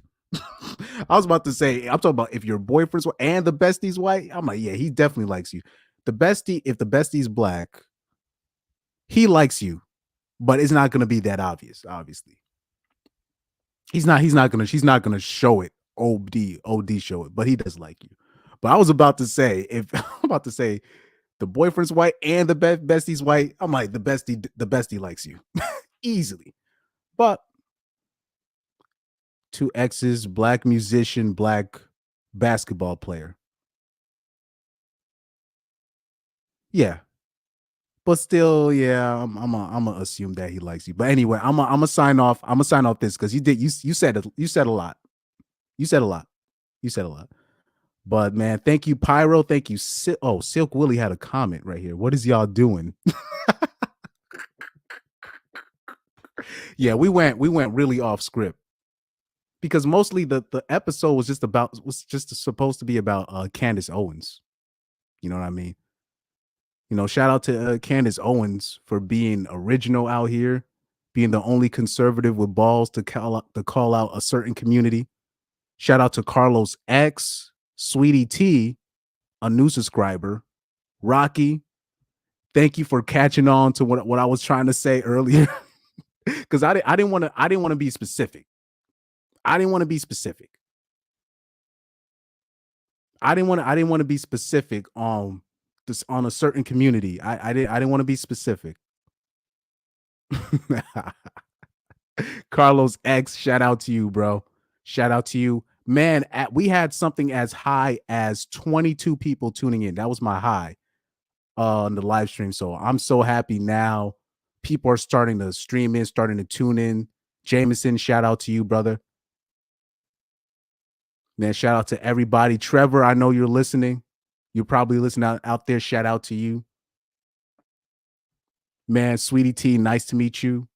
S1: I was about to say I'm talking about if your boyfriend's white and the bestie's white. I'm like, yeah, he definitely likes you. The bestie, if the bestie's black, he likes you, but it's not gonna be that obvious. Obviously, she's not gonna show it. Od show it, but he does like you. But I was about to say the boyfriend's white and the bestie's white. I'm like the bestie likes you easily. But two exes, black musician, black basketball player. Yeah, but still, yeah, I'm gonna assume that he likes you. But anyway, I'm gonna sign off. I'm gonna sign off this because you said a lot. You said a lot. You said a lot. But man, thank you, Pyro. Thank you. Silk Willie had a comment right here. What is y'all doing? Yeah, we went really off script because mostly the episode was just supposed to be about Candace Owens. You know what I mean? You know, shout out to Candace Owens for being original out here, being the only conservative with balls to call out a certain community. Shout out to Carlos X, Sweetie T, a new subscriber, Rocky. Thank you for catching on to what I was trying to say earlier, because I didn't want to be specific. I didn't want to be specific. I didn't want to be specific on this on a certain community. I didn't want to be specific. Carlos X, shout out to you, bro. Shout out to you. Man, we had something as high as 22 people tuning in. That was my high on the live stream. So I'm so happy now. People are starting to stream in, starting to tune in. Jameson, shout out to you, brother. Man, shout out to everybody. Trevor, I know you're listening. You're probably listening out there. Shout out to you. Man, Sweetie T, nice to meet you.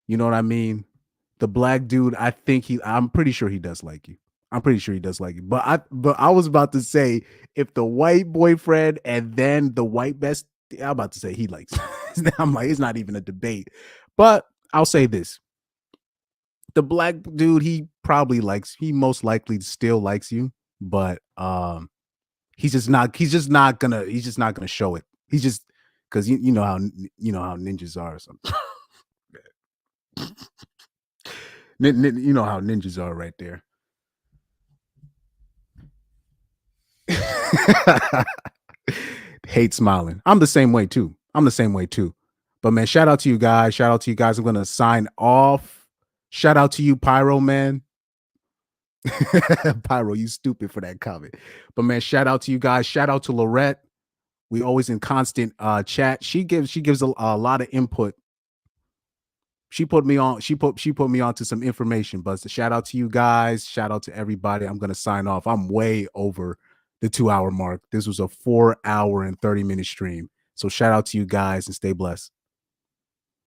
S1: You know what I mean? The black dude, I'm pretty sure he does like you. I'm pretty sure he does like you. But I was about to say, if the white boyfriend and then the white best, I'm about to say he likes you. I'm like, it's not even a debate. But I'll say this. The black dude, he most likely still likes you, but he's just not gonna show it. He's just because you know how ninjas are or something. You know how ninjas are right there. Hate smiling. I'm the same way too. But man, shout out to you guys. I'm gonna sign off. Shout out to you, Pyro Man. Pyro, you stupid for that comment. But man, shout out to you guys. Shout out to Lorette. We always in constant chat. She gives a lot of input. She put me on to some information. But shout out to you guys. Shout out to everybody. I'm gonna sign off. I'm way over the 2-hour mark. This was a 4 hour and 30-minute stream. So shout out to you guys and stay blessed.